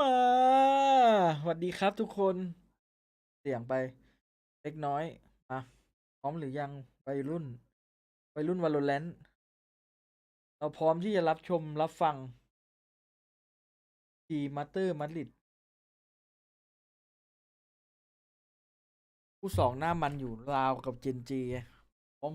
มาสวัสดีครับทุกคนเสียงไปเล็กน้อยมาพร้อมหรือยังวัยรุ่นวาโลแรนต์เราพร้อมที่จะรับชมรับฟังทีมมาสเตอร์มาดริดผู้สองหน้ามันอยู่ลาวกับเจนจีพร้อม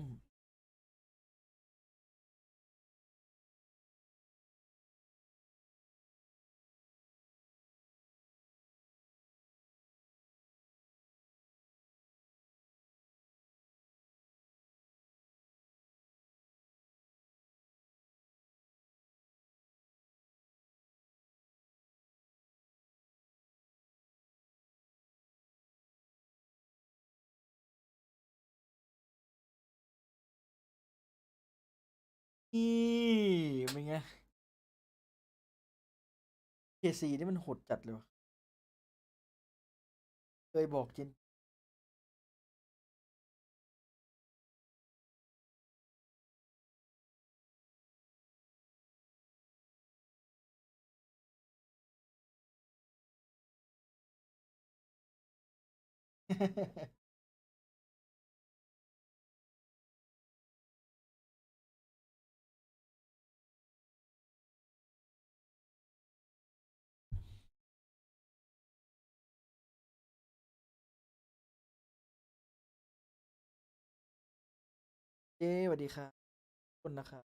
นี่เป็นไงเคซีนี่มันโหดจัดเลยวะเคยบอกเจนเจ้สวัสดีครับขอบคุณนะครับ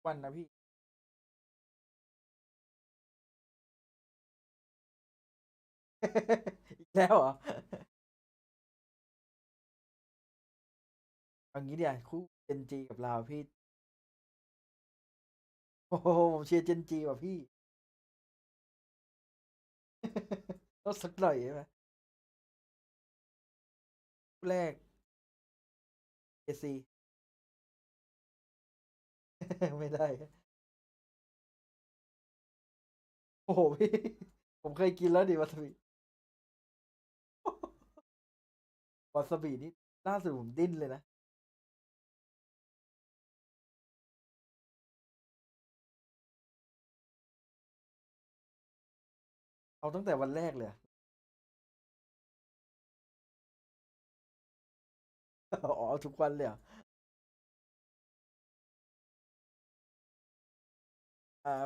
วันนะพี่อีกแล้วเหรอเอางี้เดี๋ยวคู่เจนจีกับลาวพี่โอ้โหผมเชียร์เจนจีว่ะพี่ต้องสักหน่อยใช่ไหมคู่แรกเอซี ไม่ได้โอ้โหพี่ผมเคยกินแล้วดิวาซาบิวาซาบินี่ล่าสุดผมดิ้นเลยนะเอาตั้งแต่วันแรกเลยอะอ๋อเอาทุกวันเลยเหรอ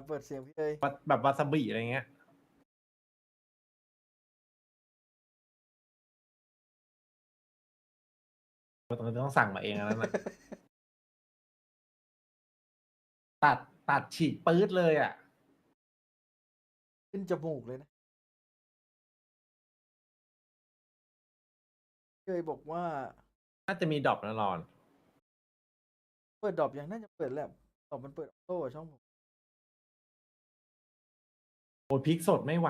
เปิดเสียงพี่เลยแบบวาซาบิอะไรเงี้ยต้องสั่งมาเองอันนั้นน่ะตัดตัดฉีกปื๊ดเลยอ่ะขึ้นจมูกเลยนะเคยบอกว่าน่าจะมีดรอปแน่นอนเปิดดรอปยังน่าจะเปิดแล้วดรอปมันเปิดออโต้ช่องผมโอ้ยพริกสดไม่ไหว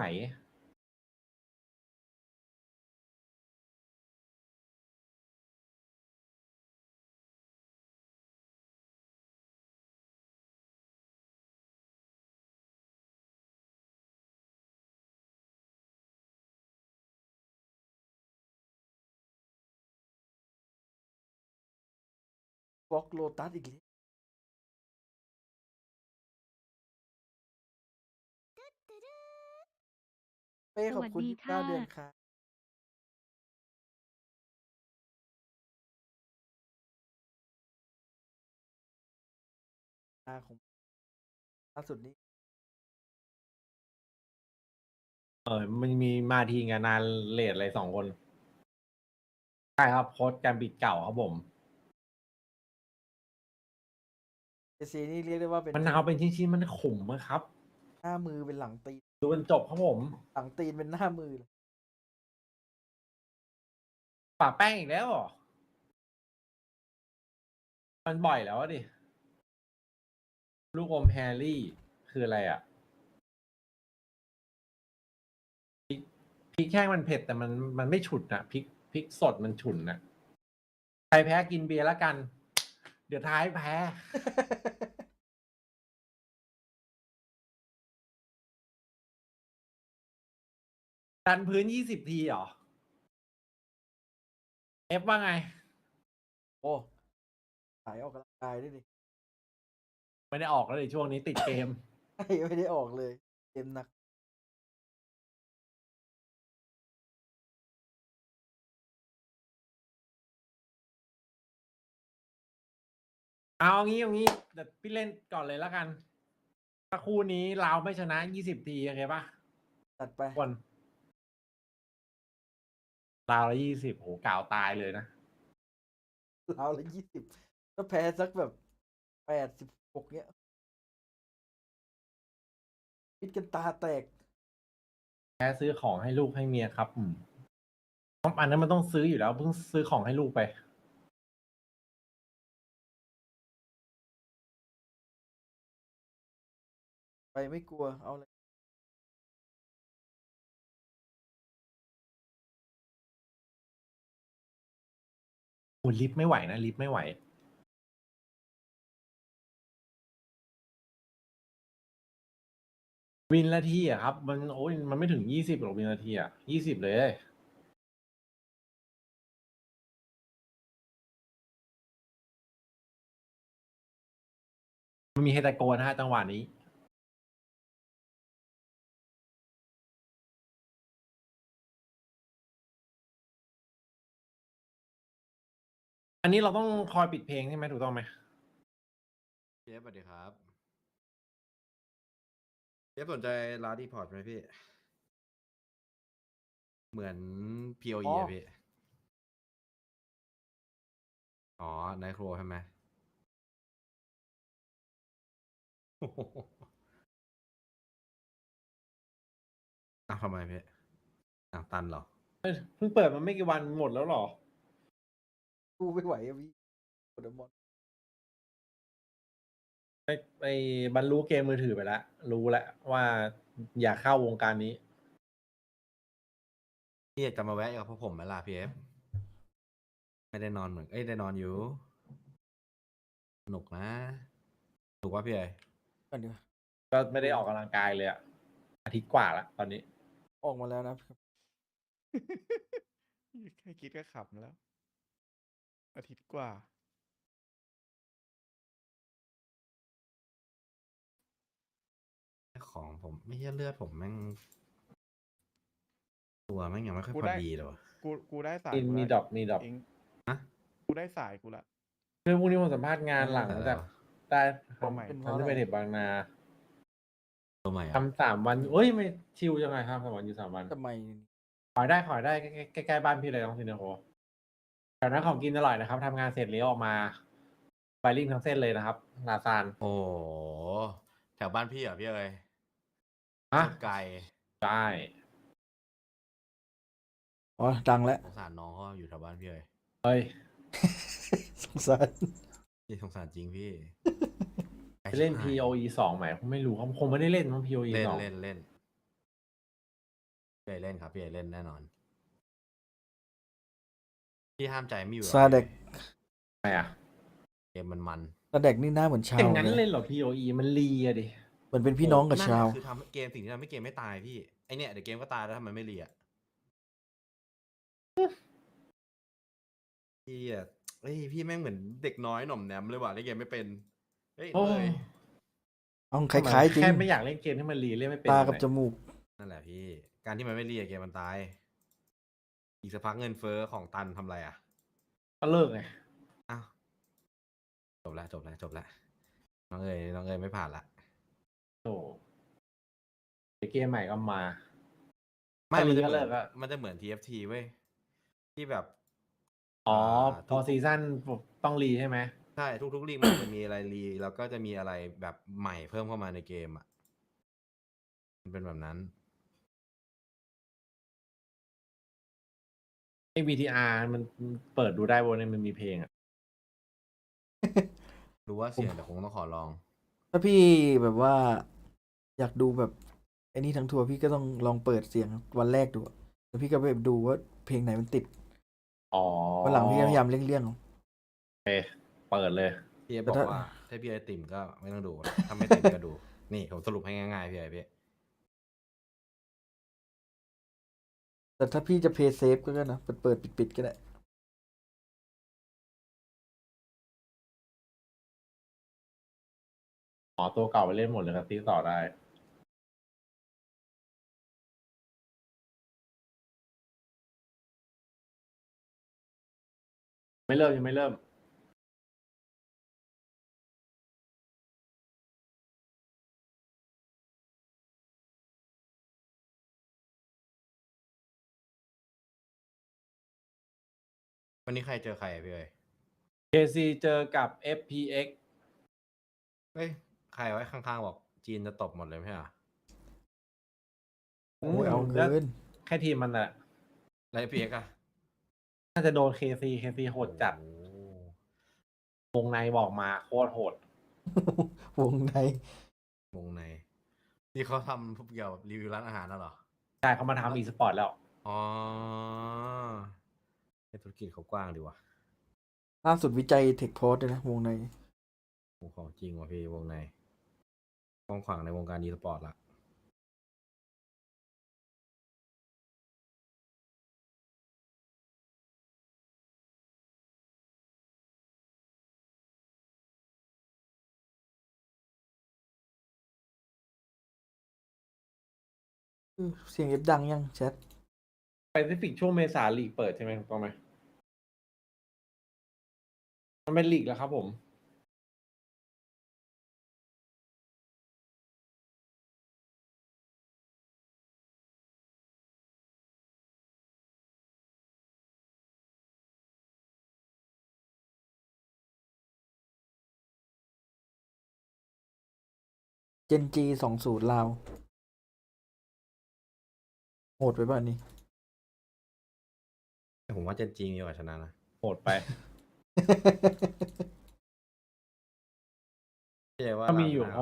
บล็อกโลตัสอีกแล้วเป้สวัสขอบคุณดีค่ะ29 เดือนครับของล่าสุดนี้มันมีมาทีกับนานเลทอะไร2 คนใช่ครับโค้ชการบิดเก่าครับผม ซีนี่เรียกได้ว่าเป็น มะนาวเป็นชิ้นๆมันขมอะครับ หน้ามือเป็นหลังตีน ดูกันจบครับผม หลังตีนเป็นหน้ามือเลย ป่าแป้งอีกแล้วเหรอมันบ่อยแล้วอะดิ ลูกอมแฮร์รี่คืออะไรอ่ะพริกแห้งมันเผ็ดแต่มันไม่ฉุนนะพริกสดมันฉุนนะใครแพ้กินเบียร์แล้วกัน เดี๋ยวท้ายแพ้ ดันพื้น20 ทีเหรอ เอฟว่าไง โอ้ขายออกกำลังกายด้วยดิ ไม่ได้ออกแล้วในช่วงนี้ติดเกม ไม่ได้ออกเลยเกมหนัก เอางี้เดี๋ยวพี่เล่นก่อนเลยแล้วกันถ้าคู่นี้เราวไม่ชนะ20 ทีโอเคปะ ตัดไป คนเราวละ20โหกล่าวตายเลยนะ เราละ20ถ้าแพ้สักแบบ86เนี้ยคิดกันตาแตก แพ้ซื้อของให้ลูกให้เมียครับอันนั้นมันต้องซื้ออยู่แล้วเพิ่งซื้อของให้ลูกไป ไปไม่กลัวเอาเลย โอ้ลิฟต์ไม่ไหวนะลิฟต์ไม่ไหววินละทีอะครับมันโอ้ยมันไม่ถึง20หรอกวินละทีอะ20เลยมันมีเฮตาโกนฮะจังหวะนี้อันนี้เราต้องคอยปิดเพลงใช่ไหมถูกต้องไหม เจฟสวัสดีครับเจฟสนใจลาดีพอร์ตไหมพี่ เหมือน POE อ๋อ อะพี่ อ๋อไนโครใช่ไหม อ้าวทำไมพี่อ้าวตันเหรอ เพิ่งเปิดมาไม่กี่วันหมดแล้วหรอ กูไม่ไหวอะพี่โดมอน ไปบรรลุเกมมือถือไปแล้วรู้แล้วว่าอยากเข้าวงการนี้ พี่อยากจะมาแวะกับพวกผมไหมล่ะพี่เอฟไม่ได้นอนเหมือน เอ้ยได้นอนอยู่ สนุกนะสนุกว่าพี่เอ๋ ก่อนดีกว่า ก็ไม่ได้ออกกำลังกายเลยอะอาทิตย์กว่าแล้วตอนนี้ ออกมาแล้วนะ แค่คิดก็ขำแล้ว อาทิตย์กว่า ของผมไม่ใช่เลือดผมแม่ง ตัวแม่งยังไม่ค่อย กู พอ ได้ ดีเลยวะ กูได้สาย มี กู มี ละ ดอกมีดอก เอง ฮะ กูได้สายกูละ คือพรุ่งนี้ผมสัมภาษณ์งานหลังจากได้ ตัวใหม่ เป็นเพ ทำ ราะ ที่ อะ ไป ไร เด็บบางนา ตัวใหม่อะ ทำ3 วันเอ้ยไม่ชิวจังไงครับ3 วันอยู่3 วัน ทำไม ขอได้ใกล้ๆบ้านพี่เลยน้องซินโฮแถวนั้นของกินอร่อยนะครับทำงานเสร็จเลี้ยวออกมาไฟลิ่งทั้งเส้นเลยนะครับลาซาน โอ้โหแถวบ้านพี่เหรอพี่เอ๋ย ฮะ โคตรไกล ได้ อ๋อ ดังแล้ว สงสารน้องเขาอยู่แถวบ้านพี่เอ๋ย เฮ้ย สงสาร พี่สงสารจริงพี่ ไปเล่น POE 2ไหมผมไม่รู้เขาคงไม่ได้เล่นมั้ง POE เล่น 2 เล่นเล่นพี่เอ๋ยเล่นครับพี่เอ๋ยเล่นแน่นอน พี่ห้ามใจไม่อยู่หรอ ซาเด็ก ทำไมอ่ะ เกมมัน ซาเด็กนี่หน้าเหมือนชา เป็ วน งั้น เล เลย ยเหรอ POE มันรีอะดิ เหมือนเป็นพี่น้องกับ นั่น ชาว น่ะคือทำให้เกมสิ่งที่ทำให้เกมไม่ตายพี่ไอเนี่ยเดี๋ยวเกมก็ตายแล้วทำไมไม่เรียพี่อ่ะเฮ้ยพี่แม่งเหมือนเด็กน้อยหน่อมแนมเลยว่ะเล่นเกมไม่เป็นเฮ้ย โอ้ เลย เอาคล้ายๆจริง แค่ไม่อยากเล่นเกมที่มันรีเล่นไม่เป็น ตากับ เลย จมูก นั่นแหละพี่ การที่มันไม่เรียเกมมันตาย อีกสักพักเงินเฟ้อของตันทำไรอ่ะ ก็เลิกไง อ้าวจบแล้วน้องเอ๋ยไม่ผ่านละ โอ้เดี๋ยวเกมใหม่ก็มา ไม่ ถ้า มัน รี จะ ก็ เหมื เลิ อน กอะ มันจะเหมือน TFT เว้ยที่แบบ อ๋อพ ทุ อก ซีซั่นต้องรีใช่ไหม ใช่ทุกๆลีกมันจะมีอะไรแล้วก็จะมีอะไรแบบใหม่เพิ่มเข้ามาในเกมอ่ะมันเป็นแบบนั้น ไอ้ VTR มันเปิดดูได้บนนี้มันมีเพลงอ่ะ รู้ว่าเสียงแต่คงต้องขอลอง ถ้าพี่แบบว่าอยากดูแบบไอ้นี่ทั้งทัวร์พี่ก็ต้องลองเปิดเสียงวันแรกดูอะแล้วพี่ก็ไปดูว่าเพลงไหนมันติด อ๋อ วันหลังพี่ก็พยายามเลี่ยง เปิดเลย พี่ แต่ บอก ถ้า ว่าถ้าพี่ไอติมก็ไม่ต้องดูถ้าไม่ติมก็ดู นี่ผมสรุปให้ง่ายๆพี่ไอพี่ ๆแต่ถ้าพี่จะเพย์เซฟก็นะเปิดปิดก็ได้ อ๋อตัวเก่าไปเล่นหมดเลยครับตีต่อได้ ไม่เริ่มยังไม่เริ่ม วันนี้ใครเจอใครอะพี่เอ้ย KC เจอกับ FPX เฮ้ยใครไว้ข้างๆบอกจีนจะตบหมดเลยไม่ใช่เหรอ โอ้ยเอาเกิน แค่ทีมมันอะ แล้วไอพีเอ็กอะ น่าจะโดน KC โหดจัด วงในบอกมาโคตรโหด วงใน วงในที่เขาทำทุกเกี่ยวกับรีวิวร้านอาหารน่ะเหรอ ใช่เขามาทำ e-sport แล้ว อ๋อให้ธุรกิจเขากว้างดีว่ะ ล่าสุดวิจัยเทคโพสด้วยนะ วงใน โอ้ของจริงว่ะพี่วงในกว้างขวางในวงการอีสปอร์ตละ เสียงเอฟดังยังแชท แปซิฟิกช่วงเมษาลีกเปิดใช่ไหมถูกต้องไหมมันเป็นลีกแล้วครับผม เจนจี20ลาวโหดไปป่ะอันนี้ แต่ผมว่าเจนจีมีโอกาสชนะนะ โหดไป พี่เอ้ยว่า ก็มีอยู่ ลวชนะ เพร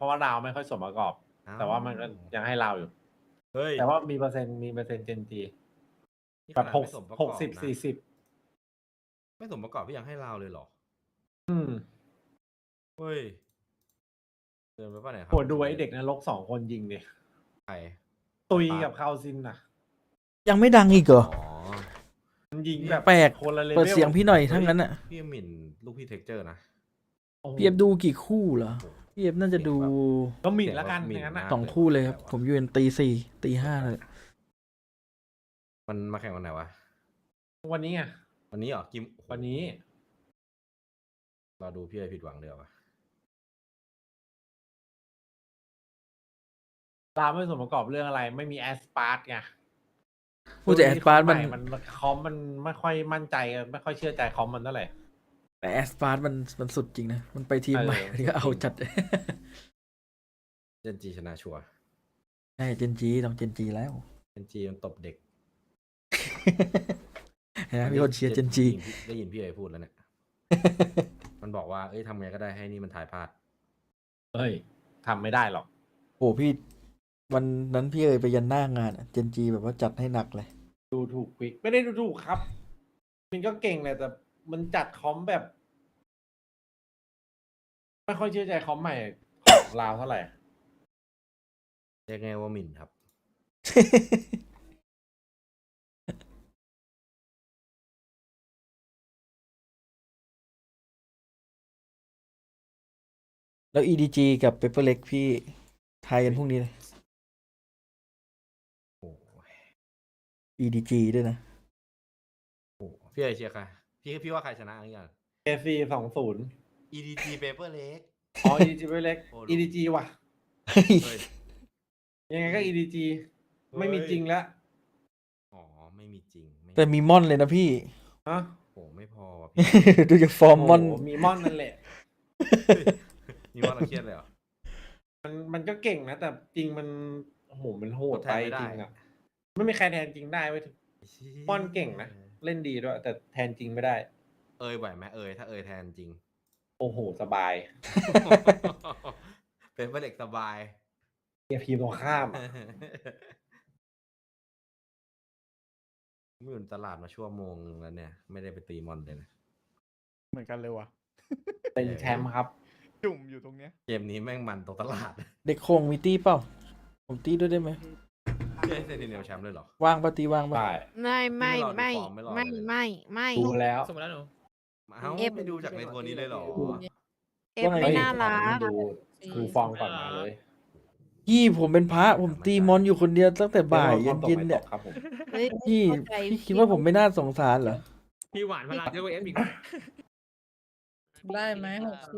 าะว่าดาวไม่ค่อยสมประกอบ อ้าว แต่ว่ามันก็ยังให้เราอยู่ เฮ้ย แต่ว่ามีเปอร์เซ็นต์เจนจี นี่ แบบ ขนาด หก ไม่สมประก ห อบ กสิบ นะ 40 ไม่สมประกอบพี่ยังให้เราเลยเหรอ อืม เฮ้ยเดินไปป่ะไหนครั ปวดดูไอ้เด็กนรก2 คนยิงดิ ใคร ตุยกับคาวซินน่ะ ยังไม่ดังอีกเหรอ อ๋อ มันยิงแบบ แปลก คนละเลเวล เปิดเสียงพี่หน่อยทั้งนั้นอ่ะ พี่หมิ่นลูกพี่เท็กเจอร์นะ โอ้โห พี่เอฟดูกี่คู่เหรอ พี่เอฟน่าจะดู ก็หมิ่นแล้วกัน เสียงแบบ อย่างนั้นน่ะ หมิ่น 2 คู่เลยครับ ผมอยู่เอ็นตี 4 ตี 5เลย มันมาแข่งวันไหนวะ วันนี้ไง วันนี้เหรอกิม วันนี้ เราดูพี่ไอผิดหวังเดียววะ ดาวไม่สมประกอบเรื่องอะไร ไม่มีแอสปาร์ตไง พูดแต่แอสปาร์ตมัน มันคอมมันไม่ค่อยมั่นใจไม่ค่อยเชื่อใจคอมมันเท่าไหร่ แต่แอสปาร์ตมันสุดจริงนะ มันไปทีมใหม่ เออ ที่ก็เอาจัด เจนจีชนะชัวร์ ใช่เจนจีต้องเจนจีแล้ว เจนจีมันตบเด็ก เห็นไหมมีคนเชียร์เจนจี ได้ยินพี่ไอพูดแล้วเนี่ย มันบอกว่าเอ้ยทำไงก็ได้ให้นี่มันถ่ายพลาด เฮ้ยทำไม่ได้หรอก โอ้พี่ วันนั้นพี่เอ๋ยไปยันหน้างานอะเจนจีแบบว่าจัดให้หนักเลย ดูถูกควิกไม่ได้ดูถูกครับ มันก็เก่งแหละแต่มันจัดคอมแบบ ไม่ค่อยเชื่อใจคอมใหม่ของลาวเท่าไหร่ เรียกไงว่าหมิ่นครับ แล้ว EDG กับ Paper Lake พี่ทายกันพรุ่งนี้เลย โอ้ย EDG ด้วยนะ โอ้พี่ไอเชียร์ใครพี่ว่าใครชนะอะไรอย่าง KC 20 EDG Paper Lake อ๋อ EDG ไปเล็ก โอ้โห EDG ว่ะ เฮ้ย ยังไงก็ EDG ไม่มีจริงแล้ว อ๋อไม่มีจริงไม่ แต่มีม่อนเลยนะพี่ ฮะ โอ้ไม่พอว่ะพี่ ดูจากฟอร์มมอน โอ้โหมีม่อนนั่นแหละ นี่ว่าเราเครียดเลยเหรอ มันก็เก่งนะ แต่จริงมันโอ้โหมันโหด ทดแท ไป นไม่ได้ จริงอ่ะไม่มีใครแทนจริงได้เว้ยม่อนเก่งนะเล่นดีด้วย แต่แทนจริงไม่ได้ เอยไหวไหมเอยถ้าเอยแทนจริง โอ้โหสบาย เป็นเด็กสบาย เทียบทีมตรงข้ามอะ ไม่อยู่ในตลาดมาชั่วโมงนึงแล้วเนี่ย ไม่ได้ไปตีมอนเลยนะ เหมือนกันเลยว่ะ เป็นแชมป์ครับ จุ่มอยู่ตรงเนี้ย เกมนี้แม่งมันตรงตลาด เด็กโคงมีตีเปล่า ผมตีด้วยได้ไหม เจ๊เซนติเนลแชมป์เลยเหรอ ว่างปะตีว่างปะ ได้ ไม่ ดูแล้ว สมมติแล้วหนู เอ้าไม่ดูจากในทัวร์นี้เลยเหรอ เอฟไม่น่ารัก ดูดูฟอร์มก่อนมาเลย พี่ผมเป็นพระผมตีมอนอยู่คนเดียวตั้งแต่บ่ายยันเย็นเนี่ย ครับผม เฮ้ย พี่ เข้าใจ พี่คิดว่าผมไม่น่าสงสารเหรอ พี่หวานพลังเยอะกว่าเอฟอีก ได้ไหม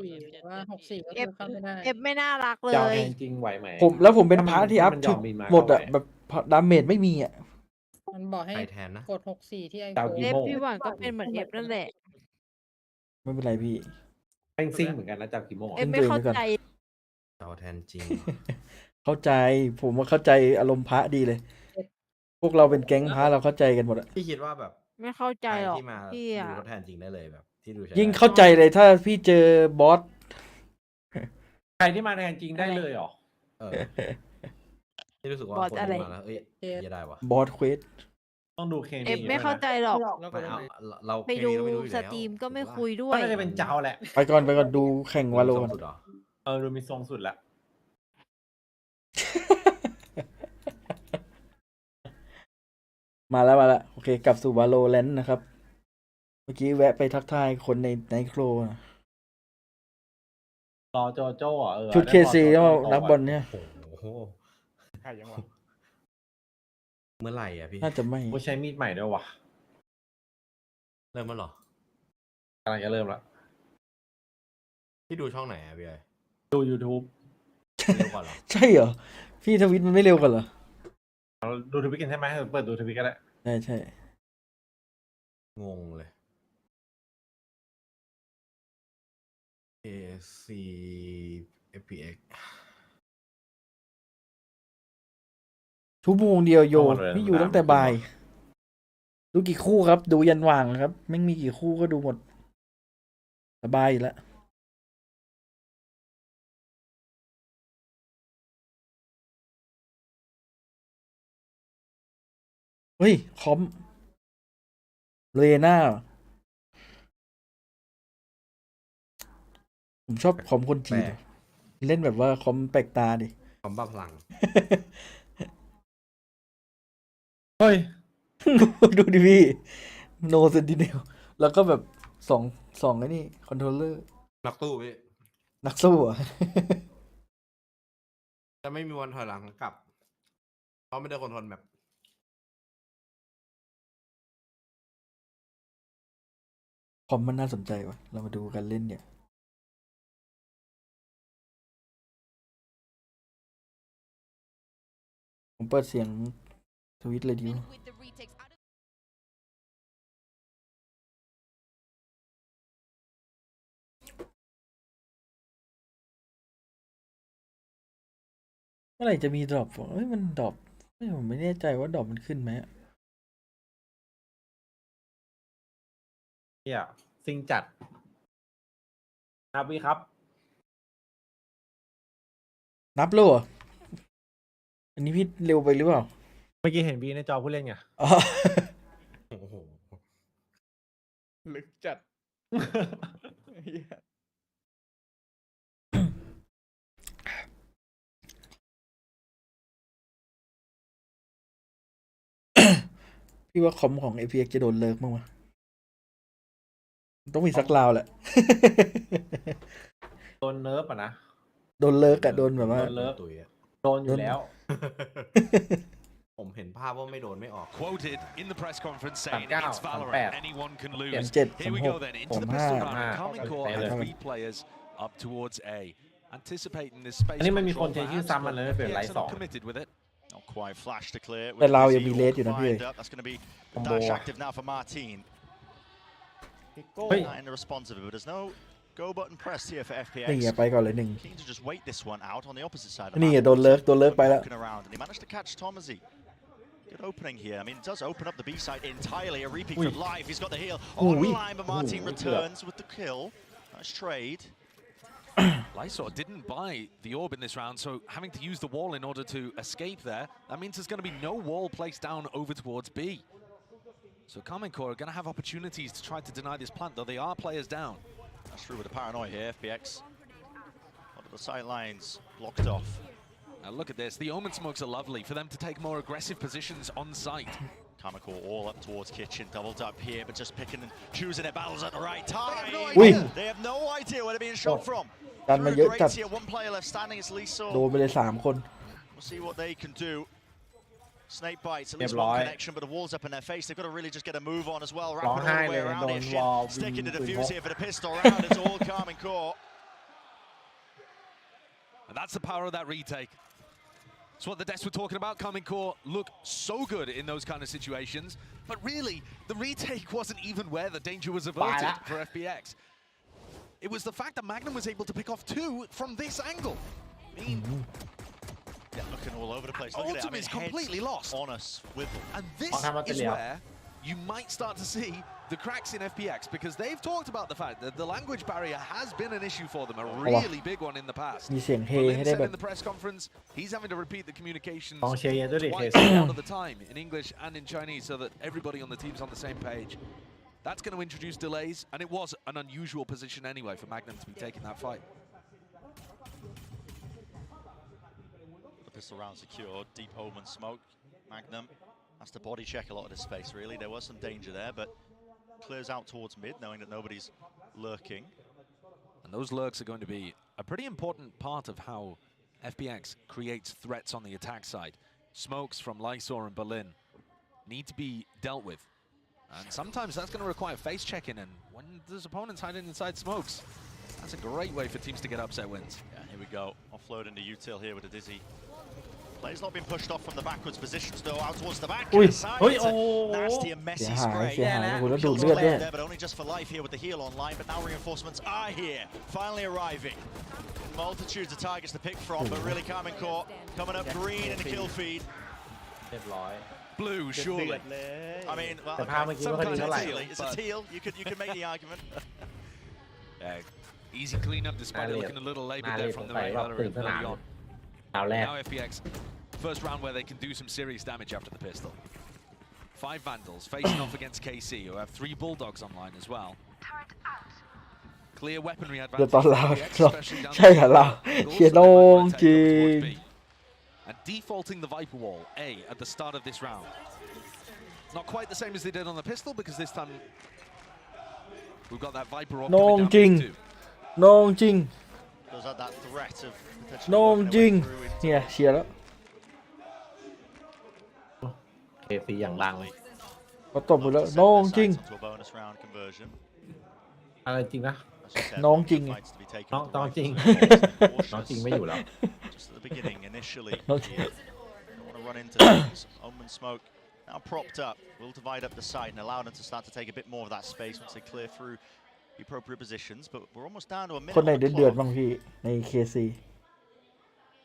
64ว่า64ก็คือเข้าไม่ได้ เอฟไม่น่ารักเล เจ้าย แทนจริงไหวไหม ผมเป็นพระที่อัพ ถ้ามัน ถึ ย ก อมบินมา หมดอะ ก็ไหว แบบดาเมจไม่มีอะ มันบอกให้ ใครแทนนะ กด64ที่ไอ เจ้า โฟ กี่ เอฟ โมง พี่หวานก็เป็นเหมือนเอฟนั่นแหละ ไม่เป็นไรพี่ แม่งซิ่งเหมือนกันนะจากกี่โมง เอฟไม่เข้าใจ เจ้าแทนจริง เข้าใจผมว่าเข้าใจอารมณ์พระดีเลย พวกเราเป็นแก๊งพระเราเข้าใจกันหมดอะ พี่คิดว่าแบบ ไม่เข้าใจ ใคร หรอก ที่มา พี่ ดู อะ ทดแทนจริงได้เลยแบบ ที่ดูใช้ ยิ่ง ได้ เข้าใจเลยถ้าพี่เจอบอส ใครที่มาแทนจริงได้เลยเหรอ เออที่รู้สึกว่า บอส คน อะไร ที่มาแล้วเอ้ยจะได้วะ บอสเควส ต้องดูเคมี เอฟไม่เข้าใจหรอก ไม่เอาเรา ไป เค ดู มีเราไม่รู้อยู่ ส แล้ว ตรีมก็ไม่ ถูปะ คุยด้ว ก็ ย น่าจะเป็นเจ้าแหละ ไปก่อนดูแข่งวาโล สู กั ง น สุดเหรอ ดูมีทรงสุดละ มาแล้วโอเคกลับสู่วาโลแรนต์นะครับ เมื่อกี้แวะไปทักทายคนในไนโครนะ รอโจโจ้อ่ะชุดเคซี ได้ ก็ รอ นักบอลเนี่ย โอ้โห ใครยังวะ เมื่อไหร่อ่ะพี่ น่าจะไม่ กูใช้มีดใหม่ด้วยวะ เริ่มแล้วเหรอก ำลังจะเริ่มละ พี่ดูช่องไหนอ่ะพี่ไอ ดู YouTube เร็วกว่าเหรอ ใช่เหรอ พี่ทวิตมันไม่เร็วกันเหรอ เราดูทวิตกันใช่ไหมเปิดดูทวิตก็ได้ ใช่ งงเลย AC FPX ชั่วโมงเดียวโย เอาหม น ดเลย พี่อยู่ น้ำ ตั้งแต่ ขึ้น บ่าย วะ ดูกี่คู่ครับ ดูยันว่างครับแม่งมีกี่คู่ก็ดูหมด สบายอยู่แล้วเฮ้ย คอมเลน่าผมชอบคอมคนจีน แปลก เล่นแบบว่าคอมแปลกตาดิ คอมบ้าพลัง เฮ้ย ดูดิพี่ no sentinel แล้วก็แบบสองไอ้นี่คอนโทรลเลอร์ นักตู้พี่ นักสู้อ่ะ จะไม่มีวันถอยหลังกลับ เพราะไม่ได้คอนโทรลแบบ คอมมันน่าสนใจว่ะ เรามาดูกันเล่นเนี่ย ผมเปิดเสียงทวิตเลยดิวเมื่อไหร่จะมีดรอปวะเอ้ยมันดรอปเฮ้ยผมไม่แน่ใจว่าดรอปมันขึ้นไหมอะ เนี่ยซิงจัดนับวิครับ นับแล้วเหรออันนี้พี่เร็วไปหรือเปล่า เมื่อกี้เห็นวีในจอผู้เล่นไง อ๋อ โอ้โห ลึกจัดเหี้ย พี่ว่าคอมของ APX จะโดนเลิกมั้งวะต้องมีสักราวแหละ โดนเนิร์ฟอ่ะนะ โดนเลิกอะโดนแบบว่า โดนเลิก ตุยอะ โดนอยู่แล้ว ผมเห็นภาพว่าไม่โดนไม่ออก Quoted in the press conference saying Cao, it's Valorant, Pet. anyone can เปลี่ยน lose. 7 Here we go then into the ผม pistol 5 round. Kamic Core Pet. have 3 players up towards A. Anticipating this space อันนี้มันมีคน control ใช้ชื่อ perhaps, ซ้ำมัน but เลยไม่เป็นไร PX are สอง not committed with it. Not quite flash to clear. แต่เรายังมีเลสอยู่นะพี่ That's going to be the Combo dash อะ active now for Martin. Hey. Not in the responsive, but there's no go button pressed here for นี่ไง FPX. ไปก่อนเลยหนึ่ง Keen to just wait this one out on the opposite side. Of the นี่ไง map. โดนเลิกไปแล้ว Looking around, and he managed to catch Tomazi. Good opening here. I mean, it does open up the B side entirely. A repeat from Live. He's got the heal online, but Martin returns with the kill. Nice trade. Lysor didn't buy the orb in this round, so having to use the wall in order to escape there, that means there's going to be no wall placed down over towards B. So Kamic Core are going to have opportunities to try to deny this plant, though they are players down. That's true with the paranoia here. FPX. One of the sight lines blocked off. Now look at this. The Omen smokes are lovely for them to take more aggressive positions on site. Kamic Core all up towards Kitchen, doubled up here, but just picking and choosing their battles at the right time. They have no idea where they're being shot from. ดันมาเยอะจัด Great here. One player left standing. It's Lysor. โดนไปเลย3 คน We'll see what they can do. Snake bites, at least Yeah, one right. connection, but the wall's up in their face. They've got to really just get a move on as well. Long Wrap it all the high way there, around don't here. Shin wall, sticking to we defuse hope. here for the pistol round. It's all Kamic Core. And that's the power of that retake. It's what the Des were talking about. Kamic Core look so good in those kind of situations. But really, the retake wasn't even where the danger was averted for FPX. It was the fact that Magnum was able to pick off 2 from this angle. I mean, Yeah, looking all over the place. Look at it. I Ultim mean, is completely lost. on us with And this is where you might start to see the cracks in FPX, because they've talked about the fact that the language barrier has been an issue for them, a really big one in the past. มีเสียงเฮ Berlin ให้ได้ said แบ in บ the press conference he's having to repeat the communications กองเชียร์เยอะด้วยดิ twice out of the time in English and in Chinese so that everybody on the team's on the same page. That's going to introduce delays, and it was an unusual position anyway for Magnum to be taking that fight. the pistol round secured. Deep Omen smoke. Magnum has to body check a lot of this space, really. There was some danger there, but clears out towards mid, knowing that nobody's lurking. And those lurks are going to be a pretty important part of how FPX creates threats on the attack side. Smokes from Lysor and Berlin need to be dealt with. And sometimes that's going to require face checking, and when there's opponents hiding inside smokes, that's a great way for teams to get upset wins. Yeah, here we go. Offload into util here with a Dizzy. Player's not been pushed off from the backwards positions, though, out towards the back. Ui. Side, Ui, it's a oh. nasty and messy เสียหาย spray. เสียหายโอ้โหแล้วดูด Kills เลือด player เนี่ย there, but only just for life here with the heal online. But now reinforcements are here, finally arriving. Multitudes of targets to pick from, but really Kamic Core coming up green in the kill feed. เรียบร้อย Blue, surely. I mean, well, The power okay, game was sometimes only it's a like- teal. It's a teal. You could make the argument. Easy cleanup despite it looking a little laboured there from the way early on. ดาวแรก Now FPX, first round where they can do some serious damage after the pistol. 5 Vandals facing off against KC, who have 3 Bulldogs online as well. Clear weaponry เดี๋ยว advantage ตอน for เรา FPX, เรา especially down ใช่เหรอเรา the middle. เขียนโนงจริง And defaulting the Viper Wall, A, at the start of this round. Not quite the same as they did on the pistol, because this time we've got that Viper Orb โนง coming จริง down too. โนงจริง Does have that threat of potentially โนง working จริง their way through into เนี่ยเชียร์แล้ว เคซีอย่างดัง เขาตบมือแล้วโนงจริง to a bonus round conversion. อะไรจริงนะ As you said, น้องจริง fights to be taken น้อง with the น้อง right จริง cautious. น้องจริงไม่อยู่แล้ว Just at the beginning, initially, Not- here. Don't want to run into things. Omen smoke now propped up. Will divide up the site and allow them to start to take a bit more of that space once they clear through the appropriate positions. But we're almost down to a คน minute ไหน on the เดือด clock. บ้างพี่ใน KC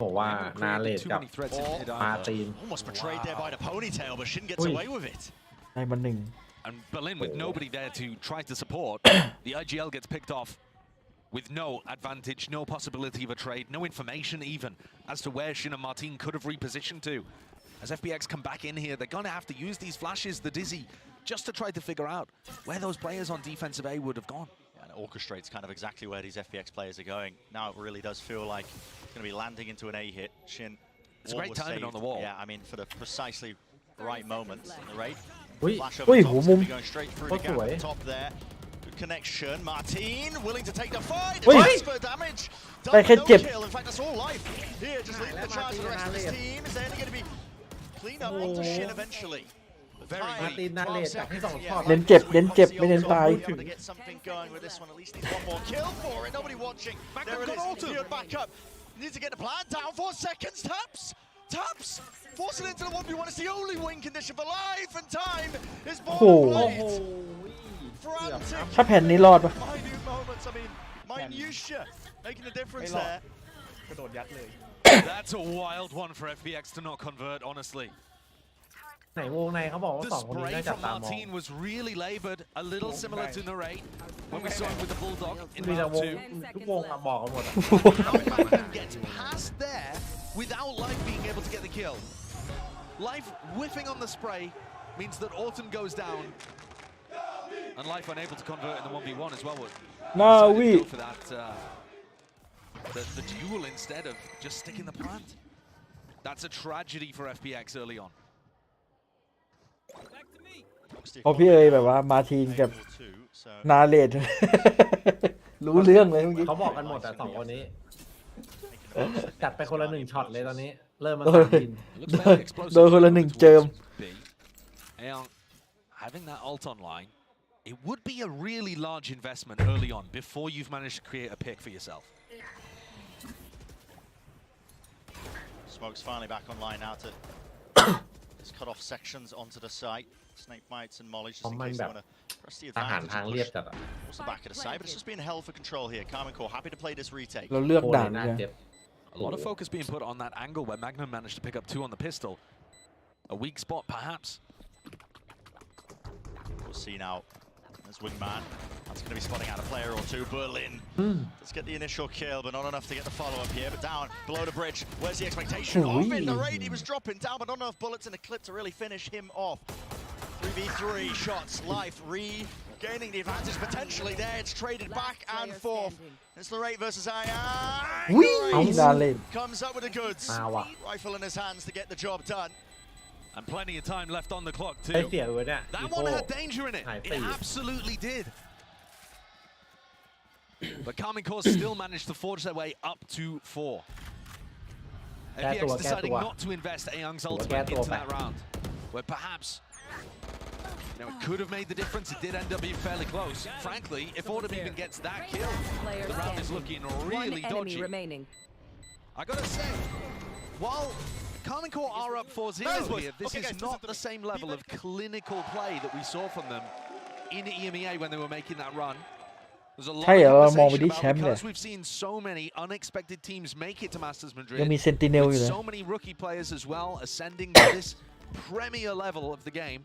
บอกว่า Magnum นาเล created ด too กับ many threats in mid มา either. ตีน Almost betrayed there by the ponytail, but Shin gets Ui. away with it. ได้มาหนึ่ง And Berlin with nobody there to try to support. The IGL gets picked off with no advantage, no possibility of a trade, no information even as to where Shin and Martin could have repositioned to. As FPX come back in here, they're going to have to use these flashes, the Dizzy, just to try to figure out where those players on defensive A would have gone. And it orchestrates kind of exactly where these FPX players are going. Now it really does feel like it's going to be landing into an A hit. Shin. It's a great was timing on saved. the wall. Yeah, I mean, for the precisely right moments in the raid. อุ้ย Flash Ui, over top, hổ it's going to mồm. be going straight through Có the gap at tuổi. the top there. Good connection. Martin willing to take the fight. Ui. Transfer damage. Done Đây, with khen no chụp. kill. In fact, that's all life. Here, just leaving the charge to the rest of his team. Is there going to be clean up onto Shin eventually? Very Time, Martin 12 Nallet, seconds. tapi Yeah, song Đến like chụp, this, đến we chụp, obviously mới đến also tài. be able to get something going with this one. At least needs one more kill for it. Nobody watching. There it is. Here, back up. Needs to get the plan down. 4 seconds. Taps. Force it into the 1v1. It's the only win condition for life, and time is Oh. ball played. For tick. ถ้าแผ่นนี้รอดปะ Minute moments, I mean, minutia making a difference ไม่รอด there. กระโดดยัดเลย That's a wild one for FPX to not convert, honestly. ไหนวงในเขาบอกว่า The สองคนนี้ spray น่าจับ from ตามอง Martin was really laboured, a little similar to Narrate when we saw him with the Bulldog in มีแต่ round วง 2. ทุกวงอะบอกกันหมดอะ How Magnum gets past there without Life being able to get the kill. Life whiffing on the spray means that Autumn goes down, and Life unable to convert in the 1v1 as well. No, Decided to we. go for that the duel instead of just sticking the plant. That's a tragedy for FPX early on. พอพี่เอ๋ยแบบว่ามาทีนกับ So นาเลด รู้เรื่องเลยเมื่อกี้ เขาบอกกันหมดอะสองคนนี้ จัดไปคนละ1ช็อตเลยตอนนี้ เริ่มมา โด สาน มกิน It looks very explosive โดนคนละ moving หนึ่งเจิม towards B. Aeon having that ult online, it would be a really large investment early on before you've managed to create a pick for yourself. Smoke's finally back online now to just cut off sections onto the site. Snake bites and mollies just in case they want to press the อาหาร advantage ทาง and เรียบ push จัดอะ towards the back of the site. But it's just been hell for control here. Kamic Core happy to play this retake. เราเลือก โคตร ด่าน น่า เนี่ย เจ็บ A lot of focus being put on that angle where Magnum managed to pick up 2 on the pistol. A weak spot, perhaps. We'll see now. There's Wingman. That's going to be spotting out a player or two. Berlin. Let's get the initial kill, but not enough to get the follow-up here. But down below the bridge. Where's the expectation of it? The raid, he was dropping down, but not enough bullets in the clip to really finish him off. 3v3 shots. Life regaining the advantage potentially there. It's traded back and forth. It's the raid versus Ian. วิ่งนาเลด Comes up with the goods. มาว่ะ Rifle in his hands to get the job done. And plenty of time left on the clock ได้ too. เสียเลยเนี่ย That อีโค one had danger in it. High It speed. absolutely did. But Kamic Core still managed to forge their way up to 4. FPX deciding not to invest Aeong's ultimate into that round, where perhaps it could have made the difference. It did end up being fairly close. Frankly, if Autumn even gets that kill, the round is looking really dodgy. I gotta say, while Kamic Core are up 4-0 here, this is not the same level of clinical play that we saw from them in EMEA when they were making that run. There's a lot ใช่เหรอ of เรามองไป conversation ที่ about แชมป์เลย because we've seen so many unexpected teams make it to Masters ยัง Madrid มีเซนติเนลอยู่ with เลย so many rookie players as well ascending to this premier level of the game.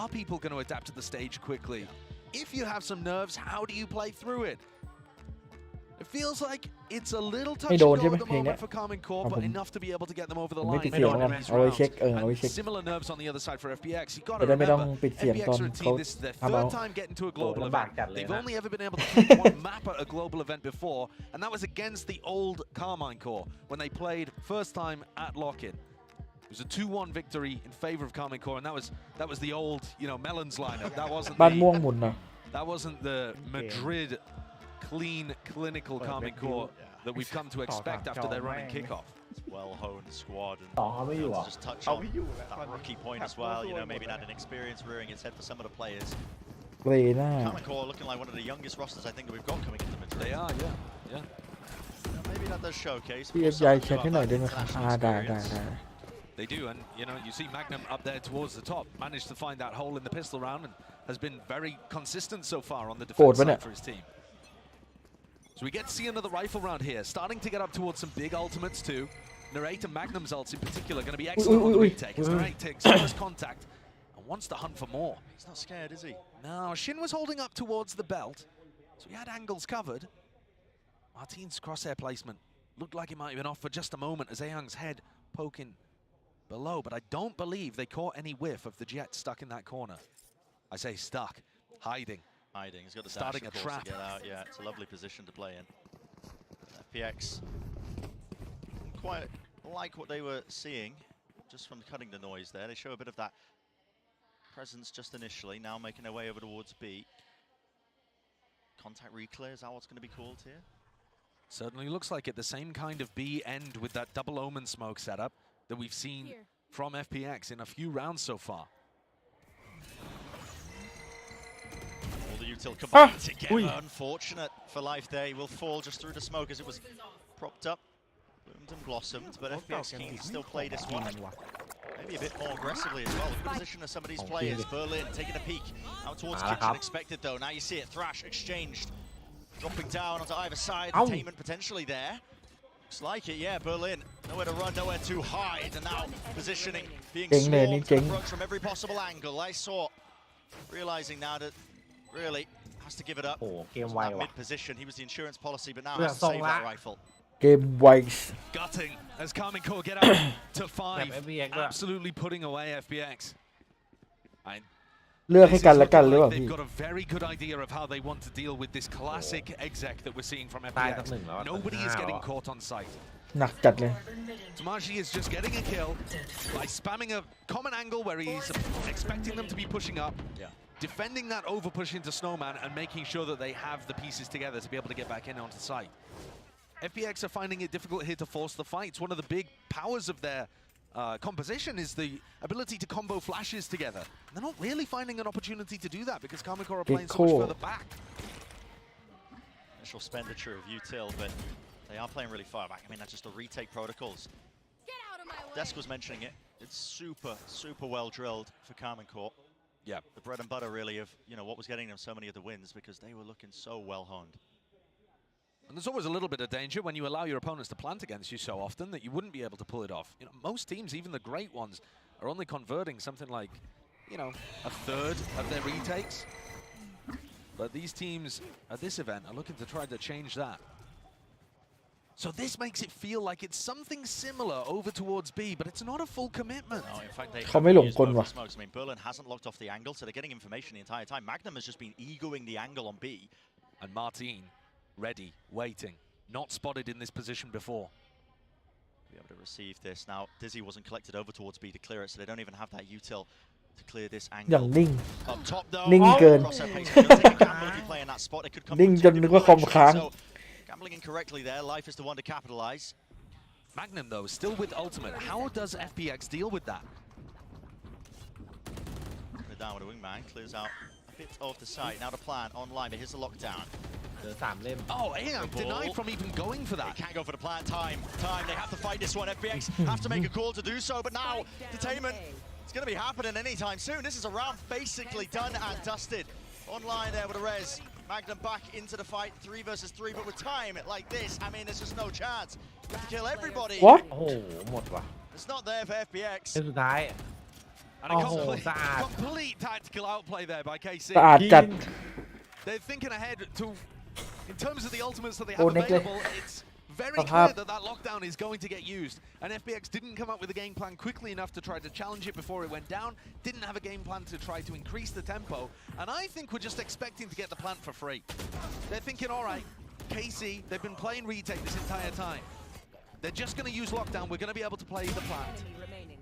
Are people going to adapt to the stage quickly? If you have some nerves, how do you play through it? It feels like it's a little touch ไม่ and โด go นใช่ไหม at the เพลงเนี้ moment ย for Kamic Core, ครับ but ผม enough to be able to get them over the ผมไม่ line. ปิดเสียงแล้วกันเอาไว้เช็คเอาไว้เช็ค And similar nerves on the other side for FPX. You got จะ to ได้ไม่ต้อง remember, ปิดเสียง FPX ตอน are a เขา team. This is their ทำเอา third time getting to a global Oh, event. lambak They've จัดเลยนะ only ever been able to pick one map at a global event before, and that was against the old Kamic Core when they played first time at Lock-In. It was a 2-1 victory in favor of Kamic Core, and that was the old, Melons lineup. That wasn't บ้านม่วงหมุนเนาะ that wasn't the Madrid clean, clinical Kamic Core that we've come to expect after their running kickoff. It's well-honed squad. And สองเขาไม่อยู่เหรอ just touch เอา on ไม่อยู่แล้ว that rookie point as well. Maybe not an experience rearing its head for some of the players. เกรน่า Kamic Core looking like one of the youngest rosters I think that we've got coming into Madrid. They are, yeah. Maybe that does showcase. พี่เอฟยายเช็คให้หน่อยได้ไหมครับได้ They do, and you see Magnum up there towards the top, managed to find that hole in the pistol round and has been very consistent so far on the defense side for his team. So we get to see another rifle round here, starting to get up towards some big ultimates too. Narrate and Magnum's ults in particular going to be excellent on the retake as Narrate takes first contact and wants to hunt for more. He's not scared, is he? No, Shin was holding up towards the belt, so he had angles covered. Martin's crosshair placement looked like it might have been off for just a moment as Aeong's head poking below, but I don't believe they caught any whiff of the jet stuck in that corner. I say stuck, hiding. He's got the Starting dash, a of course, trap. to get out. Yeah, it's a lovely position to play in. FPX quite like what they were seeing just from cutting the noise there. They show a bit of that presence just initially, now making their way over towards B. Contact reclear, is that what's going to be called here? Certainly looks like it. The same kind of B end with that double omen smoke setup that we've seen from FPX in a few rounds so far. All the util combined together. Unfortunate for Life there. He will fall just through the smoke as it was propped up. Bloomed and blossomed, but FPX keen to still play this one. maybe a bit more aggressively as well. Look at the position of some of these players. Berlin taking a peek out towards kitchen. Expected though. Now you see it. Thrash exchanged, dropping down onto either side. Entertainment potentially there. Looks like it, yeah. Berlin, nowhere to run, nowhere to hide, and now positioning, being swarmed and approached from every possible angle. I saw, realizing now that really has to give it up. โอ้เกมไว That ว่ะ mid position, he was the insurance policy, but now has to save that rifle. เกมไว Gutting as Kamic Core get out to แบบ 5. FBX ด้วย Absolutely putting away FBX. เลือกให้ This กัน is และกัน looking หรือเปล่า like พี่ they've got a very good idea of how they want to deal with this classic exec that we're seeing from ตายสัก FBX. หนึ่งแล้ว Nobody is getting caught on sight. หนักจัดเลย Tamashi is just getting a kill by spamming a common angle where he's expecting them to be pushing up, defending that over push into Snowman and making sure that they have the pieces together to be able to get back in onto site. FBX are finding it difficult here to force the fights. One of the big powers of their composition is the ability to combo flashes together. They're not really finding an opportunity to do that because Kamic Core are playing so much further back. Initial expenditure of util, but they are playing really far back. I mean, that's just the retake protocols. Desk was mentioning it. It's super well drilled for Kamic Core. Yeah. The bread and butter really of, you know, what was getting them so many of the wins because they were looking so well honed. And there's always a little bit of danger when you allow your opponents to plant against you so often that you wouldn't be able to pull it off. You know, most teams, even the great ones, are only converting something like, you know, a third of their retakes. But these teams at this event are looking to try to change that. So this makes it feel like it's something similar over towards B, but it's not a full commitment. No, in fact, they เขาไม่หลงกล used ว่ะ both smokes. I mean, Berlin hasn't locked off the angle, so they're getting information the entire time. Magnum has just been egoing the angle on B. And Martin, ready, waiting, not spotted in this position before. Be able to receive this. Now, Dizzy wasn't collected over towards B to clear it, so they don't even have that util to clear this อย่าง angle. นิ่ง Up top though, นิ่งเกิน crosshair pace. You'll take a gamble if you play in that spot. It could come นิ่ง from จ two นนึก different ว่าคอม directions. ค้าง So, gambling incorrectly there. Life is the one to capitalize. Magnum, though, still with ultimate. How does FBX deal with that? They're down with a wingman, clears out a bit of the site. Now the plan online, but here's the lockdown. เหลือ3เล่ม Oh, Aeon denied from even going for They that. can't go for the plan. Time. They have to fight this one. FBX have to make a call to do so, but now detainment. It's going to be happening anytime soon. This is a round basically done and dusted. Online there with a res. Magnum back into the fight, 3 versus 3, but with time like this, I mean, there's just no chance. You have to kill everybody. What? โอ้โหหมดว่ะ It's not there for FBX. เล่มสุดท้าย And a Oh, complete, that. complete tactical outplay there by KC. สะอาดจัด They're thinking ahead to, in terms of the ultimates that they Oh, have Nick. available, it's very clear that that lockdown is going to get used. And FBX didn't come up with a game plan quickly enough to try to challenge it before it went down, didn't have a game plan to try to increase the tempo. And I think we're just expecting to get the plant for free. They're thinking, all right, KC, they've been playing retake this entire time. They're just going to use lockdown. We're going to be able to play the plant.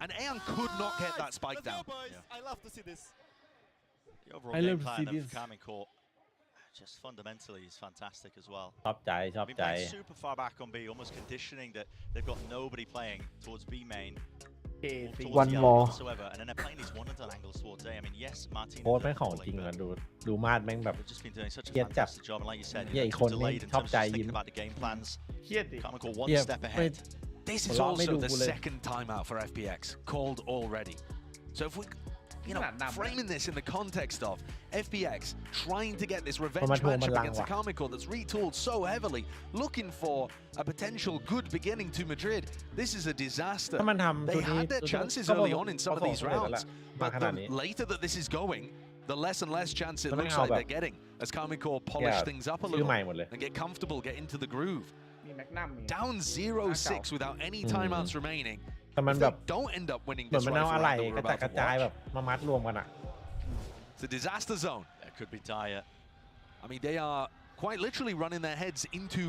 And Aeon could not get that spike down. I love to see this. The overall I game love to plan see of this. Kamic Core just fundamentally is fantastic as well. ชอบใจชอบ Been ใจ playing super far back on B, almost conditioning that they've got nobody playing towards B main. or towards One the more. element whatsoever, and then they're playing these one and done angles towards A. I mean, yes, Martin. โค้ดแม่งของจริงอะดูมาดแม่งแบบ They've just been doing such a เกียดจับ fantastic job, and like you said, Yeah, you he know, couldn't delayed in make top terms of just guy, thinking you- about the game plans. เครียดดิ Kamic Core one Yeah, step ไม่ ahead. This is หัวเราะไม่ also ดู the กูเลย second timeout for FBX, called already. So if we, you know, framing this in the context of FBX trying to get this revenge matchup against a Kamic Core that's retooled so heavily, looking for a potential good beginning to Madrid, this is a disaster. ถ้ามันทำ They ชุดนี้ had their chances ก็ early on in some of ก็ these สำเร็จแล้ว rounds, มา but ขนาดนี้ the later that this is going, the less and less chance it มันต้อง looks เอา like แบบ they're getting as Kamic Core polish things up a ชื่อ little ใหม่หมดเลย and get comfortable, get into the groove. มีแม็กนัมมี Down 0-6 without any timeouts remaining. แต่มัน If แบ they บ don't end up winning เหมือน this มันเอา rifle อะไร round that ก we're ระจัด about กระ to จาย watch, แบบมามัดรวมกันอ่ะ it's a disaster zone. That could be dire. I mean, they are quite literally running their heads into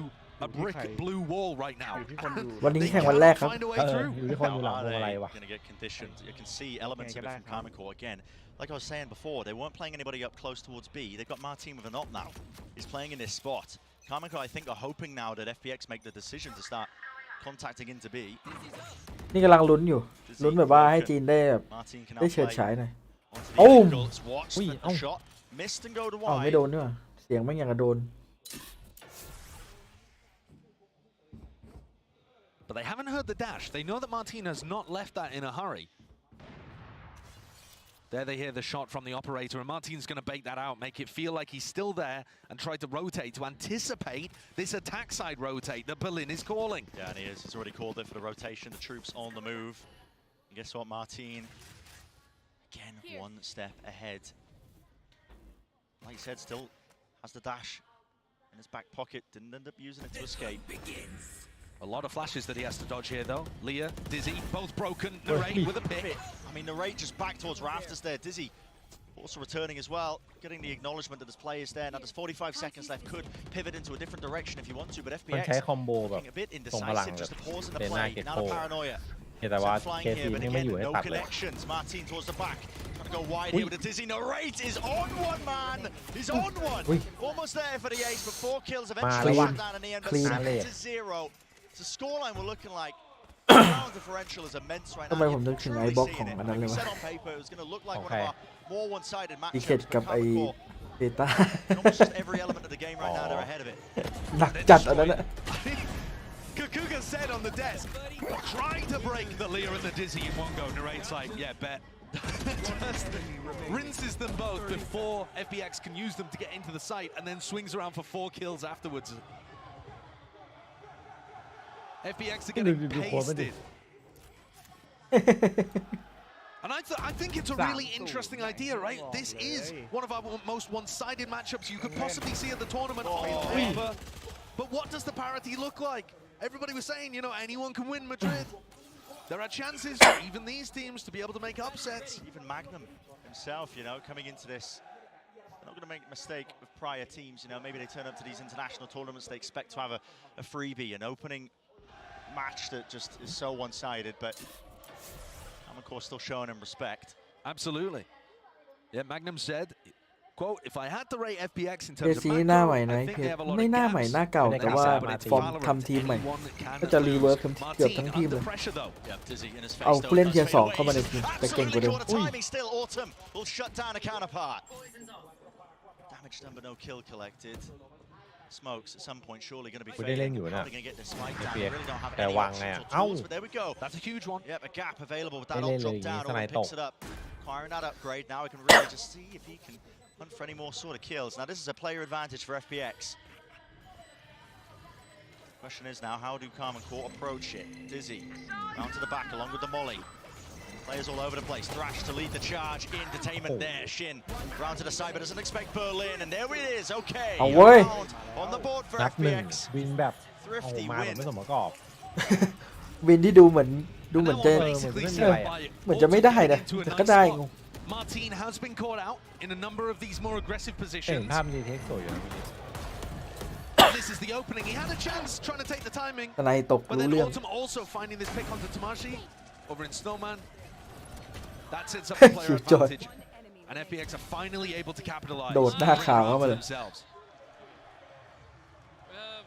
a Who brick played? blue wall right now. อยู่ที่คนดู วันนี้ They แข่งวันแรก cannot ครับ find a way เออ through. อยู่ที่คนอยู่หลัง How พวง are มาลัย they ว่ะ going to get conditioned? You can see elements of it Okay, from get Kamic Core again. Like I was saying before, they weren't playing anybody up close towards B. They've got Martin with an op now. He's playing in this spot. Kamic Core, I think, are hoping now that FBX make the decision to start contacting into B. นี่กำลังลุ้นอยู่ ลุ้นแบบว่าให้จีนได้แบบ Martin can ได้เฉิด outplay ฉายหน่อย onto the Oh! angle. Let's watch Ui, the oh. shot. Missed and go to อ้าวไม่ wide. โดนด้วยเสียงไม่งอย่างกับโดน But they haven't heard the dash. They know that Martin has not left that in a hurry. There they hear the shot from the operator, and Martin's going to bait that out, make it feel like he's still there, and try to rotate to anticipate this attack side rotate that Berlin is calling. Yeah, and he is. He's already called it for the rotation. The troops on the move. And guess what, Martin? Again, one step ahead. Like you said, still has the dash in his back pocket. Didn't end up using it to escape. A lot of flashes that he has to dodge here, though. Leah, Dizzy, both broken. Narrate with a pick. I mean, Narrate just back towards rafters there. Dizzy also returning as well, getting the acknowledgement that there's players there. Now there's 45 seconds left. Could pivot into a different direction if you want to, but มันใช้ FPX คอมโบแบบ being a bit ส่งพลัง indecisive, แบบ just a pause in the เป็นหน้า play. เก็ต Now โค the paranoia. แต่ว่า Sent flying เค here, ที but นี่ไม่อ again, ยู่ให้ no ตัดเลย connections. Martin towards the back. Trying to go wide here with a Dizzy. Narrate is on one, man. He's on one. Almost there for the ace, but 4 kills eventually shut down in the end, but 7-0. The scoreline we're looking like. Round differential is immense right ทำไม now. ผมนึกถึงไอ้บล็อกของอันนั้นเล We ยวะ said on paper it was going to look like one of our more one-sided อีเกต matchups, กับ but ไอ้ Kamic Core, เบต้า in almost just every element of the game right now, they're ahead of it. หนักจัดอันนั้นอะ Kakuga said on the desk, trying to break the Leah and the Dizzy in one go. Narrate's like, yeah, bet. Just rinses them both before FBX can use them to get into the site, and then swings around for 4 kills afterwards. FBX are getting pasted. And I think it's a really interesting idea, right? This is one of our most one-sided matchups you could possibly see at the tournament on paper. But what does the parity look like? Everybody was saying, you know, anyone can win Madrid. There are chances for even these teams to be able to make upsets. Even Magnum himself, you know, coming into this, they're not going to make a mistake with prior teams. You know, maybe they turn up to these international tournaments, they expect to have a freebie, an opening match that just is so one-sided, but Kamic Core still showing him respect. Absolutely. Yeah, Magnum said, quote, if I had to rate FPX in เจ terms of ซีหน้าใหม่ macro, นะ I think เพ they จ have a lot ไม่ of หน้าใหม่ gaps. หน้าเก่า แต่ว่า But it's ฟอร์ม Valorant. ทำทีมใหม่ Anyone can ก็จะ lose. รีเวิร์คเกือบทั้ง Martin ทีมเล under ย pressure though. Yeah, Dizzy in his face. เอาผู้เล่น though, เทีย does ร์ 2 fade เข้ามาใน away. ทีมแต่เก่งกว่า Absolutely เดิม caught a timing still. Autumn will shut down a counterpart. Damage done but no kill collected. Smokes at some point surely going to be กูได้เล่น fading. อยู่ How นะ are they going to get this spike down? เปี They ยก really don't have แต่ any วางไง options อะ or เอ้า tools, but there we go. That's a huge one. Yep, a gap available with that They ult drop literally down. use Autumn an picks eye it up. Acquiring that upgrade. Now we can really just see if he can hunt for any more sort of kills. Now this is a player advantage for FPX. Question is now, how do Kamic Core approach it? Dizzy, round to the back along with the molly. Players all over the place. Thrash to lead the charge. Entertainment there. Shin round to the side, but doesn't expect Berlin. And there it is. Okay. Oh, boy. Round on the board for นับหนึ่ง FPX. วินแบบโอ้ Thrifty มาแบบ win. ไม่สมประกอบ วินที่ดูเหมือน And จะ that one basically Well, set yeah. by เหมือนจะไม่ได้นะ into a แต่ nice ก็ได้ spot. Martin has been caught out in a number of these more aggressive เห็น positions. ภาพรีเทคสวยอยู่นะ This is the opening. He had a chance trying to take the timing. สไนตก But รู้ then เรื่อง Autumn also finding this pick onto Tamashi over in Snowman. That sets up the player Huge joy. advantage. And FPX are finally able to capitalize. โดดหน้าขาวเข้ามา for เลย themselves.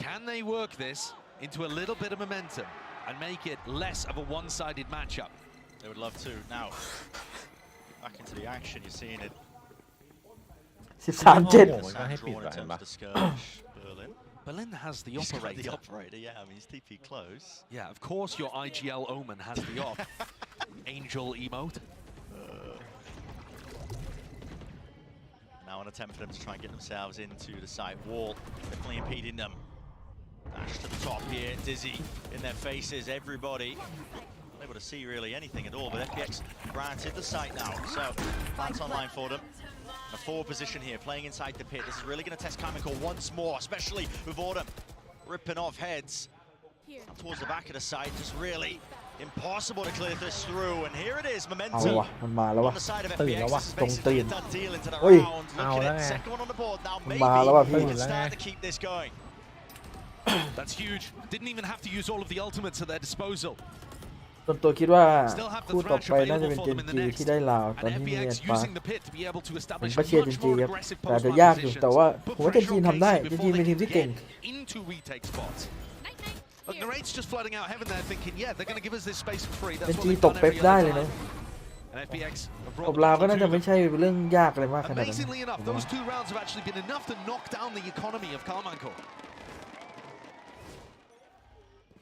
Can they work this into a little bit of momentum and make it less of a one-sided matchup? They would love to. Now, back into the action. You're seeing it. 13-7 โอ้โหมันก็ให้ปิด Drawn ไว้ in เห็น terms ปะ of the skirmish. Berlin. Berlin has the He's got operator. the operator, yeah. I mean, he's TP close. Yeah, of course your IGL Omen has the op. Angel emote. Now an attempt for them to try and get themselves into the side wall. Definitely impeding them. Dash to the top here. Dizzy in their faces. Everybody not able to see really anything at all. But FPX granted the site now. So plants online for them. A forward position here, playing inside the pit. This is really going to test Kamic Core once more, especially with Autumn ripping off heads. Now towards the back of the site, just really impossible to clear this through. And here it is, เอา momentum วะมันมาแล้ว on วะ the side of ตื่น FPX. แล้ววะ This is ตรง basically ตื่ a น done deal into the เฮ้ย round. เอา Looking แล้ว at ไง second one on the board. Now มัน maybe มาแล้วว่ะ we พี่ can start to keep this going. That's huge. Didn't even have to use all of the ultimates at their disposal. ส่วนตัวคิดว่า Still have the คู่ต่อ thrash ไปน่าจะเป็น available เจ for น them in the จี next. ที่ได้ลาวตอน And ที่มีแอ FPX ดปา using the pit to be able to ผม establish ก็เชียร์ much เจนจี more ครับ aggressive แต่อาจจะ post-round ยากอยู่ positions. แต่ว่า Put ผมว่าเจน pressure จี on ทำได้ KC เจน before จี they เป็นทีม can ที่เก่ง get into retake spots. Look, Narrate's just flooding out heaven there thinking, yeah, they're going to give us this space for free. เจ That's น what จี they've ตก done เป๊ป every ได้ other เลยนะ time. And FPX have ต brought บ the ลาวก็ battle น่า to จะไม่ them. ใช่เรื่องยากอะไรมากขนาดนั้น Amazingly enough, those two rounds have actually been enough to knock down the economy of Kamic Core.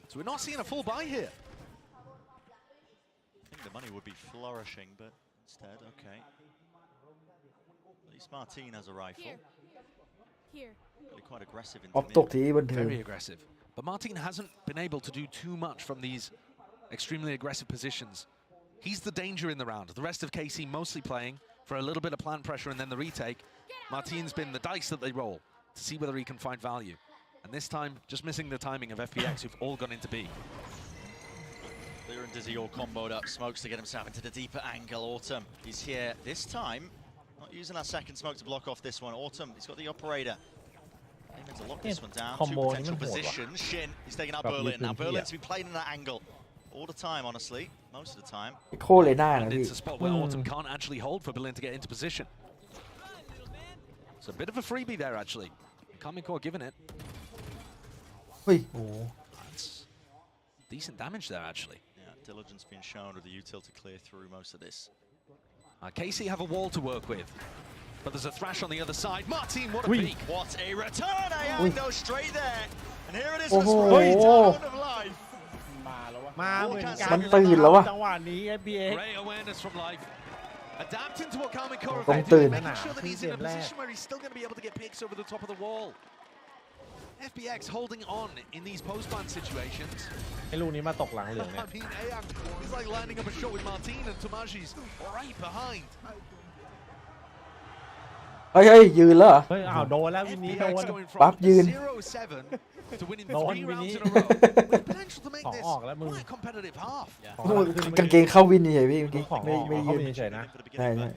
So we're not seeing a full buy here. I think the money would be flourishing, but instead, okay. least Martin has a rifle. Really quite aggressive ออ into ฟต mid. กที่บันเทิง Very aggressive. But Martin hasn't been able to do too much from these extremely aggressive positions. He's the danger in the round. The rest of KC mostly playing for a little bit of plant pressure and then the retake. Martin's been the dice that they roll to see whether he can find value. And this time, just missing the timing of FPX, who've all gone into B. Clear and Dizzy all comboed up. Smokes to get himself into the deeper angle. Autumn, he's here this time. Not using that second smoke to block off this one. Autumn, he's got the operator. Aiming to lock this one down. Two potential positions. Shin, he's taking out Berlin. Now Berlin's been playing in that angle all the time, honestly. Most of the time. โคเลยหน้านะ And พี่ it's a spot where Autumn can't actually hold for Berlin to get into position. It's a bit of a freebie there, actually. Kamic Core giving it. เฮ้ยโอ้ That's decent damage there, actually. Yeah, diligence being shown with the util to clear through most of this. KC have a wall to work with. But there's a thrash on the other side. Martin, what a peek. What a return! AI no straight there. And here it is โอ้ for โห Spring Town of Life. มาแล้ววะ มาเหมือนกัน มันตื่นแล้ววะ จังหวะนี้ FBX Great awareness from Life. Adapting to what Kamic Core ต้อง have ตื่น been doing, making sure that he's in a position where he's still going to be able to get picks over the top of the wall. FBX holding on in these post-ban situations. ไอ้ลูกนี้มาตกหลังเหลืองเนี่ย I mean, Ayang is like lining up a shot with Martin and Tomaji's right behind. เฮ้ยยืนแล้วเหรอ เฮ้ยอ้าวโดนแล้ววินนี้โด FBX น going from Bắpยืน 0-7 to winning Đồn 3 rounds Vinny. in a row with potential to make ของ this ออกแล้วมึง quite a competitive half. ของ โอ้ ออก โห ขึ้น กางเกงเข้าวินเฉยๆพี่เมื่อกี้ ของอ ไม่ อก ไม่ เขา ยืน มีเฉยๆนะ For the ใช่ beginning,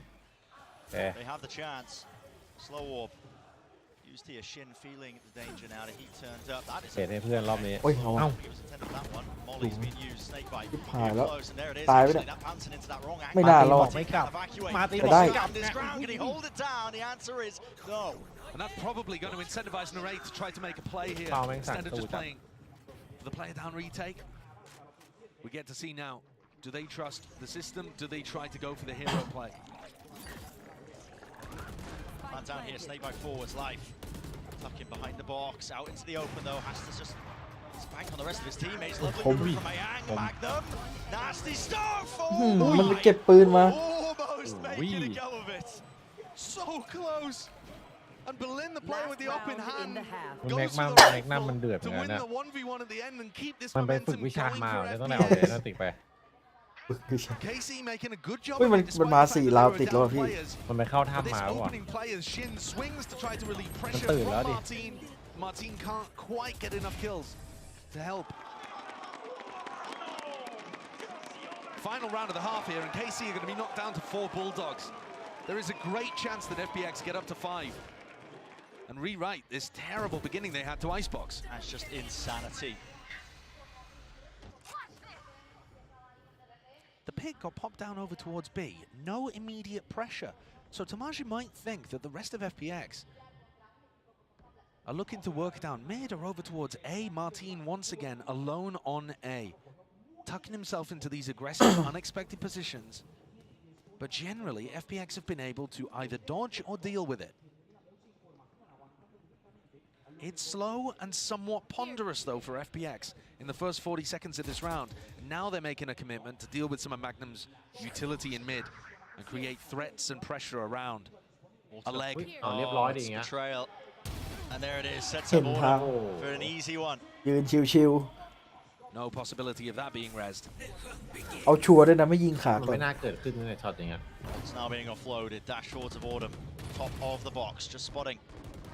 ใช่ โอเค they have the chance. Slow warp. Used here, Shin feeling the danger now. The heat turned up. That is เสียให้เพื่อนรอบนี้ โอ้ยเอา เอ้า He was intended for that one. Molly's been used. Snake bite. ชิบหายแล้ว Close, and there it is. ตายไป Actually, เนี่ย that bouncing into that wrong ไม่ angle. น่ารอด ไม่กลับ Evacuate. มาตี จะได้ Scammed his ground. Can he hold it down? The answer is no. And that's probably going to incentivize Narrate to try to make a play here Foul makes instead of sense. just playing for the player down retake. We get to see now, do they trust the system? Do they try to go for the hero play? Man down here, snake bite forwards, Life. Tucking behind the box, out into the open though. Has to just spank on the rest of his teammates. Lovely movement from Ayang. Magnum. Nasty stuff! มันเก็บปืนมา Almost making a go of it. So close! And Berlin, the player with the open hand, แม็ก goes นั for ม the แม็กนัม rifle มันเดือดเหมื to อนกัน win นะ the 1v1 at the end and keep this มันไปฝึก momentum วิชา going มา for เลยต้องได้เอาเลย FPX. นะติกไป KC making a good job เฮ้ย of มัน it มัน despite มา the fact สี่ that ราว they were ติดแล้ว down อะพี่ players. มันไปเข้า But ถ้ำ this มาหรือเปล่า opening player, Shin swings to try to relieve pressureตื่น from แล้วดิ Martin. Martin can't quite get enough kills to help. Final round of the half here, and KC are going to be knocked down to 4 Bulldogs. There is a great chance that FBX get up to 5 and rewrite this terrible beginning they had to Icebox. That's just insanity. The pick got popped down over towards B. No immediate pressure. So Tomaji might think that the rest of FPX are looking to work down mid or over towards A. Martin once again alone on A, tucking himself into these aggressive, unexpected positions. But generally, FPX have been able to either dodge or deal with it. It's slow and somewhat ponderous, though, for FPX in the first 40 seconds of this round. Now they're making a commitment to deal with some of Magnum's utility in mid and create threats and pressure around. A leg. เอาเรียบร้อยดี It's อย่างเงี้ย betrayal. And there it is, sets เห็น up ทาง order for an easy one. ยืนชิว No possibility of that being rezzed. ๆเอาชัวร์ด้วยนะไม่ยิงขา มัน ก่อน ไม่น่าเกิดขึ้นในช็อตอย่างเงี้ย It's now being offloaded. Dash towards of Autumn. Top of the box. Just spotting.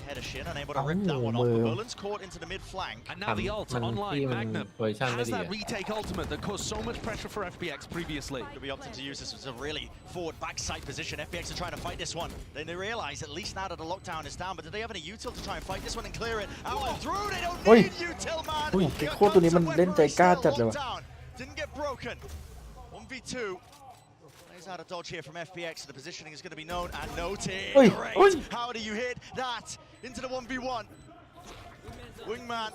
Head of Shin, unable to rip that one off. But Berlin's caught into the mid flank. And now the ult มัน online, ที่มัน Magnum โพซิชั่นไม่ has ดี that อะ retake ultimate that caused so much pressure for FPX previously. Could be opting to use this as a really forward backside position. FPX are trying to fight this one. Then they realize at least now that the lockdown is down, but do they have any util to try and fight this one and clear it? Out and through, they don't Oi. need util, man. Ui, Here cái khô tụi này comes mình the lên weaponry chạy ca still chặt rồi locked mà. down. Didn't get broken. 1v2. Plays out a dodge here from FPX. The positioning is going to be known and noted. Ui, Great. ui. How do you hit that into the 1v1? Wingman,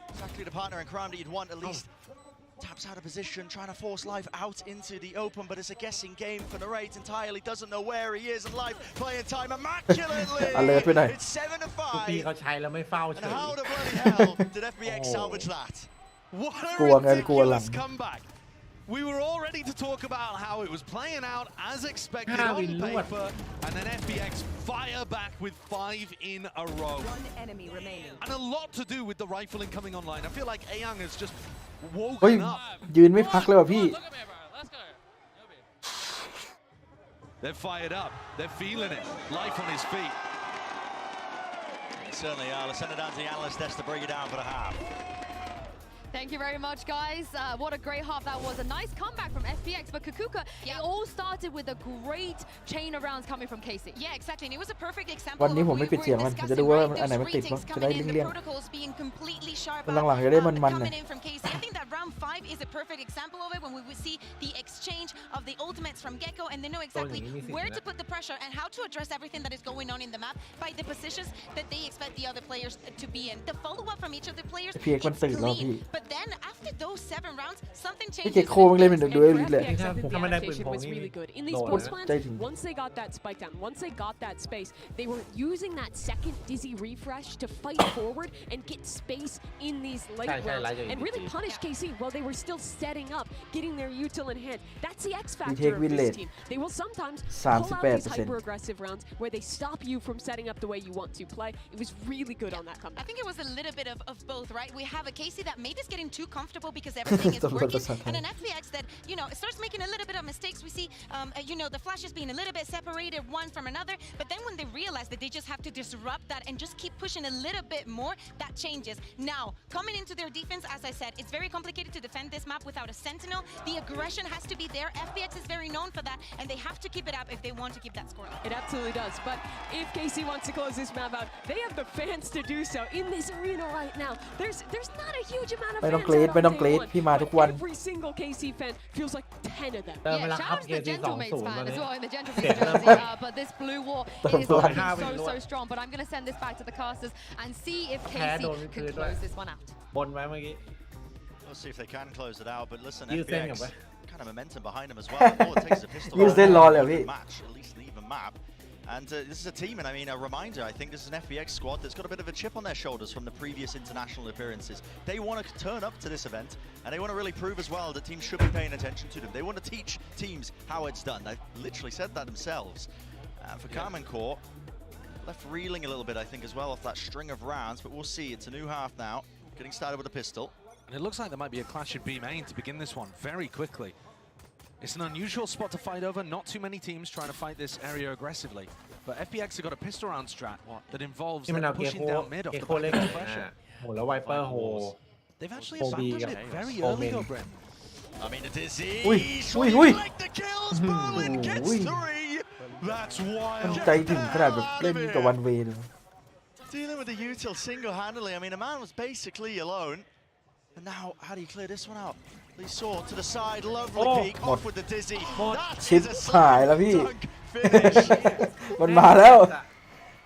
exactly the partner in crime that you'd want at least. Taps out of position, trying to force Life out into the open, but it's a guessing game for Narrate entirely. Doesn't know where he is, and Life playing time immaculately. Alert ไปหน่อย It's 7 to ทุกปี 5. เขาใช้แล้วไม่เฝ้าเฉ And ย how the bloody hell did FBX Oh. salvage that? What a Gua ngay, gua ridiculous lằng. comeback. We were all ready to talk about how it was playing out as expected on paper, and then FBX fire back with 5 in a row. And a lot to do with the rifling coming online. I feel like Ayang has just เฮ้ย woken up. ยืนไม่พักเลยว่ะพี่ They're fired up. They're feeling it. Life on his feet. They certainly are. Let's send it down to the analyst desk to bring it down for the half. Thank you very much, guys. What a great half that was. A nice comeback from FPX, but Kakuka, it all started with a great chain of rounds coming from Casey. Yeah, exactly. And it was a perfect example วันนี้ of ผ what ม we ไม่ปิด were เสียงมันผมจะดู discussing, ว่า right? อันไหน Those มันติด retakes จะได้ coming in, เลี่ย the ง protocols being completely sharp ๆหลังๆจะได้มันๆ coming in from Casey. I think that round 5 is a perfect example of it when we would see the exchange of the ultimates from Gecko, and they know exactly where to put the pressure and how to address everything that is going on in the map by the positions that they expect the other players to be in. The follow-up from each of the players, PX มัน it's ตื่นแล้ว clean. พี่ But then after those 7 rounds, something พี่ changes. เจโคมันเล่นเป็นดูเอลลิสเลย FPX, I think the ถ้าไม่ได้ปืน adaptation พก was นี่ really good. In โด these น sports นะ plans, ใจถึง once they got that spike down, once they got that space, they were using that second dizzy refresh to fight forward and get space in these late rounds and really punish KC while they were still setting up, getting their util in hand. That's the X factor of this team. They will sometimes pull out these 38% hyper-aggressive rounds where they stop you from setting up the way you want to play. It was really good on that I comeback. think it was a little bit of both, right? We have a Casey that maybe is getting too comfortable because everything is working, and an FPX that, you know, starts making a little bit of mistakes. We see, you know, the flashes being a little bit separated one from another, but then when they realize that they just have to disrupt that and just keep pushing a little bit more, that changes. Now, coming into their defense, as I said, it's very complicated to defend this map without a sentinel. The aggression has to be there. FPX is very known for that, and they have to keep it up if they want to keep that score up. It absolutely does. But if KC wants to close this map out, they have the fans to do so in this arena right now. There's not a huge amount of ไม่ต้อง fans เกรด out ไม่ on ต้องเกร day ด one, พี่มาทุก but วัน every single KC fan feels like 10 of them. เติมเวลา Yeah, อัพ shout out เก to ม the ที่ Gentlemates 2-0 fan แล้ว as เนี่ย well in the Gentleman's เสียง jersey. But this blue wall is looking so strong. But I'm going to send this back to the casters and see if KC can close this one out. บนไว้เมื่อกี้ We'll see if they can close it out, but listen, You think FBX, of it. kind of momentum behind them as well. All it takes is a pistol. You said lol, yeah, Even mate. match, at least an even map. And this is a team, and I mean, a reminder, I think this is an FBX squad that's got a bit of a chip on their shoulders from the previous international appearances. They want to turn up to this event, and they want to really prove as well that teams should be paying attention to them. They want to teach teams how it's done. They've literally said that themselves. For Kamic Core, left reeling a little bit, I think, as well off that string of rounds, but we'll see. It's a new half now, getting started with a pistol. And it looks like there might be a clash in B main to begin this one very quickly. It's an unusual spot to fight over. Not too many teams trying to fight this area aggressively. But FPX have got a pistol round strat that involves ที่มัน them เอาเก pushing โค down mid off เก the โคเล่น back กั of น pressure. โหแล้วไวเปอร์โห They've actually Obi, abandoned it very Omen. early, though, Bryn. I mean, the dizzy. Ui, trying ui, to ui. collect the kills. Berlin gets Ui. 3. That's มัน wild. ใจถึงขนาดแบบเล่นกับวันเวเลย Dealing with the util single-handedly. I mean, a man was basically alone. And now, how do you clear this one out? They saw to the side, lovely Oh, peek, mod. off with the dizzy. That ชิป is a หายแล้วพี่ slam dunk finish. มันมาแล้ว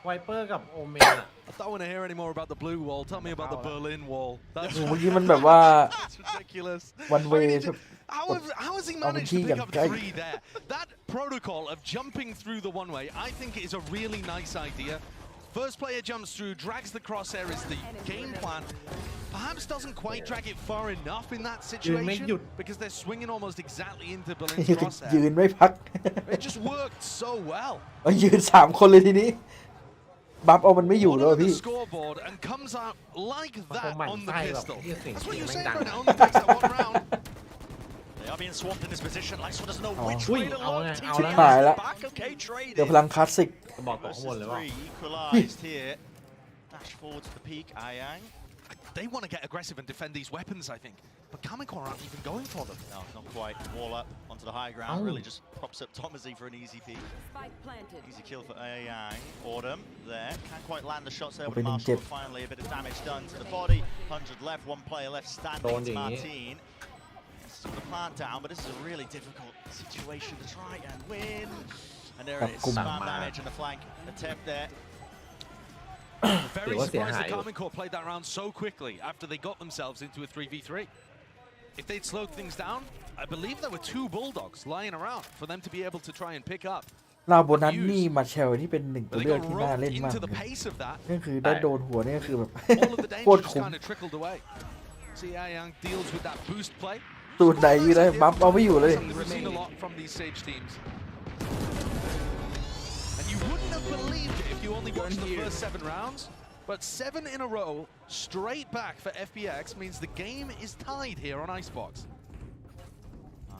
ไวเปอร์กับโอเมนอะ I don't want to hear any more about the blue wall. Tell me about the Berlin wall. โอ้ That's โหเมื่อกี้มันแบบว่า ridiculous. วันเว I mean, แบบ how has he Oh, managed to Keegan, pick up guy. 3 there? That protocol of jumping through the one-way, I think is a really nice idea. First player jumps through, drags the crosshair is the game plan. Perhaps doesn't quite drag it far enough in that situation because they're swinging almost exactly into Berlin's ยื crosshair. นไม่พัก It just worked so well. ยืน3 คนเลยทีนี้ บัฟเอามันไม่อยู่แล้ว On the พี่ scoreboard and comes out like มันค that งหมั่น on the ไส้แบบ pistol. ที่เสียง That's เสี what ยง you แม่ง say, ดัง Bruno. It only takes that one round. They are being swamped in this position. Lysol doesn't know Oh. which Ui, way to ao look. nè, TT ao is nè. Phải đó. back. Okay, เดี๋ยว traded. พลังคลาสสิก บอกต่อข้างบน Versus เลยว่า 3 equalized here. Dash forward to the peak, Ayang. They want to get aggressive and defend these weapons, I think. But Kamic Core aren't even going for them. No, not quite. Wall up onto the high ground. Oh. Really just props up Thomasy for an easy peek. Easy kill for Ayang. Autumn there. Can't quite land the shots there with Opening Marshall. tip. But finally, a bit of damage done to the body. 100 left, 1 player left standing. Don't It's do it. Martin. Put the plant down, but this is a really difficult situation to try and win. And there it is. Come Spam on. damage in the flank attempt there. Very what's the surprised that high? Kamic Core played that round so quickly after they got themselves into a 3v3. If they'd slowed things down, I believe there were 2 bulldogs lying around for them to be able to try and pick up. ลาโบนัสนี่มาเชลนี่เป็น1 ตัว But they เลือก got ที่น่าเล่น roped มาก into the เลย pace of that. นั่นคือได้โดนหัวนี่ก็คือแบบ All of the โคต damage ร just คุ้ม kind of trickled away. See how Young deals with that boost play. สูตรไหนอยู่เลยบัฟเอาไม่อยู่เลย We've seen a lot from these Sage teams. And you wouldn't have believed it if you only watched the first 7 rounds. But 7 in a row, straight back for FPX, means the game is tied here on Icebox.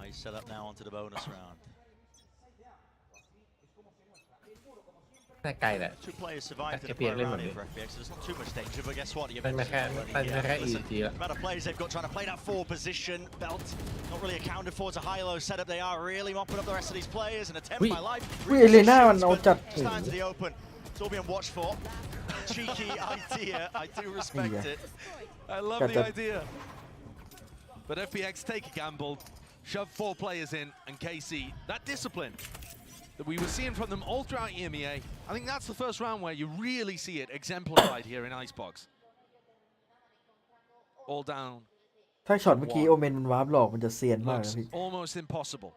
He's set up now onto the bonus round. แต่ไกลแหละ 2 players survived in the FPX play around leen here for FPX, so there's not too much danger, but guess what? Leen maar geen- leen maar geen Listen, easy, ja. the amount of players they've got trying to play that 4 position, Belt not really accounted for. It's a high-low setup. They are really mopping up the rest of these players and attempt by life. อุ้ยเอเลน่ามันเอาจัด Just into the open. It's all being watched for. Cheeky idea. I do respect it. I love Got the that. idea. But FPX take a gamble, shove 4 players in, and KC, that discipline that we were seeing from them all throughout EMEA, I think that's the first round where you really see it exemplified here in Icebox. All down. ถ้าช็อตเมื่อกี้โอเมนมันวาร์ปหลอกมันจะเซียนมากนะ Looks พี่ almost impossible.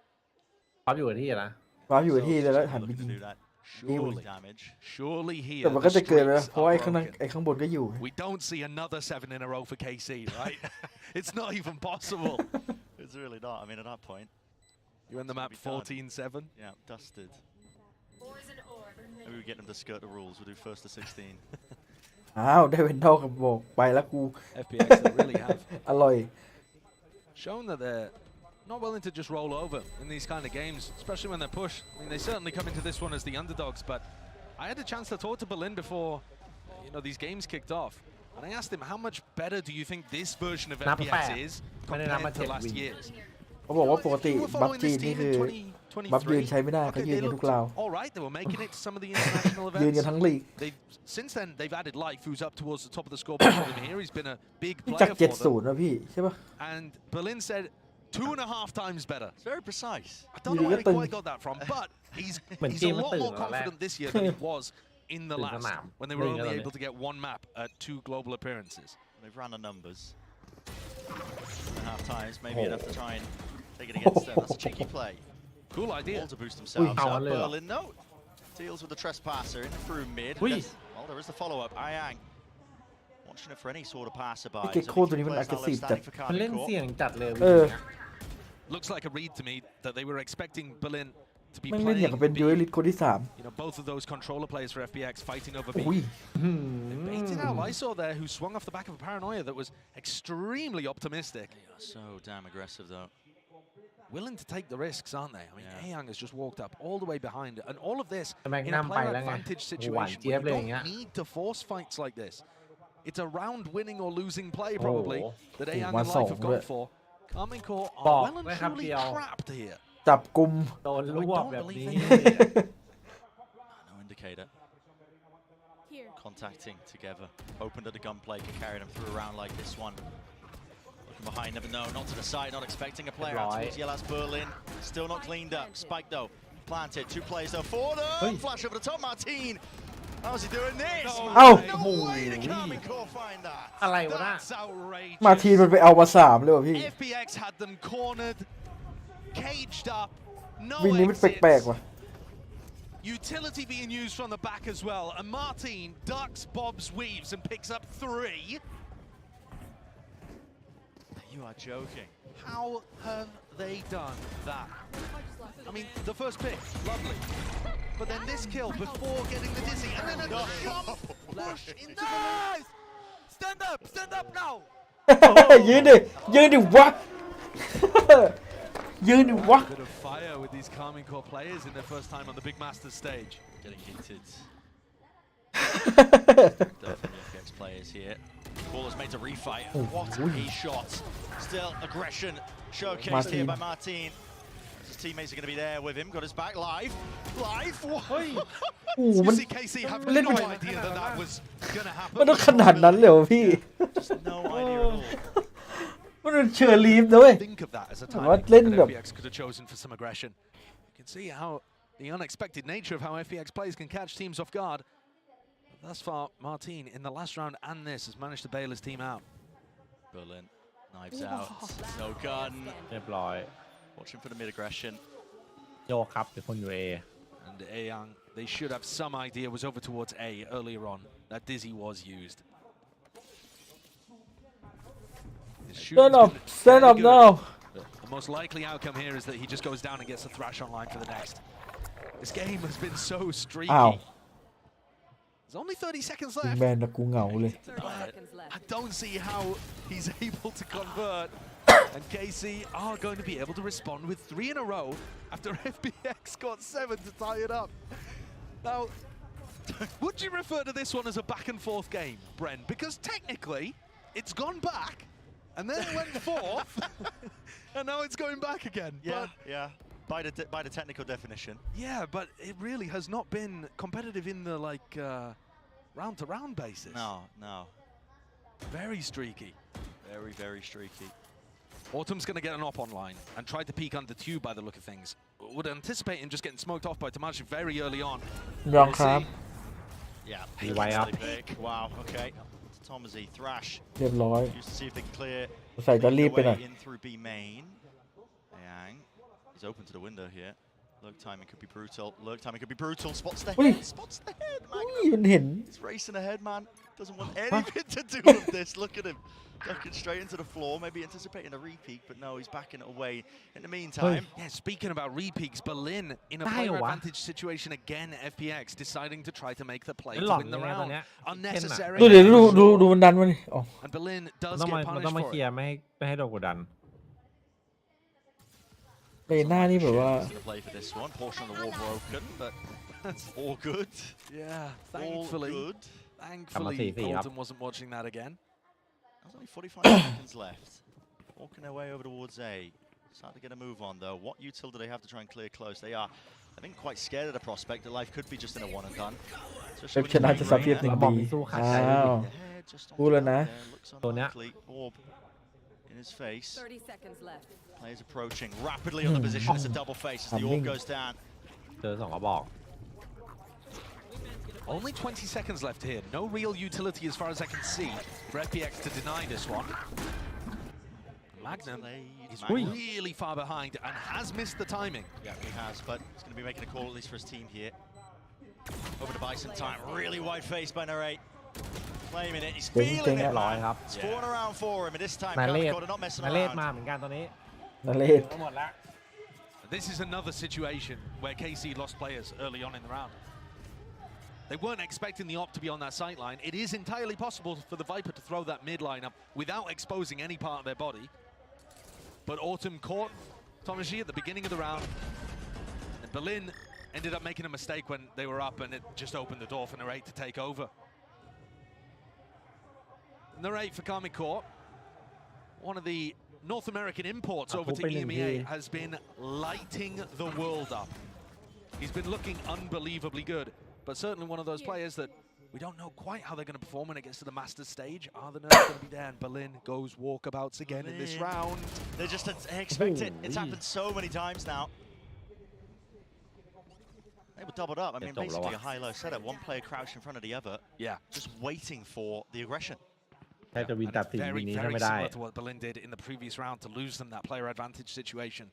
ปั๊บอยู่ที่นะ วาร์ปอยู่ที่ So แล้ว just หันไป looking ยิ to ง do that Surely, damage. surely แต่ here มันก็ the จะเกินแล้ว streaks เพราะว่า are ไอ้ข้าง broken. ข้างบนก็อยู่ We don't see another 7 in a row for KC, right? It's not even possible. It's really not. I mean, at that point, You're in the map It's gonna be 14-7. yeah, dusted. Maybe we get them to skirt the rules. We'll do first to 16. อ้าวได้เป็นเท่ากับบอกไปแล้วกู FPX they really have อร่อย shown that they're not willing to just roll over in these kind of games, especially when they're pushed. I mean, they certainly come into this one as the underdogs, but I had a chance to talk to Berlin before, these games kicked off, and I asked him, how much better do you think this version of Number FPX 8 is ไม่ได้นับมา compared to 7 last วิน year's? เขาบอกว่าปกติ You were บัฟ following จีน this นี่ team คือ in บัฟยืน 2023. ใช้ไม่ได้เขา Okay, ยืน they กันทุก looked ราว all right. They were making it to some of the international ยืนกัน events. ทั้งลีก Since then, they've added Life, who's up towards the top of the scoreboard for them here. He's been a big จาก player for them. 70นะพี่ใช่ปะ And Berlin said 2.5 times better. It's very precise. I don't know where they quite got that from, but he's a lot more confident this year than he was in the last, when they were only able to get 1 map at 2 global appearances. They've run the numbers. 2.5 times, maybe enough to try and take it against them. That's a cheeky play. Cool idea. All to boost themselves Ui, up. lên rồi. Berlin, no. Deals with the trespasser in through mid. Ui. Well, there is the follow-up. Ayang watching it for any sort of passerby. ไอ้เกโคตัวนี้มัน aggressive จัด มันเล่นเสี่ยงจัดเลย เออ Looks like a read to me that they were expecting Berlin to be แม่งเล่นอย่าง playing กับเป็น big. ดูเอลิทคนที่ Both of those controller players for FPX fighting over 3 อุ้ย B. Baited out Lysor there, who swung off the back of a paranoia that was extremely optimistic. They are so damn aggressive, though. Willing to take the risks, aren't they? I mean, Yeah. Ayang has just walked up all the way behind, and all of this แต่แม่ง in a นำไป player แล้วไง advantage โอ้หวาน situation เจี๊ยบ where เลย you อย่างเงี้ย don't need to force fights like this. It's a round winning or losing play probably that Ayangมา and สอง Life have ด้ว gone ย for. Kamic Core บอ are ก well and ไว้ครับ truly เดียว trapped here. จับกลุ่ม โดนรวบแบบนี้ No indicator. Contacting together. Opened at the gunplay, can carry them through a round like this one. Looking behind them, no, not to the side, not expecting a player out towards Yellas Berlin. Still not cleaned up. Spike though, planted. 2 players though for them. Flash over the top, Martin. How's he doing this? Ow. No way did Kamic Core find that. อะไรวะน่ะ That's outrageous. มาทีมันไปเอามา3เลยว่ะพี่ FPX had them cornered, caged up, no วินนี้มัน exits. แปลกๆว่ะ Utility being used from the back as well, and Martin ducks, bobs, weaves, and picks up 3. You are joking. How have they done that? I mean, the first pick, lovely. But then this kill before getting the dizzy, and then a jump flash into the nice. Stand up now. ยืนดิยืนดิวะ ยืนดิวะ Bit of fire with these Kamic Core players in their first time on the Big Masters stage. Getting hinted. Definitely FPX players here. Ball is made to refight. What a shot. Still aggression showcased here by Martin. His teammates are going to be there with him. Got his back live. Live. โอ้โหมัน UCKC have เล่น no เป็น idea that that was going to happen. มันต้องขนาดนั้นเลยเหรอพี่ Just no idea at all. มันเป็นเชอร์ลีฟนะเว้ย Think of that as a แต่ว่า timing เล่น that แบบ FPX could have chosen for some aggression. You can see how the unexpected nature of how FPX players can catch teams off guard. But thus far, Martin in the last round and this has managed to bail his team out. Berlin knives out. No gun. เรียบร้อย Watching for the mid aggression. โยกครับเป็นคนอยู่ A And Ayang, they should have some idea, was over towards A earlier on. That dizzy was used. His shooting's Stand up, been stand very up good. now. The most likely outcome here is that he just goes down and gets the thrash online for the next. This game has been so streaky. อ้าว There's only 30 seconds ยิง left. แบนแต่กูเหงาเลย I don't see how he's able to convert. And KC are going to be able to respond with 3 in a row after FBX got 7 to tie it up. Now, would you refer to this one as a back and forth game, Bren? Because technically, it's gone back, and then it went forth, and now it's going back again. Yeah, but, yeah. By the technical definition. Yeah, but it really has not been competitive in the round-to-round basis. No. Very streaky. Very, very streaky. Autumn's going to get an op online and try to peek under tube by the look of things. Would anticipate him just getting smoked off by Tamashi very early on. ยองครับ Yeah. He way up. Pick. Wow. Okay. Tomazi thrash. เรียบร้อย Used to see if they can clear. ใส่จะรีบไปหน่อย In through B main. Yang. He's open to the window here. Lurk timing could be brutal. Lurk timing could be brutal. Spots the head. Spots the head. มันเห็น He's racing ahead, man. Doesn't want anything to do with this. Look at him. Ducking straight into the floor, maybe anticipating a repeak, but no, he's backing it away. In the meantime, yeah, speaking about repeaks, Berlin in a player advantage situation again. FPX deciding to try to make the play to win the round. Unnecessary. ดูมันดันมัน And Berlin does ต้อง get มา punished ต้องมา for เคลีย it. ร์ไม่ให้โดนกดดัน เลน่านี่แบบว่า play for this one. Portion of the wall broken, but that's all good. Yeah, Thankfully. thankfully. Good. Thankfully, Autumn wasn't watching that again. There's only 45 seconds left. Walking their way over towards A. Starting to get a move on though. What util do they have to try and clear close? They are, I think, quite scared of the prospect that life could be just in a one and done. เว็บชนะจะซับเพียบหนึ่งบีอ้าวพูดแล้วนะ ตัวเนี้ย Orb in his face. 30 seconds left. Players approaching rapidly on the position. It's a double face as the orb goes down. เจอ2 กระบอก Only 20 seconds left here. No real utility as far as I can see for FPX to deny this one. Magnum is really far behind and has missed the timing. Yeah, he has, but he's going to be making a call at least for his team here. Over to Bison time. Really wide face by Narrate. Claiming it. He's feeling it. It's falling around for him, and this time Kamic Core not messing นาเลศ around. มาเหมือนกันตอนนี้ นาเลศ หมดแล้ว This is another situation where KC lost players early on in the round. They weren't expecting the op to be on that sight line. It is entirely possible for the Viper to throw that mid line up without exposing any part of their body. But Autumn caught Tomashi at the beginning of the round. And Berlin ended up making a mistake when they were up, and it just opened the door for Narrate to take over. Narrate for Kamic Core, one of the North American imports over to EMEA, has been lighting the world up. He's been looking unbelievably good, but certainly one of those players that we don't know quite how they're going to perform when it gets to the Masters stage. Are the nerves going to be there? And Berlin goes walkabouts again in this round. They just expect it. It's happened so many times now. They were doubled up. I mean, basically a high-low setup. One player crouched in front of the other. Yeah. Just waiting for the aggression. แค่จะวินตัดสินวินนี้ถ้าไม่ได้ similar to what Berlin did in the previous round to lose them that player advantage situation.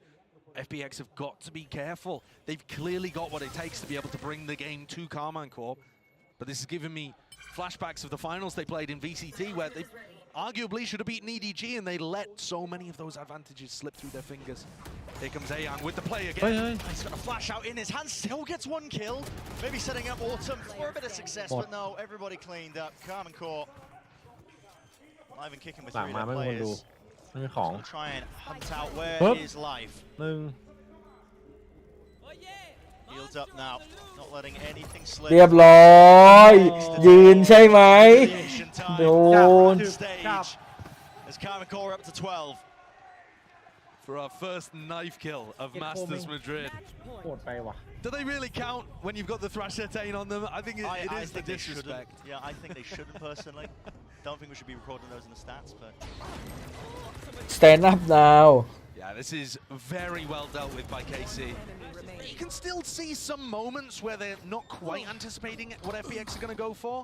FPX have got to be careful. They've clearly got what it takes to be able to bring the game to Kamic Core. But this is giving me flashbacks of the finals they played in VCT, where they arguably should have beaten EDG, and they let so many of those advantages slip through their fingers. Here comes Ayan with the play again. He's got a flash out in his hand, still gets one kill. Maybe setting up Autumn for a bit of success, but no, everybody cleaned up. Kamic Core not even kicking with หลัง 3 of มา their ไม่ควรดู players. ไม่มีของ We'll try and hunt out where is life. Heals up now, not letting anything slip. เรียบร้อยยืนใช่ไหมโดน Stage as Kamic Core up to 12. For our first knife kill of Masters Madrid. โหดไปว่ะ Do they really count when you've got the Thrasher Tain on them? I think it is the disrespect. Yeah, I think they shouldn't personally. Don't think we should be recording those in the stats, but stand up now yeah, this is very well dealt with by KC. You can still see some moments where they're not quite anticipating what FPX are going to go for,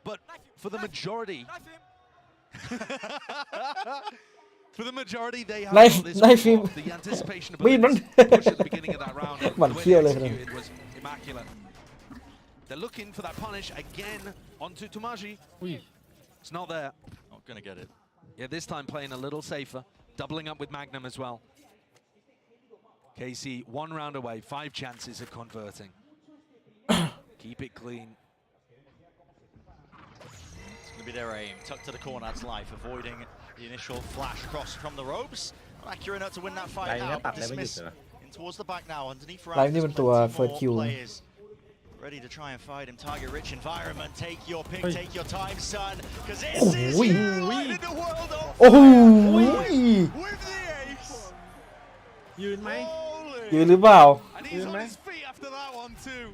but for the majority, they have this the anticipation of push at the beginning of that round. The way they executed was immaculate. They're looking for that punish again onto Tomaji. It's not there. Not gonna get it. Yeah, this time playing a little safer, doubling up with Magnum as well. KC 1 round away, 5 chances of converting. Keep it clean. It's going to be their aim. Tuck to the corner, that's life. Avoiding the initial flash cross from the ropes. Not accurate enough to win that fight now. Dismiss in towards the back now. Underneath round, there's plenty more players ready to try and fight him. Target-rich environment. Take your pick, take your time, son. Because this is light in the world of with the ace. ยืนไหม ยืนหรือเปล่า And he's on his feet after that one too.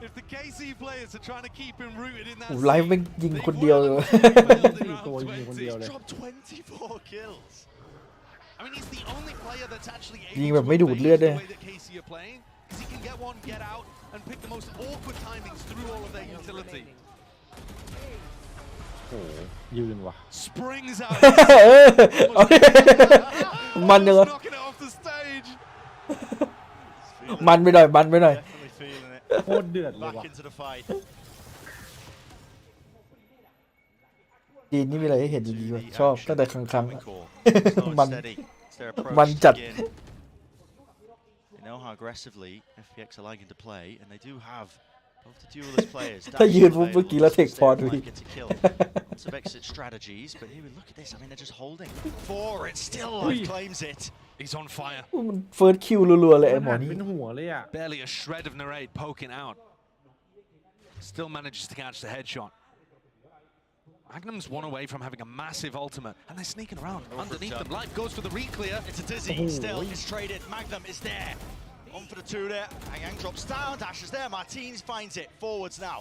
If the KC players are trying to keep him rooted in that ไลฟ์เป็นยิงคนเดียวเลย Dropped 24 kills. I mean, he's the only player that's actually ยิง able แบบ to ไม่ดูดเลือด evade ด้ว the ย way that KC are playing, because he can get one, get out, and pick the most awkward timings through all of their utility. โอ้ยืนว่ะ Springs out. มันเนอะ Knocking it off the stage. มันไปหน่อยมันไปหน่อย Definitely feeling it. โคตรเดือดเลย Back ว่ะ into the fight. จีนนี่มีอะไรให้เห็นดีๆวะชอบตั้งแต่ครั้ง Kamic Core. Slow and Man. steady. It's their approach Man to chặt. begin. They know how aggressively FPX are liking to play, and they do have both the duelist players. ถ้ายืนปุ๊บเมื่อกี้แล้วเทคพอร์ต Stay วี alive, get to kill. Lots of exit strategies, but here we look at this. I mean, they're just holding. 4, it's still life claims it. He's on fire. มันเฟิร์สคิวรัวๆเลยไอ้หมอ หัน นี่ เป็นหัวเลยอ่ะ Barely a shred of narrate poking out. Still manages to catch the headshot. Magnum's one away from having a massive ultimate, and they're sneaking around underneath them. Life goes for the re-clear. It's a dizzy, still, it's traded. Magnum is there. On for the 2 there. Yang drops down, dashes there. Martins finds it. Forwards now.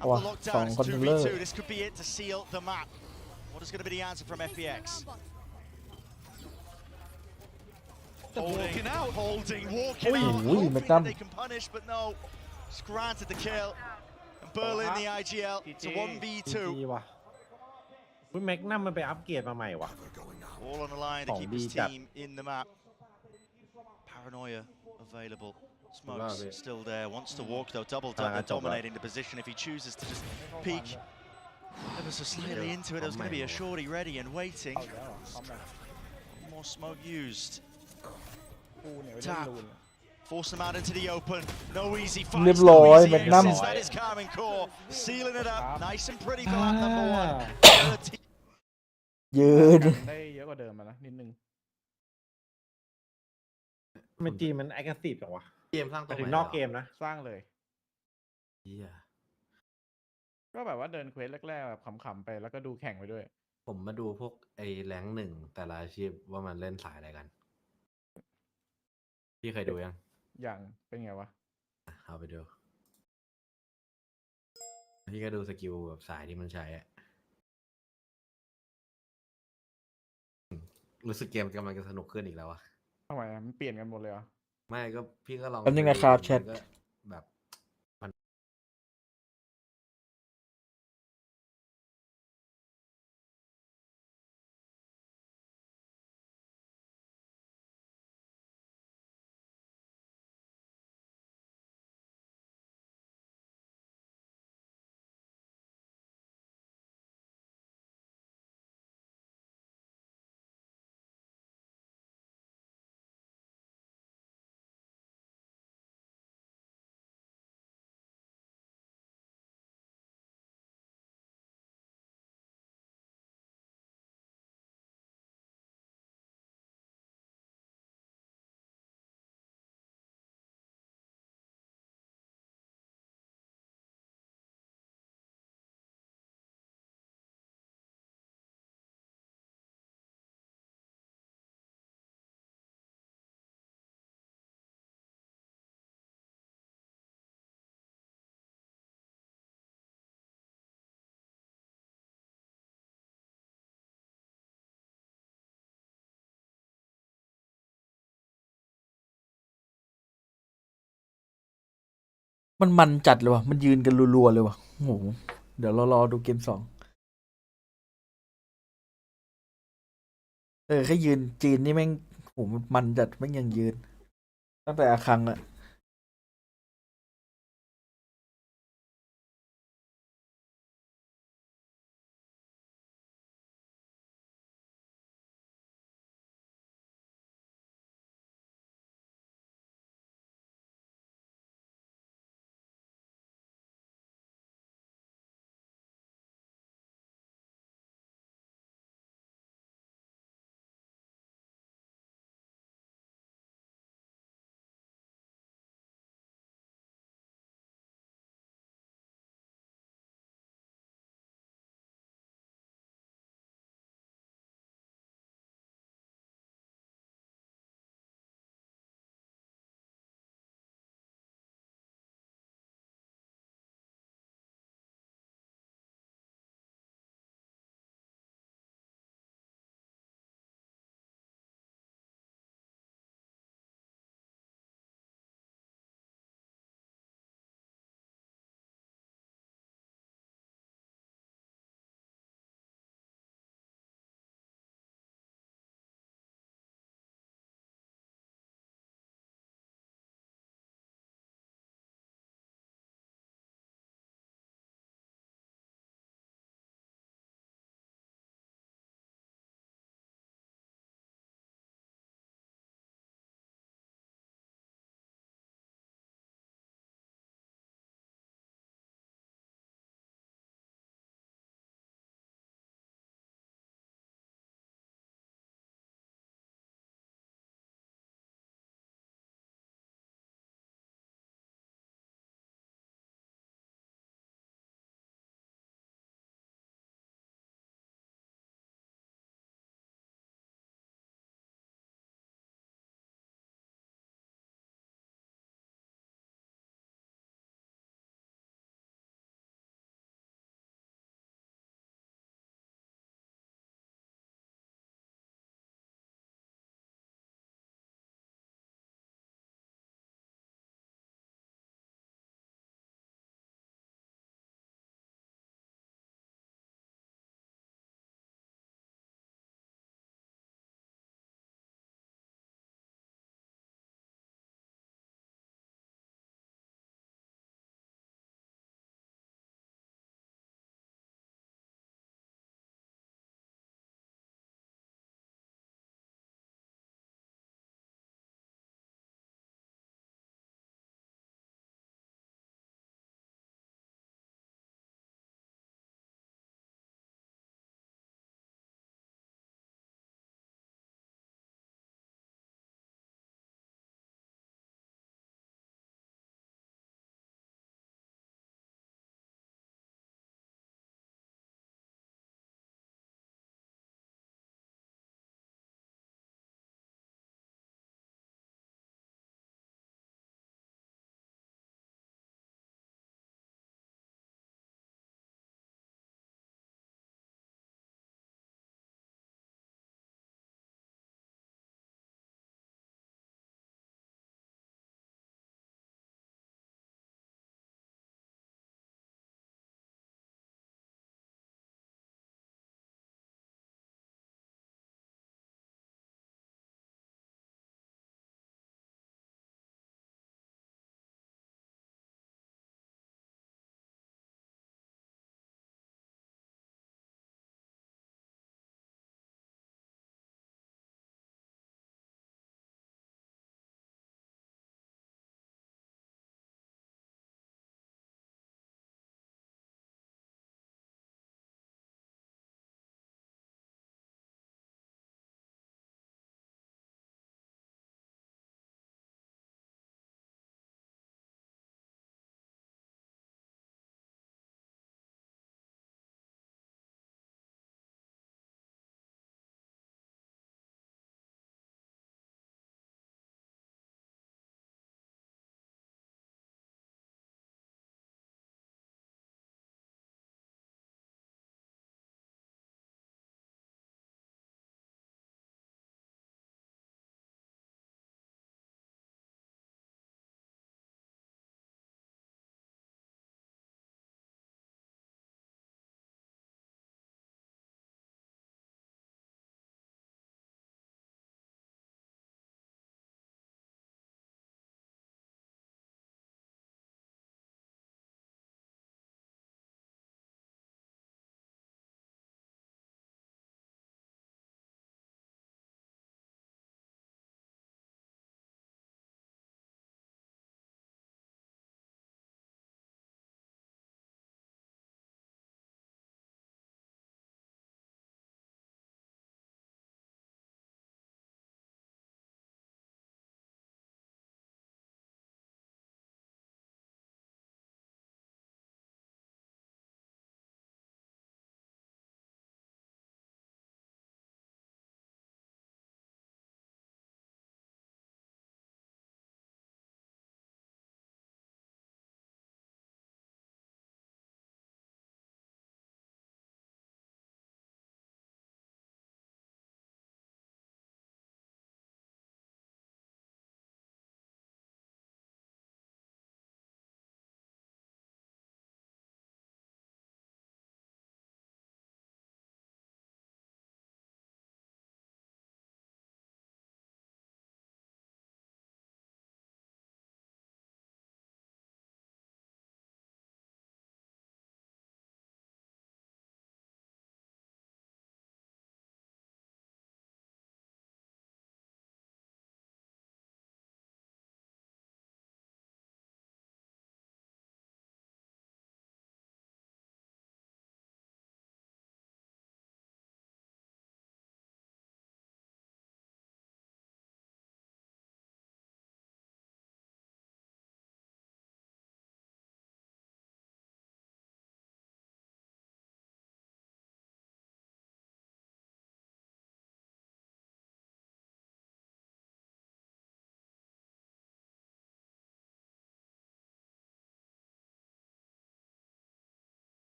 After Wow, lockdown, it's 2 2v2. This could be it to seal the map. What is going to be the answer from FPX? Walking out. Holding, walking Ui, out. ui, Hoping Magnum. that they can punish, but no. Just granted the kill. And Berlin, the IGL, to 1v2. ดีว่ะคุณแม็กนัมมันไปอัปเกรดมาใหม่ว่ะ All on the line to keep his Beat up. team in the map. Paranoia available. Smokes Love it. still there. Wants to walk though. Double dug. They're dominating the position. If he chooses to just peek ever so slightly into it, there's going to be a shorty ready and waiting. More smoke used. กูเนี่ยไม่ได้รูน Force them out into the open. No easy เรียบ fights. ร้อย No easy แมกนัม exits. That is Kamic Core. Sealing it up. Nice and pretty for lap number 1. ยืน ได้เยอะกว่าเดิมนะนิดนึง มันจีมันแอคทีฟจังวะ เกมสร้าง ไป ตัว ถึง ใหม่ นอกเกมนะ สร้างเลย เหี้ย ก็แบบว่าเดินเควสแรกๆแบบขำๆไปแล้วก็ดูแข่งไปด้วย ผมมาดูพวกไอ้แรงค์ 1แต่ละอาชีพว่ามันเล่นสายอะไรกัน พี่เคยดูยัง อย่างเป็นไงวะ เอาไปดู พี่ก็ดูสกิลแบบสายที่มันใช้อะรู้สึกเกมกำลังจะสนุกขึ้นอีกแล้ววะ ทำไมอะมันเปลี่ยนกันหมดเลยเหรอ ไม่ก็พี่ก็ลอง แป๊บนึงนะครับ ไปดู แชท มันก็แบบมันจัดเลยว่ะมันยืนกันรัวๆเลยว่ะโอ้โหเดี๋ยวเรารอดูเกม 2แค่ยืนจีนนี่แม่งโหมันจัดแม่งยังยืน ตั้งแต่อาคังอะ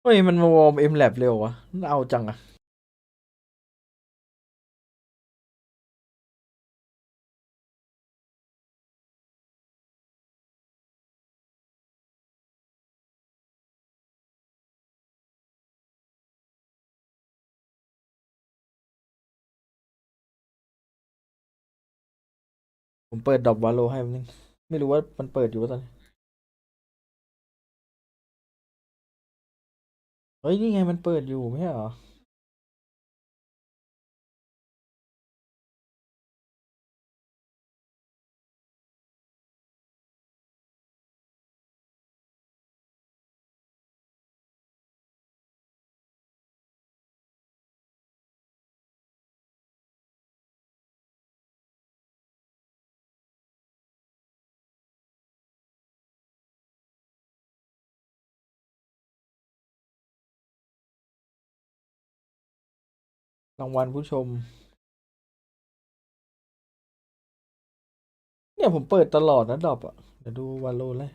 เฮ้ยมันมาวอร์มเอ็มแลบเร็ววะเอาจังอะผมเปิดดรอปวาโลให้มันงไม่รู้ว่ามันเปิดอยู่ป่ะตอนนี้เฮ้ยนี่ไงมันเปิดอยู่ไม่ใช่เหรอรางวัลผู้ชมเนี่ยผมเปิดตลอดนะดรอปอะเดี๋ยวดูวาโลเลย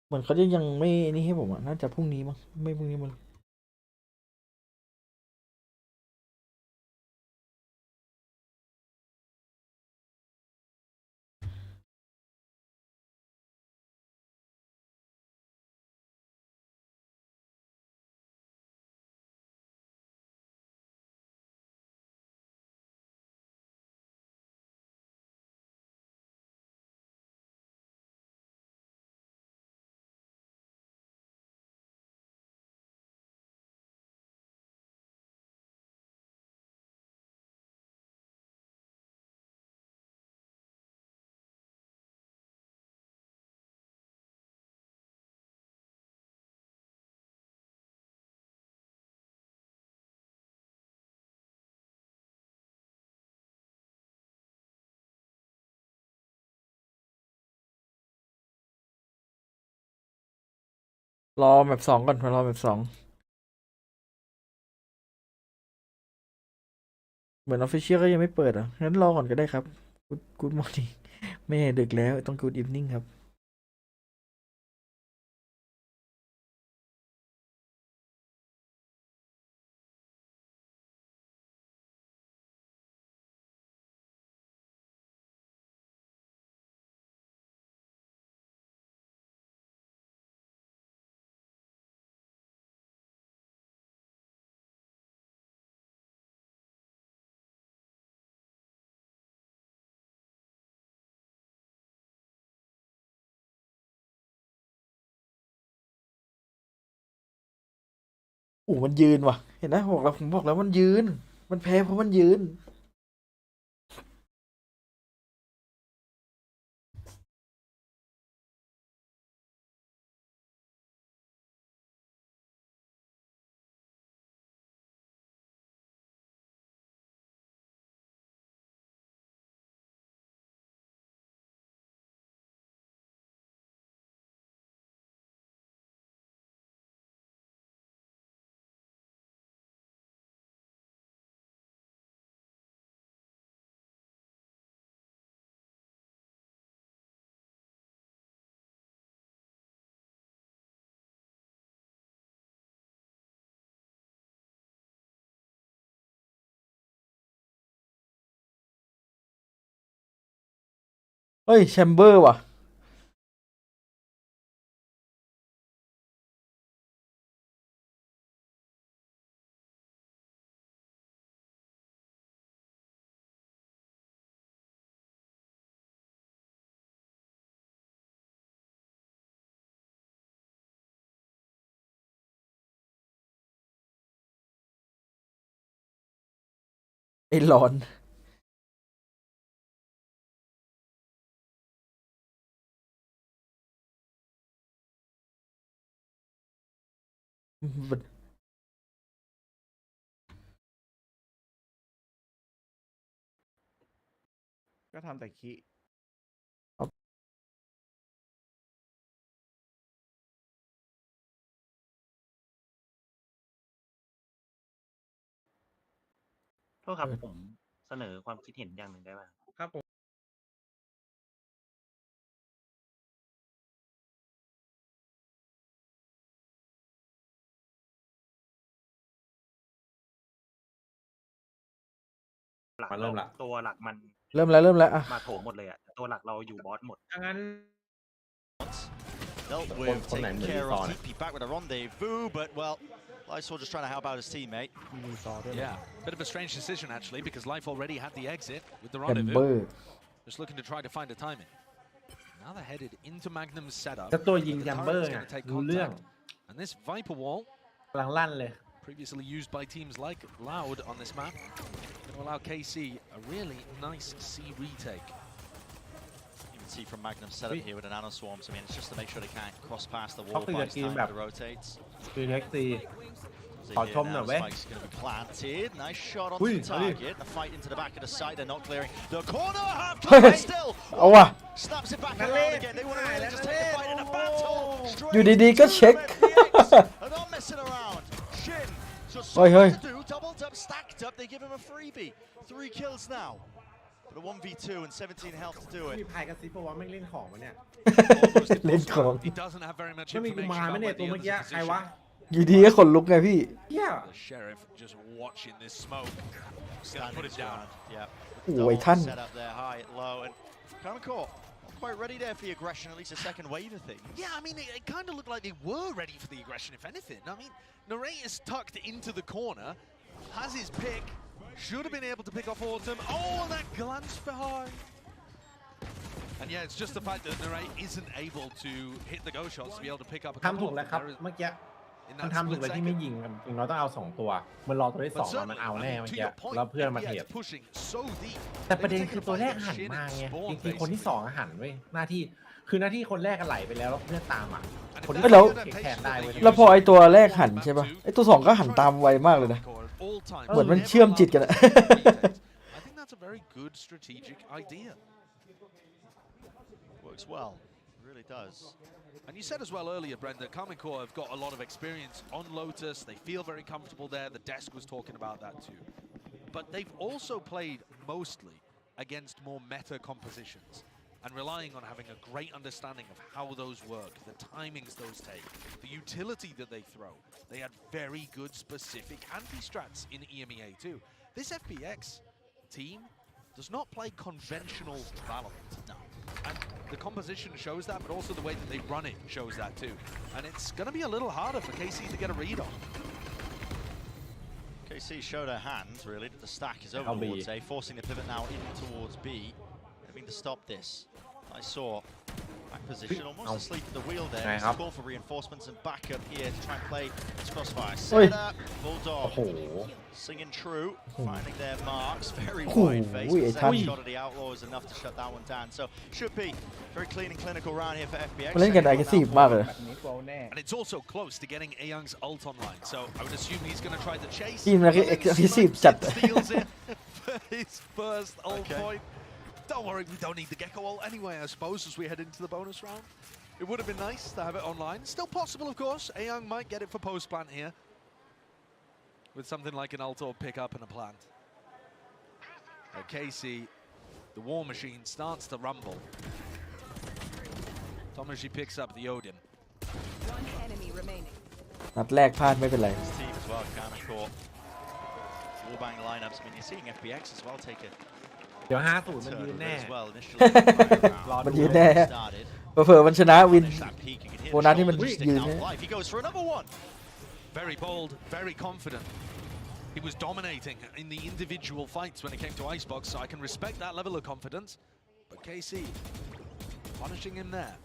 เหมือนเขาจะยังไม่นี่ให้ผมอะน่าจะพรุ่งนี้มั้งไม่พรุ่งนี้มันรอแบบสองก่อนรอแบบสองเหมือนออฟฟิเชียลก็ยังไม่เปิดอ่ะงั้นรอก่อนก็ได้ครับกูดมอร์นิ่งไม่ดึกแล้วต้องกูดอีฟนิ่งครับมันยืนว่ะเห็นนะบอกแล้วผมบอกแล้วมันยืนมันแพ้เพราะมันยืนเฮ้ยแชมเบอร์ว่ะไอ้หลอนมัน ก็ทำแต่คิโทษครับผมเสนอความคิดเห็นอย่างหนึ่งได้ไหมครับผม หลัก มาเริ่มละ ตัวหลักมัน เริ่มแล้วอ่ะ มาโถมหมดเลยอ่ะตัวหลักเราอยู่บอสหมด งั้น Dealt with taking care of TP back with a rendezvous, but well, Lysol just trying to help out his teammate. Yeah, bit of a strange decision actually, because Life already had the exit with the แอมเบอ rendezvous. ร์ Just looking to try to find a timing. Now they're headed into Magnum's setup. แต่ตัวยิง The แยมเบอ turret's ร์เนี่ย gonna take รู้เรื่อง contact. And this Viper wall, กำลังลั่นเลย previously used by teams like Loud on this map, going to allow KC a really nice C retake. You can see from Magnum's setup here with the nano swarms. I mean, it's just to make sure they can't cross past the wall เขาคือ by จะ the กิน time แบบ it rotates. คือเท็กซี So I'll here, Tom now now, eh? Spike's going to be planted. Nice shot onto Ui, the target. The fight into the back of the site. They're not clearing the corner. Half เฮ้ย time still. เอาว่ะ Snaps it back around again. They want to really just take the fight in a battle. อยู่ดีๆก็เช็ค They're not messing around. Shin just Oi, oi. to do. Doubled up, stacked up. They give him a freebie. 3 kills now. But a 1v2 and 17 health to do มี it. พายกระซิบบอกว่าไม่เล่นของวะเนี่ย เล่นของ He doesn't have very much ไม่มีกู information มาไหม about เนี่ย where ตัว the เมื่อ others กี้ are ใครวะ positioned. อยู่ดีก็ขนลุกไงพี่ เฮีย The sheriff just watching this smoke. Gonna Standing put it his down. ground. Yeah. โอ้ยท่าน Set up there high, low, and Kamic Core not quite ready there for the aggression, at least a second wave of things. Yeah, I mean, it kind of looked like they were ready for the aggression, if anything. I mean, Narrate is tucked into the corner, has his pick, should have been able to pick off Autumn. Oh, and that glance behind. And yeah, it's just the fact that Narrate isn't able to hit the go shots to be able to pick up a ทำถู couple. กแล้วครับ There is- เมื่อกี้ in มัน that ทำถูก split แล้วที่ไม่ second. ยิงอย่างน้อยต้องเอา2ตัวมันรอตัวที่ But 2แล้วมัน certainly, เอา I แน่ mean, เมื่อ to กี้ your point, แล้วเพื่อนมาเทร FPS ด pushing so deep. แต่ประเด็น They've คือ taken ตัว the แร fight ก to หัน Shin มา and ไง Spawn, จริงๆคนที่ basically. 2หันเว้ยหน้าที่คือหน้าที่คนแรกก็ไหลไปแล้วเพื่อนตามอ่ะ And คน if ที่ that's แล้ว the เทคแทน adaptation ได้ that เว้ย they แล้วพอ use ไอ for ตัวแรก one หัน and ใช่ป่ะ two, ไอตัว2ก็หันตามไวมากเลยนะ All time. เหมือนมันเชื่อมจิตกันอะ I think that's a very good strategic idea. Works well, it really does. And you said as well earlier, Brent, that Kamic Core have got a lot of experience on Lotus. They feel very comfortable there. The desk was talking about that too. But they've also played mostly against more meta compositions and relying on having a great understanding of how those work, the timings those take, the utility that they throw. They had very good specific anti-strats in EMEA too. This FPX team does not play conventional Valorant. No. And the composition shows that, but also the way that they run it shows that too. And it's going to be a little harder for KC to get a read on. KC showed her hand, really, that the stack is over I'll be- towards A, forcing the pivot now in towards B. Having to stop this. I saw back position, almost asleep at the wheel there. Right, It's up. a call for reinforcements and backup here to try and play this crossfire. Oi. Set up, Bulldog. โอ้โห Singing true, finding their marks, very Oh, wide face. ui, The ai second thanh. shot of the Outlaw is enough to shut that one down. So should be very clean and clinical round here for FBX. มันเล่นกัน Second one aggressive now มากเลย แบบนี้โกลแน่ And it's also close to getting Ayoung's ult online. So I would assume he's going to try to chase. ทีมนั้นก็ aggressive จัด Steals it for his first ult Okay. point. Don't worry, we don't need the Gecko ult anyway, I suppose, as we head into the bonus round. It would have been nice to have it online. Still possible, of course. Ayoung might get it for post-plant here. With something like an ult or pick-up and a plant. Casey, the war machine, starts to rumble. Tomashi picks up the Odin. One enemy remaining. นัดแรกพลาดไม่เป็นไร This team as well, Kamic Core. Warbang lineups. I mean, you're seeing FBX as well take it. เดี๋ยว50มันยืน Turn แน่ as well initially. in the round. รอ มัน ดู ยืนแน่ Started. เผื่อๆมันชนะวิน Punish that peak. You can hear the โบนัสที่มัน shoulder just ยืน sticking เนี่ย out live. He goes for another one. Very bold, very confident. He was dominating in the individual fights when it came to Icebox, so I can respect that level of confidence. But KC, punishing him there.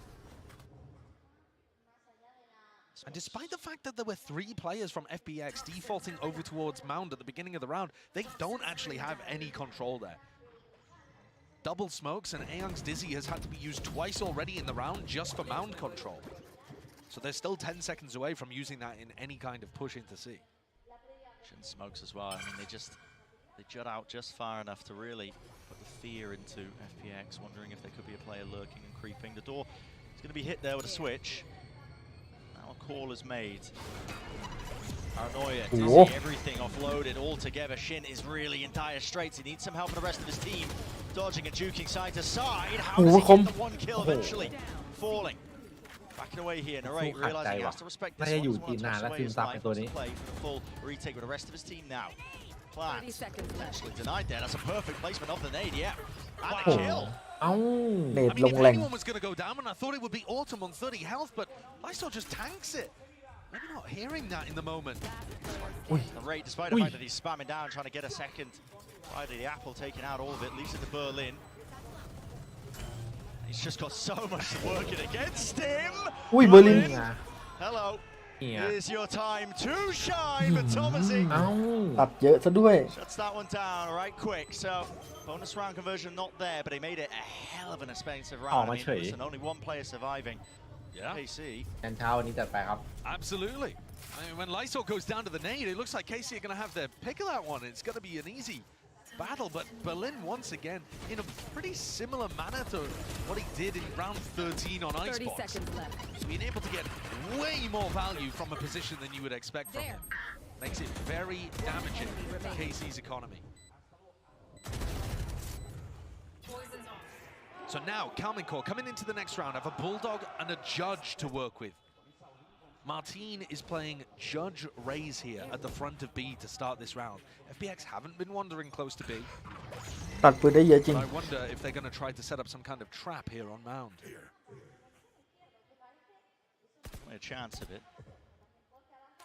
And despite the fact that there were 3 players from FBX defaulting over towards Mound at the beginning of the round, they don't actually have any control there. Double smokes and Ayoung's Dizzy has had to be used twice already in the round just for Mound control. So they're still 10 seconds away from using that in any kind of push into C. Shin smokes as well. I mean, they jut out just far enough to really put the fear into FPX, wondering if there could be a player lurking and creeping. The door is going to be hit there with a switch. Now a call is made. Paranoia, Whoa. Dizzy, everything offloaded all together. Shin is really in dire straits. He needs some help from the rest of his team. Dodging and juking side to side. How does he get the 1 kill eventually? Falling. Backing away here. Narrate realizing he has to respect this น่าจะ one. อยู่ Doesn't ทีม want to นาน toss แล้ว away ทีม his ซับ life. เป็นตัว Wants นี้ to play for the full retake with the rest of his team now. plant. Actually denied there. That's a perfect placement of the nade, yeah. And a โอ้ kill. เอ้าเน I ตล mean, ง if แรง anyone was going to go down, and I thought it would be Autumn on 30 health, but Lysol just tanks it. Maybe not hearing that in the moment. The rate, despite the fact that he's spamming down, trying to get a second. Right, the apple taking out all of it, leaves it to Berlin. He's just got so much working against him. อุ้ยเบอร์ลิน Hello. เนี่ย Here's your time to shine, but Thomasy เอ้า ตัดเยอะซะด้วย shuts that one down right quick. So bonus round conversion not there, but he made it a hell of an expensive round. I mean, listen, only one player surviving. Yeah. KC. แอนเช้าวันนี้จัดไปครับ Absolutely. I mean, when Lysol goes down to the nade, it looks like KC are going to have their pick of that one. It's going to be an easy battle, but Berlin once again in a pretty similar manner to what he did in round 13 on Icebox. 30 seconds left. Being able to get way more value from a position than you would expect from him makes it very damaging to KC's economy. So now, Kamic Core coming into the next round have a Bulldog and a Judge to work with. Martin is playing Judge Raze here at the front of B to start this round. FPX haven't been wandering close to B. ตัดปืนได้เยอะจริง But I wonder if they're going to try to set up some kind of trap here on Mound. A chance of it.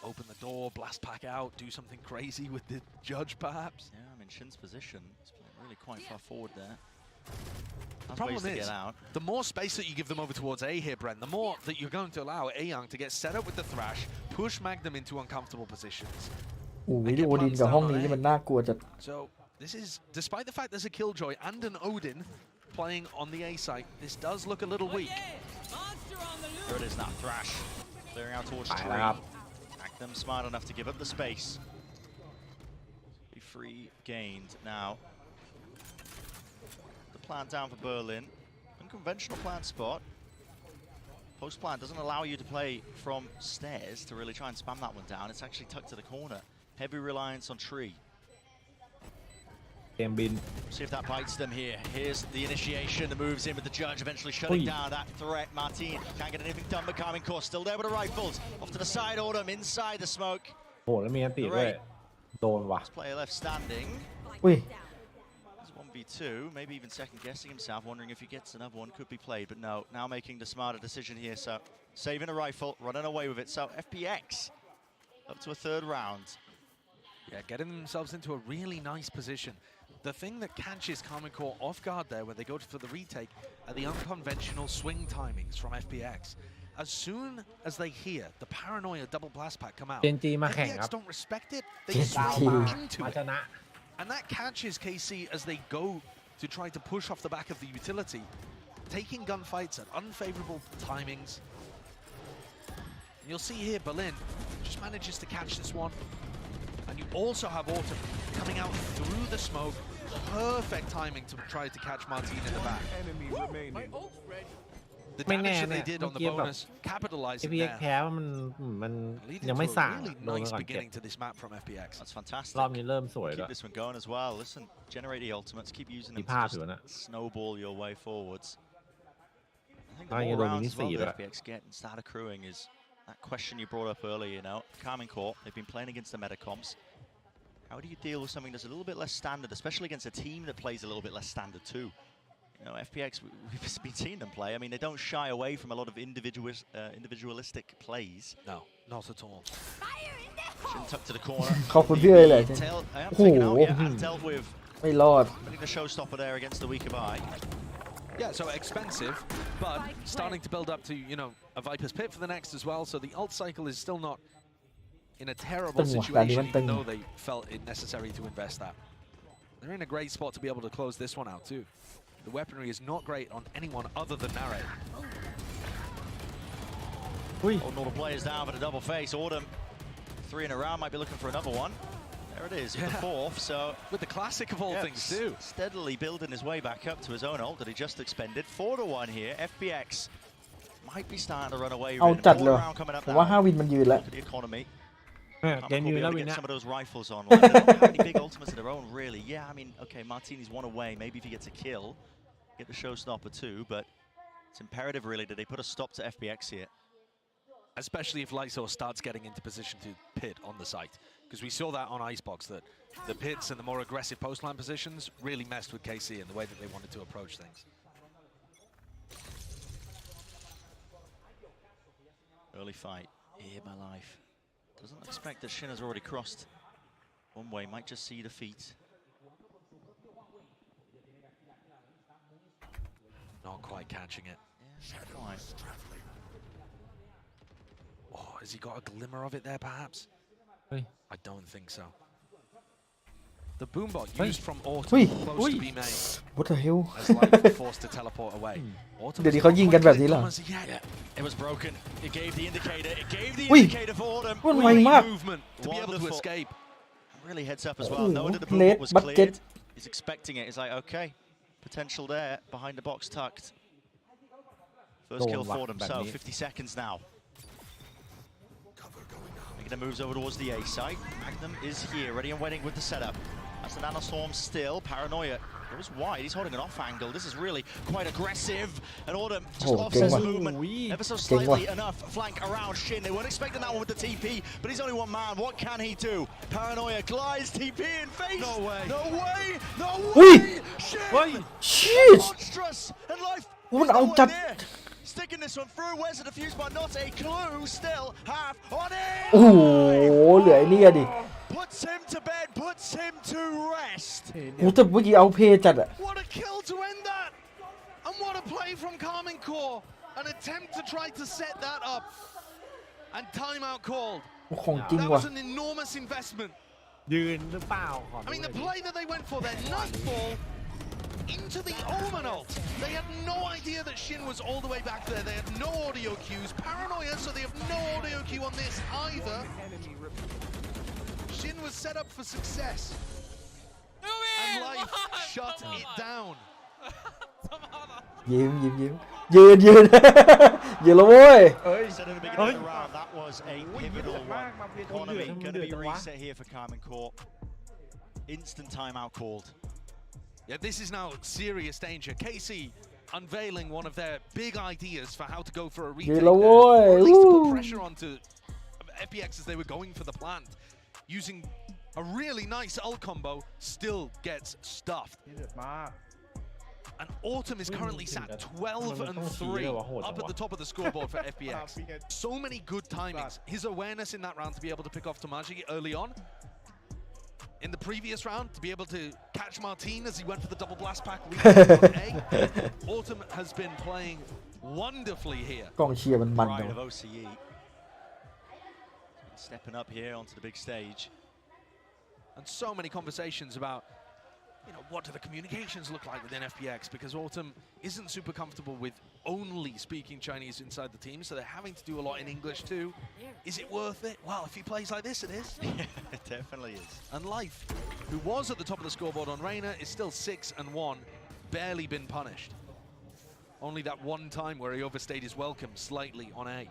Open the door, blast pack out, do something crazy with the Judge perhaps. Yeah, I mean, Shin's position is playing really quite far forward there. The problem is, the more space that you give them over towards A here, Brent, the more that you're going to allow A-Young to get set up with the Thrash, push Magnum into uncomfortable positions. โอ้ยโอดินกับห้องนี้นี่มันน่ากลัวจัด So this is, despite the fact there's a Killjoy and an Odin playing on the A site, this does look a little weak. There it is now, Thrash clearing out towards tree. Magnum smart enough to give up the space. Be free gained now. The plant down for Berlin. Unconventional plant spot. Post plant doesn't allow you to play from stairs to really try and spam that one down. It's actually tucked to the corner. Heavy reliance on tree. เกมบิน See if that bites them here. Here's the initiation, the moves in with the Judge, eventually shutting down that threat. Martin can't get anything done, but Kamic Core still there with the rifles. Off to the side, Autumn inside the smoke. โอ้แล้วมีอันติด้วยโดนว่ะ This player left standing. อุ้ย There's 1v2, maybe even second guessing himself, wondering if he gets another one, could be played, but no, now making the smarter decision here. So saving a rifle, running away with it. So FPX up to a third round. Yeah, getting themselves into a really nice position. The thing that catches Kamic Core off guard there when they go for the retake are the unconventional swing timings from FPX. As soon as they hear the paranoia double blast pack come out, เจนจีมาแข่งค FPX รับ don't respect it, they เจน swing จี into มาช it. นะ And that catches KC as they go to try to push off the back of the utility, taking gunfights at unfavorable timings. And you'll see here Berlin just manages to catch this one. And you also have Autumn coming out through the smoke. Perfect timing to try to catch Martin in the back. The ไม่แน่ damage that เนี่ย they did เมื่ on อ the กี้แบบ bonus, capitalizing FPX there. แพ้ว่ามัน Leading ยัง to ไม่ a สั่ง really โดน nice ก่อนเก็บ beginning to this map from FPX. That's fantastic. รอบนี้เริ่มสวยแล้ว Keep this one going as well. Listen, generate the ultimates, keep using them มีภาพ to อยู่นะ just snowball your way forwards. I think น่า the จะ more โดนมิ rounds นิ as สี่ well ด้ว that ย FPX get and start accruing is that question you brought up earlier, you know. Kamic Core, they've been playing against the Metacomps. How do you deal with something that's a little bit less standard, especially against a team that plays a little bit less standard too? You know, FPX, we've been seeing them play. I mean, they don't shy away from a lot of individualistic plays. No, not at all. Shin tucked to the corner. ขอบคุณพี่เอ๋ยเลย I am โอ้โห taken out, yeah, and dealt with. ไม่รอด Winning the showstopper there against the weaker eye. Yeah, so expensive, but starting to build up to, you know, a Viper's Pit for the next as well. So the ult cycle is still not in a terrible situation, even though they felt it necessary to invest that. They're in a great spot to be able to close this one out too. The weaponry is not great on anyone other than Narrate. Holding all the players down for the double face. Autumn, 3 in a round, might be looking for another one. There it is, with the fourth. So with the classic of all things too. Steadily building his way back up to his own ult that he just expended. 4-1 here. FPX might be starting to run away. เอาจัดเลย round coming up ผมว่า now. 5 วินมันยืนแล้ว Look at the economy. เกมยืนแล้ววิน Get นะ some of those rifles on. Like, they don't have any big ultimates of their own, really. Yeah, I mean, okay, Martini's one away. Maybe if he gets a kill, get the showstopper too. But it's imperative, really, that they put a stop to FPX here. Especially if Lysor starts getting into position to pit on the site. Because we saw that on Icebox, that the pits and the more aggressive post-line positions really messed with KC in the way that they wanted to approach things. Early fight. Here, my life. Doesn't expect that Shin has already crossed one way. Might just see the feet. Not quite catching it. Yeah, quite. Oh, has he got a glimmer of it there, perhaps? Hey. I don't think so. The boombot used from Autumn close to be made. What the hell As Life forced to teleport away. เดี๋ยวนี้เขายิงกันแบบนี้เหรอ Yeah, it was broken. It gave the indicator. It gave the อุ้ย indicator for Autumn. มันไวมาก Movement to be able to Wonderful. escape. Really heads up as โอ้ well. โห Knowing that the เลด boombot was บัตเจ็ต cleared, he's expecting it. He's like, okay, potential there behind the box tucked. First kill for them. So 50 seconds now. Making the moves over towards the A site. Magnum is here, ready and waiting with the setup. That's the nanostorm still. Paranoia goes wide. He's holding an off angle. This is really quite aggressive. And Autumn just offsets the movement ever so slightly enough. Flank around Shin. They weren't expecting that one with the TP, but he's only one man. What can he do? Paranoia glides TP in face. No way. No way. No Ui. way. Shin. Shit Monstrous. And Life. มันเอาจัด Sticking this one through. Where's the defuse? But not a clue. Still half on it. โอ้โหเหลือไอ้นี่อะดิ Puts him to bed. Puts him to rest. โอ้แต่เมื่อกี้เอาเพย์จัดอะ What a kill to end that! And what a play from Kamic Core! An attempt to try to set that up. And timeout called. ของจริง That ว่ะ was an enormous investment. ยืนหรือเปล่าขอ I mean, the play that they went for there, Nightfall into the Omen ult. They had no idea that Shin was all the way back there. They had no audio cues. Paranoia, so they have no audio cue on this either. Shin was set up for success. And Life shut it down. ยิ้มยืนยืนแล้วเว้ย Said at the beginning of the round, that was a pivotal one. Economy going to be reset here for Kamic Core. Instant timeout called. Yeah, this is now serious danger. KC unveiling one of their big ideas for how to go for a retake there, or at least to put pressure onto FPX as they were going for the plant. Using a really nice ult combo, still gets stuffed. And Autumn is currently sat 12 and 3 up at the top of the scoreboard for FPX. So many good timings. His awareness in that round to be able to pick off Tamaji early on. In the previous round, to be able to catch Martin as he went for the double blast pack. Autumn has been playing wonderfully here. กองเชียร์มัน Pride of OCE. Stepping up here onto the big stage. And so many conversations about, you know, what do the communications look like within FPX? Because Autumn isn't super comfortable with only speaking Chinese inside the team, so they're having to do a lot in English too. Is it worth it? Well, if he plays like this, it is. It definitely is. And Life, who was at the top of the scoreboard on Reina, is still 6 and 1, barely been punished. Only that one time where he overstayed his welcome slightly on A.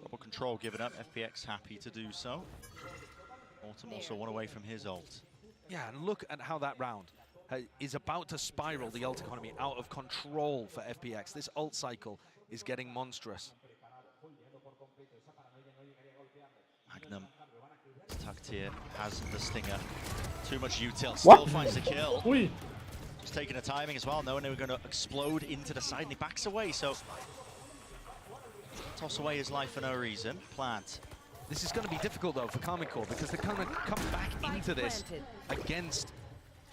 Double control given up. FPX happy to do so. Autumn also one away from his ult. Yeah, and look at how that round is about to spiral the ult economy out of control for FPX. This ult cycle is getting monstrous. Magnum is tucked here, has the stinger. Too much util, still finds the kill. Just taking the timing as well, knowing they were going to explode into the side, and he backs away, so toss away his life for no reason. Plant. This is going to be difficult though for Kamic Core because they're going to come back into this against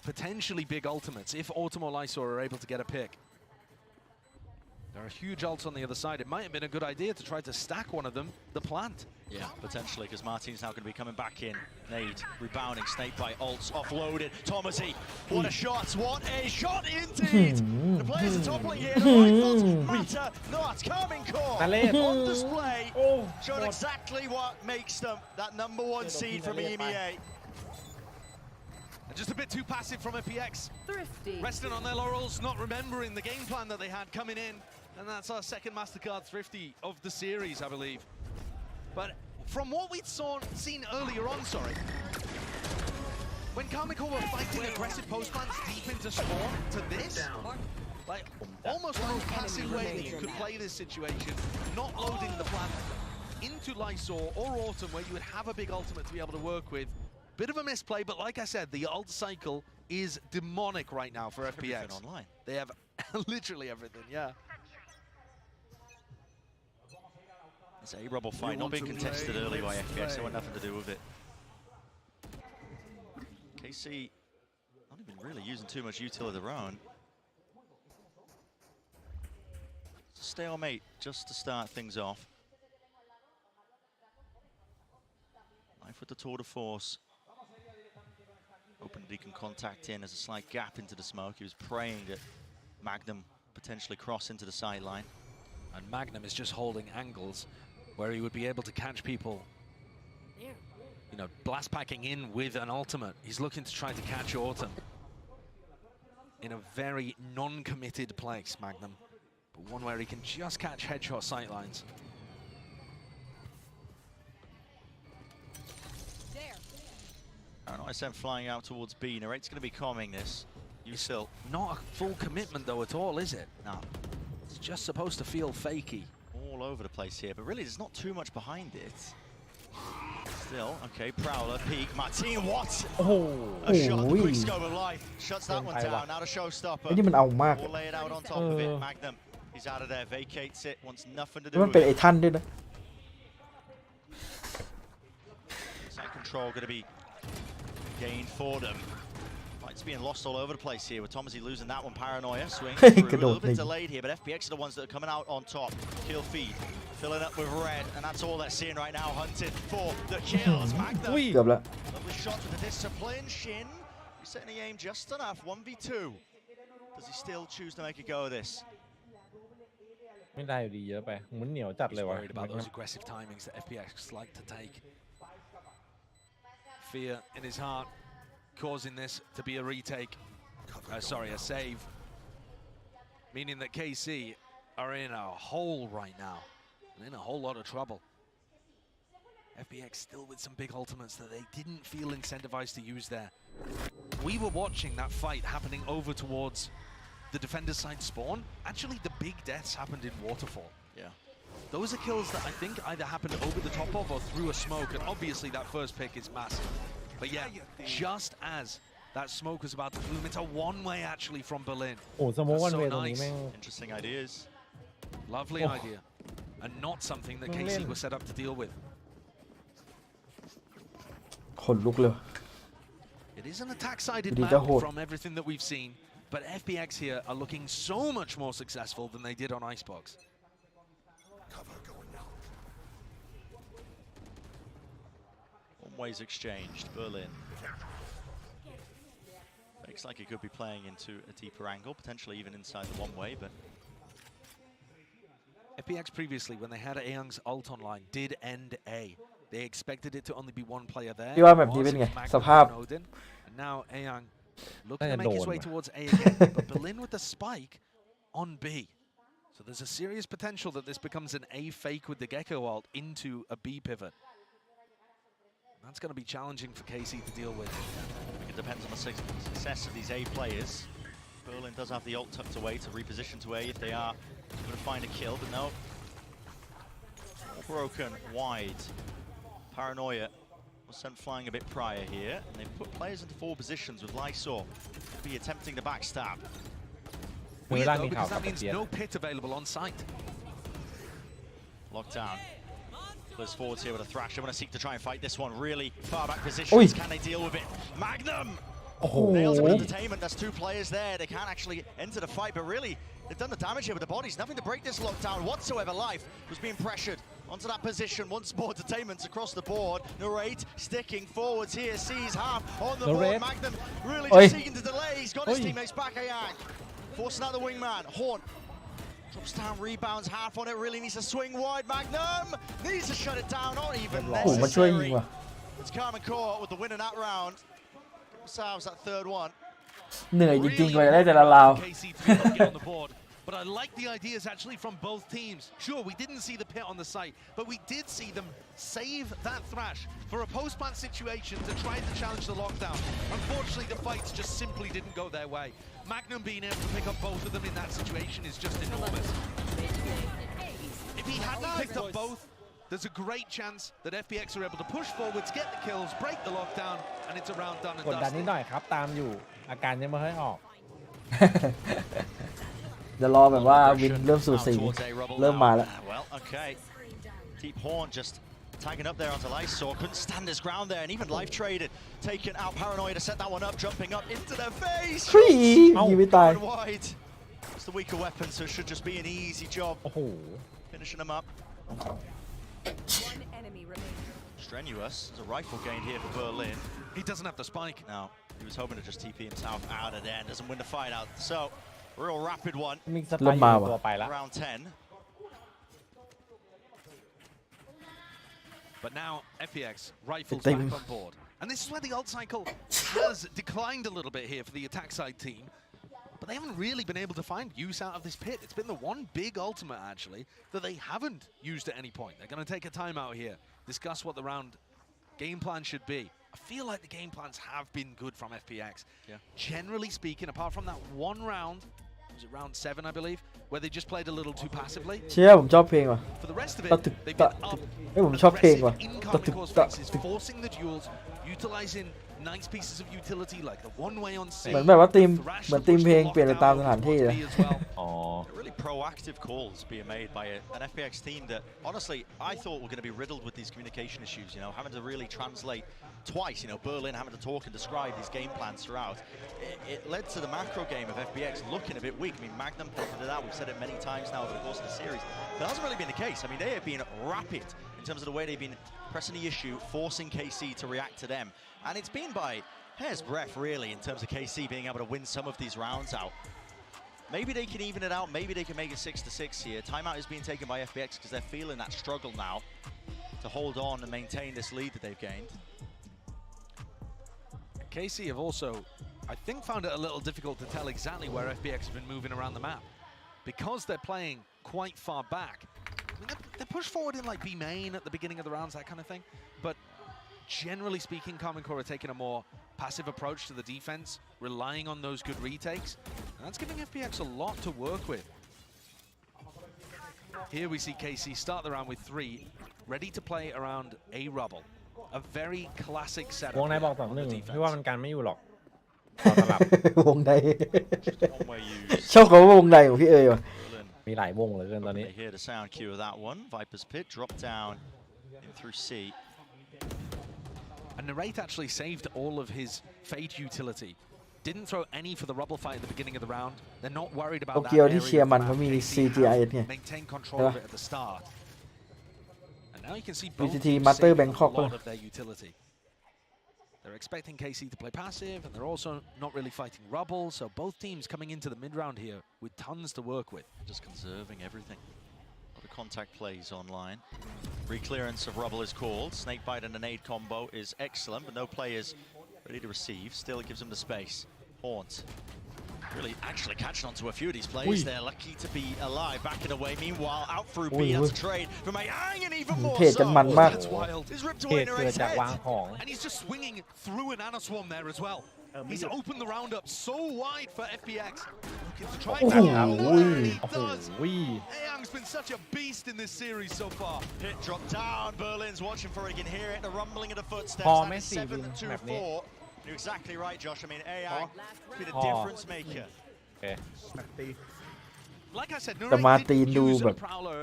potentially big ultimates if Autumn or Lysor are able to get a pick. There are huge ults on the other side. It might have been a good idea to try to stack one of them, the plant. Yeah, potentially, because Martin's now going to be coming back in. Nade, rebounding, snake bite, ults, offloaded. Thomasy, what a shot, what a shot indeed! The players are toppling here, the rifles matter not. Kamic Core on display, showing exactly what makes them that #1 seed from EMEA. And just a bit too passive from FPX. Resting on their laurels, not remembering the game plan that they had coming in. And that's our second MasterCard Thrifty of the series, I believe. But from what we'd seen earlier on, when Kamic Core were fighting aggressive post plants deep into spawn to this, Like, almost the most passive way that you could play this situation, not loading the plan into Lysor or Autumn, where you would have a big ultimate to be able to work with. Bit of a misplay, but like I said, the ult cycle is demonic right now for FPX. Online. They have literally everything, yeah. It's a rubble fight, not being contested early by FPX, they want nothing to do with it. KC not even really using too much util of their own. Stalemate just to start things off. Life with the tour de force. Hoping that he can contact in as a slight gap into the smoke. He was praying that Magnum potentially cross into the sideline. And Magnum is just holding angles where he would be able to catch people. You know, blast packing in with an ultimate. He's looking to try to catch Autumn in a very non-committed place, Magnum. But one where he can just catch headshot sightlines. SM flying out towards B. Narrate's going to be calming this. You still. Not a full commitment though at all, is it? No. It's just supposed to feel fakey. All over the place here, but really there's not too much behind it. Still, okay, Prowler, peek, Martin, what? Oh, A shot, the quick scope of life, shuts that one down, now the showstopper. ไอ้นี่มันเอามาก We'll lay it out on top of it, Magnum, he's out of there, vacates it, wants nothing to do มัน with เป็นไอ้ it. ท่านด้วยนะ Side control going to be gained for them. It's being lost all over the place here with Thomasy losing that one. Paranoia swing through, a little bit delayed here, but FPX are the ones that are coming out on top. Kill feed, filling up with red, and that's all they're seeing right now. Hunted for the kills. Magnum, เกือบแล้ว lovely shot with the discipline. Shin, he's setting the aim just enough. 1v2. Does he still choose to make a go of this? ไม่ได้อยู่ดีเยอะไปมันเหนียวจัด He's เลยว่ะ worried about those aggressive timings that FPX like to take. Fear in his heart, causing this to be a retake. Sorry, a save. Meaning that KC are in a hole right now. And in a whole lot of trouble. FPX still with some big ultimates that they didn't feel incentivized to use there. We were watching that fight happening over towards the defender's side spawn. Actually, the big deaths happened in Waterfall. Yeah. Those are kills that I think either happened over the top of or through a smoke, and obviously that first pick is massive. But yeah, just as that smoke was about to bloom, it's a one-way actually from Berlin. โอ้สโมกวัน That's เว so ย์ตรงนี้ nice. แม่ง Interesting ideas. Lovely idea. And not something that KC was set up to deal with. ขนลุกเลย It is an attack-sided Did he map go from everything that we've seen, but FPX here are looking so much more successful than they did on Icebox. One-ways exchanged, Berlin. Looks like he could be playing into a deeper angle, potentially even inside the one-way, but... FPX previously, when they had Ayoung's ult online, did end A. They expected it to only be one player there. พี่ว่าแบบนี้เป็นไง สภาพ And now Ayang looking to make his way towards A again, but Berlin with the spike on B. So there's a serious potential that this becomes an A fake with the Gecko ult into a B pivot. That's going to be challenging for KC to deal with. I think it depends on the success of these A players. Berlin does have the ult tucked away to reposition to A if they are going to find a kill, but no. All broken wide. Paranoia was sent flying a bit prior here, and they've put players into 4 positions with Lysor. Be attempting the backstab. Weird though, because that means no pit available on site. Locked down. Close forwards here with a thrash. They want to seek to try and fight this one. Really far back positions. Can they deal with it? Magnum! Nails it with entertainment. There's 2 players there. They can't actually enter the fight, but really, they've done the damage here with the bodies. Nothing to break this lockdown whatsoever. Life was being pressured onto that position. Once more, entertainments across the board. Narrate sticking forwards here. Sees half on the board. Magnum really just seeking to delay. He's got his teammates back. Ayang forcing out the wingman. Horn drops down, rebounds half on it. Really needs to swing wide. Magnum needs to shut it down. Not even necessary. It's Kamic Core with the win in that round. Themselves that 3rd one. เหนื่อยจริงๆเลยได้แต่ละราว KC to be able to get on the board. But I like the ideas actually from both teams. Sure, we didn't see the pit on the site, but we did see them save that thrash for a post-plant situation to try to challenge the lockdown. Unfortunately, the fights just simply didn't go their way. Magnum being able to pick up both of them in that situation is just enormous. If he hadn't picked up both, there's a great chance that FPX are able to push forwards, get the kills, break the lockdown, and it's a round done and กดดัน dusted. นิดหน่อยครับตามอยู่อาการยังไม่ค่อยออก เดี๋ยวรอแบบว่าวินเริ่มสู่สีเริ่มมาแล้ว Well, okay. Deep Horn just tagging up there onto Lysor, couldn't stand his ground there, and even life traded, taking out Paranoia to set that one up, jumping up into their face. ยิงไม่ตาย Wide. It's the weaker weapon, so it should just be an easy job. โอ้โห Finishing them up. Strenuous. There's a rifle gained here for Berlin. He doesn't have the spike. No, he was hoping to just TP himself out of there and doesn't win the fight out. So, real rapid one. มีสไตล์อยู่ตัวไปแล้ว Round 10. But now FPX rifles back on board. And this is where the ult cycle has declined a little bit here for the attack side team. But they haven't really been able to find use out of this pit. It's been the one big ultimate, actually, that they haven't used at any point. They're going to take a timeout here, discuss what the round game plan should be. I feel like the game plans have been good from FPX. Yeah. Generally speaking, apart from that one round, was it round 7, I believe, where they just played a little too passively. เชื่อผมชอบเพลงว่ะ For the rest of it, ตะตึก they've ตะ been ตึ up กเฮ้ยผมชอบเพลงว่ะ in ตะตึ Kamic ก Core ตะ spaces, ตึก forcing the duels, utilizing nice pieces of utility like the one-way on C. เหมือนแบบว่าทีมเหมือนทีมเพลงเปลี่ยนไปตามสถานที่เลย อ๋อ Really proactive calls being made by an FPX team that, honestly, I thought were going to be riddled with these communication issues, you know, having to really translate twice, you know, Berlin having to talk and describe these game plans throughout. It led to the macro game of FPX looking a bit weak. I mean, Magnum pointed it out. We've said it many times now over the course of the series. That hasn't really been the case. I mean, they have been rapid in terms of the way they've been pressing the issue, forcing KC to react to them. And it's been by hair's breadth, really, in terms of KC being able to win some of these rounds out. Maybe they can even it out. Maybe they can make it 6-6 here. Timeout is being taken by FPX because they're feeling that struggle now to hold on and maintain this lead that they've gained. KC have also, I think, found it a little difficult to tell exactly where FPX have been moving around the map. Because they're playing quite far back, I mean, they're pushed forward in like B main at the beginning of the rounds, that kind of thing. But generally speaking, Kamic Core are taking a more passive approach to the defense, relying on those good retakes. And that's giving FPX a lot to work with. Here we see KC start the round with 3, ready to play around a rubble. A very classic setup วงในบอกต่อ on หนึ่ the ง defense. พี่ว่ามันกันไม่อยู่หรอกต่อสลับ วงใน One-way use. ชอบเขาวงในของพี่เอ๋ยว่ะ Berlin. มีหลายวงเหลือเกินตอนนี้ They hear the sound cue of that one. Viper's Pit dropped down in through C. And Narrate actually saved all of his Fade utility. Didn't throw any for the rubble fight at the beginning of the round. They're not worried about โต that เกียว area ที่ of เชียร์ the มัน map. เขามี KC CGI have ไง maintained control of it at the start. And now you can see both VCT teams Master saving a Bangkok lot of their utility. They're expecting KC to play passive, and they're also not really fighting rubble, so both teams coming into the mid-round here with tons to work with. Just conserving everything. A lot of contact plays online. Reclearance of rubble is called. Snakebite and a nade combo is excellent, but no players ready to receive. Still, it gives them the space. Haunt. Really actually catching onto a few of these players. They're lucky to be alive, backing away. Meanwhile, out through B, that's a trade from Yang, and even more เพจกันมัน so. มาก That's wild. He's ripped เห away ตุ in เกิด his จาก head. วางของ And he's just swinging through an Ana Swarm there as well. He's opened the round up so wide for FPX. Looking to try and Oh, catch him. And he โอ้โห does. วิ Ayang's been such a beast in this series so far. Hit dropped down. Berlin's watching for it. You can hear it. The rumbling of the footsteps. พอ That ไหม is 4 วินแบบนี้ 7-2-4. You're exactly right, Josh. I mean, Ayang has been a พอ difference maker. โอเค Like I said, แต่มา Narrate ตีน didn't ดู use แบ a บ Prowler,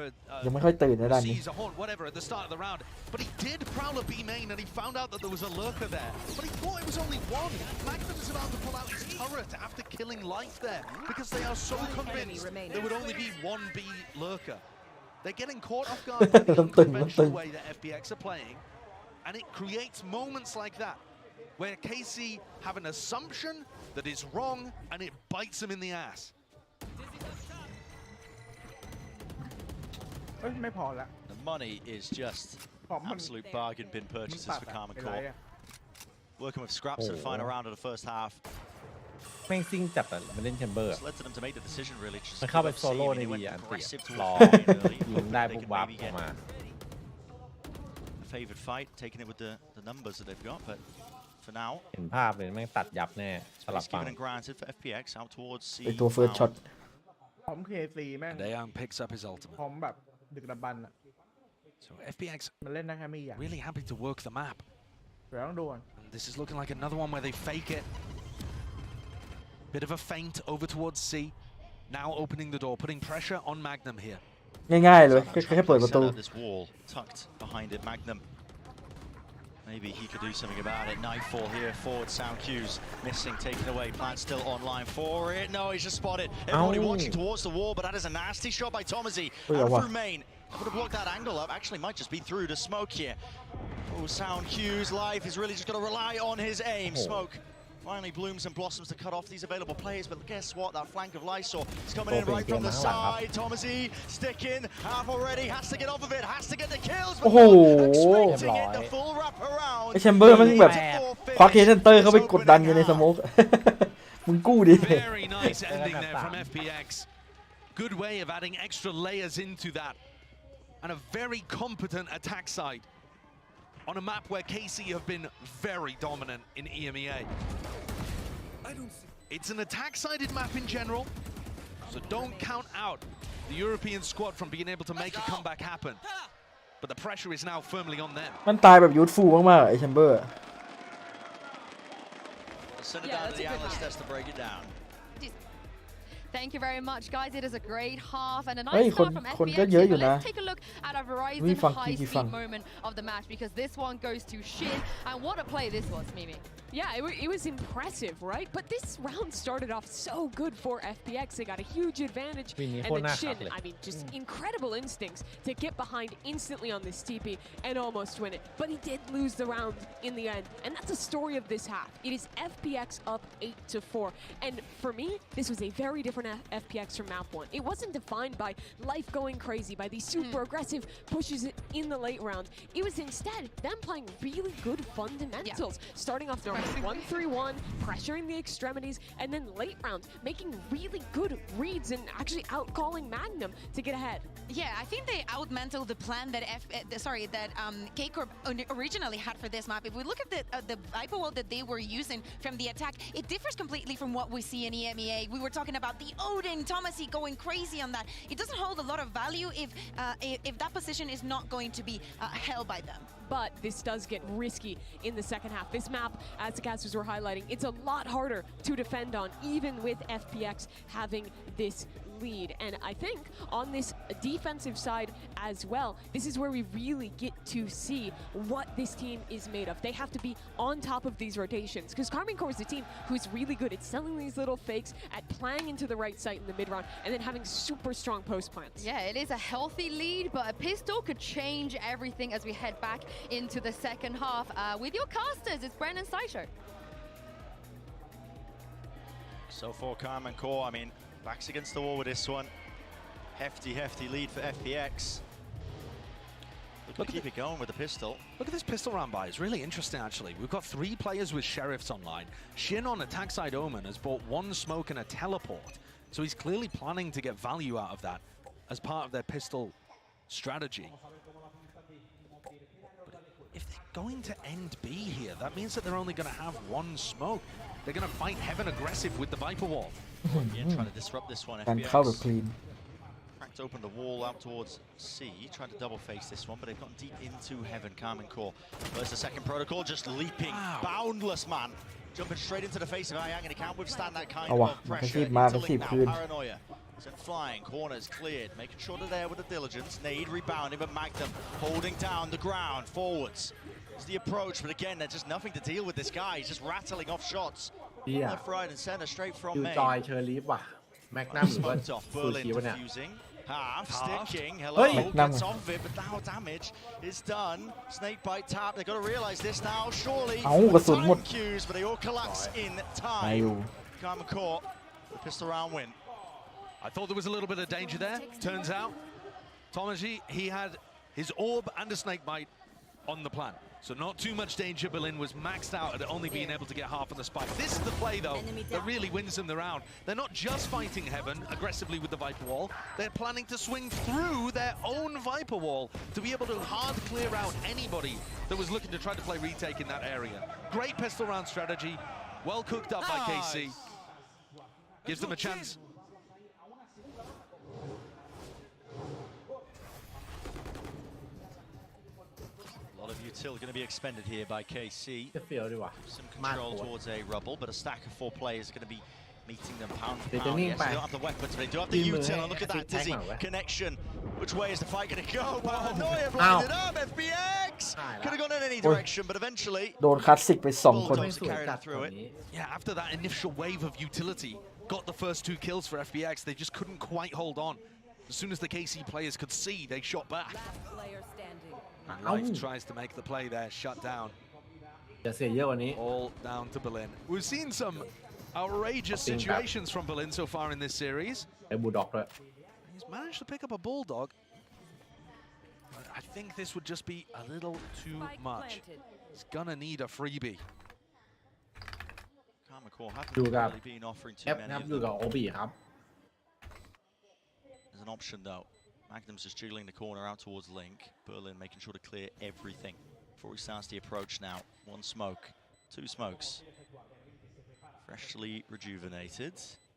ยังไม่ค่อยตื่นในด้านนี้ Seize a Haunt, whatever, at the start of the round. But he did Prowler B main, and he found out that there was a lurker there. But he thought it was only one. Magnum is about to pull out his turret after killing Life there, because they are so convinced there would only be one B lurker. They're getting caught off guard by the unconventional way that FPX are playing, and it creates moments like that, where KC have an assumption that is wrong, and it bites them in the ass. ไม่พอละ The money is just ของมัน absolute bargain bin มัน purchases ตัด for อะ Kamic เป็นไร Core. อะ Working with scraps in the final round of the first half. แม่งซิ่งจัดอะมันเล่นแชมเบอร์ It's led to them to make the decision really. Just มันเข้าไป give up โซโล่ C. I ใน mean, they ดี went อันติ aggressive รอ towards the early. ยิงได้ They ปุ๊บ could วับ maybe ออก get มา a favoured fight, taking it with the numbers that they've got, but for now, เห็นภาพเลยแม่งตัดยับแน่สลับ it's ฝั่ง given and granted for FPX out towards C. ไอตัว first shot พร้อม KC แม่ง Day1 picks up his ultimate. พร้อมแบบดึกดำบรรพ์อะ So FPX มันเล่นได้แค่ไม่กี่อย่าง really happy to work the map. เดี๋ยวต้องดูก่อน And this is looking like another one where they fake it. Bit of a feint over towards C. Now opening the door, putting pressure on Magnum here. ง่ายๆเลยแค่เปิดประตู This wall tucked behind it, Magnum. Maybe he could do something about it. Nightfall here, forward sound cues missing, taken away. Plan still online for it. No, he's just spotted. Everybody watching towards the wall, but that is a nasty shot by Tomazi. Out through main. Would have blocked that angle up. Actually, might just be through to Smoke here. Oh, sound cues. Life is really just going to rely on his aim. Smoke finally blooms and blossoms to cut off these available players, but guess what? That flank of Lysor is coming in right from the side. Tomazi sticking, half already, has to get off of it, has to get the kills, but expecting it, the full wrap around. ไอแชมเบอร์มันแบบคว้าเคเซนเตอร์เข้าไปกดดันอยู่ในสโมก มึงกู้ดิ Very nice ending there from FPX. Good way of adding extra layers into that. And a very competent attack side on a map where KC have been very dominant in EMEA. It's an attack-sided map in general, so don't count out the European squad from being able to make a comeback happen. But the pressure is now firmly on them. มันตายแบบยูทฟูลมากๆไอแชมเบอร์ Send it down to the analyst desk to break it down. Thank you very much, guys. It is a great half and a เฮ้ย nice คน start from คน FPX. ก็เยอะอยู่ But นะ let's take a look at a Verizon มีฟัง high กี่ฟัง speed moment of the match because this one goes to Shin. And what a play this was, Mimi. Yeah, it was impressive, right? But this round started off so good for FPX. They got a huge advantage. And then Shin, I mean, just incredible instincts to get behind instantly on this TP and almost win it. But he did lose the round in the end. And that's the story of this half. It is FPX up 8-4. And for me, this was a very different FPX from map 1. It wasn't defined by life going crazy, by these super aggressive pushes in the late round. It was instead them playing really good fundamentals. Starting off normal 1-3-1, pressuring the extremities, and then late round making really good reads and actually out-calling Magnum to get ahead. Yeah, I think they out-mental the plan that K-Core originally had for this map. If we look at the Viper wall that they were using from the attack, it differs completely from what we see in EMEA. We were talking about the Odin, Tomazi going crazy on that. It doesn't hold a lot of value if that position is not going to be held by them. But this does get risky in the second half. This map, as the casters were highlighting, it's a lot harder to defend on, even with FPX having this lead. And I think on this defensive side as well, this is where we really get to see what this team is made of. They have to be on top of these rotations because Kamic Core is a team who's really good at selling these little fakes, at playing into the right site in the mid-round, and then having super strong post plants. Yeah, it is a healthy lead, but a pistol could change everything as we head back into the second half. With your casters, it's Brandon Sideshow. So for Kamic Core, I mean, backs against the wall with this one. Hefty lead for FPX. Look to keep it going with the pistol. Look at this pistol round by. It's really interesting, actually. We've got 3 players with Sheriffs online. Shin on attack side Omen has bought 1 smoke and a teleport. So he's clearly planning to get value out of that as part of their pistol strategy. But if they're going to end B here, that means that they're only going to have 1 smoke. They're going to fight heaven aggressive with the Viper wall. Again, trying to disrupt this one. การเข้าแบบ clean Cracked open the wall out towards C. Tried to double face this one, but they've gotten deep into heaven. Kamic Core. There's the second protocol, just leaping, boundless man, jumping straight into the face of Ayang, and he can't withstand that kind of pressure. Interlink now, paranoia. Sent flying, corners cleared, making sure they're there with the diligence. Nade rebounding, but Magnum holding down the ground, forwards. It's the approach, but again, there's just nothing to deal with this guy. He's just rattling off shots. Left, right, and center, straight from main. จอยเชอร์ลีฟว่ะแม็กนัมหรือว่า Smoked off, ซู Berlin ชิวะเนี่ย defusing. Half, sticking, hello, Magnum. gets off of it, but now damage is done. Snake bite tap, they've got to realize this now, surely. เอากระสุนหมด Time cues, but they all collapse in ไปอ time. ยู่ Kamic Core, the pistol round win. I thought there was a little bit of danger there. Turns out, Tomaji, he had his orb and a snake bite. on the plan. So not too much danger. Berlin was maxed out at only being able to get half on the spike. This is the play, though, that really wins them the round. They're not just fighting Heaven aggressively with the Viper Wall. They're planning to swing through their own Viper Wall to be able to hard clear out anybody that was looking to try to play retake in that area. Great pistol round strategy. Well cooked up by KC. Gives them a chance. A lot of util going to be expended here by KC. จะเฟี้ยวดีว่ะ Some มาก control กว่า towards a rubble, but a stack of 4 players going to be meeting them pound for They're pound. doing Yes, it they by- don't have the weapons, but they do have the Team util. Murray, And look at that I think dizzy tag out, connection. Which way is the fight going to go? Paranoia Ow. blinded up. FBX could have gone in any direction, but eventually โดนคลาสสิกไป2 คน ไม่สวยจัดกว่านี้ Yeah, after that initial wave of utility, got the first 2 kills for FBX. They just couldn't quite hold on. As soon as the KC players could see, they shot back. And Life tries to make the play there, shut down. จะเสียเยอะกว่านี้ All down to Berlin. We've seen some outrageous situations from Berlin so far in this series. ไอ้บูลด็อกด้วย He's managed to pick up a bulldog. But I think this would just be a little too much. He's gonna need a freebie. Kamic Core haven't อยู่กับ really been offering แอ too ป many นะครับ of อยู่ them. กับโอบีครับ There's an option though. Magnum's just jiggling the corner out towards Link. Berlin making sure to clear everything before he starts the approach now. 1 smoke, 2 smokes. Freshly rejuvenated.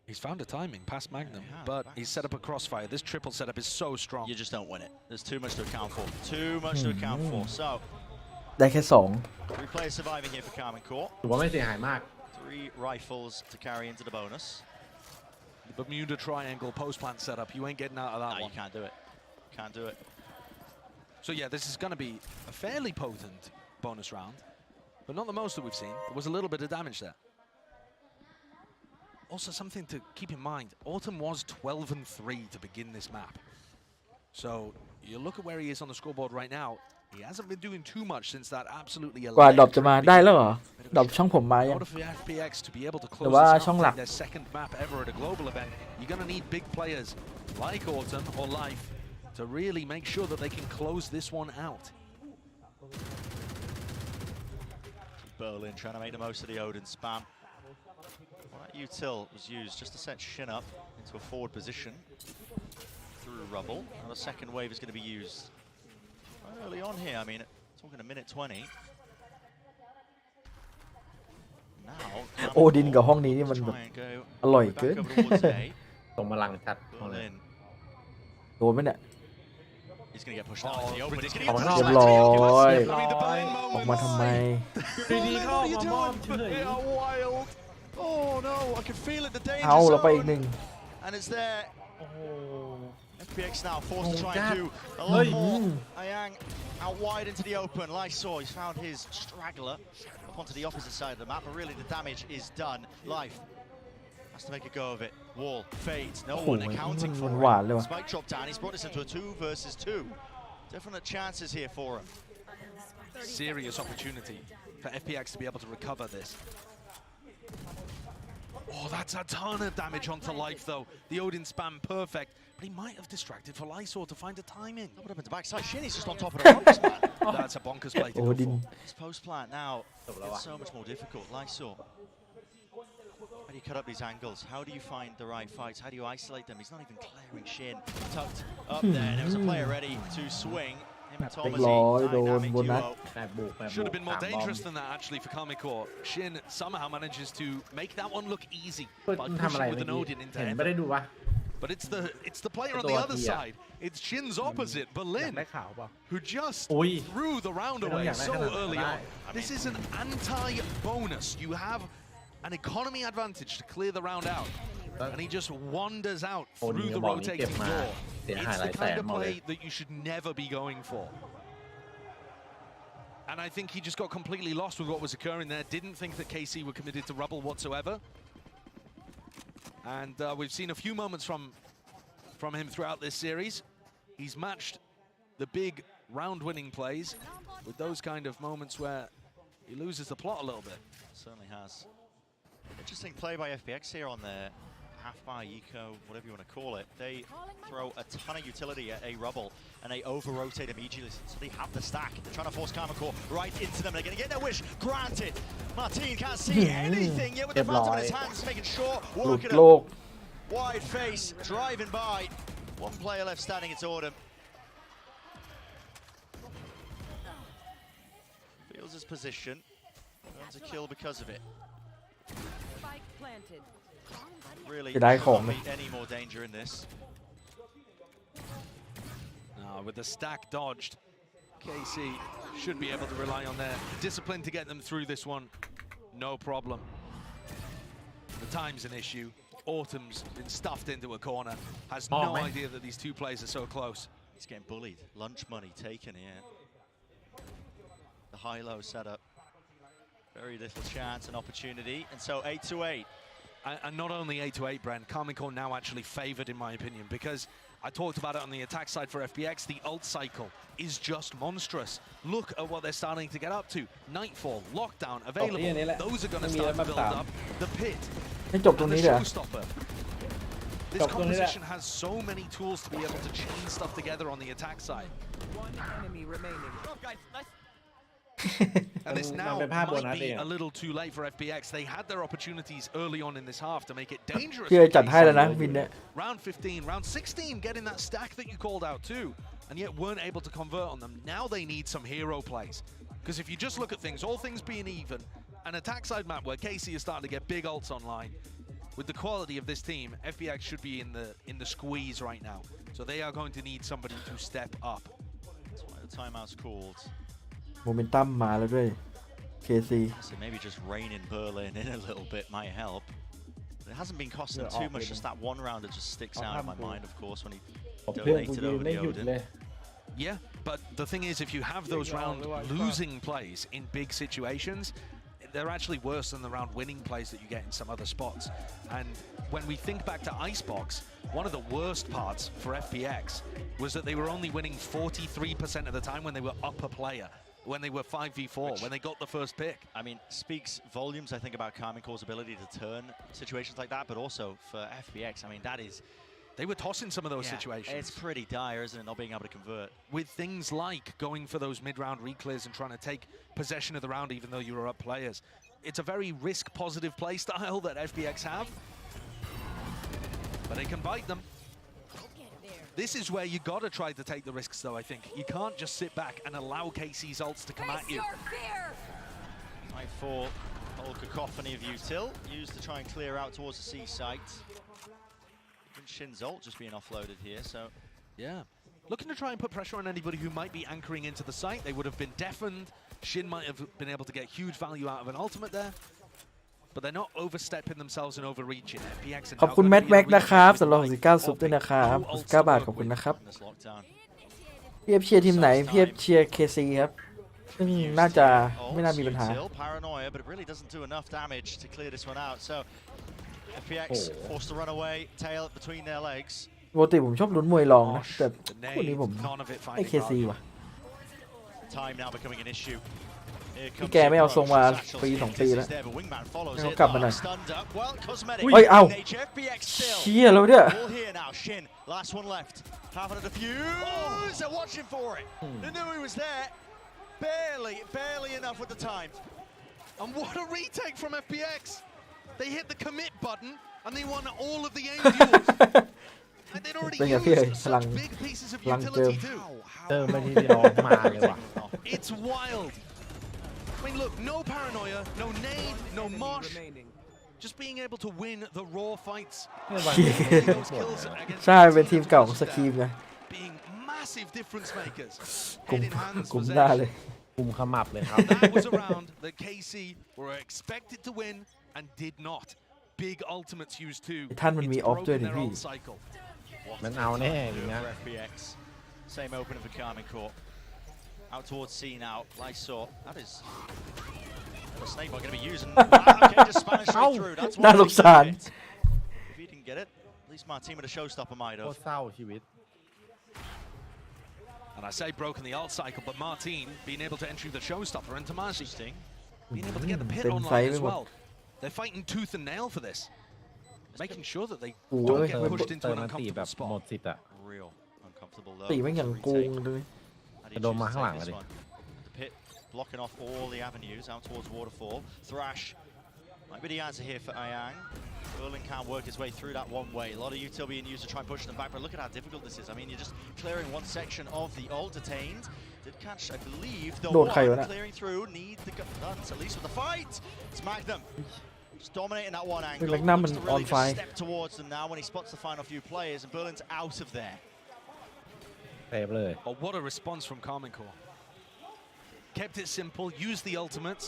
He's found a timing past Magnum, Yeah, but he's set up a crossfire. This triple setup is so strong. You just don't win it. There's too much to account for. Too much to account for. So, ได้แค่ 3 players surviving here for Kamic Core. ถือว่าไม่เสียหายมาก 3 rifles to carry into the bonus. The Bermuda Triangle post-plant setup, you ain't getting out of that No, one. you can't do it. Can't do it. So yeah, this is going to be a fairly potent bonus round, but not the most that we've seen. There was a little bit of damage there. Also something to keep in mind, Autumn was 12-3 to begin this map. So you look at where he is on the scoreboard right now, he hasn't been doing too much since that absolutely กว่าดรอป electric จะมาได้แล้วเหรอ ดรอปช่องผมมา In ยัง order for the FPX to be able to หรือ close ว่า this ช่อง out หลัก in their second map ever at a global event, you're going to need big players like Autumn or Life to really make sure that they can close this one out. Berlin trying to make the most of the Odin spam. Well, that util was used just to set Shin up into a forward position through rubble. Now the second wave is going to be used quite early on here. I mean, talking a minute 20. Now, โอดินกับห้องนี้นี่มันแบบ try and go อร่อยเกิน back over towards A. ส่งพลังจัด Berlin. โดนไหมเนี่ย He's going to get pushed out into the open. He's going ออก to มา get นอก เรียบร้อย I mean, the Berlin ออก moment มาทำไม ดีๆเข้ามามอบเฉย They are wild. Oh no, I can feel it, the danger เอาเราไปอีก zone. หนึ่ง And it's there. โอ้โห FPX now forced to try Oh, and do a Hey. lot more. Ayang out wide into the open. Lysor, he's found his straggler up onto the opposite side of the map, but really the damage is done. Life has to make a go of it. Wall fades, no one accounting for หวานเลย it. ว่ะ Spike dropped down, he's brought this into a 2 versus 2. Definite chances here for him. Serious opportunity for FPX to be able to recover this. Oh, that's a ton of damage onto Life, though. The Odin spam perfect, but he might have distracted for Lysor to find a timing. What happened to backside? Shinny's just on top of the box, man. That's a bonkers play to go Odin. for. This post plant now it's so much more difficult. Lysor. How do you cut up these angles? How do you find the right fights? How do you isolate them? He's not even clearing Shin. Tucked up there. There was a player ready to swing. Him and Thomas, dynamic duo. แบบบุกแบบ Should have been more 3 dangerous than that, actually, for Kamic Core. Shin somehow manages to make that one look easy เพื่อ by ทำอะไร pushing with เมื่อ an กี้ Odin into เห็น heaven. ไม่ได้ดูวะ But it's the player on Ito the at other Tia. side. It's Shin's opposite, อยาก Berlin, ได้ข่าวเปล่า who just Oi. threw the round Pero awayอยากได้ so ขนาดนั้น early ได้ on. This is an anti-bonus. You have an economy advantage to clear the round out. And he just wanders out Odin through the ก็บอกนี่เก็บ rotating มา door. เสียหาย It's หลา the ยแสน kind of หมดเลย play that you should never be going for. And I think he just got completely lost with what was occurring there. Didn't think that KC were committed to rubble whatsoever. And we've seen a few moments from him throughout this series. He's matched the big round-winning plays with those kind of moments where he loses the plot a little bit. Certainly has. Interesting play by FPX here on their half bar eco, whatever you want to call it. They throw a ton of utility at a rubble and they over-rotate immediately, so they have the stack. They're trying to force Kamic Core right into them. They're going to get their wish granted. Martin can't see anything yet with the phantom in his hands, making sure, working up. Wide face, driving by. One player left standing, it's Autumn. Feels his position. Earns a kill because of it. Really shouldn't be any more danger in this. With the stack dodged, KC should be able to rely on their discipline to get them through this one. No problem. The time's an issue. Autumn's been stuffed into a corner. Has no idea that these two players are so close. He's getting bullied. Lunch money taken here. The high-low setup. Very little chance and opportunity. And so 8-8. And not only 8-8, Bren, Kamic Core now actually favored in my opinion, because I talked about it on the attack side for FPX. The ult cycle is just monstrous. Look at what they're starting to get up to. Nightfall, lockdown, available. Those are going to start to build up. The pit, and the showstopper. This composition has so many tools to be able to chain stuff together on the attack side. One enemy remaining. And this now might be a little too late for FPX. They had their opportunities early on in this half to make it dangerous. Round 15, round 16, getting that stack that you called out too, and yet weren't able to convert on them. Now they need some hero plays, because if you just look at things, all things being even, an attack side map where KC is starting to get big ults online, with the quality of this team, FPX should be in the squeeze right now. So they are going to need somebody to step up. That's why the timeout's called. โมเมนตัมมาแล้วด้วย KC So maybe just reining Berlin in a little bit might help. But it hasn't been costing too much, just that one round that just sticks out in my mind, of course, when he donated over the Odin. Yeah, but the thing is, if you have those round losing plays in big situations, they're actually worse than the round winning plays that you get in some other spots. And when we think back to Icebox, one of the worst parts for FPX was that they were only winning 43% of the time when they were up a player, when they were 5v4, when they got the first pick. I mean, speaks volumes, I think, about Kamic Core's ability to turn situations like that, but also for FPX, I mean, that is... They were tossing some of those situations. It's pretty dire, isn't it, not being able to convert. With things like going for those mid-round reclears and trying to take possession of the round even though you were up players. It's a very risk-positive play style that FPX have. But they can bite them. This is where you gotta try to take the risks though, I think. You can't just sit back and allow KC's ults to come at you. Nightfall, whole cacophony of util, used to try and clear out towards the C site. Even Shin's ult just being offloaded here, so... Yeah. Looking to try and put pressure on anybody who might be anchoring into the site. They would have been deafened. Shin might have been able to get huge value out of an ultimate there. But they're not overstepping themselves and overreaching. FPX ขอบคุณแมทแม็กนะครับสำหรับ69ซุปด้วยนะครับ69 บาทขอบคุณนะครับพี่เอฟเชียร์ทีมไหนพี่เอฟเชียร์ KC ครับซึ่งน่าจะไม่น่ามีปัญหา Paranoia, but it really doesn't do enough damage to clear this one out. So FPX forced to run away, tail between their legs. ปกติผมชอบลุ้นมวยรองนะแต่คู่นี้ผมไอ้ KC ว่ะ Time now becoming an issue. พี่แกไม่เอาทรงมาปี2 ปีแล้วให้เขากลับมาหน่อยเฮ้ยเอ้าเชี่ยแล้วเนี่ย Last one left. Having a defuse. They're watching for it. They knew he was there. Barely enough with the time. And what a retake from FPX. They hit the commit button and they won all of the aim duels. And they'd already used such big pieces of utility too. It's wild. I mean, look, no paranoia, no nade, no mosh. Just being able to win the raw fights. ใช่เป็นทีมเก่าของสกีมไง Being massive difference makers. กลุ่มหน้าเลย That was a round that KC were expected to win and did not. Big ultimates used too. ท่านมันมีออฟด้วยนี่พี่ มันเอาแน่อย่างเงี้ย FPX. Same opening for Kamic Core. Out towards C now. Lysaw. That is the snake bot going to be using. Okay, just Spanish straight through. That's why if he didn't get it, at least Martin with a showstopper might have. And I say broken the ult cycle, but Martin being able to enter the showstopper and Tamashi being able to get the pit online as well. They're fighting tooth and nail for this. making sure that they โอ้ don't ย get pushed into เติม an มันตีแบบ uncomfortable หมด spot. สิทธิ์อะ Real uncomfortable low. ตีแม่งอย่างโกงเลย How do จะ you โดน choose มา to ข้างหลัง take อะ this ดิ one? The pit blocking off all the avenues out towards Waterfall. Thrash. Might be the answer here for Ayang. Berlin can't work his way through that one way. A lot of util being used to try and push them back, but look at how difficult this is. I mean, you're just clearing one section of the ult detained. Did catch, I believe, the one clearing through. Need the guns, at least with the fight. It's Magnum. Just dominating that one angle. Looks to really just step towards them now when he spots the final few players, and Berlin's out of there. เซฟเลย Oh, what a response from Kamic Core. Kept it simple, used the ultimates,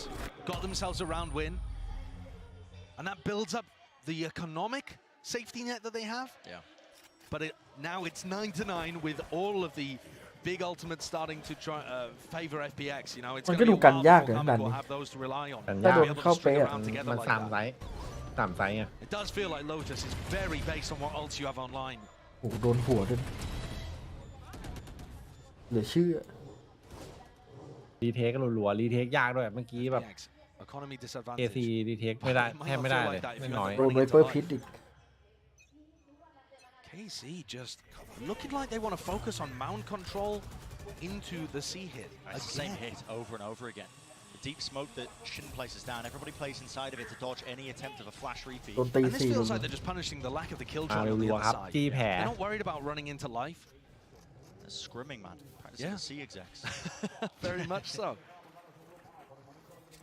got themselves a round win. And that builds up the economic safety net that they have. Yeah. But now it's 9-9 with all of the big ultimates starting to try favor FPX. You know, it's going to be a while before Kamic Core have those to rely on. กัน ถ้าย าก โดนเข้าเป๊ะ มันสามไซส์สามไซส์ไง It does feel like Lotus is very based on what ults you have online. โอ้โหโดนหัวด้วยเหลือเชื่อ รีเทคก็รัวๆรีเทคยากด้วยเมื่อกี้แบบ FPX, economy disadvantage. AC รีเทคไม่ได้แทบไม่ได้เลยไม่น้อย โดนไวเปอร์พิษอีก KC just looking like they want to focus on mound control into the C hit. It's the same hit over and over again. The deep smoke that Shin places down, everybody plays inside of it to dodge any attempt of a flash repeat. โดนตี And this สี่ feels like they're just punishing the lack of the killjoy on the รัว other ๆครับ side. จี้แผล They're not worried about running into life. They're scrimming, man. Practicing Yeah. the C execs. Very much so.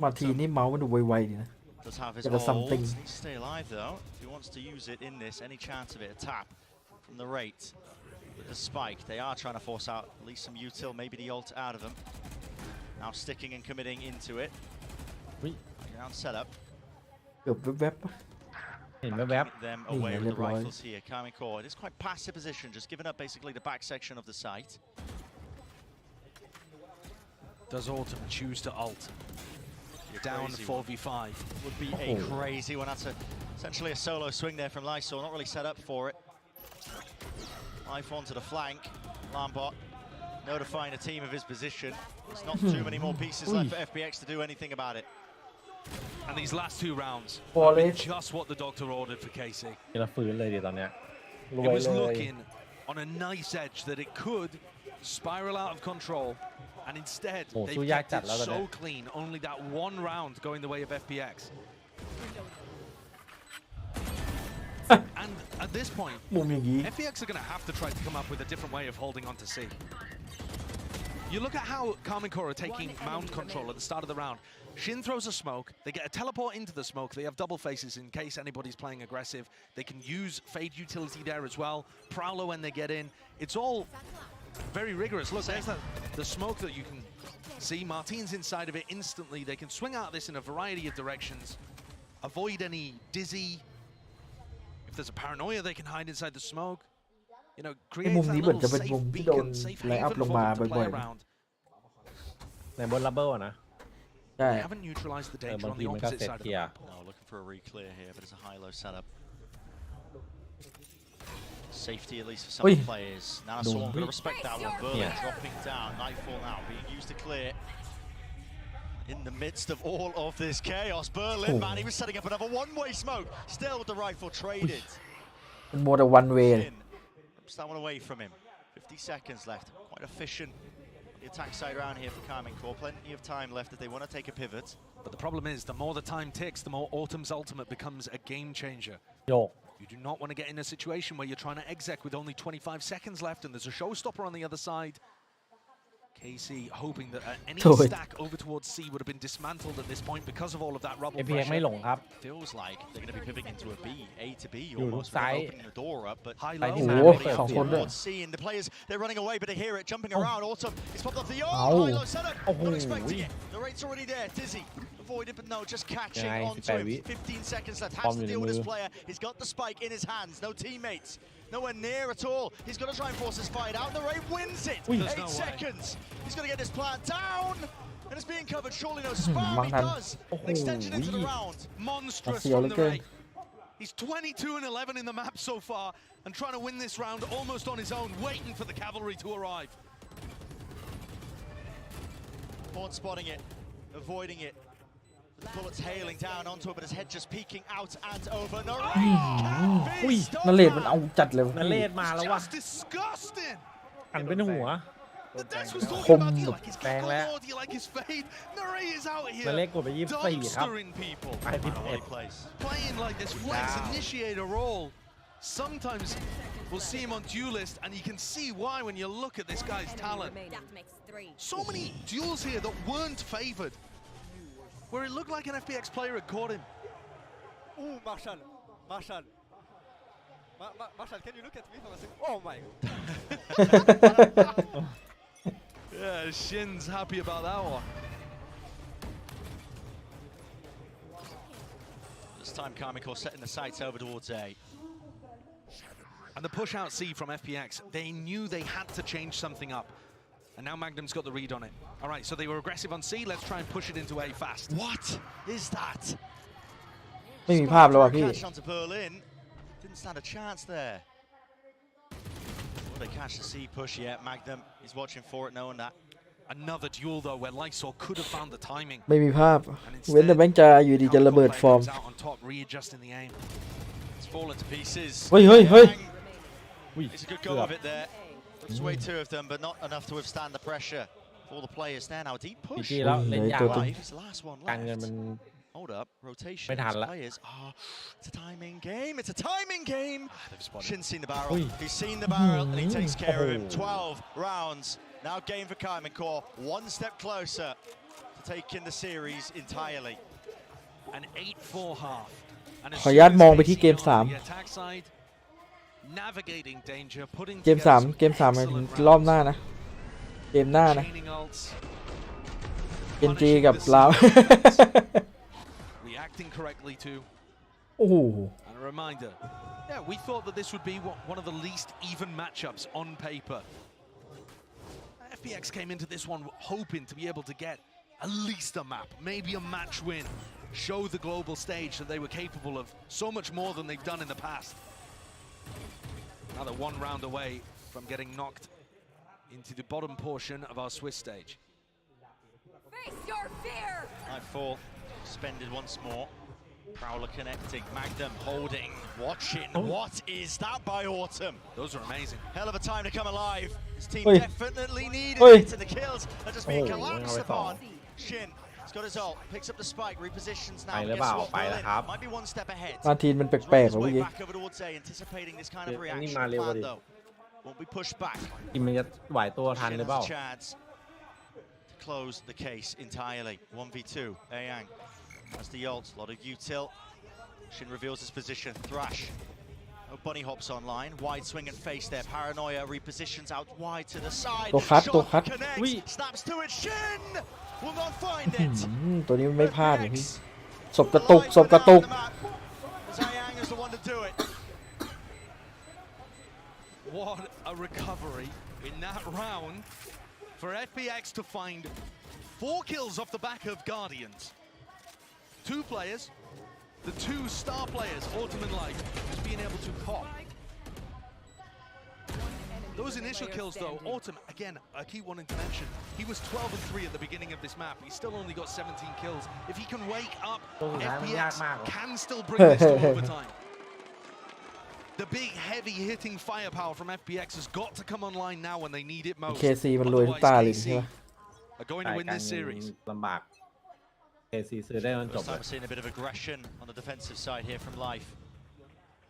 มาทีนี่เมาส์มันดูไวๆดีนะ Does have his Give us ult. something. Needs to stay alive though. If he wants to use it in this, any chance of it, a tap from the rate with the spike. They are trying to force out at least some util, maybe the ult out of them. Now sticking and committing into it. Ground setup. เกือบแวบ เห็นแวบ Keep them away with the Red rifles here. Kamic Core. It is quite passive position, just giving up basically the back section of the site. Does Autumn choose to ult? Down 4v5. Would be a crazy one. That's essentially a solo swing there from Lysol. Not really set up for it. Life onto the flank. Lambot notifying the team of his position. There's not too many more pieces left for FPX to do anything about it. And these last two rounds Ball have been is- just what the doctor ordered for KC. ๆเราฟื้นเลยดิตอนเนี้ยร It วย was เลย looking on a nice edge that it could spiral out of control, and instead Oh, they've สู้ยาก kept จัด it แล้วตอน so เนี้ย clean. Only that one round going the way of FPX. And at this point, มุมอย่างนี้ FPX are going to have to try to come up with a different way of holding on to C. You look at how Kamic Core are taking mound control at the start of the round. Shin throws a smoke, they get a teleport into the smoke, they have double faces in case anybody's playing aggressive. They can use Fade utility there as well, Prowler when they get in. It's all very rigorous. Look, there's the smoke that you can see. Martin's inside of it instantly. They can swing out this in a variety of directions, avoid any dizzy. If there's a paranoia, they can hide inside the smoke. You know, ไอ้ create มุม that นี้เหมือน little จะเป็นมุม safe ที่โดน beacon, safe ไลน์อัพ haven ลง for มา them to บ่อ play ย around. ในบนลับเบิลอะนะ ๆใช่ They haven't neutralized the danger บาง on ที the มันก็ opposite เสร็จ side of เคลี the ยร์ map. No, looking for a re-clear here, but it's a high-low setup. Safety at least for some of the players. Nanasaw going to respect that one. Berlin dropping down. Nightfall now being used to clear. In the midst of all of this chaos, Berlin, man, he was setting up another one-way smoke. Still with the rifle traded. เป็นโมเดลวันเวย์ Shin rips that one away from him. 50 seconds left. Quite efficient. The attack side around here for Kamic Core. Plenty of time left if they want to take a pivot. But the problem is, the more the time ticks, the more Autumn's ultimate becomes a game changer. โยก You do not want to get in a situation where you're trying to exec with only 25 seconds left and there's a showstopper on the other side. KC hoping that any stack over towards C would have been dismantled at this point because of all of that rubble FPX ไม่หลงครับ Feels like they're going to be pivoting into a B, A to B,อยู่ almost ซ้าย opening the door up. But high ไป low. ที่ โอ้ มา โห ไม่ สองคนด้วย towards C, and the players they're running away, but they hear it jumping around. Autumn, he's popped off the Ow. high-low setup. Oh. Not expecting it. The rate's already there. Dizzy avoided, but no, just catching Yeah, onto him. 15 seconds left. Has to deal with this player. He's got the spike in his hands. No teammates. Nowhere near at all. He's got to try and force this fight out. The Ray wins it. 8 seconds. He's got to get this plant down. And it's being covered. Surely no spam. He does. An extension into the round. Monstrous That's from the the Ray. He's 22 and 11 in the map so far and trying to win this round almost on his own, waiting for the cavalry to arrive. Horn spotting it. Avoiding it. Bullets hailing down onto it, but his head just peeking out and over. อุ้ยนาเลดมันเอาจัดเลย นาเลดมาแล้วว่ะ Just disgusting. หันเป็นหัว The Dex was talking Không about, do you được like his bang kick lẽ. or do you like his fade? Nare is out นา here เลดกดไป24ครับ dumpstering people. ไป11 place. Playing like this flex initiator role. Sometimes we'll see him on duelist and you can see why when you look at this guy's talent. So many duels here that weren't favored. Where it looked like an FPX player had caught him. Ooh, Marshall. Marshall, can you look at me for a second? Oh my god. Yeah, Shin's happy about that one. This time Kamic Core setting the sights over towards A. And the push out C from FPX, they knew they had to change something up. And now Magnum's got the read on it. All right, so they were aggressive on C. Let's try and push it into A fast. What is that? ไม่มีภาพแล้วว่ะพี่ Catch onto Berlin. Didn't stand a chance there. Well, they catch the C push yet. Magnum is watching for it, knowing that. Another duel though, where Lysol could have found the timing. ไม่มีภาพเว้นแต่แบงค์จะอยู่ดีจะระเบิดฟอร์ม Out on top, readjusting the aim. It's fallen to pieces. เฮ้ย It's a good go of it there. Looks way two of them, but not enough to withstand the pressure. For all the players there now, deep push. แล้วเล่นยากว่ะ It's the last one การเงินมัน left. Hold up, rotation. ไม่ทันละ Players. Oh, it's a timing game. It's a timing game. Shin's seen the barrel. Ui. He's seen the barrel, and he takes care of him. 12 rounds. Now game for Kamic Core. One step closer to taking the series entirely. An 8-4 half. And ขออนุญาตมองไปที่เกม on the attack side, navigating danger, putting 3 เกม 3 เกม 3 หมายถึงรอบหน้านะ เกมหน้านะ chaining ults, เกมจีกับลาว reacting correctly too. โอ้โห And a reminder, yeah, we thought that this would be one of the least even matchups on paper. FPX came into this one hoping to be able to get at least a map, maybe a match win, show the global stage that they were capable of so much more than they've done in the past. Now they're one round away from getting knocked into the bottom portion of our Swiss stage. Face your fear! 9-4, suspended once more. Prowler connecting, Magnum holding, watching. What is that by Autumn? Those are amazing. Hell of a time to come alive. His team definitely needed it, and the kills are just being collapsed upon. Shin, he's got his ult, picks up the spike, repositions now. Guess what, Berlin might be one step ahead. มาทีนมันแปลกๆ His ว่ะ way เมื่อกี้ back over towards A, anticipating this kind of อันนี้ reaction มาเร็วกว่า plan ดิ though. Won't be pushed back. ทีมมันจะไหวตัวทัน Shin หรือ has เปล่า a chance to close the case entirely. 1v2, Ayang has the ult, a lot of util. Shin reveals his position, Thrash. Oh, Bunny hops online, wide swing and face there. Paranoia repositions out wide to the side. ตัวคัด ตัวคัด Connects, snaps to it, Shin will not find it. ตัวนี้ไม่พลาดเลยพี่ศพกระตุก ศพกระตุก As Ayang is the one to do it. What a recovery in that round for FPX to find 4 kills off the back of Guardians. 2 players, the 2 star players, Autumn and Light, just being able to pop. Those initial kills though, Autumn, again, I keep wanting to mention, he was 12-3 at the beginning of this map. He's still only got 17 kills. If he can wake up, FPX can still bring this to overtime. The big heavy hitting firepower from FPX has got to come online now when they need it most. KC มันรวยทุกตาเลยใช่ไหม Are going to win this series. ลำบาก KC ซื้อได้มันจบ First time we're seeing a bit of aggression on the defensive side here from Life.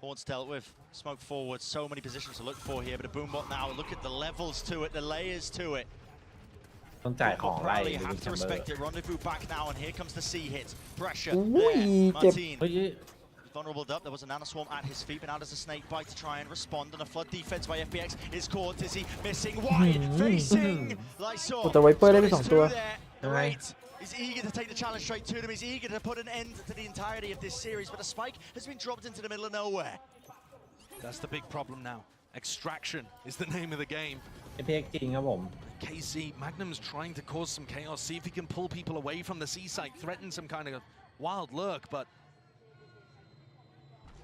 Horns dealt with, smoke forward, so many positions to look for here, but a boombot now, look at the levels to it, the layers to it. ต้องจ่ายของไล่ Probably ดู have แช to มเบอ respect ร์ it, rendezvous back now, and here comes the C hit. Pressure Ui, there, chẹp. Martin. เฮ้ย Vulnerable up, there was a nanoswarm at his feet, but now does a snake bite to try and respond, and a flood defense by FPX is caught. Dizzy missing wide, facing Lysol. แต่ไวเปอร์ได้ไป2 ตัว Great. He's eager to take the challenge straight to them. He's eager to put an end to the entirety of this series, but a spike has been dropped into the middle of nowhere. That's the big problem now. Extraction is the name of the game. FPX จริงครับผม KC, Magnum's trying to cause some chaos, see if he can pull people away from the C site, threaten some kind of wild lurk, but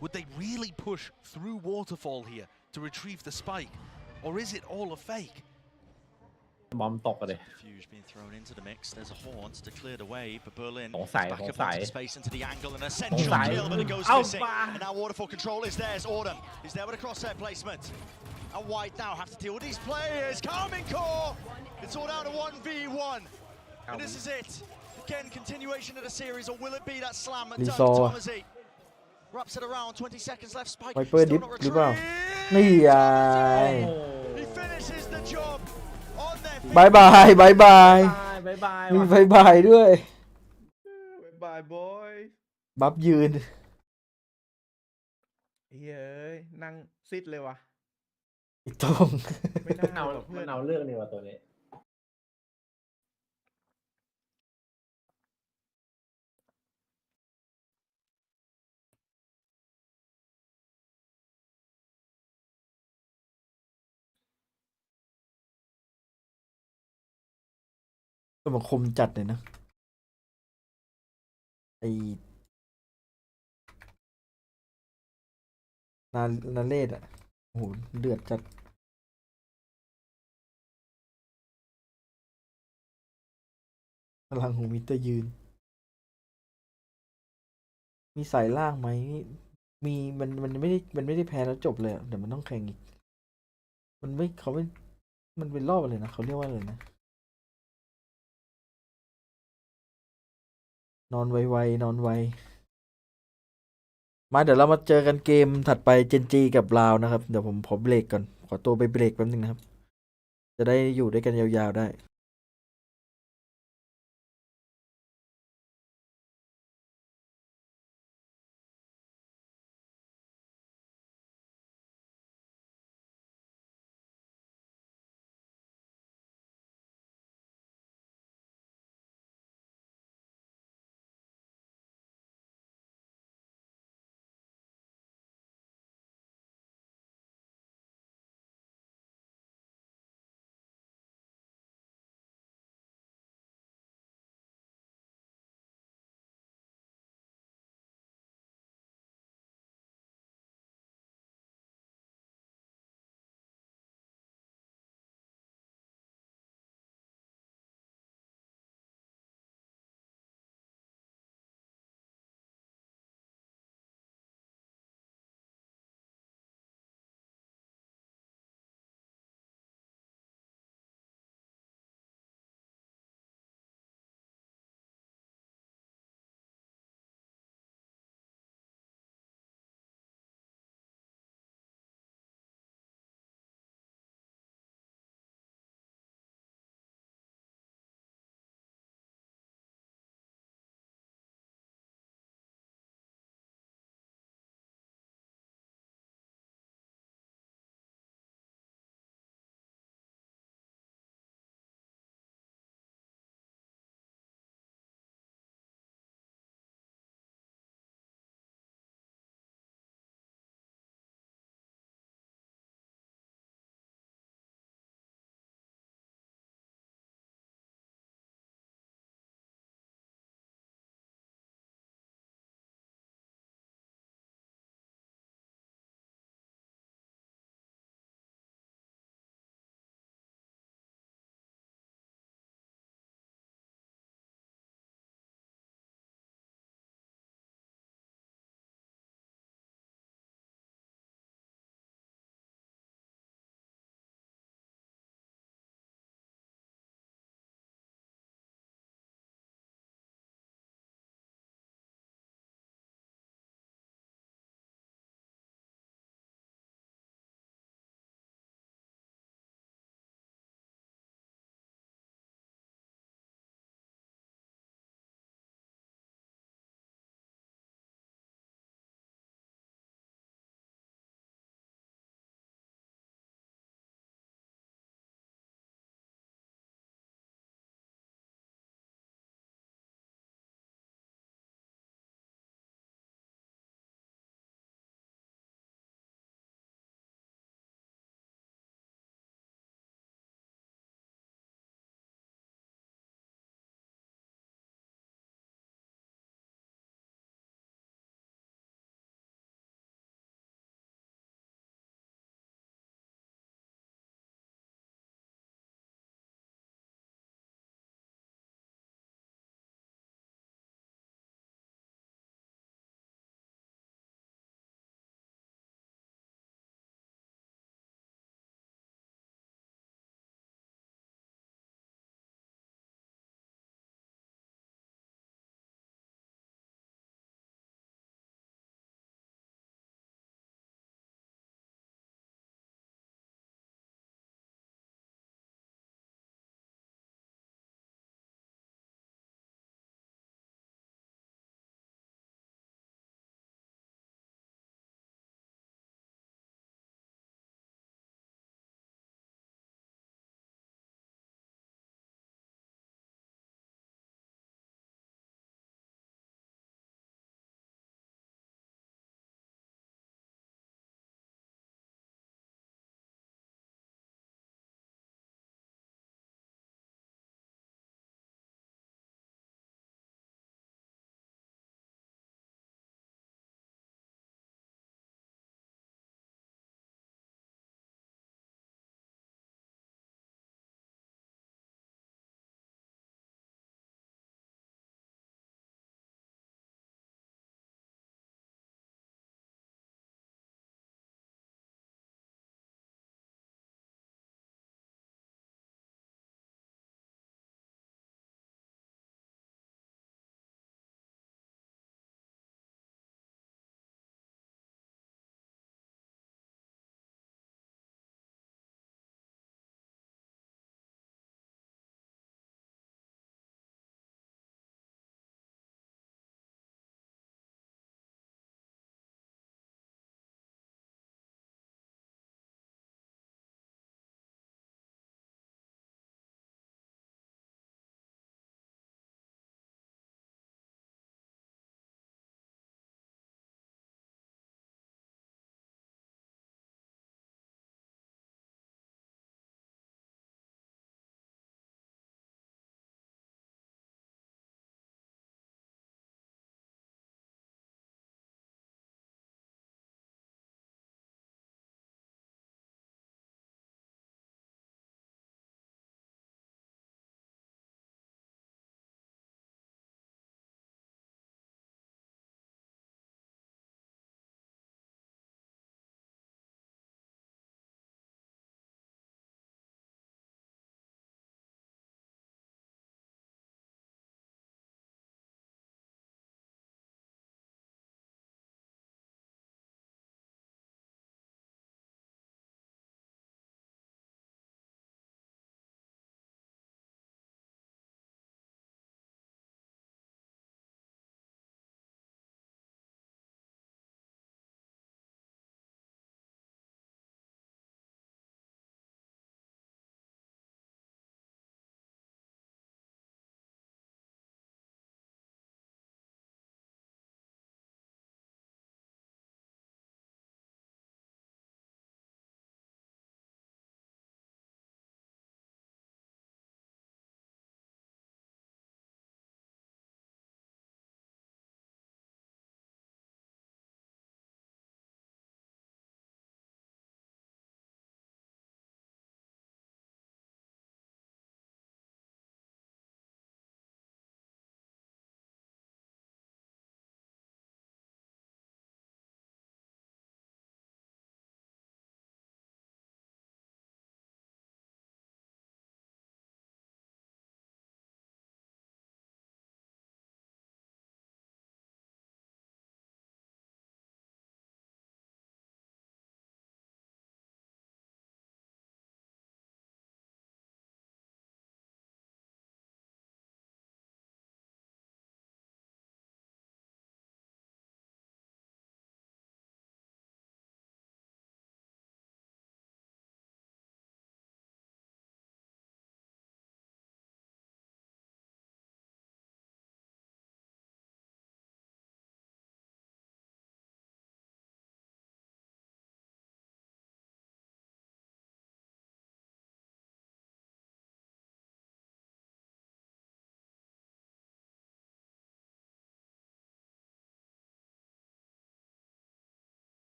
would they really push through Waterfall here to retrieve the spike? Or is it all a fake? บอมตกกันเลย Fuse being thrown into the mix. There's a horn to cleared away, but Berlin สงสัย back สง up สัย onto the space into the angle and ส essential งสัย kill, but it goes เอา missing. มา And now waterfall control is theirs. Autumn is there with a crosshair placement. And White now have to deal with these players. Kamic Core. It's all down to 1v1. And this is it. Again, continuation of the series, or will it be that slam at Doug Lizzo. Thomasy? Wraps it around. 20 seconds left. Spike ไวเปอร์ดิ still ฟ not หรือเปล่า retrieved. นี่ไง He finishes the job on their บายบายบายบาย บายบาย มีบายบายด้วย บายบอย บัฟยืน เฮ้ยนั่งซิดเลยวะ อีกตรง ไม่น่า เอา หรอกเพื่ มั อน นเอาเรื่องนี่ว่ะตัวนี้ สมาคมจัดเลยนะไอ้นาเลศอ่ะโอ้โหเดือดจัดพลังของมิสเตอร์ยืน มีสายล่างไหมมีมันไม่ได้แพ้แล้วจบเลยอะเดี๋ยวมันต้องแข่งอีก มันไม่เขาไม่มันเป็นรอบอะไรนะเขาเรียกว่าอะไรนะ นอนไวๆนอนไว มาเดี๋ยวเรามาเจอกันเกมถัดไปเจนจีกับลาวนะครับ เดี๋ยวผมขอเบรกก่อน ขอตัวไปเบรกแป๊บนึงนะครับ จะได้อยู่ด้วยกันยาวๆได้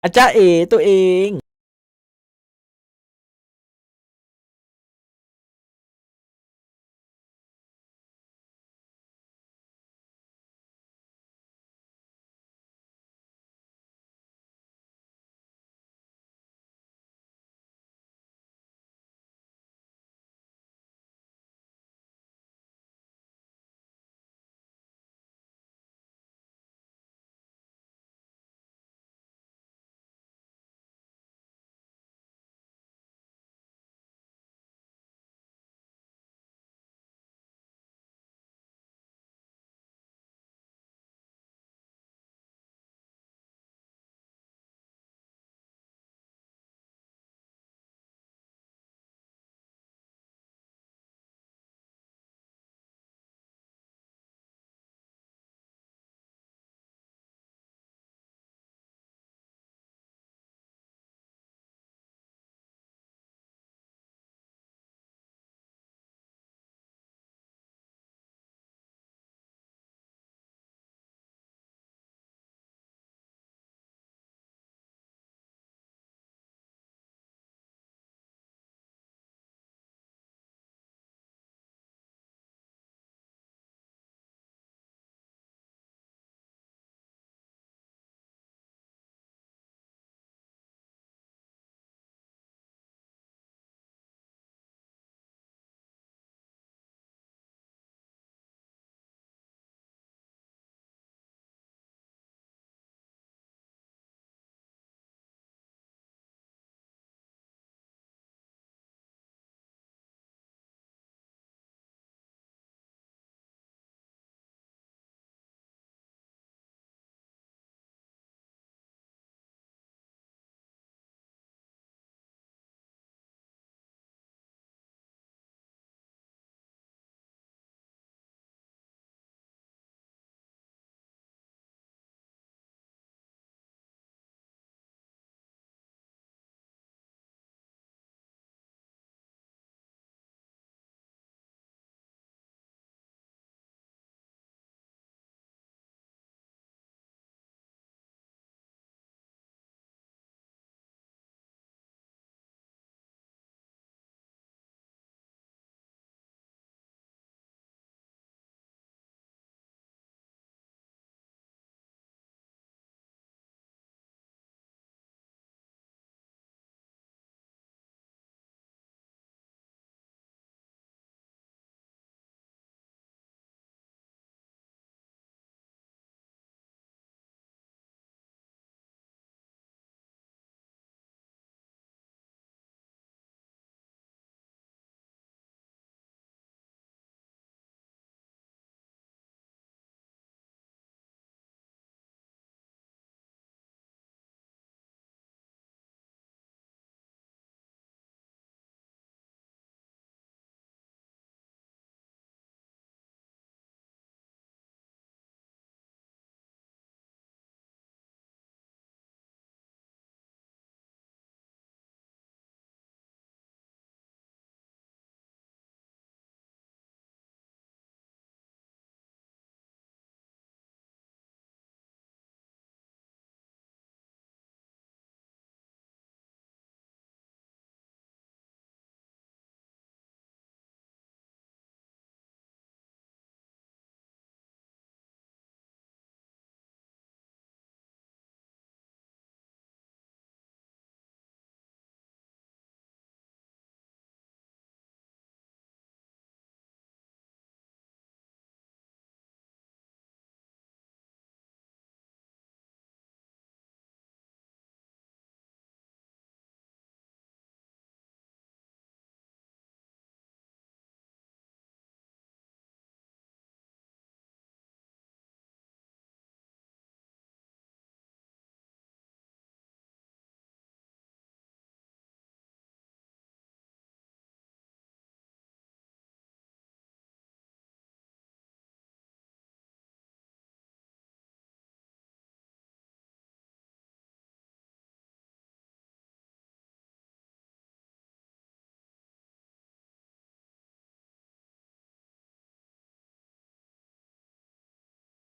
อาจารย์เอตัวเอง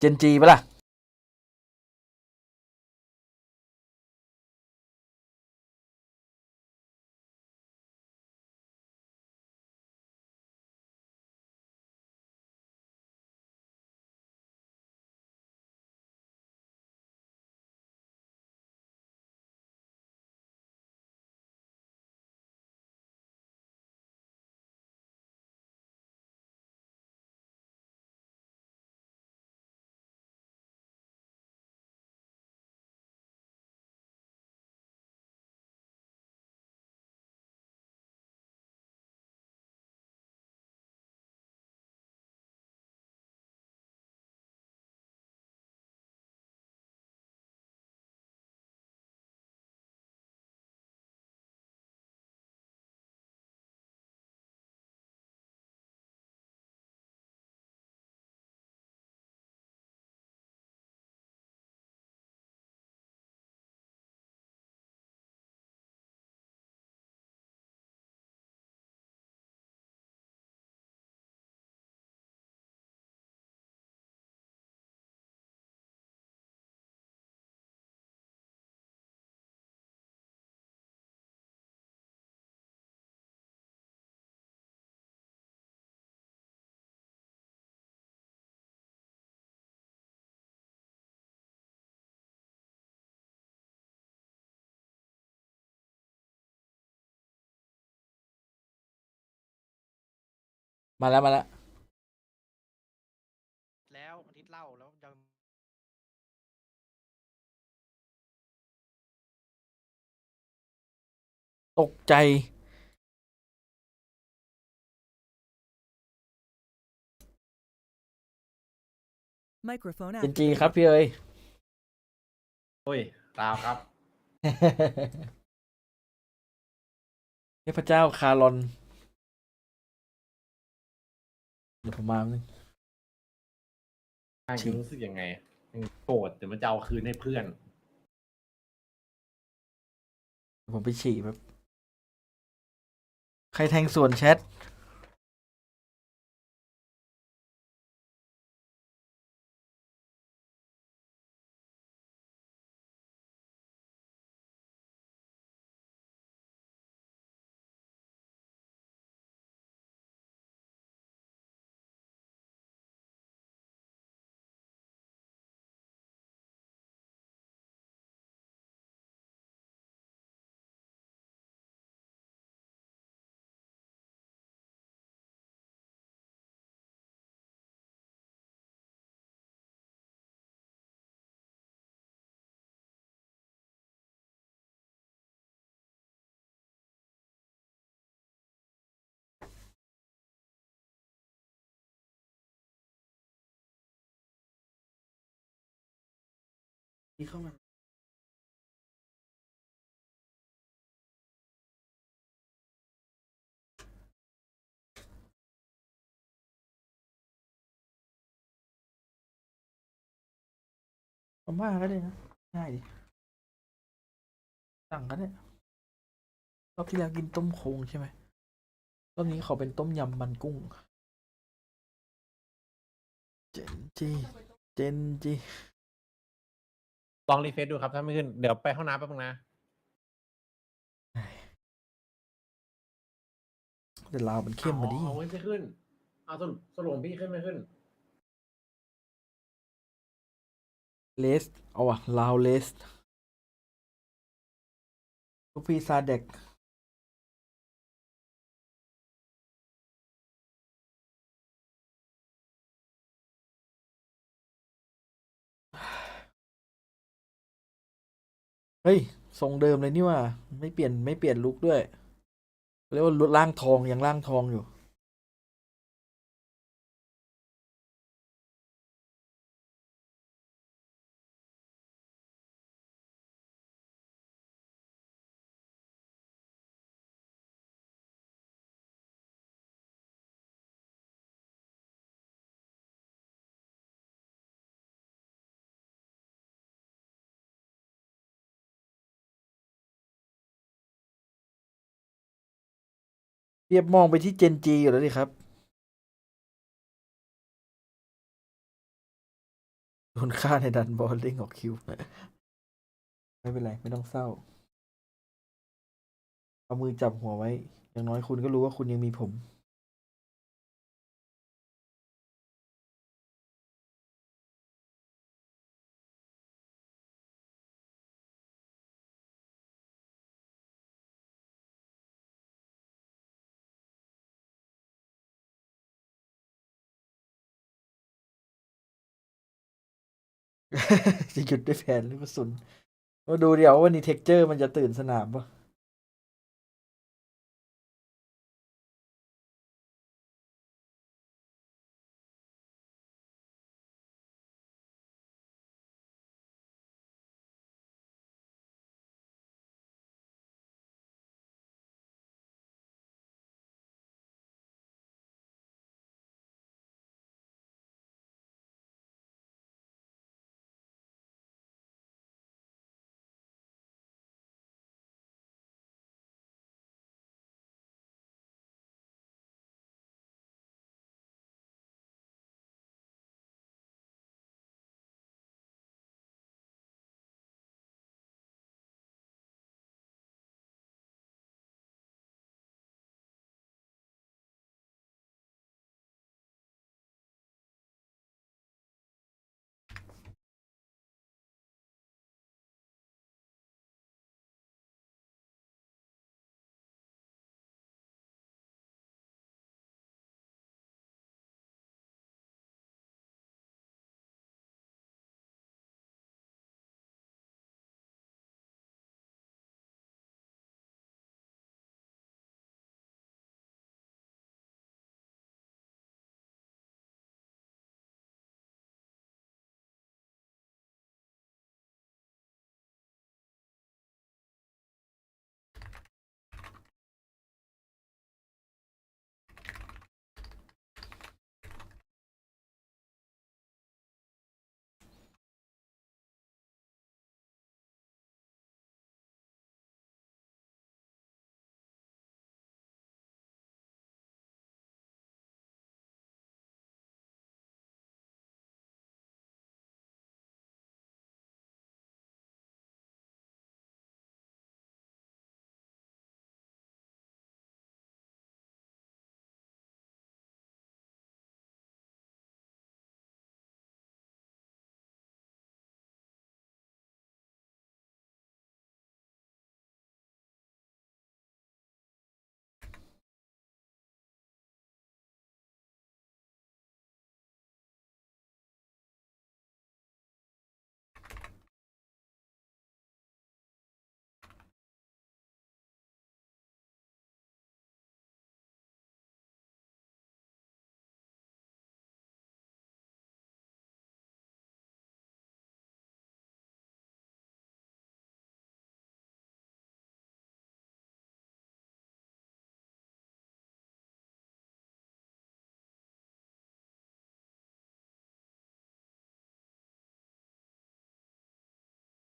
เจนจีปะล่ะ มาแล้วมาแล้ว แล้วอาทิตย์เล่าแล้วยัง ตกใจ Microphone เป็นจีครับ activated. พี่เอ๋ย โอ้ยตาวครับ เทพเจ้าคารอน เดี๋ยวผมมาหนึ่ง อ่านคือรู้สึกยังไงโกรธแต่มันจะเอาคืนให้เพื่อน ผมไปฉี่แบบ ใครแทงส่วนแชท ที่เข้ามาม่าก็ได้นะ ง่ายดิ สั่งก็ได้รอบที่แล้วกินต้มโค้งใช่ไหมรอบนี้ขอเป็นต้มยำมันกุ้ง เจนจีเจนจี ลองรีเฟซดูครับถ้าไม่ขึ้น เดี๋ยวไปห้องน้ำแป๊บนึงนะ แต่ลาวมันเข้มมาดิ เอาไม่ขึ้น เอาสรุปของพี่ขึ้นไม่ขึ้น เลส เอาอะลาวเลสลูกพี่ซาเด็ก เฮ้ย ทรงเดิมเลยนี่ว่า ไม่เปลี่ยนลุคด้วย เรียกว่าร่างทองยังร่างทองอยู่เรียบมองไปที่เจนจีอยู่แล้วดิครับ โดนฆ่าในดันบอลเล่งออกคิว ไม่เป็นไร ไม่ต้องเศร้า เอามือจับหัวไว้ อย่างน้อยคุณก็รู้ว่าคุณยังมีผมจะหยุดด้วยแผนหรือว่าสุนมาดูเดี๋ยววันนี้เท็กเจอร์มันจะตื่นสนามปะ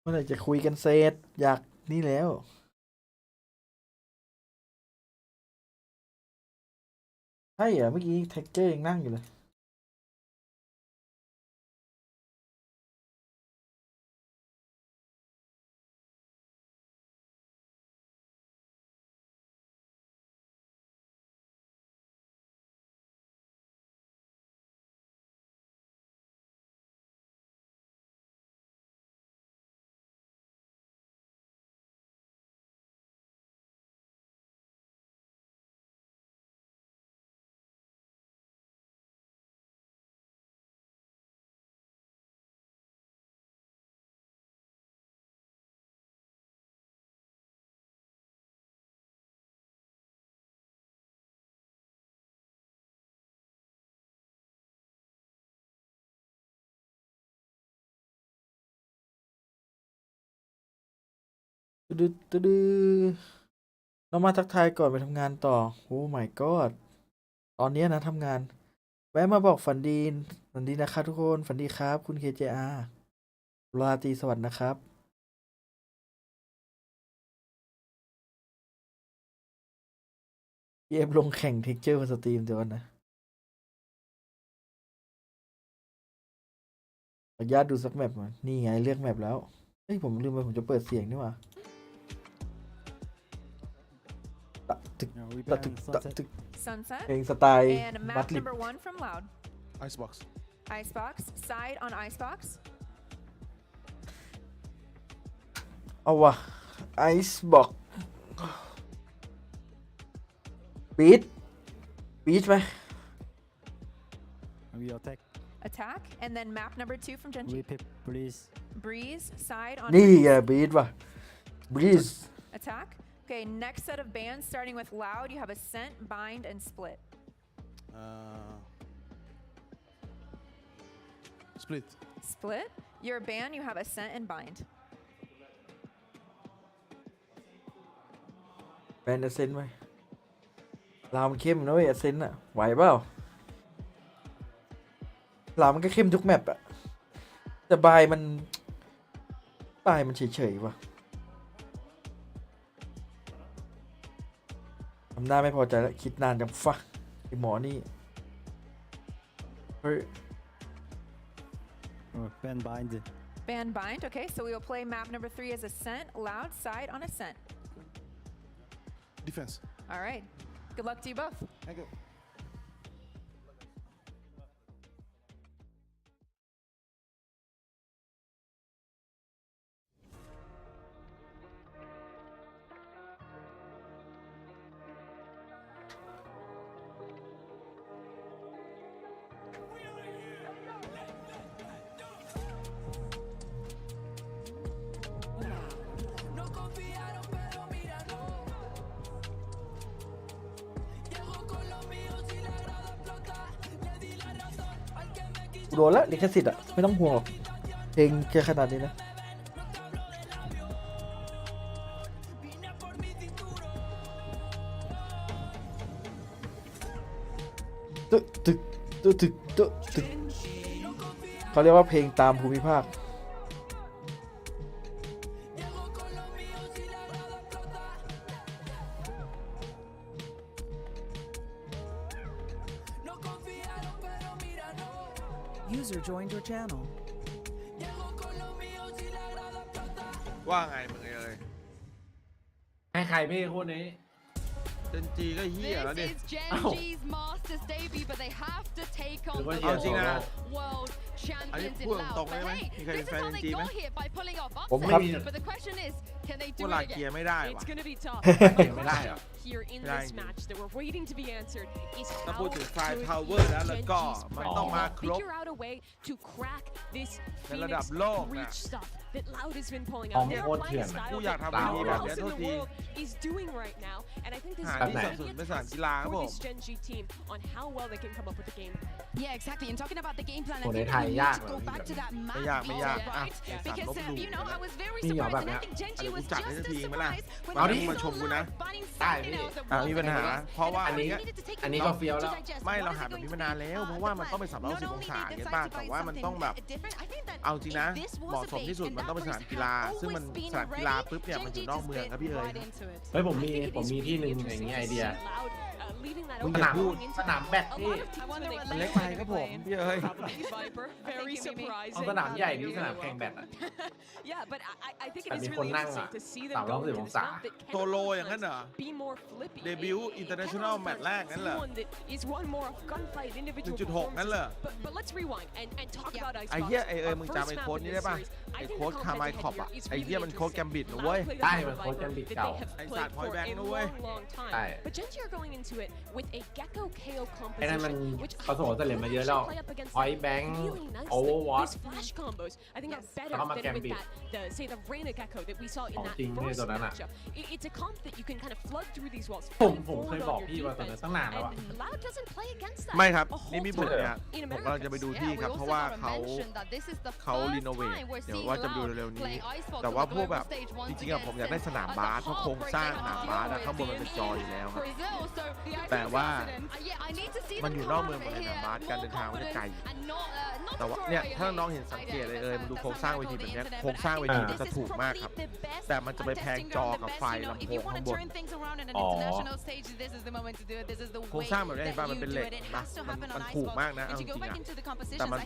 เมื่อไหร่จะคุยกันเสร็จอยากนี่แล้วใช่เหรอเมื่อกี้เท็กเจอร์ยังนั่งอยู่เลยดื้อเรามาทักทายก่อนไปทำงานต่อโอ้ my god ตอนนี้นะทำงานแวะมาบอกฝันดีนะครับทุกคนฝันดีครับคุณ KJR ราตรีสวัสดิ์นะครับเอฟลงแข่งเทคเจอร์บนสตรีมเดี๋ยวก่อนนะขออนุญาตดูสักแมปมานี่ไงเลือกแมปแล้วเฮ้ยผมลืมไปผมจะเปิดเสียงนี่หว่าSunset เพลงสไตล์ and มั map ดลิบ number 1 from Loud. Icebox. Icebox, side on Icebox. เอาวะไอซ์บอกบีทไหม We attack. Attack, and then map number 2 from Genji. We pick breeze. Breeze, side on นี่ Breeze. ไงบีทว่ะบรีซ Attack. Okay, next set of bands starting with Loud. You have Ascent, Bind, and Split. Split. Split. Your band, you have Ascent and Bind. แบนเซนไว้ลาวมันเข้มนะเว้ยเซนอะไหวเปล่าลาวมันก็เข้มทุกแมปอะแต่บายมันเฉยๆว่ะทำหน้าไม่พอใจแล้วคิดนานจังฟะไอหมอนี่เฮ้ย Band bind. Band Bind. Okay, so we will play map number 3 as Ascent. Loud, side on Ascent. Defense. All right. Good luck to you both. Thank you.โดนแล้วลิขสิทธิ์อะไม่ต้องห่วงหรอกเพลงแค่ขนาดนี้นะตึกเขาเรียกว่าเพลงตามภูมิภาคUser joined your channel. ว่าไงมึงเอ้ย ให้ใครพี่คู่นี้ เจนจีก็เฮียแล้วดิ This is Genji's Masters debut, but they have to take on the เอาจริงนะ world อันนี้ champions in พูด Loud. ตรงๆได้ But ไหม hey, มีใครเป็น this แฟ is น how เจน they จีไหม got here by pulling off ผมครับ upset. But the question is, can they พว do กลา it เกีย again? ร์ไม่ได้วะ It's gonna be tough. ไม่ได้เหรอ Here in Right. this match that we're waiting to be answered is ถ้า how พูดถึง could Fire Power แล้วก็ Genji's มันต้องมาครบ figure out a way to crack this ในระดับ Phoenix โลกนะ breach stuff that Loud has been pulling ขอ out. ง Their โคตรเถื่อน playing อะ style กูอยาก that ทำ no แบบ one นี้ else แบบ in นี้ the โทษที world is doing right now. And I think this หา is ที่ gonna สับ be สน a เป็นสนาม test กีฬาครับ for ผม this Genji team on how well they can come up with the game. Yeah, exactly. And talking about the game plan, I Oh, think they we ยยากเหรอ ไม่ยากไม่ยากอ่ะไอ้สัตว์ลบดูมีเหรอแบบเนี้ย อะไรกูจัดให้สักทีไหมล่ะ เอาดิ มาชมกูนะ ได้พี่ มีปัญหา เพราะว่า อันนี้ก็เฟี้ยวแล้ว ไม่เราหาแบบนี้มานานแล้ว เพราะว่ามันต้องเป็น360องศาเห็นป่ะแต่ว่ามันต้องแบบเอาจริงนะเหมาะสมที่สุดมันต้องเป็นสนามกีฬาซึ่งมันสนามกีฬาปุ๊บเนี่ยมันอยู่นอกเมืองครับพี่เอ๋ย เฮ้ยผมมีที่หนึ่งอย่างนี้ไอเดีย มึง ส อย่าน าม พูด สนามแบดที่ มันเล็กไปครับผมพี่เอ๋ย Very เอา surprising. สนามใหญ่นี่สนามแข่งแบดอ่ะ Yeah, but I think it แต่ is มีคน really นั่ง interesting อ่ะ to see them go 360 into อง this ศา map that โซโลอย่างนั้นเหรอ be more flippy. เดบิวต์ international แมตช์แรกงั้นเหรอ Someone that is one more of gunfight individual 1.6 งั้นเหรอ But let's rewind and talk about Icebox. ไอ้เหี้ยไอ้ Our มึง first จำไอ้ map โค้ด in นี่ this ได้ป่ะ series. ไอ้ I think โค้ด the คาร์ไม content คอบ here อ่ะ is ไอ้เหี้ย really มันโค้ดแกมบิด interesting. นะเว้ย Loud played ได้ as a มันโค้ด survivor แกมบิด that เก่า they have ไอ้ played สัตว์ for point back a นะเว้ย long time. ใช่ But Genji are going into it with a Gecko KO ไอ้นั่นมัน composition, which ผสมเสร็จมาเยอะแล้ว play up against Point Blank really nicely. Overwatch These flash combos, I think, are better แล้วก็มา than แกม with บิด that, say, the Reyna Gecko that we saw in ของ that จริงเนี่ย first ตัวนั้นอ่ะ matchup. It's a comp that you can kind of flood through these walls. ผม fight เคย forward บอก on พี่ your ว่าตอนนั้น defense, ตั้งนานแล้วอ่ะ and Loud doesn't play against that. ไม่ครับ a whole นี่มีบท ton เนี่ย in ผมกำลังจะไปดู Americas. ที่ครับ เพราะว่าเขารีโนเวทเดี๋ยวว่าจะไปดูเร็วๆนี้ แต่ว่าพวกแบบจริงๆอะผมอยากได้สนามบาสเพราะโครงสร้างสนามบาสอะข้างบนมันเป็นจออยู่แล้วครับแต่ว่ามันอยู่นอกเมืองหมดเลยสนามบาสการเดินทางมันจะไกลแต่ว่าเนี่ยถ้าน้องเห็นสังเกตเลยมันดูโครงสร้างเวทีแบบเนี้ยโครงสร้างเวทีมันจะถูกมากครับ แต่มันจะไปแพงจอกับไฟลำโพงข้างบน อ๋อ โครงสร้างแบบนี้เห็นป่ะมันเป็นเหล็กนะมันถูกมากนะเอาจริงๆอะแต่มัน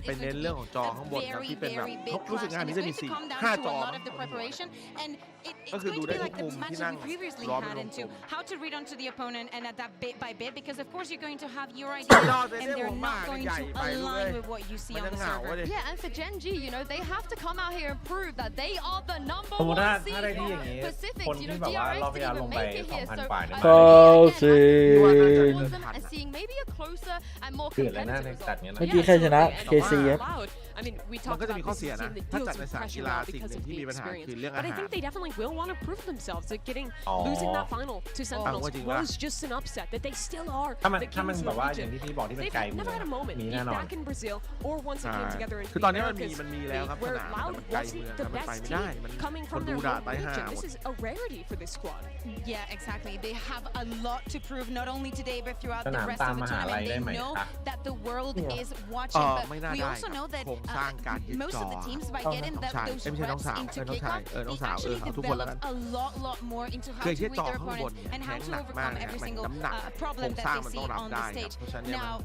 ไปเน้นเรื่องของจอข้างบนครับที่เป็นแบบรู้สึกงานนี้จะมี5 จอมั้งก็คือดูได้ทุกมุมที่นั่งล้อมเป็นวงกลม how to read onto the opponent and adapt bit by bit because of course you're going to have your idea and they're not going to align with what you see on the server. Yeah, and for Gen G, you know, they have to come out here and prove that they are the number สมมติถ้า one seed ได้ที่อย่าง from นี้ Pacific. คน You ที่ know, แบบว่า DRX เราพยายาม didn't ล even งไป make it here. 2,000 So ฝ่ายเนี่ย เข้าสิ and seeing maybe a closer and more เกิดอะไรน่า competitive จัด result. เงี้ยนะ เมื่อกี้ใครชนะ KC ครับ I mean, we มัน talked ก็จะ about มีข้อ this เสีย is นะ team that ถ้า deals จัดใน with สนาม pressure กีฬา well สิ่ง because หนึ่ of งที่ the มีปัญหา experience. คือเรื่องอา But I หาร think they definitely will want to prove themselves that getting อ๋อ losing that final to Sentinels ก็จริงว่า was just an upset, that they still are ถ้ามัน the ถ้ามัน kings of แบ the บว่าอย่าง region. ที่พี่บอกที่เป็น They've ไกลเมื never อง had a moment, มี be แน่นอน back in Brazil or once they came together in คือ the ตอนนี้ Americas, มันมีแล้วครับส where นามแต่ Loud มันไกล wasn't เมือง the มันไป best ไม่ได้ team มัน coming คน from ดู their ด่า home ตายห่า region. หม This ด is a rarity for this squad. Yeah, exactly. They have a lot to prove, not only today but throughout ส the นาม rest ตาม of the มหาลัย tournament. ได้ They ไหม know ครับ that the world is เอ watching. อ But ไม่น่า we ได้ also ครับ know that โครงสร้างการยึด most จอ of the teams by เอานะ getting น้องชาย those ไม่ใช่น้อง reps สาว into น้องชาย kickoff, น้อง they สาว actually เอาทุกคนแล้วกัน develop a lot more into เค how ย to เทียบ read จอ their ข้างบน opponent เนี่ย and แข็ how ง to หนักมาก overcome นะ every มัน single น้ำหนักโคร problem ง that สร้าง they มัน see ต้องรับ on ได้ the ครับ stage. เพราะฉะนั้นเนี่ยมัน Now,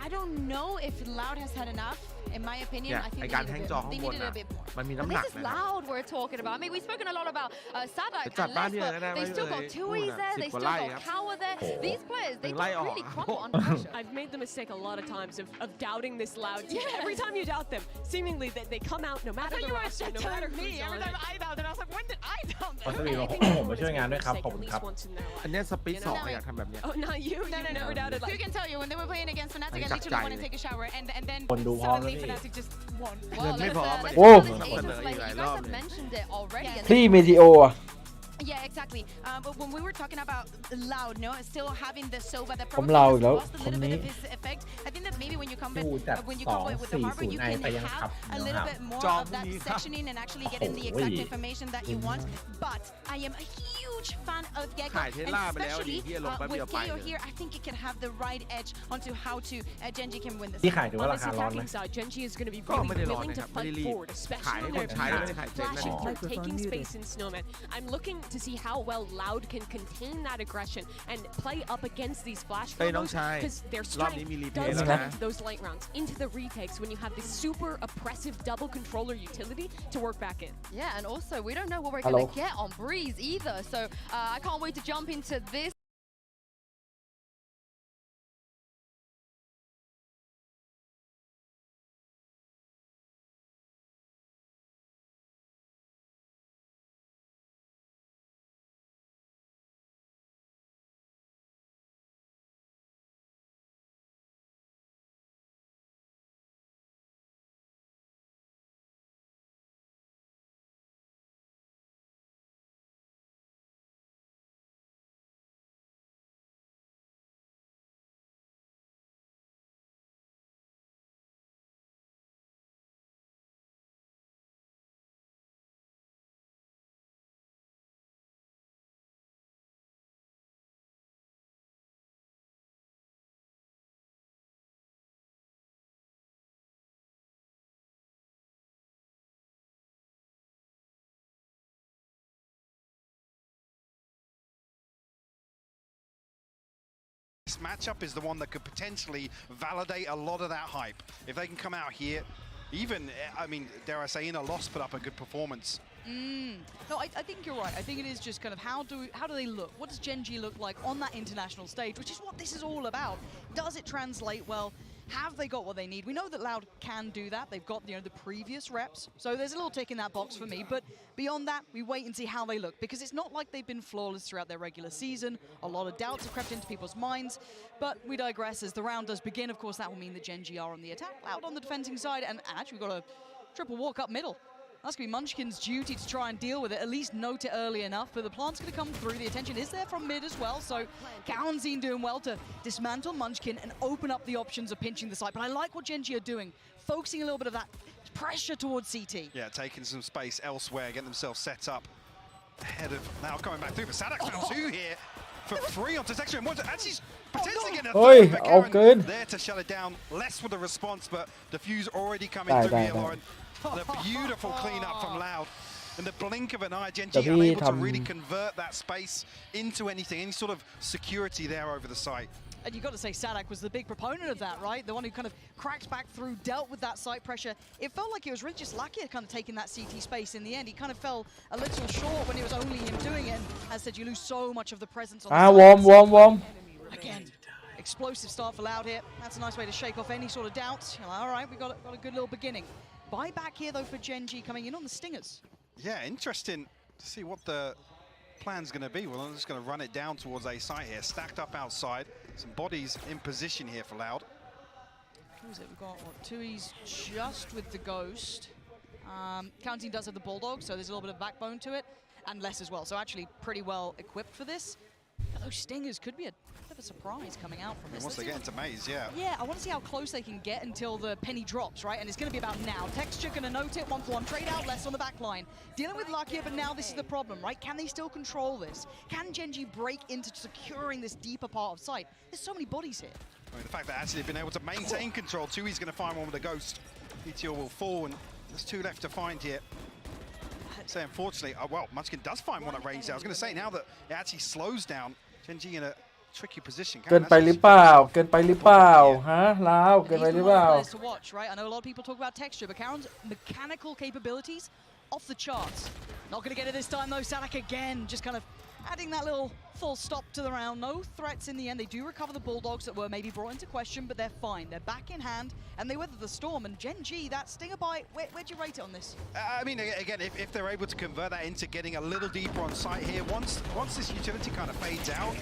I don't know if Loud has had enough. In my opinion, เนี่ย I think ไอ they การ needed แทง a จอ bit, ข้าง they บน needed น่ะ a bit more. มันมี And น้ำหนั this ก is นะครับ Loud we're talking about. I mean, we've spoken a lot about Sadak จัด and บ้าน Les, พี่เลยก็ได้ but they still ไม่ got เลย Tui there, 10 they กว่า still ไร่ got ครับ Cower there. These players, they ไล่ don't ออก really อะ crumble under pressure. I've made the mistake a lot of times of doubting this Loud team. Every time you doubt them, seemingly they come out no matter the roster, no matter who's on it. I doubted, I was like, when did I doubt วัสดุ I ผม think ผมมาช่วยงานด้วยครับ ขอบคุณครับ once in their อัน life. เนี้ยสปีดสองอยากทำแบบเนี้ย Oh, not you. You've never doubted Who like can tell you when they were playing against Fnatic, I Ay, literally sakchay. want to take a shower, and then คนดูพร้อมแล้ว suddenly พี่ Fnatic just won. เงินไม่พอ let's มัน โอ้ go to this ต้อง Asian เสนอ play. อีกหลาย You ร guys อบ have เลย mentioned it already. and ที่เมทิโออ่ะ Yeah, exactly. But when we were talking about Loud, no, still having the Sova, that ผม probably เรา has อีกแล้ว lost a คน little bit นี้ of his effect. I think that maybe when you come ผู้จัด when you 2 come with the Harbor, you 4-0 can ไปยังครั have บ a นะ little ครับ bit more Job of thatนี้ครับ sectioning and actually getting the exact information that you want. But I am a huge fan of Gecko, ขายเทส and ลาไปแล้วดิ especially ที่ลงแป๊บเดียว with ไป KO เลย here, I think it can have the right edge onto how to Genji can win this. ที่ขายถือว่า on รา this คาร้อนไหม attacking side, Genji is going to be ก็ไม่ได้ really ร้อน willing นะค to รับไม่ได้ fight รีบ forward, ขาย especially ให้ on คน their ใช้ไม่ได้ defense, ขายเต็มนั่น flashing เอง through, Microphone taking muted. space in Snowman. I'm looking to see how well Loud can contain that aggression and play up against these flash เฮ้ยน้อง combos ชาย because their รอบนี้ strength มีรีเพลย์ does แล้ว get นะ into those late rounds, into the retakes when you have this super oppressive double controller utility to work back in. Yeah, and also we don't know what we're Hello. going to get on Breeze either. So I can't wait to jump into this. matchup is the one that could potentially validate a lot of that hype. If they can come out here, even, I mean, dare I say, in a loss, put up a good performance. No, I think you're right. I think it is just kind of how do they look? What does Gen G look like on that international stage, which is what this is all about. Does it translate well? Have they got what they need? We know that Loud can do that. They've got, you know, the previous reps. So there's a little tick in that box for me. But beyond that, we wait and see how they look. Because it's not like they've been flawless throughout their regular season. A lot of doubts have crept into people's minds. But we digress. As the round does begin, of course, that will mean the Gen G are on the attack. Loud on the defending side. And actually, we've got a triple walk up middle. That's going to be Munchkin's duty to try and deal with it, at least note it early enough, but the plant's going to come through. The attention is there from mid as well, so Kaunzine doing well to dismantle Munchkin and open up the options of pinching the site. But I like what Gen G are doing, focusing a little bit of that pressure towards CT. Yeah, taking some space elsewhere, getting themselves set up ahead of now coming back through. But Sadak found two here for free onto Texture, and actually potentially getting a third, but Karen there to shut it down. Less with the response, but Diffuse already coming through here, Lauren. The beautiful cleanup from Loud. In the blink of an eye, Gen G are able to really convert that space into anything, any sort of security there over the site. And you've got to say Sadak was the big proponent of that, right? The one who kind of cracked back through, dealt with that site pressure. It felt like it was really just lucky at kind of taking that CT space in the end. He kind of fell a little short when it was only him doing it. And as I said, you lose so much of the presence on the side. Warm. Again, explosive start for Loud here. That's a nice way to shake off any sort of doubts. You're like, all right, we got a good little beginning. Buyback here, though, for Gen G coming in on the Stingers. Yeah, interesting to see what the plan's going to be. Well, I'm just going to run it down towards A site here. Stacked up outside. Some bodies in position here for Loud. Who is it? We've got, what, Tui's just with the Ghost. Counting does have the Bulldog, so there's a little bit of backbone to it. And less as well, so actually pretty well equipped for this. But those Stingers could be a bit of a surprise coming out from this. Once they get into Maze, yeah. Yeah, I want to see how close they can get until the penny drops, right? And it's going to be about now. Texture going to note it, 1-for-1 trade out, less on the back line. Dealing with luck here, but now this is the problem, right? Can they still control this? Can Gen G break into securing this deeper part of sight? There's so many bodies here. I mean, the fact that actually they've been able to maintain control. Tui's going to find one with a Ghost. ETO will fall, and there's two left to find here. So unfortunately, well, Munchkin does find one at range there. I was going to say, now that it actually slows down, Gen G in a tricky position. เกินไปหรือเปล่าฮะลาวเกินไปหรือเปล่า To watch, right? I know a lot of people talk about texture, but Karen's mechanical capabilities off the charts. Not going to get it this time though. Sadak again, just kind of adding that little full stop to the round. No threats in the end. They do recover the Bulldogs that were maybe brought into question, but they're fine. They're back in hand, and they weather the storm. And Gen G, that Stinger bite, where'd you rate it on this? I mean, again, if they're able to convert that into getting a little deeper on site here, once this utility kind of fades out,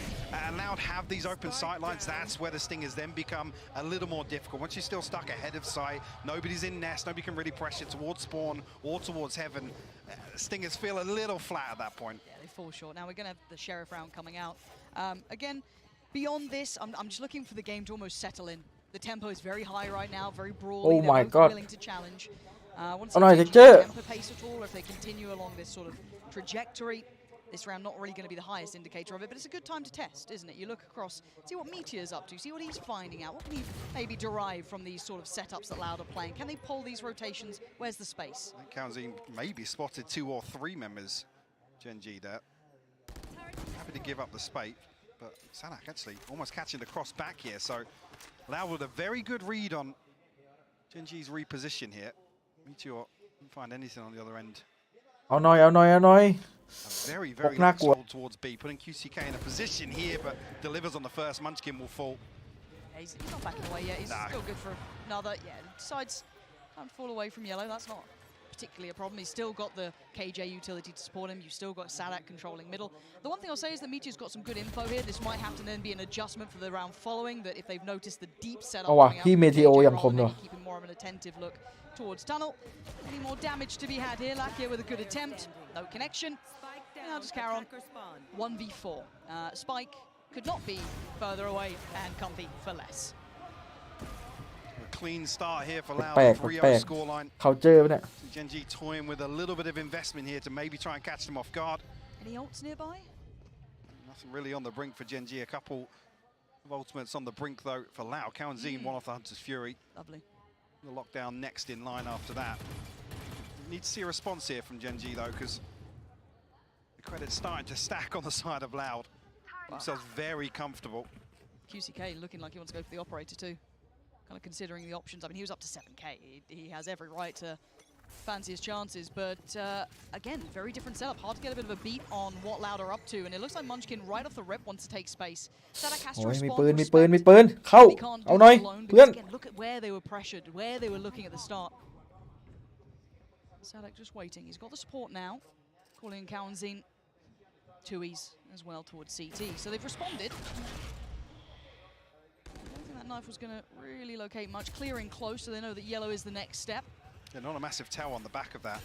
and Loud have these open sight lines, that's where the Stingers then become a little more difficult. Once you're still stuck ahead of sight, nobody's in nest, nobody can really pressure towards spawn or towards heaven. Stingers feel a little flat at that point. Yeah, they fall short. Now we're going to have the Sheriff round coming out. Again, beyond this, I'm just looking for the game to almost settle in. The tempo is very high right now, very brawly. Oh my God. Willing to challenge. Want Oh to no, see Texture. tempo pace at all, or if they continue along this sort of trajectory. This round not really going to be the highest indicator of it, but it's a good time to test, isn't it? You look across, see what Meteor's up to, see what he's finding out. What can he maybe derive from these sort of setups that Loud are playing? Can they pull these rotations? Where's the space? I think Kaunzine maybe spotted 2 or 3 members, Gen G there. Happy to give up the spate, but Sadak actually almost catching the cross back here, so Loud with a very good read on Gen G's reposition here. Meteor didn't find anything on the other end. เอาหน่อย Very, very sold towards B, putting QCK in a position here, but delivers on the first. Munchkin will fall. Yeah, he's not backing away yet. He's still good for another. Yeah, decides can't fall away from yellow. That's not particularly a problem. He's still got the KJ utility to support him. You've still got Sadak controlling middle. The one thing I'll say is that Meteor's got some good info here. This might have to then be an adjustment for the round following, that if they've noticed the deep setup เอาว่ะ coming out พี่ from เมทีโอ KJ ยังคม rather เนอะ than keeping more of an attentive look towards tunnel. Any more damage to be had here? Lakia with a good attempt. No connection. Now just carry on. 1v4. Spike could not be further away and comfy for less. A clean start here for Loud. แปลก 3-0 scoreline. เขาเจอปะเนี่ย Gen G toying with a little bit of investment here to maybe try and catch them off guard. Any ults nearby? Nothing really on the brink for Gen G. A couple of ultimates on the brink though for Loud. Kaunzine, one off the Hunter's Fury. Lovely. The lockdown next in line after that. Need to see a response here from Gen G though, because the credit's starting to stack on the side of Loud. Themselves very comfortable. QCK looking like he wants to go for the operator too. Kind of considering the options. I mean, he was up to 7k. He has every right to fancy his chances, but again, very different setup. Hard to get a bit of a beat on what Loud are up to, and it looks like Munchkin right off the rip wants to take space. Sadak has to โอ้ย respond มีปืน with มีปืน respect. มีปืนเข้า He can't เอา do หน่อย it alone เพื่อน because again, look at where they were pressured, where they were looking at the start. Sadak just waiting. He's got the support now, calling in Kawanzin. Tui's as well towards CT, so they've responded. I don't think that knife was going to really locate much. Clearing close, so they know that yellow is the next step. Yeah, not a massive tell on the back of that.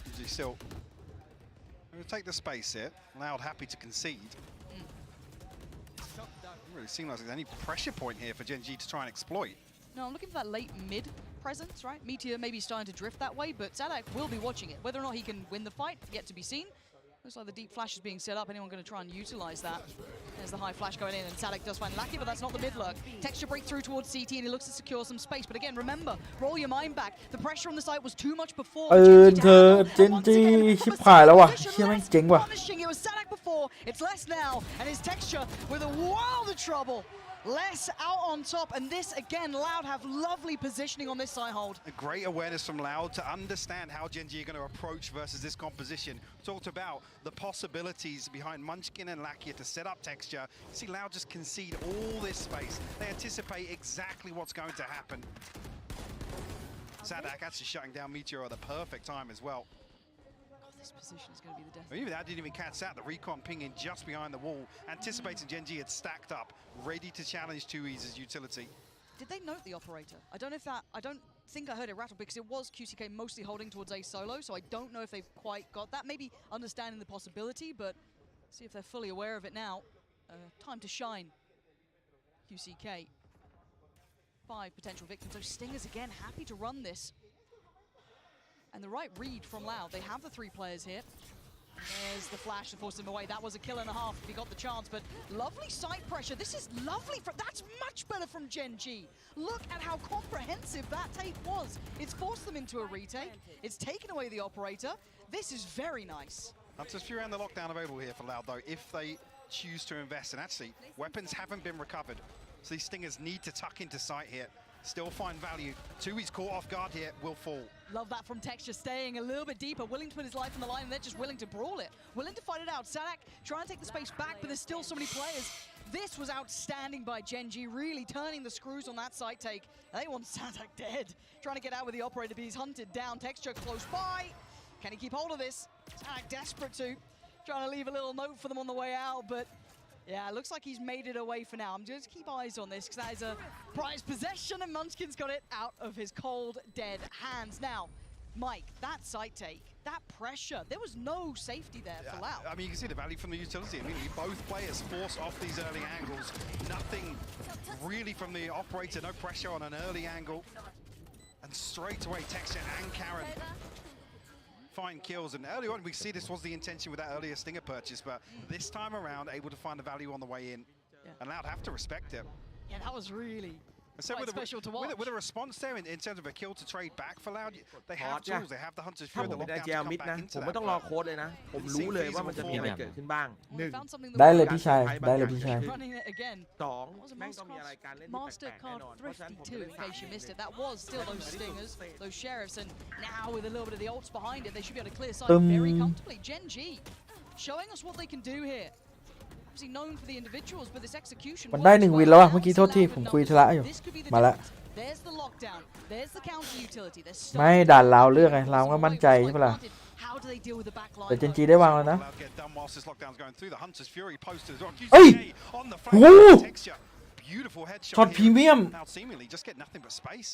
Usually still. We'll take the space here. Loud happy to concede. Doesn't really seem like there's any pressure point here for Gen G to try and exploit. No, I'm looking for that late mid presence, right? Meteor maybe starting to drift that way, but Sadak will be watching it. Whether or not he can win the fight, yet to be seen. Looks like the deep flash is being set up. Anyone going to try and utilize that? There's the high flash going in, and Sadak does find Lucky, but that's not the mid lurk. Texture breakthrough towards CT, and he looks to secure some space. But again, remember, roll your mind back. The pressure on the site was too much before. เธอเจนจีชิบหายแล้วว่ะเชี่ยแม่งเจ๋งว่ะ It was Sadak before, it's less now, and his Texture with a world of trouble. Less out on top, and this again, Loud have lovely positioning on this side hold. A great awareness from Loud to understand how Gen G are going to approach versus this composition. Talked about the possibilities behind Munchkin and Lakia to set up Texture. See Loud just concede all this space. They anticipate exactly what's going to happen. Sadak actually shutting down Meteor at the perfect time as well. This position is going to be the death. Even that didn't even catch that. The recon pinging just behind the wall, anticipating Gen G had stacked up, ready to challenge 2E's utility. Did they note the operator? I don't know if that. I don't think I heard it rattle because it was QCK mostly holding towards A solo, so I don't know if they've quite got that. Maybe understanding the possibility, but see if they're fully aware of it now. Time to shine. QCK. 5 potential victims. So Stingers again happy to run this. And the right read from Loud. They have the 3 players here. There's the flash to force him away. That was a kill and a half if he got the chance, but lovely side pressure. This is lovely. That's much better from Gen G. Look at how comprehensive that take was. It's forced them into a retake. It's taken away the operator. This is very nice. There's a few around the lockdown available here for Loud, though, if they choose to invest. And actually, weapons haven't been recovered. So these Stingers need to tuck into sight here. Still find value. 2E's caught off guard here, will fall. Love that from Texture, staying a little bit deeper, willing to put his life on the line, and they're just willing to brawl it. Willing to fight it out. Sadak trying to take the space back, but there's still so many players. This was outstanding by Gen G, really turning the screws on that side take. They want Sadak dead. Trying to get out with the operator, but he's hunted down. Texture close by. Can he keep hold of this? Sadak desperate to. Trying to leave a little note for them on the way out, but yeah, it looks like he's made it away for now. I'm just keep eyes on this because that is a prized possession, and Munchkin's got it out of his cold, dead hands. Now, Mike, that side take, that pressure, there was no safety there for Loud. I mean, you can see the value from the utility. I mean, both players force off these early angles. Nothing really from the operator, no pressure on an early angle. And straight away, Texture and Karen find kills, and early on we see this was the intention with that earlier Stinger purchase, but this time around able to find the value on the way in. And Loud have to respect it. Yeah, that was really So quite special to watch. with a response there in terms of a kill to trade back for Loud, they have tools, they have the Hunter's ถ้า Fury, ผ the มเป็น lockdown แจ to ว come มิด back นะ into ผมไม่ that ต้องรอ battle. โค้ดเลยนะ ผมรู้เลยว่ามันจะมีอะไรเกิดขึ้นบ้างหนึ่ง ได้เลยพี่ชายได้เลยพี่ชาย Running it again. สองแม่งต้องมีอะไรการเล่นที่แปลกๆแน่นอนเพราะฉะนั้นผมจะ Mastercard เล่น Thrifty 2, in case you missed it. That was still those Stingers, those Sheriffs, and now with a little bit of the ults behind it, they should be able to clear side very comfortably. Gen G showing us what they can do here. Obviously known for the individuals, but this execution มันได้1 วินแล้วอะเมื่อกี้โทษที่ผมคุยธุระอยู่มาละ There's the lockdown. There's the counter utility. There's ไม่ด่านลาวเลือกไงลาวก็มั่นใจใช่ปะล่ะ How do they deal with the back line? แต่เจนจีได้วางแล้วนะ Loud get done whilst this lockdown's going through. The Hunter's Fury posted as well. Hey! QCK on the Whoa! flank. Texture. Beautiful headshot. Shot here. premium. Now seemingly just get nothing but space.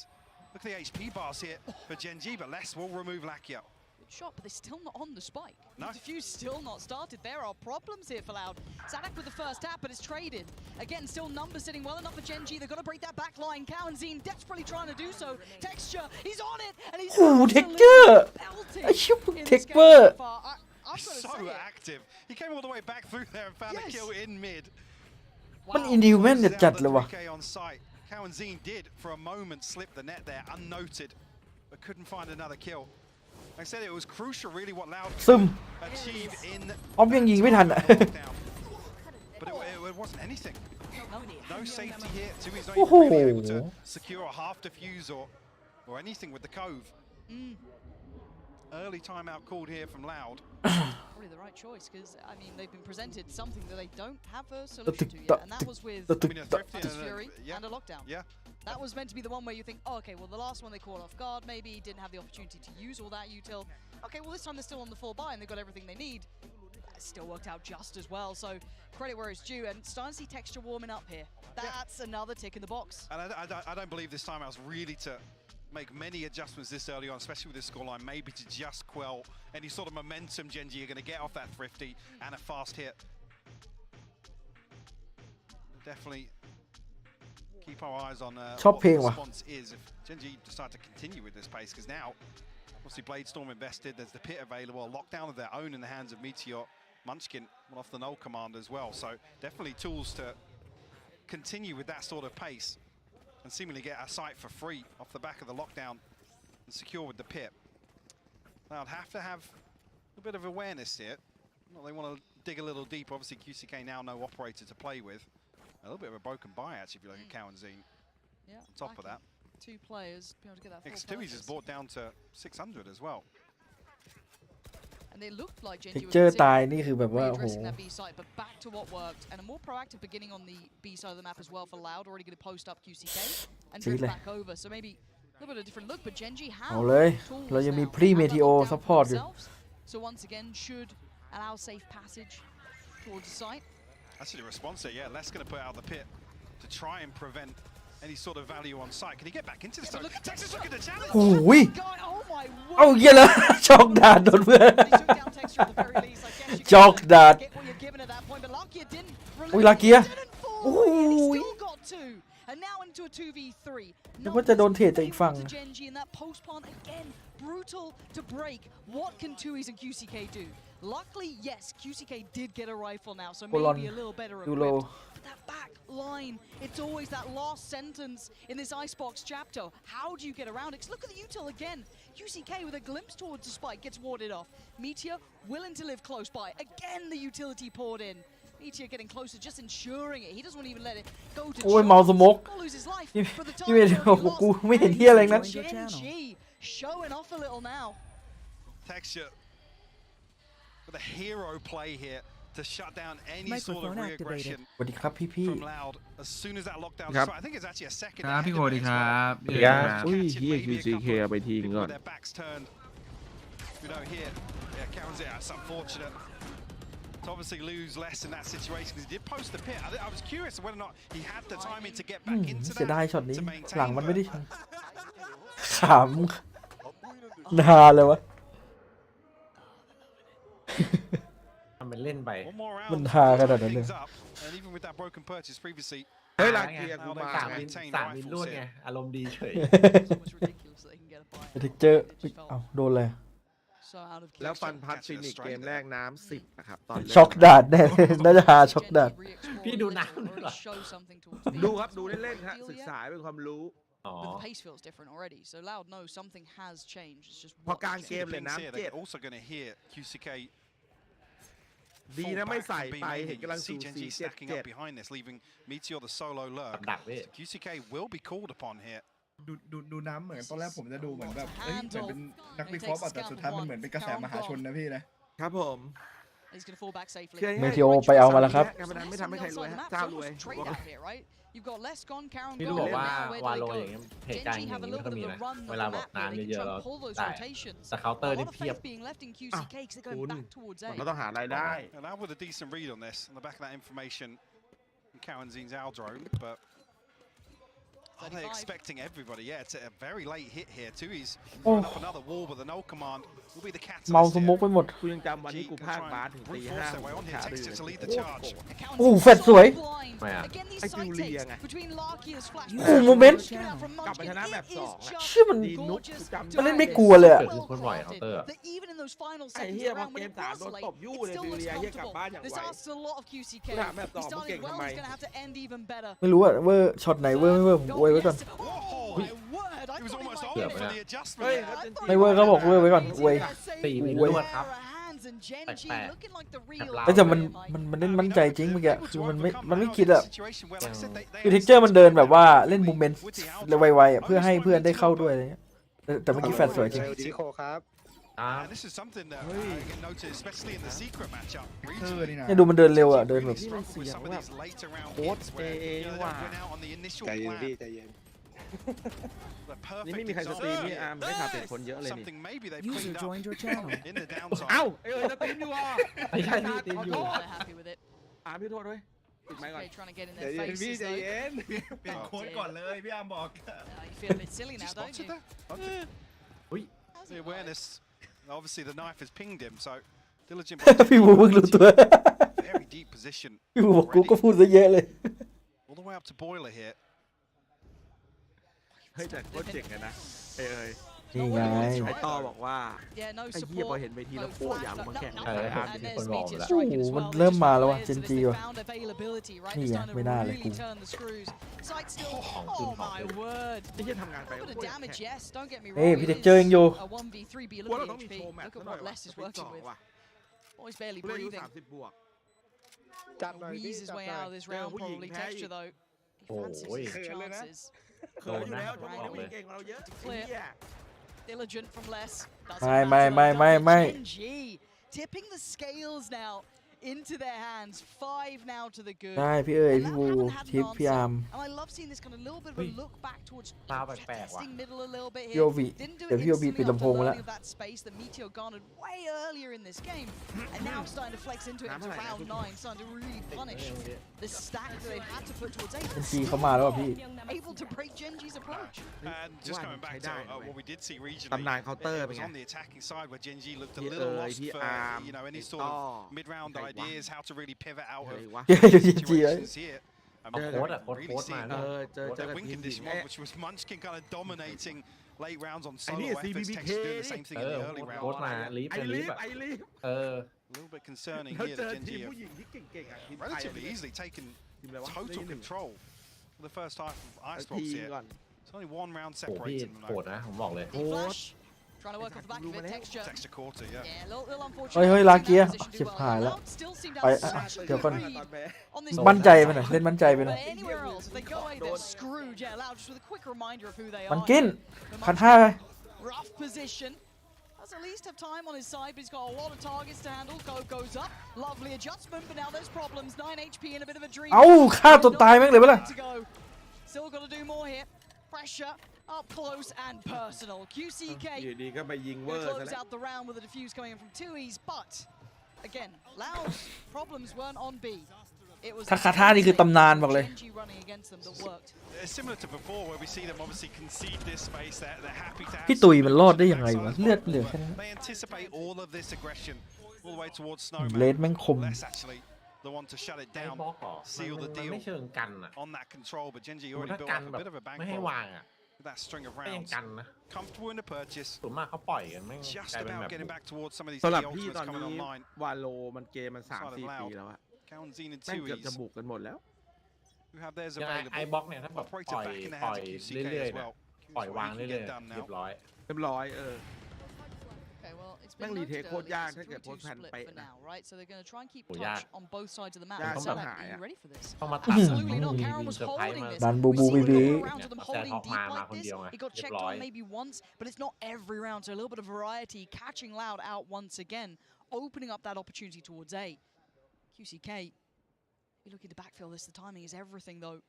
Look at the HP bars here for Gen G, but less will remove Lakia. Good shot, but they're still not on the spike. No. The defuse still not started. There are problems here for Loud. Sadak with the first tap, but it's traded. Again, still numbers sitting well enough for Gen G. They've got to break that back line. Kawanzin desperately trying to do so. Texture, he's on it, and he's โอ้โหเทคเจอร์ไอ้ชิบเทคเวอร์ So active. He came all the way back through there and found a kill in mid. มันอินดิวแม่นจัดเลยว่ะ on site. Kawanzin did for a moment slip the net there, unnoted, but couldn't find another kill. Like I said, it was crucial really what Loud could achieve in ออฟยังยิงไม่ทันอ่ะ but it wasn't anything. No safety here. Tui's not even really able to secure a half defuse or anything with the Cove. Early timeout called here from Loud. Probably the right choice, because I mean they've been presented something that they don't have a solution to yet, and that was with Fury and a lockdown. Yeah. That was meant to be the one where you think, oh, okay, well the last one they caught off guard, maybe didn't have the opportunity to use all that util. Okay, well this time they're still on the full buy and they've got everything they need. That still worked out just as well, so credit where it's due, and starting to see texture warming up here. That's another tick in the box. And I don't believe this time I was really to make many adjustments this early on, especially with this scoreline, maybe to just quell any sort of momentum Gen.G are going to get off that Thrifty and a fast hit. Definitely keep our eyes on what the response is if Gen.G decide to continue with this pace, because now, obviously Bladestorm invested, there's the pit available, a lockdown of their own in the hands of Meteor, Munchkin, one off the null command as well, so definitely tools to continue with that sort of pace and seemingly get a site for free off the back of the lockdown and secure with the pit. Now I'd have to have a bit of awareness here. Well, they want to dig a little deep. Obviously QCK now no operator to play with. A little bit of a broken buy actually if you look at Cow and Zine. Yeah, on top of that. 2 players, be able to get that full X2's is brought down to 600 as well. And they looked like Gen.G เจอตายนี่คือแบบว่าโอ้โห that B side, but back to what worked, and a more proactive beginning on the B side of the map as well for Loud, already going to post up QCK and drift back over, so maybe a little bit of a different look, but Gen.G เอาเลยเรายังมีพรีเมทิโอซัพพอร์ตอยู่ so once again should allow safe passage towards the site. Actually the response there, yeah, Les going to put out the pit to try and prevent any sort of value on site. Can he get back into the stone? Texas look at the challenge. โอ้ยเอาเหี้ยแล้วช็อกดาดโดนเพื่อนช็อกดาดโอ้ยลาเกียโอ้ย And now into a 2v3. นึกว่าจะโดนเทรดจากอีกฝั่ง Gen.G in that post pawn again, brutal to break. What can Tui's and QCK do? Luckily, yes, QCK did get a rifle now, so maybe a little better equipped. But that back line, it's always that last sentence in this Icebox chapter. How do you get around it? 'Cause look at the util again. QCK with a glimpse towards the spike gets warded off. Meteor willing to live close by. Again, the utility poured in. Meteor getting closer, just ensuring it. He doesn't want to even let it go to โอ้ยเมาสโมก lose his life. นี่ไม่โอ้โหกูไม่เห็นเหี้ยอะไรนั้น Gen.G showing off a little now. Texture with a hero play here to shut down any sort of re-aggression สวัสดีครับพี่ from Loud as soon as that lockdown Yep. I think it's actually a second ครับพี่โคดีครับ อุ้ยเฮีย QCK เอาไปทิ้งก่อน their backs turned. We know here, yeah, Karen's it. That's unfortunate to obviously lose less in that situation because he did post the pit. I was curious whether or not he had the timing to get back into เสียดายช็อต that นี้ to หลัง maintain. มันไม่ได้ขำนานเลยวะ ทำเป็นเล่นไป One more round มันฮาขนาดนั้นเลย things up, and even with that broken purchase previously. เฮ้ยลาเกียกูมา สามวินรวดไงอารมณ์ดีเฉย เทคเจอร์เอ้าโดนเลย แล้วฟันพัดฟินิกเกมแรกน้ำ10นะครับตอน ช็อกดาดแน่ น่าจะหาช็อกดาด พี่ดูน้ำเหรอ ดูครับดูเล่นๆครับศึกษาเป็นความรู้ But the pace feels different already, so Loud knows something has changed. It's just พอกลางเกมเลยน้ำ7 Also going to hear QCK ดีนะไม่ใส่ไปเห็นกำลังสู see Gen.G สี stacking up behind this, leaving Meteor the solo lurk. QCK will be called upon here. ดูน้ำเหมือนตอนแรกผมจะดูเหมือนแบบเหมือนเป็นนักวิเคราะห์แต่สุดท้ายมันเหมือนเป็นกระแสมหาชนนะพี่นะครับ ผม He's going to fall back safely. เมทิโอไปเอามาแล้วครับ การพนันไม่ทำให้ใครรวยฮะเจ้ารวย You've got less gone, Karen พี่รู้บอกว่าวาโลอย่างเงี้ยเหตุการณ์อย่างนี้มันก็มีนะเวลาบอกน้ำเยอะๆเราได้แต่เคาน์เตอร์นี่เพียบ มันก็ต้องหารายได้ And now with a decent read on this, on the back of that information, Karen Zine's Aldrome, but are they expecting everybody? Yeah, it's a very late hit here too. He's throwing up another wall, but the null command will be the catalyst เมาสโมกไปหมด กูยังจำวันที่กูพากบาสถึงตี 5 ขาดูอยู่ โอ้แฟดสวย ไม่อะ ไอ้ฟิวเลียไง โอ้โมเมนต์ กลับไปชนะแบบ2 ชื่อมัน ดีนุ๊กจำ มันเล่นไม่กลัวเลยอะ เกิดขึ้นคนบ่อยเคาน์เตอร์ ไอ้เฮียพอเกม3โดนตบยู่เลยฟิวเลียเฮียกลับบ้านอย่างไวกูถามแบบ2มึงเก่งทำไม ไม่รู้อะเวอร์ช็อตไหนเวอร์ไม่เวอร์ผมอวยไว้ก่อน He was almost over for the adjustment. ไม่เวอร์ก็บอกเวอร์ไว้ก่อนอวย 4 วินรวดครับ and Genji looking like the real แต่มันเล่นมั่นใจจริงเมื่อกี้คือมันไม่คิดอะคือเท็กเจอร์มันเดินแบบว่าเล่นมูเมนต์ไวๆอะเพื่อให้เพื่อนได้เข้าด้วยอะไรเงี้ยแต่เมื่อกี้แฟนสวยจริง This is something that you can notice, especially in the secret matchup. เนี่ยดูมันเดินเร็วอะเดินแบบ With some of these later round hits where they went out on the initial plan. The perfect นี่ไม่มีใครสตรีมนี่อาร์มไม่ขาดเป็นคนเยอะเลยนี่ something maybe they User cleaned joined your up channel. in the downtime. เอ้าสตรีมอยู่อ่ะ ไม่ใช่พี่ตีมอยู่ They're happy with it. อาร์มพี่โทษด้วยปิดไมค์ก่อน Okay, trying to get in their faces though. เปลี่ยนโค้ดก่อนเลยพี่อาร์มบอก You feel a bit silly now, don't you? The awareness, obviously the knife has pinged him, so diligent. พี่บูเพิ่งรู้ตัว Very deep position. พี่บูบอกกูก็พูดซะเยอะเลย All the way up to Boiler here. เฮ้ยแต่โคตรเจ๋งเลยนะนี่ไง ไอ้ต้อบอกว่าไอ้เหี้ยพอเห็นเวทีแล้วโคตรอยากลงมาแข่ง อาร์มมีคนบอกแล้ว โอ้โหมันเริ่มมาแล้วว่ะเจนจีว่ะนี่ไงไม่น่าเลยกู Oh my word. ไอ้เหี้ยทำงานไป Bit of damage, yes. Don't get me wrong. เฮ้ยพี่เท็กเจอร์ยังอยู่ A 1v3B. กู Look เรา at ต้องมี HP. โชว์แมตช์ Look ซะ at หน่อย what ว่ะ Les is ไปต่อ working with. ว่ะ Oh, he's barely กูเลยอายุ breathing. 30 บวก Weeze his way out of this round, probably texture though. He fancies his chances. เคยอยู่แล้วจะบอกเลยเก่งกว่าเราเยอะ Clear. Diligent from Les. ไม่ Genji tipping the scales now into their hands. 5 now to the good. ได้พี่พี่บูทิปพี่อาร์ม And I love seeing this kind of little bit of a look back towards ตาแปลกๆว่ะ testing middle a little bit พี่โอ here. วี Didn't do เดี๋ยว it พี่โอวี instantly ปิดลำโพง after มาแล้ว learning of that space that Meteor garnered way earlier in this game. And now starting to flex into it into round 9, starting to really punish the stack that they had to put towards เจน 8. จีเขามาแล้วพี่ Able to break Genji's approach. And just coming back to what we did see regionally, ตำนานเคาน์เตอร์ it เป็น was ไง on the attacking side where Genji looked a พี่ little เอ๋ย lost พี่ for อาร์ม any ไอ้ sort ต้อ of mid-round ใครวะ ideas, how to really pivot out ใคร of วะ situations here. เอาโค้ดอะโค้ด Really มา seeing เออเจอ that กับ win ทีมหญิง condition, which was Munchkin kind of dominating late rounds on ไอ้ solo นี่ efforts. CBBK Texas doing the same thing in the early โค้ด round. มาลีฟ ไอ้ เป็น ลี ลี ฟ ฟอะ ไอ้ลีฟ เออ A little bit concerning แล้ว here เจอ that ทีม Genji ผู้หญิงที่เก่งๆอ่ะทีมไทย relatively easily taken ทีมอะไรวะ total control for the first half of ที Icebox ม here. ก่อน It's only one round โอ้พี่ separating them โหด though. นะผมบอกเลย Big flash. Trying to work off the back of it. Texture. Texture quarter, yeah. Yeah, a little unfortunate. เฮ้ยลาเกียร์ Position ชิบ do well. หายแล้ว Loud still seem to ไป have such a เดี๋ยวก่อน good read on this มั่นใจไปหน่อยเล่นมั่นใจไปหน่อย But anywhere else, if they go away, they're screwed. Yeah, Loud just with a quick reminder of who they มัน are. กิน here. 1,500 Rough position. Does at least have time on his side, but he's got a lot of targets to handle. Goes up. Lovely adjustment, but now there's problems. 9 HP in a bit of a dream. เอ้าฆ่าตัวตายแม่งเลยปะล่ะ To go. Still got to do more here. Pressure up close and personal. QCK อยู่ดีก็ไปยิงเวอ gonna ร์ซะ close แล้ว out the round with a defuse coming in from 2Es, but again, Loud's problems weren't on B. It was ถ้าคาท่านี่คือตำนานบอกเลย Genji running against them that worked. Similar to before, where we see them obviously concede this space. They're happy to have พี่ตุยมันรอดได้ยังไงวะเลือดเหลือแค่นั้น They anticipate all of this aggression all the way towards เล Snowman. ดแม่งคม Less actually the one to shut it ไอ้ down, บล็อกหรอ seal the มัน deal ไม่เชิงกันอะ on that control. But Genji มัน already ถ้า built กัน up a แบบ bit of a ไม่ให้ bankroll วางอะ with that string of ไม่ยัง rounds. กันนะ Comfortable in the purchase. ส่วนมากเขาปล่อยกันไม่ง Just กลายเป็น about แบบ getting back towards some of these สำหรับ key พี่ ultimates ตอน coming นี้ online. วาโลมันเกมมัน 3-4 ปีแล้วอะ Kaunzin and แม่งเกือบจะ 2Es บุกกันหมดแล้ว who have theirs ยังไง available. ไอ้บล็อกเนี่ยถ้าแบบป Operator ล่อย back in the ปล่อย hands of QCK เรื่อย as ๆเนี่ย well. ปล่อยวาง Can เรื่อย get done ๆเรีย now. บร้อย เรียบร้อย Okay, well, it's แม่ง been รี noted เทคโคตร early, ยาก it's a ถ้าเกิด 3-2 โพสต์แพน split เป๊ะ for นะ now, right? So they're going to try and keep โอ้ touch ยาก on both sides of the map. ยาก So, ต้อง like, หาย are อะ you ready for this? ต้องมาตัด Absolutely not. มี Karen was เซอร์ไพรส์ holding มา this. ดันบู We บู see บี a บี couple of rounds of them แซด holding ออก deep มา like คน this. เดียวไง He got เรียบ checked ร้อย on maybe once, but it's not every round. So a little bit of variety, catching Loud out once again, opening up that opportunity towards A. QCK, you look at the backfield. This the timing is everything though.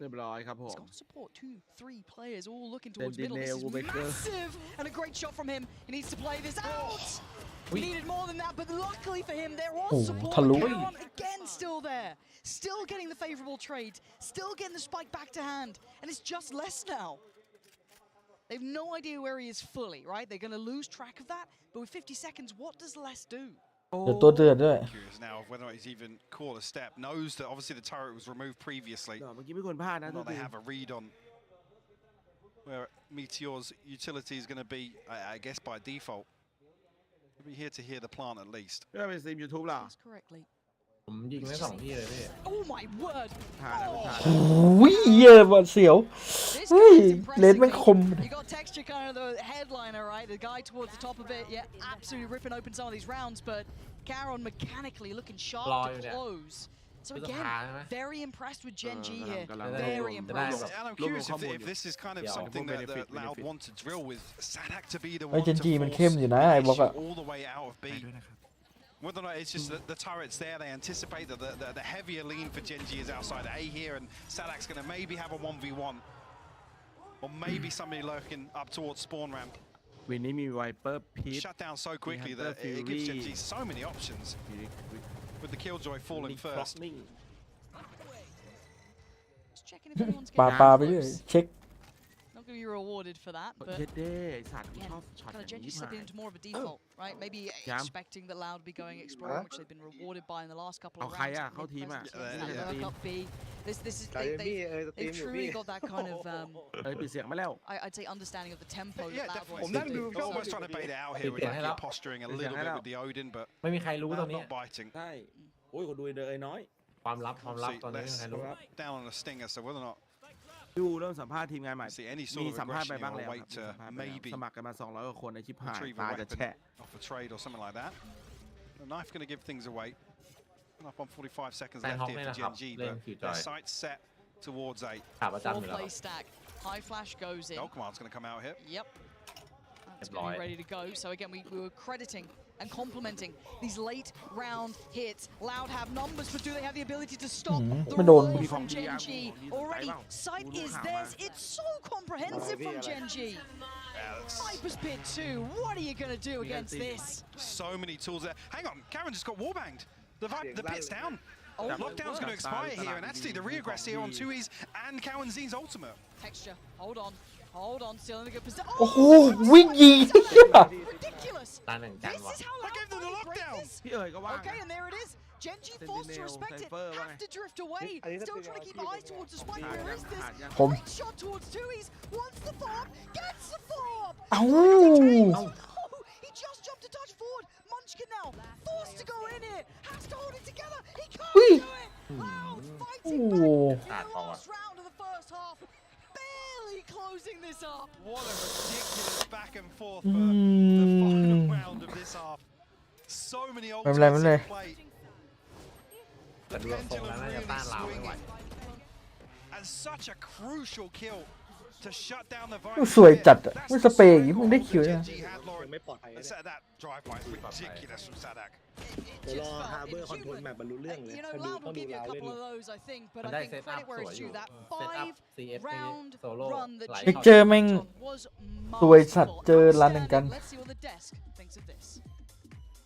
เรียบร้อยครับผ He's ม got to support 2-3 players all looking towards Then middle. This is Dinail massive and a great shot from him. He needs to play this out. He needed more than that, but luckily for him, there was support. Caron again still there, still getting the favourable trade, still getting the spike back to hand, and it's just less now. They've no idea where he is fully, right? They're going to lose track of that, but with 50 seconds, what does Les do? เดี๋ยวตัวเดือดด้วย Curious now of whether or not he's even caught a step. Knows that obviously the turret was removed previously. เมื่อกี้ไม่ควรพลาดนะ Whether ตั or ว not จริ they ง have a read on where Meteor's utility is going to be, I guess by default. We'll be here to hear the plant at least. เพื่อเป็นสตรีม YouTube เหรอ Guessed correctly. ผมยิงได้2 ที่เลยพี่ Oh my word โอ้ยเหี้ยบอลเสียวเฮ้ยเลนไม่คม You got Texture kind of the headliner, right? The guy towards the top of it, yeah, absolutely ripping open some of these rounds, but Caron mechanically looking sharp to close. So again, very impressed with Gen G here. Very impressed. And I'm curious if this is kind of something that Loud want to drill with Sadak to be the ไอ้ one เจน to จีมันเข้มอยู่นะไอ้บอกอะ all the way out of B. Whether or not it's just that the turret's there, they anticipate that the heavier lean for Gen G is outside A here, and Sadak's going to maybe have a 1v1. Or maybe somebody lurking up towards spawn ramp. วินนี้มีไวเปอร์พีท Shut down so quickly that it gives Gen G so many options. With the Killjoy falling first. ปาไปเรื่อยเช็ค Not going to be rewarded for that, but again, kind of Gen G slipping into more of a default, right? Maybe expecting that Loud be going exploring, which they've been rewarded by in the last couple of rounds. This is they've truly got that kind of I'd say understanding of the tempo that Loud wants to do. Almost trying to bait it out here with like your posturing a little bit with the Odin, but ไม่มีใครรู้ตรงนี้ not biting. ใช่โอ้ยคนดูเลยน้อย ความลับตอนนี้ไม่มีใครรู้ Down on a stinger, so whether or not ดูเริ่มสัมภาษณ์ทีมงานใหม่ see any มี sort of สัมภาษณ์ไป aggression บ้าง or แล้ว wait to maybe สมัครกันมา200 กว่าคนในชิปหาย retrieve ตา a จะ weapon แฉะ off a trade or something like that. The knife going to give things away. Up on 45 seconds left here for Gen G, but their sights set towards A. Full play stack. High flash goes in. No command's going to come out here. Yep. That's going to be ready to go. So again, we were crediting and complimenting these late round hits. Loud have numbers, but do they have the ability to stop the roll from Gen G? Already, sight is theirs. It's so comprehensive from Gen G. Viper's Pit 2. What are you going to do against this? So many tools there. Hang on, Karen just got warbanged. The pit's down. Lockdown's going to expire here, and actually the reaggress here on 2Es and Cowan Z's ultimate. Texture, hold on. Hold on, still in a good position. โอ้โหวิ่งยิง Ridiculous. This is how Loud break this. Okay, and there it is. Gen G forced to respect it. Have to drift away. Still trying to keep eyes towards the spike. Where is this? Great shot towards 2Es. Wants the fob. Gets the fob. He just jumped a touch forward. Munchkin now forced to go in it. Has to hold it together. He can't do it. Loud fighting back in the last round of the first half. Barely closing this up. What a ridiculous back and forth for the final round of this half. So many ultimates in play. The pendulum really swinging. And such a crucial kill to shut down the Viper. สวยจัดอ่ะไม่สเปรย์อย่างนี้มึงได้คิวนะ That drive by is ridiculous from Sadak. รอฮาร์เบอร์คอนโทรลแมปบรรลุเรื่องเลย You know, Loud will give you a couple of those, I think, but I think credit where it's due. That 5-round run that เท็กเจอร์แม่งสวยสัตว์เจอรันหนึ่งกัน Let's see what the desk thinks of this.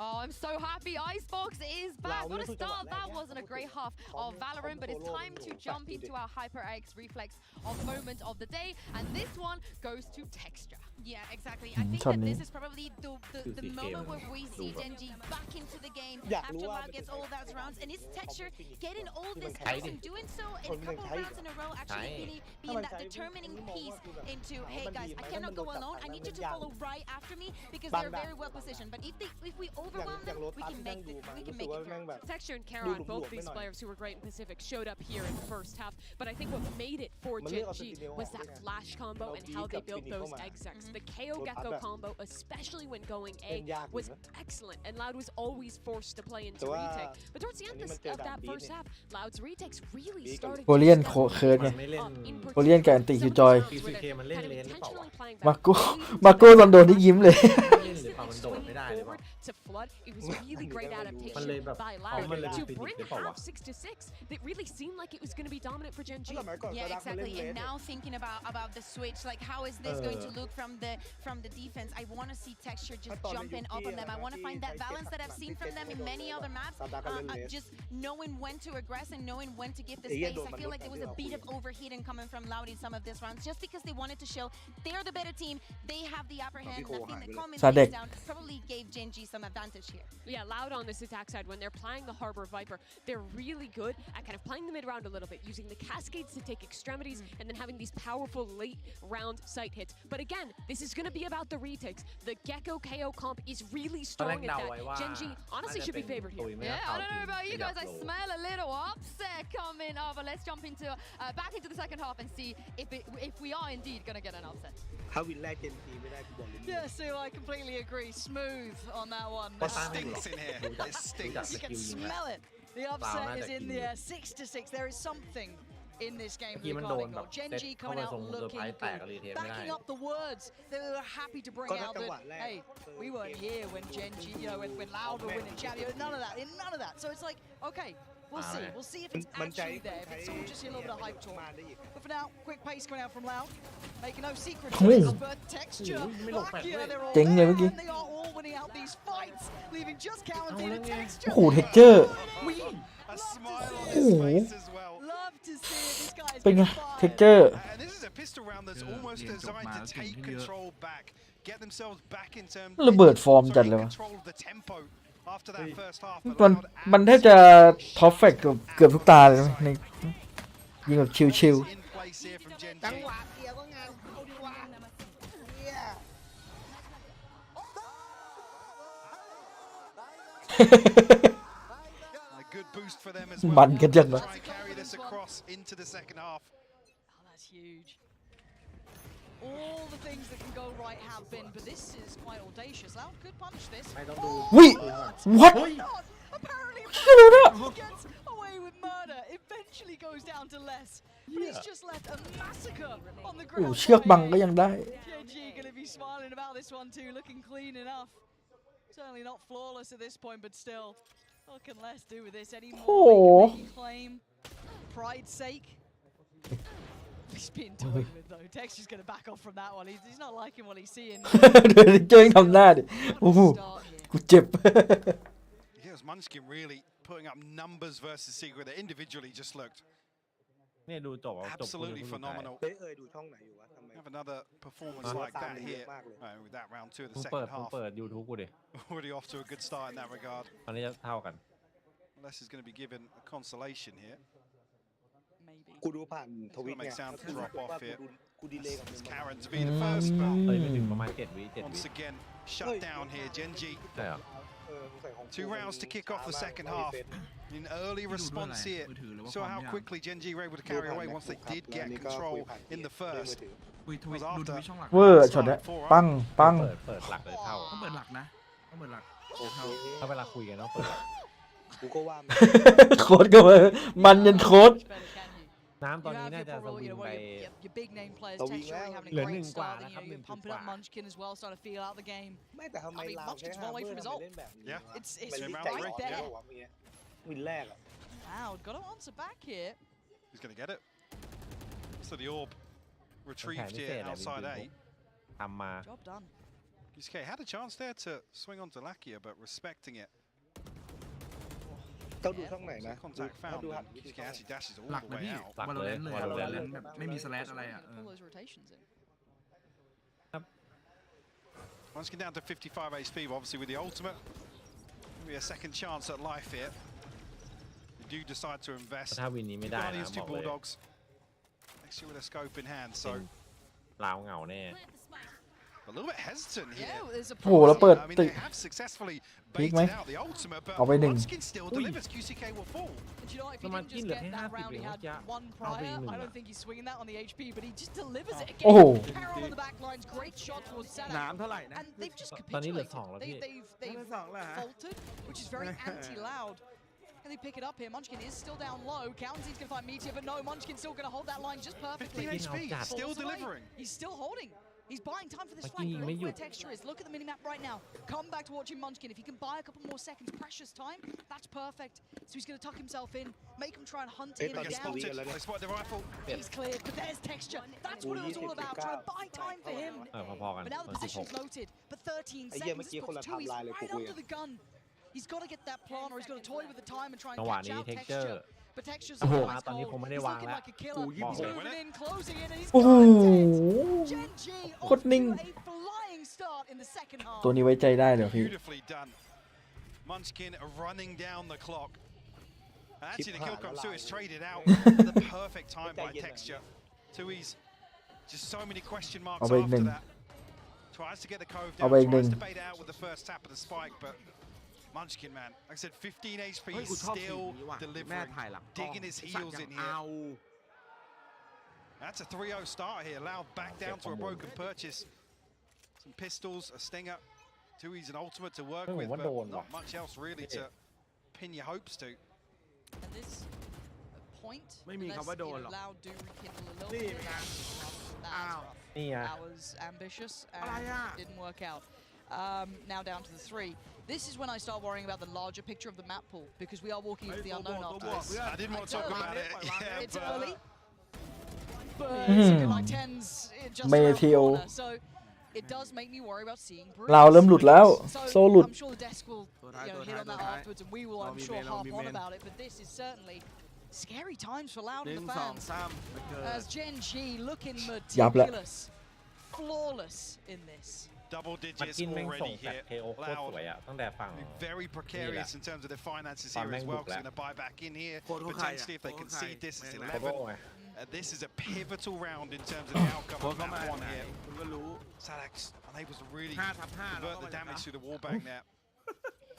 Oh, I'm so happy Icebox is back. What a start. That wasn't a great half of Valorant, but it's time to jump into our HyperX reflex of moment of the day. And this one goes to Texture. Yeah, exactly. I think that this is probably the moment where we see Gen G back into the game after Loud gets all those rounds. And it's Texture getting all this kills and doing so in a couple of rounds in a row, actually being that determining piece into, hey guys, I cannot go alone. I need you to follow right after me because they're very well positioned. But if we overwhelm them, we can make it through. Texture and Caron, both these players who were great in Pacific, showed up here in the first half. But I think what made it for Gen G was that flash combo and how they built those execs. The KO Gecko combo, especially when going A, was excellent, and Loud was always forced to play into retake. But towards the end of that first half, Loud's retakes really started โคเรียนเคิร์ดไงโคเรียนกับอันติคิวจอยมาโก้ตอนโดนที่ยิ้มเลย to flood. It was really great adaptation by Loud to bring a half 6-6 that really seemed like it was going to be dominant for Gen G. Yeah, exactly. And now thinking about the switch, like how is this going to look from the defense? I want to see Texture just jumping up on them. I want to find that balance that I've seen from them in many other maps. Just knowing when to aggress and knowing when to give the space. I feel like there was a bit of overheating coming from Loud in some of this rounds, just because they wanted to show they're the better team. They have the upper hand. And I think the comment is down around probably gave Genji some advantage here. Yeah, Loud on this attack side, when they're playing the Harbor Viper, they're really good at kind of playing the mid round a little bit, using the cascades to take extremities, and then having these powerful late round sight hits. But again, this is going to be about the retakes. The Gecko KO comp is really strong at that. Genji honestly should be favored here. Yeah, I don't know about you guys. I smell a little upset coming up, but let's jump into back into the second half and see if we are indeed going to get an upset. Yeah, so I completely agree. Smooth on that one. It stinks in here. It stinks. You can smell it. The upset is in the air. 6-6. There is something in this game we can't ignore. Genji coming out looking good, backing up the words they were happy to bring out that, hey, we weren't here when Genji, you know, when Loud were winning champion. None of that. So it's like, okay, we'll see. We'll see if it's actually there. If it's all just a little bit of hype talk. But for now, quick pace coming out from Loud. Make no secret to this, but texture. Lucky they're all there, and they are all winning out these fights, leaving just Quarantine and texture. โอ้โหเทคเจอร์ A smile on his face as well. Love to see it. This guy's เป็นไง getting เทคเจอร์ And this is a pistol round that's almost designed to take control back, get themselves back in terms ระเบิดฟอร์มจัดเลยวะ control of the tempo after that first half. มันแทบจะท็อปแฟกเกือบทุกตาเลยนะในยิงแบบชิล In place here from Genji. จังหวะเดียวก็งานเข้าดีกว่าเนี่ย A good boost for them as ๆ well. มันกันจังวะ Try and carry this across into the second half. Oh, that's huge. All the things that can go right have been, but this is quite audacious. Loud could punish this. วิ what Apparently, ไม่รู้นะ gets away with murder. Eventually goes down to less. But he's just left a massacre on the โอ้ ground. เชือกบังก็ยังได้ KG gonna be smiling about this one too, looking clean enough. Certainly not flawless at this point, but still, what can Les do with this anymore? Oh. He can claim pride's sake. He's being toyed with though. Tex just gonna back off from that one. He's not liking what he's seeing. เดี๋ยวเจ้ายังทำหน้าดิโอ้โหกูเจ็บ Here's Munchkin really putting up numbers versus Secret that individually just looked เนี่ยดูจบ absolutely phenomenal. ดูช่องไหนอยู่วะทำไม Have another performance like that here. With that round 2 of the มึงเปิด second half. เปิด YouTube กูดิ Already off to a good start in that regard. ตอนนี้จะเท่ากัน Les is going to be given a consolation here. กูดูผ่านทวิต Make เนี่ย sound to drop off here. กูดีเลยกับ It's Karen to be the first, เฮ้ย but ไม่ถึงประมาณ7 วิ once again shut down here. Genji. ใช่เหรอ 2 rounds to kick off the second half. In early response here, saw how quickly Genji were able to carry away once they did get control in the first. ดูทวิตช่องหลัก เวอร์ช็อตเนี้ยปัง เปิดหลักเลยเท่า ต้องเปิดหลักนะต้องเปิดหลัก ถ้าเวลาคุยกันต้องเปิดหลัก กูก็ว่า โค้ดก็เวอร์มันยันโค้ด น้ำตอนนี้น่าจะสวิงไป Your big name players, สวิง Texture แล้ว really having เหลื a อ great 1 กว่า start. นะ You ครับ know, 1 you're pumping up Munchkin as well, starting to feel out the game. ไม่แต่ทำไมเราใช้ Munchkin's ฮา one ร์ away เบอ from ร์ his ทำไม ult. เล่นแบบนี้ It's มันลิ้น right ใจอ่อน there. แล้ววะเมื่อกี้วินแรกอ่ะ Loud, got to answer back here. He's going to get it. So the orb แผน retrieved พิเศ here ษแหละ outside A. ทำมา Job done. USK had a chance there to swing onto Lakia, but respecting it. ต้องดูช่องไหนนะ Contact ถ้า found. ดูหัน and USK actually dashes all หลัก the นะ way พี่ out. วาโลแรนต์เลยอะวาโลแรนต์แบบไม่มีสแลชอะไรอ่ะ Pull those rotations in. Munchkin down to 55 HP, but obviously with the ultimate. Maybe a second chance at life here. They do decide to invest. ถ้าวินนี้ไม่ได้นะ Guardians บ two อกเลย Bulldogs. Next year with a scope in hand, so ลาวเหงาแน่ a little bit hesitant here. Yeah, there's a โอ้โหแล้วเปิด I mean, ติ they have successfully พีกไหม baited out the ultimate, but เอาไป1 Munchkin still delivers. QCK will fall. And you know, if he Someone didn't just kill it, get he that had round, to he be had like, one I'll be prior. in I that. don't think he's swinging that on the HP, but he just delivers it Oh. again. Carol on the back lines, great shot towards Sadak. น้ำเท่าไหร่นะ And they've just ตอนนี้เหลือ capitulated. 2 แล้วพี่ They've faltered, which is very anti-loud. Can they pick it up here? Munchkin is still down low. County's going to find Meteor, but no, Munchkin's still going to hold that line just perfectly. 15 HP, still Falls away. delivering. He's still holding. He's buying time for this Like, flank. he Look made where you- Texture is. Look at the minimap right now. Come back to watching Munchkin. If he can buy a couple more seconds, precious time, that's perfect. So he's going to tuck himself in, make him try and hunt him They get down. spotted. They spotted the rifle. He's cleared, but there's Texture. That's what it was all about, trying to buy time for him. พอๆกัน But now the ตอน position's 16 noted. But 13 ไอ้เหี้ย seconds, เมื่อกี้ this คนละ puts 2. He's ไทม์ไลน์เลยกู right คุย under the gun. He's got to get that plan, or he's got to toy with the time and try and จังหวะ catch นี้ out เท็กเจอร์ Texture. But Texture's โอ้โห always ตอนนี้ cold. ผมไม่ได้ He's วาง looking แล้ว like a killer. He's moving in, closing in, and he's โอ้โห got it. Genji โคตรนิ่ง off to a flying start in the second half. ตัวนี้ไว้ใจได้เดี๋ยวพี่ Beautifully done. Munchkin running down the clock. Actually, the kill comes through. It's traded out at the perfect time by Texture. Tui's just so many question marks after that. Tries to get the cove down. Tries to bait out with the first tap of the spike, but Munchkin, man, like I said, 15 HP, still delivering, digging his heels in here. That's a 3-0 start here. Loud back down to a broken purchase. Some pistols, a stinger. Tui's an ultimate to work with, but not much else really to pin your hopes to. And this point, unless Loud do rekindle a little bit, that's rough. That was ambitious and didn't work out. Now down to the 3. This is when I start worrying about the larger picture of the map pool, because we are walking into the unknown after this. I didn't want to talk about it. It's early. But like 10's just around the corner, so it does make me worry about seeing Bruce. เราเริ่มหลุดแล้วโซ่หลุด I'm sure the desk will hit on that afterwards, and we will, I'm sure, harp on about it. But this is certainly scary times for Loud and the fans. As Gen G looking meticulous, flawless in this. Double digits already here. Loud. Very precarious in terms of their finances here as well, because they're going to buy back in here. Potentially, if they concede this, it's 11. This is a pivotal round in terms of the outcome of map 1 here. Sadak's unable to really convert the damage through the wallbang there.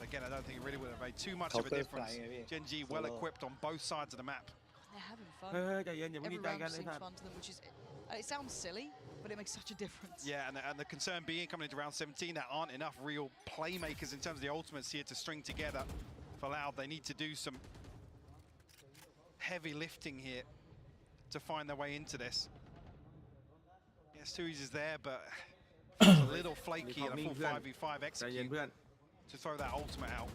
Again, I don't think it really would have made too much of a difference. Gen G well equipped on both sides of the map. They're having fun. Every round seems fun to them, which is, it sounds silly, but it makes such a difference. Yeah, and the concern being coming into round 17, there aren't enough real playmakers in terms of the ultimates here to string together. For Loud, they need to do some heavy lifting here to find their way into this. Yes, Tui's is there, but feels a little flaky in a full 5v5 execute to throw that ultimate out.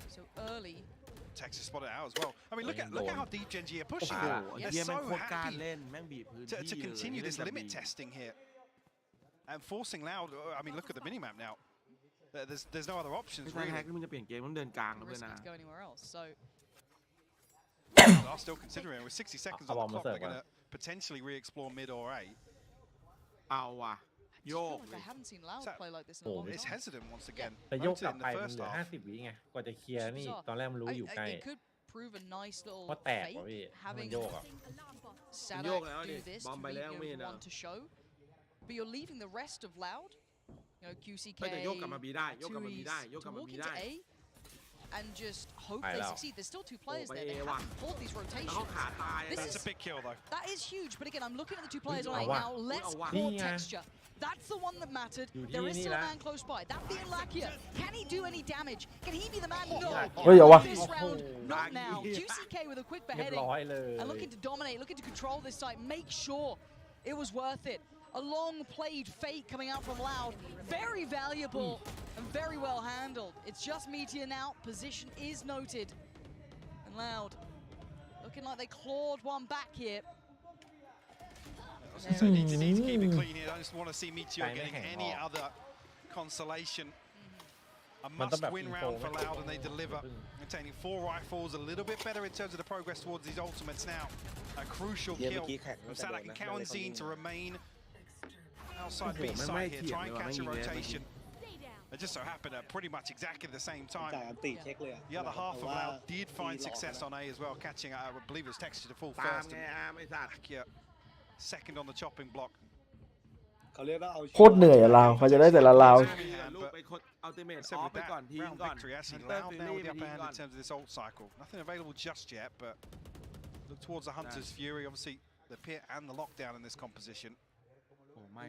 So early. Texas spotted it out as well. I mean, look at how deep Gen G are pushing. They're so happy to continue this limit testing here and forcing Loud. I mean, look at the minimap now. There's no other options really. Risk go anywhere else. So are still considering it with 60 seconds on the clock. They're going to potentially re-explore mid or A. I haven't seen Loud play like this in a long time. It's hesitant once again. แต่โยกกลับไปมันเหลือ50 วิไงกว่าจะเคลียร์นี่ตอนแรกมันรู้อยู่ใกล้ It could prove a nice little เพราะแตกว่ะพี่ fake having โยกอ่ะ Sadak do this to be one to show, but you're leaving the rest of Loud, you know, QCK, Tui to walk into A and just hope they succeed. There's still 2 players there. They have to hold these rotations. That's a big kill though. That is huge, but again, I'm looking at the 2 players on A now. Let's core Texture. That's the one that mattered. There is still a man close by. That being Lakia, can he do any damage? Can he be the man? No. This round, not now. QCK with a quick beheading and looking to dominate, looking to control this site. Make sure it was worth it. A long played fake coming out from Loud. Very valuable and very well handled. It's just Meteor now. Position is noted. And Loud looking like they clawed one back here. They need to keep it clean here. I just want to see Meteor getting any other consolation. A must-win round for Loud, and they deliver. Maintaining 4 rifles, a little bit better in terms of the progress towards these ultimates now. A crucial kill from Sadak and Cowanzine to remain outside B side here, try and catch a rotation. It just so happened at pretty much exactly the same time. The other half of Loud did find success on A as well, catching, I believe it was Texture to full first. And second on the chopping block. โคตรเหนื่อยอะเราเขาจะได้แต่ละราว Victory actually Loud now with the upper hand in terms of this ult cycle. Nothing available just yet, but look towards the Hunter's Fury. Obviously, the pit and the lockdown in this composition.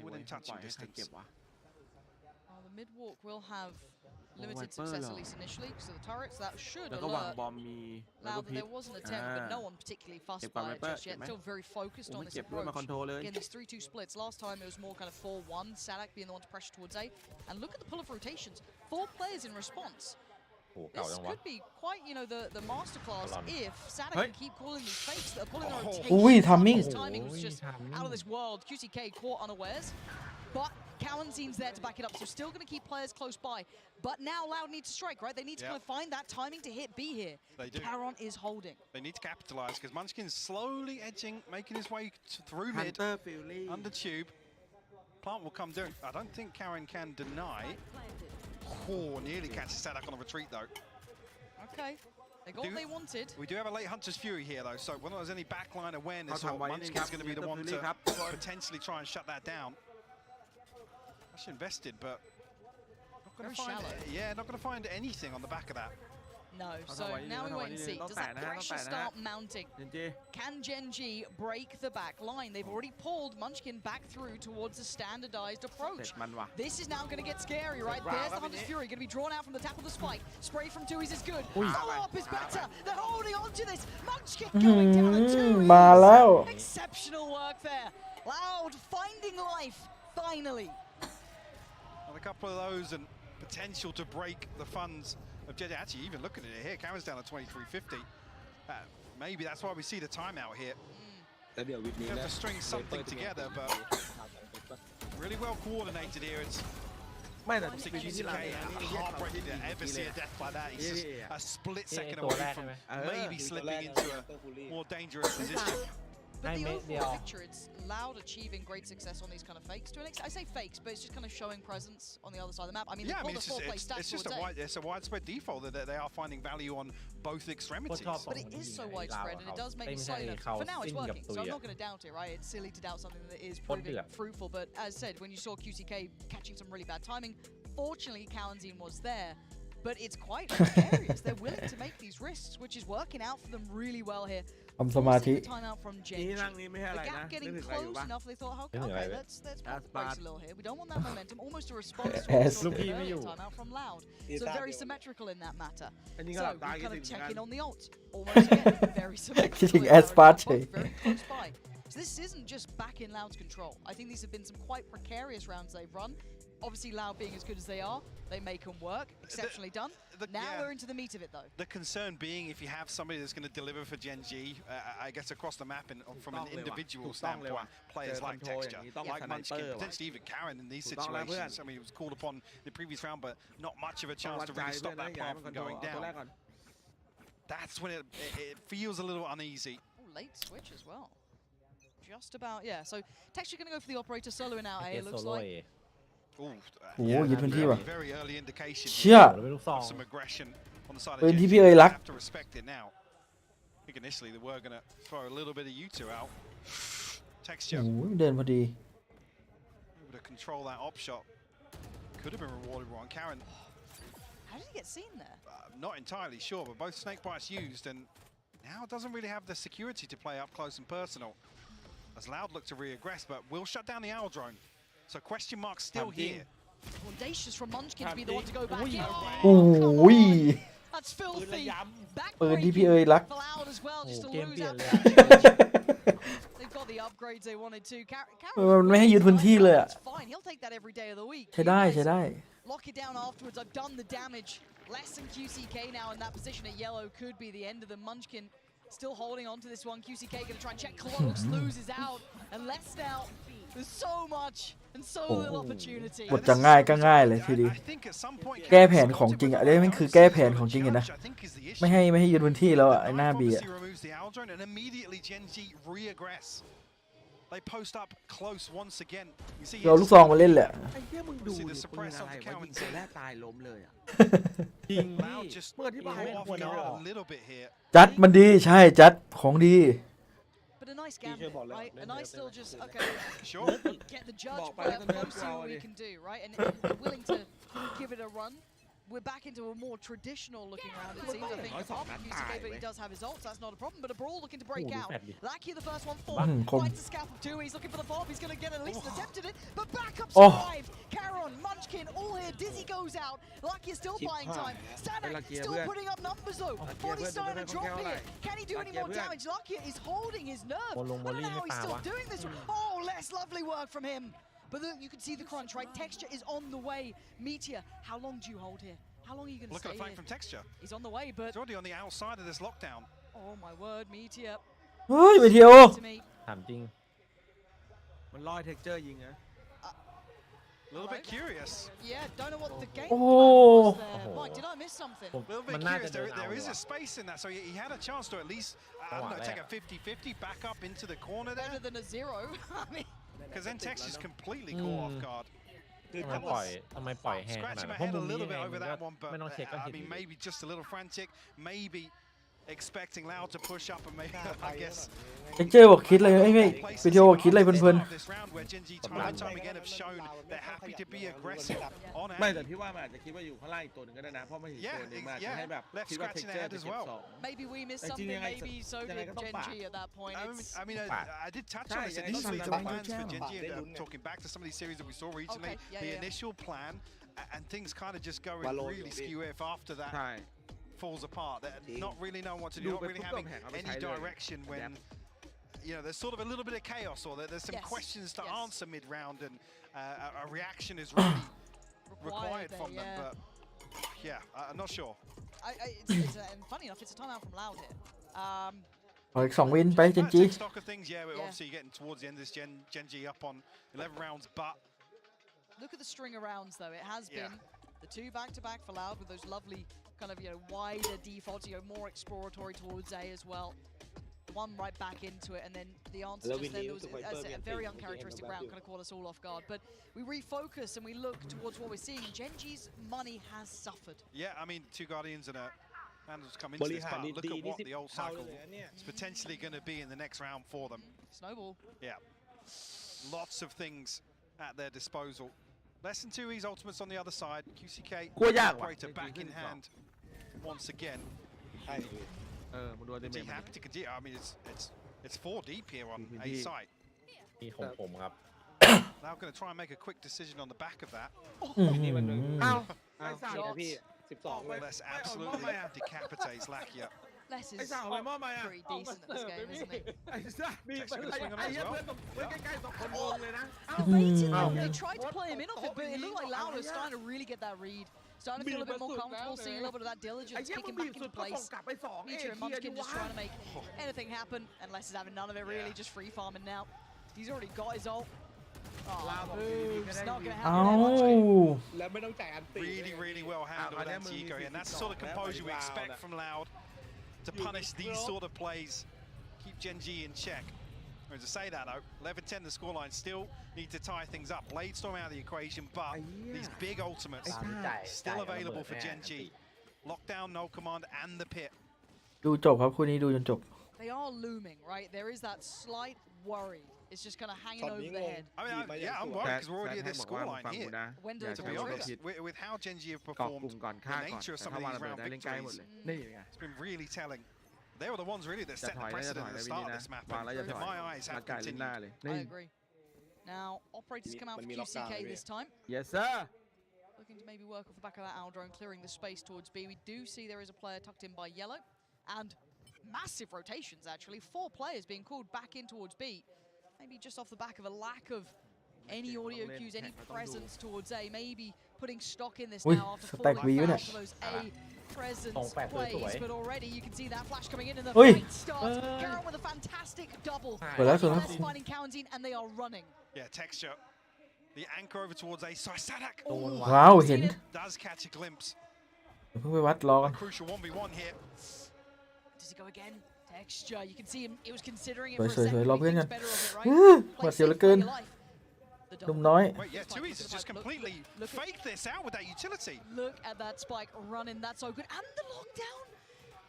Within touching distance. The mid walk will have limited success at least initially because of the turrets. That should alert Loud that there was an attempt, but no one particularly fussed by it just yet. Still very focused on this approach. Again, these 3-2 splits. Last time it was more kind of 4-1. Sadak being the one to pressure towards A. And look at the pull-off rotations. 4 players in response. This could be quite, you know, the masterclass if Sadak can keep calling these fakes that are pulling the rotations. His timing was just out of this world. QCK caught unawares. but Kalenzin's there to back it up, so still going to keep players close by. But now Loud need to strike, right? They need to kind of find that timing to hit B here. They do. Caron is holding. They need to capitalize because Munchkin's slowly edging, making his way through mid, under tube. Plant will come down. I don't think Karen can deny. Oh, nearly catches Sadak on a retreat though. Okay. They got what they wanted. We do have a late Hunter's Fury here though, so when there's any backline awareness, Munchkin's going to be the one to potentially try and shut that down. Actually invested, but not going to find. Yeah, not going to find anything on the back of that. No, so now we wait and see. Does that pressure start mounting? Can Gen.G break the back line? They've already pulled Munchkin back through towards a standardized approach. This is now going to get scary, right? There's the Hunter's Fury, going to be drawn out from the tap of the spike. Spray from Tui's is good. Follow-up is better. They're holding on to this. Munchkin going down to Tui's. มาแล้ว Exceptional work there. Loud finding life, finally. And a couple of those and potential to break the funds of Jedi. Actually, even looking at it here, Karen's down to 2350. Maybe that's why we see the timeout here. We have to string something together, but really well coordinated here. It's heartbreaking to ever see a death like that. He's just a split second away from maybe slipping into a more dangerous position. But the overall picture, it's Loud achieving great success on these kind of fakes. I say fakes, but it's just kind of showing presence on the other side of the map. I mean, it's just a widespread default that they are finding value on both extremities. But it is so widespread, and it does make me slightly. For now, it's working, so I'm not going to doubt it, right? It's silly to doubt something that is proving fruitful. But as said, when you saw QCK catching some really bad timing, fortunately, Kalensin was there. But it's quite precarious. They're willing to make these risks, which is working out for them really well here. ทำสมาธิ Timeout from Gen.G. The gap getting close enough. They thought, okay, let's brace a little here. We don't want that momentum. Almost a response to timeout from Loud. So very symmetrical in that matter. So we kind of check in on the ult. Almost again, very symmetrical. Very close by. So this isn't just back in Loud's control. I think these have been some quite precarious rounds they've run. Obviously, Loud being as good as they are, they make them work. Exceptionally done. Now we're into the meat of it, though. The concern being if you have somebody that's going to deliver for Gen.G, I guess across the map and from an individual standpoint, players like Texture, like Munchkin, potentially even Karen in these situations. I mean, it was called upon in the previous round, but not much of a chance to really stop that plant from going down. That's when it feels a little uneasy. Oh, late switch as well. Just about, yeah. So Texture going to go for the operator, soloing out A, it looks like. โอ้ยึดพื้นที่ว่ะ Very early indication เชี่ย of some aggression on the side of ปืนที่ Gen.G. พี่เอ๋ยรัก Have to respect it now. I think initially they were going to throw a little bit of U2 out. Texture. โอ้ยเดินพอดี Able to control that op shot. Could have been rewarded wrong. Karen. How did he get seen there? Not entirely sure, but both snake bites used, and now doesn't really have the security to play up close and personal. As Loud look to re-aggress, but will shut down the owl drone. So question mark still here. Audacious from Munchkin to be the one to go back in. โอ้ย That's filthy. ปืนที่พี่เอ๋ยรัก For Loud as well, just to lose out. They've got the upgrades they wanted to. มันไม่ให้ยึดพื้นที่เลยอ่ะ Fine, he'll take that every day of the week. ใช้ได้ใช้ได้ Lock it down afterwards. I've done the damage. Less than QCK now in that position at yellow could be the end of the Munchkin. Still holding on to this one. QCK going to try and check close, loses out, and less now. There's so much and so little opportunity. บทจะง่ายก็ง่ายเลยทีเดียวแก้แผนของจริงอ่ะเรื่องนี้คือแก้แผนของจริงอ่ะนะไม่ให้ยืนพื้นที่แล้วอ่ะไอ้หน้าบีอ่ะ They post up close once again. เราลูกซองมาเล่นแหละ ไอ้เหี้ยมึงดูดิปืนอะไรวะยิงตัวแรกตายล้มเลยอ่ะ จริงเมื่อที่บอกว่าจัดมันดีใช่จัดของดี But a nice gambit, right? A nice still just, okay, sure. Get the judge, but let's see what we can do, right? And willing to give it a run. We're back into a more traditional looking round, it seems. I think apart from QCK, but he does have his ults, that's not a problem. But a Brawl looking to break out. Lackey the first one forward, finds the scalp of two, he's looking for the follow-up, he's going to get at least an attempt at it, but backup survived! Caron, Munchkin, all here, Dizzy goes out, Lackey is still buying time, Sadak still putting up numbers though, Body's starting to drop here, can he do any more damage? Lackey is holding his nerve, I don't know how he's still doing this, oh, less lovely work from him! But look, you can see the crunch, right? Texture is on the way. Meteor, how long do you hold here? How long are you going to stay here? Look at the flank from Texture. He's on the way, but... He's already on the outside of this lockdown. Oh my word, Meteor. เฮ้ยไปเที่ยว ถามจริงมันลอยเท็กเจอร์ยิงนะ A little bit curious. Yeah, don't know what the game Oh. plan was there. Mike, did I miss something? A little bit curious. There is a space in that, so he had a chance to at least, I don't know, take a 50-50 back up into the corner there. Better than a 0. I mean, because then Tex is completely caught off guard. ทำไมปล่อยแฮงขนาด Scratching นั้น my เพราะ head มุ a มนี้ little ยัง bit ไง over มันก็ that one, but ไม่ต้องเช็คก็เห็ I น mean, maybe just a little frantic, maybe expecting Loud to push up and maybe, I guess. เอ็กเจอร์บอกคิดเลยไอ้ไม่วิดีโอบอกคิดอะไรเพลิน This round where Genji time and time again have shown they're happy to be aggressive on ไม่ hand. แต่พี่ว่ามันอาจจะคิดว่าอยู่ข้างล่างอีกตัวหนึ่งก็ได้นะเพราะมันเห็นตัวหนึ่งมันอาจจะให้แบบ left คิดว่าเทค scratching เจอ their ร์ head จะ as เก็บ well. สอง maybe we missed แต่จริง something. ยังไง Maybe so ยังไง did ก็ต้องปาด Genji at that point. It's- I mean, I did touch on this Try, initially. yeah, The don't plans for channel. Genji, talking back to some of these series that we saw recently, Okay, yeah, the yeah. initial plan, and things kind of just going really skew if after that ใช่ falls apart. They're not really knowing what to do, Do notไป really ปุ๊บ having ก็แผงเอาไป any ใช้เลย direction when, you know, there's sort of a little bit of chaos or there's some Yes, questions to yes. answer mid-round and a reaction is really required there, from them. yeah. But yeah, I'm not sure. And funny enough, it's a timeout from Loud here. ๆขออีก2 วินไปเจนจี Take stock of things, yeah. We're obviously getting towards the end of this Genji up on 11 rounds, but Look at the string of rounds, though. It has Yeah. been the 2 back-to-back for Loud with those lovely kind of, wider defaults, more exploratory towards A as well. 1 right back into it, and then the answer just then was a very uncharacteristic round, kind of caught us all off guard. But we refocus and we look towards what we're seeing. Genji's money has suffered. yeah, I mean, 2 Guardians and a Vandals come into this, but look at what the old cycle is potentially going to be in the next round for them. Snowball. Yeah, lots of things at their disposal. Less than 2 E's ultimates on the other side. QCK กลัวยากว่ะ operator back in hand once again. มึงดูอัลติเม Is ท he happy to continue? I mean, it's 4 deep here on A side. มีของผมครับ Now going to try and make a quick decision on the back of that. อ้าว Let's absolutely decapitates Lakia. Les is ไอ้สาวไปมอบมาอ่ะ pretty decent at this game, isn't he? ไอ้สัสมีไอ้เหี้ยเพื่อนเพื่อนใกล้ๆ2 คนงงเลยนะ They tried to play him in off it, but it looked like Loud was starting to really get that read. Starting to feel a bit more comfortable, seeing a little bit of that ไอ้ diligence เหี้ยมึ kicking งบีบ back สุ into ดก็ส่ง place. กลับไป2 Nietzsche and Munchkin just trying to make anything happen, and Les is having none of it really, just free farming now. He's already got his ult. Oh, boom. It's not going to เอ้า happen there much. Really, really well handled anti-eco, and that's the sort of composure we expect from Loud to punish these sort of plays. Keep Genji in check. To say that though, 11-10 the scoreline, still need to tie things up. Bladestorm out of the equation, but these big ultimates still available for Genji. Lockdown, no command, and the pit. ดูจบครับคู่นี้ดูจนจบ They are looming, right? There is that slight worry. It's just kind of hanging over the head. I mean, yeah, I'm worried because we're already at this scoreline here. When do อย่า they จะ To ไป be เอา honest, ผิด with how Genji have เกาะกลุ่ performed, มก่อนฆ่า the ก่อน nature of แต่ some ถ้า of วาง these ระเบิด round ได้เล่นใกล้หมด victories, เลยนี่ไง it's been really telling. They were the ones really that จะ set ถ the อยแล้วจะถ precedent อย at แล้ว the วิธี start of นะ this map. วางแล้วจะ And ถอย my eyes มา have ไก่เล่นหน้า continued. เลย I นี่ agree. Now, operators come out for QCK this time. yes sir Looking to maybe work off the back of that owl drone, clearing the space towards B. We do see there is a player tucked in by yellow. And massive rotations, actually. 4 players being called back in towards B. Maybe just off the back of a lack of any audio cues, any presence towards A. Maybe putting stock in this now after falling foul for those A presence plays. But already you can see that flash coming in and the fight starts. Karen with a fantastic double. Less finding Counting, and they are running. Yeah, texture. The anchor over towards A. Sorry, Sadak. ว้าวเห็น Does catch a glimpse. เพิ่งไปวัดรอกัน A crucial 1v1 here. Does it go again? Texture. You can see him. He was considering it สวย for a สวย second. รอ He เพื่อนกัน thinks better of it, right? หวาดเสียวเหลือเกิน The หนุ่ม double. น้อย Wait, yeah, Tui's has just completely faked this out with that utility. Look at that spike running. That's so good. And the lockdown.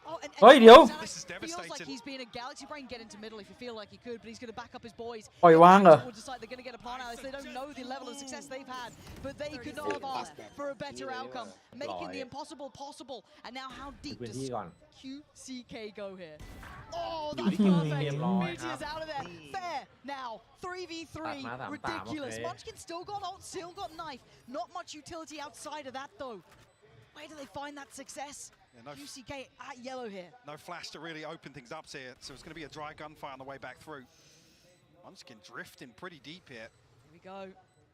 Oh, and Oi, Dio. This is feels like devastating. he's being a galaxy brain. Get into middle if you feel like he could, but he's going to back up his boys. ปล่อยวางเหรอ Towards the side, they're going to get a plan out of this. They don't know the level of success they've had, but they could not have asked for a better outcome, making the impossible possible. And now, how deep พื้น does ที่ก่อน QCK go here? Oh, that's perfect. Meteor's out of there. Fair. Now, 3v3. Ridiculous. Munchkin still got ult, still got knife. Not much utility outside of that, though. Where do they find that success? Yeah, no, QCK at yellow here. no flash to really open things up here, so it's going to be a dry gunfire on the way back through. Munchkin drifting pretty deep here. Here we go.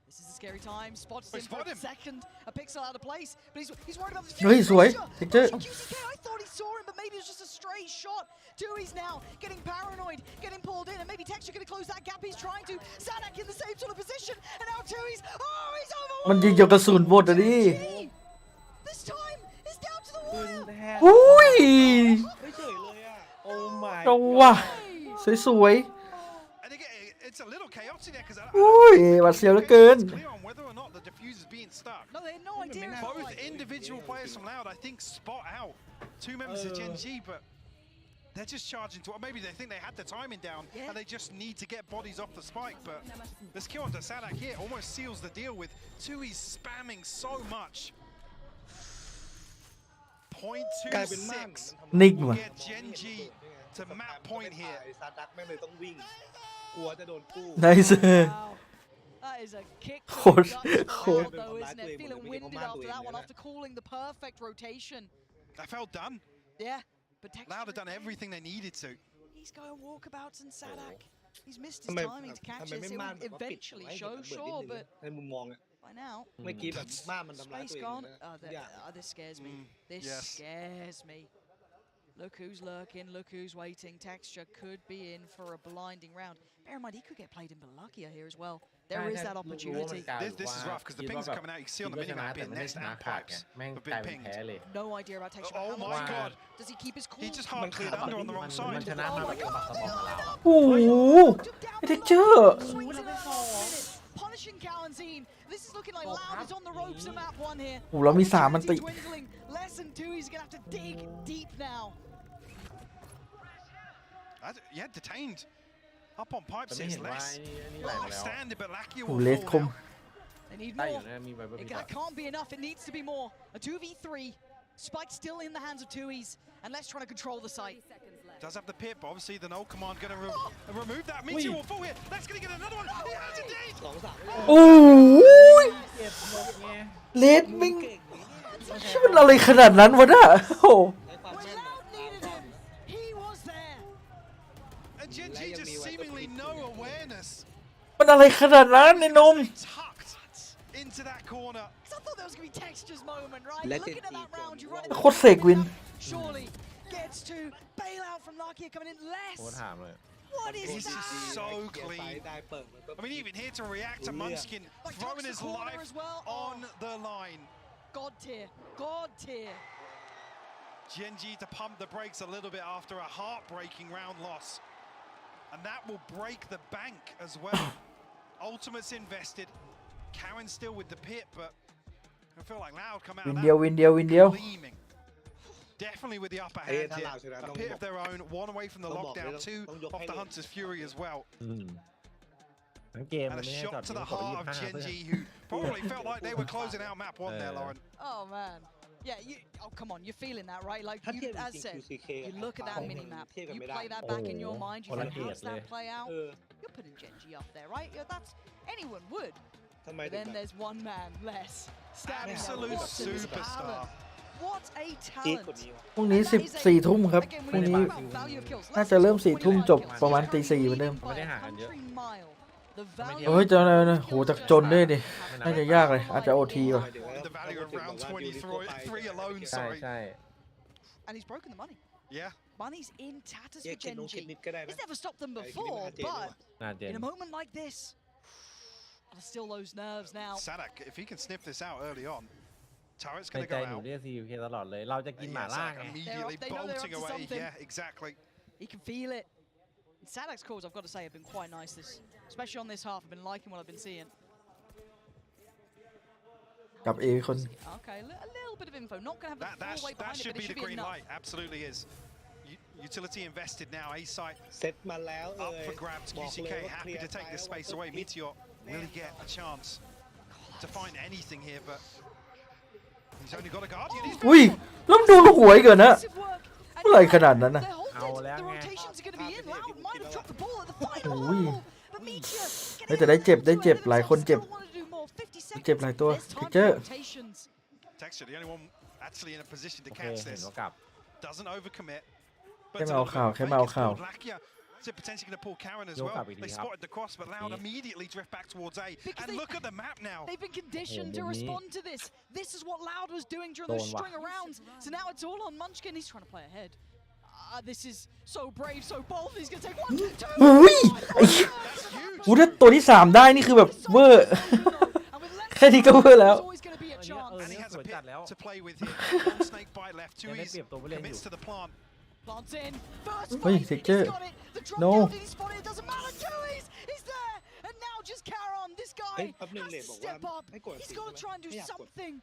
This is a scary time. Spots him for a second. A pixel out of place, but he's worried about the เฮ้ยสวยเทคเจอร์ QCK, I thought he saw him, but maybe it was just a stray shot. Tui's now getting paranoid, getting pulled in, and maybe Texture gonna close that gap. He's trying to. Sadak in the same sort of position, and now Tui's. Oh, he's over. มันยิงจนกระสุนหมดอ่ะดิ This time is down to the wire. อุ้ย ไม่เฉยเลยอ่ะโอ้ my เอาว่ะสวย And again, it's a little chaotic there because ๆอุ้ยหวาดเสียวเหลือเกิน clear on whether or not the diffuser's being stuck. No, they had no idea. Both individual players from Loud, I think, spot out 2 members of Gen G, but they're just charging to. Or maybe they think they had the timing down and they just need to get bodies off the spike. But this kill onto Sadak here almost seals the deal with Tui spamming so much. 0.26 นิ่งว่ะ get Gen G to map point here. ซาดักแม่งเลยต้องวิ่งกลัวจะโดนกู้ nice That is a kick to Cold. the guts Cold. though, isn't it? Feeling winded after that one, after calling the perfect rotation. That felt done. Yeah, but Texture Loud had done everything they needed to. He's going walkabouts and Sadak. He's missed his timing to catch this. It would eventually show, sure, but ในมุมมองอ่ะ by now, เมื่อกี้แบบม่านมันทำร้าย space ตัวเอง gone. นะ This scares me. This yes. scares me. Look who's lurking, look who's waiting. Texture could be in for a blinding round. Bear in mind, he could get played in Balakia here as well. There is that opportunity. This is rough because the pings are coming out. You can see on the minimap being Nest and Pipes have been pinged. No idea about Texture. Oh my god. Does he keep his cool? He just hard cleared under on the wrong side. มันชนะมาแบบกระบักกระบอกกับเรา โอ้โหเทคเจอร์ Punishing Kalanzine. This is looking like Loud is on the ropes in map 1 here. โอ้แล้วมี3มันติ Dwindling. Less than 2. He's gonna have to dig deep now. Yeah, detained. Up on pipes, แต่ไม่ it's เห็นว่า less. นี่ไหลมาแล้ว Standard, but Lakia โอ้ will เลส fall คม out. They need ได้อยู่ more. นะมีไวเบอร์มี That can't be enough. It needs to be more. A 2v3. Spike still in the hands of Tui's, and let's try to control the site. Does have the pit, but obviously the null command going to remove that. Meteor will fall here. That's going to get another one. He has indeed. โอ้ยเลสมิงมันอะไรขนาดนั้นวะน่ะโอ้ He was there. And Gen G just seemingly no awareness. มันอะไรขนาดนั้นในนม Tucked into that corner. I thought there was going to be Texture's moment, right? Looking at that round, you're running. โคตรเสกวิน Surely gets to bail out from Lakia coming in โคตร less. ถามเลย What is This that? is so clean. I mean, even here to react to Munchkin, throwing his life on the line. God tier. God tier. Gen G to pump the brakes a little bit after a heartbreaking round loss. And that will break the bank as well. Ultimate's invested. Karen still with the pit, but I feel like Loud come out วิน of เดียว that วินเดียววินเดียว gleaming. Definitely with the upper hand here. A pit of their own, 1 away from the lockdown, 2 off the Hunter's Fury as well. ทั้งเกม And มัน a ไม่ให้จอ shot ด to นิ้ the วกด heart of 25 Gen G, who probably felt like they were closing out map 1 there, Lauren. Oh man. Yeah, oh come on, you're feeling that, right? Like you, as said, you look at that mini map, you play that back in your mind, you think, how does that play out? You're putting Gen G up there, right? That's anyone would. But then there's one man less. Absolute superstar. What a talent. พรุ่งนี้14 ทุ่มครับพรุ่งนี้น่าจะเริ่ม4 ทุ่มจบประมาณตี 4เหมือนเดิม ไม่ได้ห่างกันเยอะ โอ้ยเจ้าเนี่ยโหจากจนด้วยดิน่าจะยากเลยอาจจะ OT ว่ะ The value of round 23 alone, ใช่ sorry. ใช่ And he's broken the money. Yeah. Money's in tatters for Gen G. He's never stopped them before, but น่าเจน in a moment like this, gotta still those nerves now. Sadak, if he can sniff this out early on, turret's ใน going to ใจ go หนู out. เรียก CUK ตลอดเลย เราจะกินหม่า Yeah, ล่า Sadak ไง immediately They know they're bolting up to away. something. Yeah, exactly. He can feel it. And Sadak's calls, I've got to say, have been quite nice. Especially on this half, I've been liking what I've been seeing. กับ A คน Okay, a little bit of info. Not going to have the full weight That behind it, should but be it the should be green enough. light. Absolutely is. Utility invested now. A site เซตมาแล้ว up for grabs. QCK happy to take this space away. Meteor will get a chance to find anything here, but he's only got a guardian. อุ้ยแล้วมันโดนหวยเกินนะเมื่อไหร่ขนาดนั้นนะ เอาแล้ว The ไง rotations are going to be in. Loud might have dropped the ball at the โอ้ final ย hole, but Meteor เฮ้ยแต่ได้เจ็บหลายคนเจ็บ wanted to do more. 50 เจ็บ seconds. หลายตัว There's เท time คเจอ for ร์ rotations. Texture, the only one actually in a position to โอเค catch เห็น this. ว่ากลับ Doesn't overcommit. แค่มาเอาข่าวแค่มาเอาข่าว Lakia So potentially going to pull Karen as Yo, well. Fabi, They yeah. spotted the cross, but Loud immediately drift back towards A. And look at the map now. They've been conditioned to Oh, respond to this. This is what Loud was doing during those string of rounds. So now it's all on Munchkin. He's trying to play ahead. This is so brave, so bold. He's going to take 1, 2. อุ้ยไอ้กูถ้าตัวที่3ได้นี่คือแบบเวอร์ แค่นี้ก็เวอร์แล้ว And he has a pit to play with here. One snake bite left. Two ease commits to the plant. Plants in. First Wait, fight. Sector. He's got it. The drop No. down that he spotted. It doesn't matter. Tui's is there. And now just Caron. This guy has to step up. He's got to try and do something.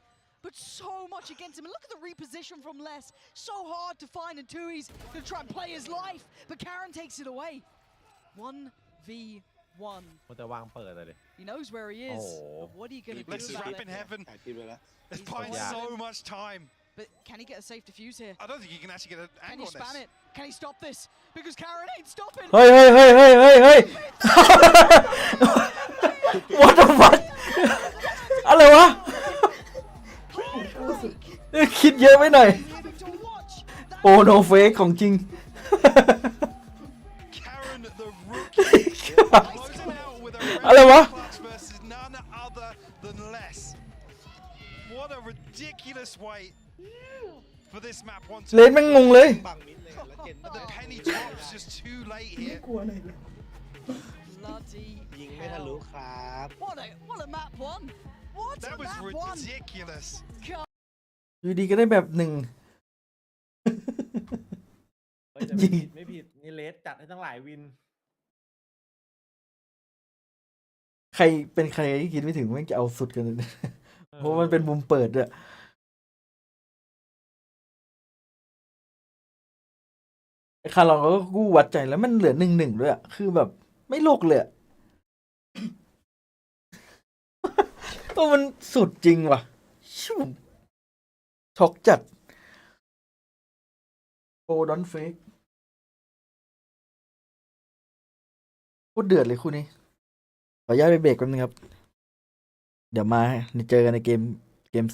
But so much against him. And look at the reposition from Les. So hard to find. And Tui's going to try and play his life. But Caron takes it away. 1v1. มันจะวางเปิดเลย He knows where he is. But what are you going to do Let's about swap it? in heaven. It's buying so much time. But can he get a safe defuse here? I don't think you can actually get an Can angle he on spam this. it? Can he stop this? Because Karen ain't stopping. เฮ้ย What the fuck อะไรวะ คิดเยอะไปหน่อย โอ้โนเฟกของจริง Karen the rookie closing out with a อะไรวะ clutch versus none other than Les. What a ridiculous wait for this map. เลนแม่งงงเลย The penny drops just too late here. Bloody ยิงไม่ทะลุครับ what a map one. What That a was map one. ridiculous. อยู่ดีก็ได้แบบหนึ่ง ยิงไม่ผิดนี่เลสจัดให้ตั้งหลายวิน ใครเป็นใครที่คิดไม่ถึงแม่งจะเอาสุดกันเลยเพราะมันเป็นมุมเปิดด้วยไอ้คาร์ลองก็กู้วัดใจแล้วมันเหลือ1-1ด้วยคือแบบไม่โลกเลยตัวมันสุดจริงว่ะชุ่มช็อกจัดโอ้ดอนเฟกพูดเดือดเลยคู่นี้ขออนุญาตไปเบรกแป๊บนึงครับเดี๋ยวมาเจอกันในเกม2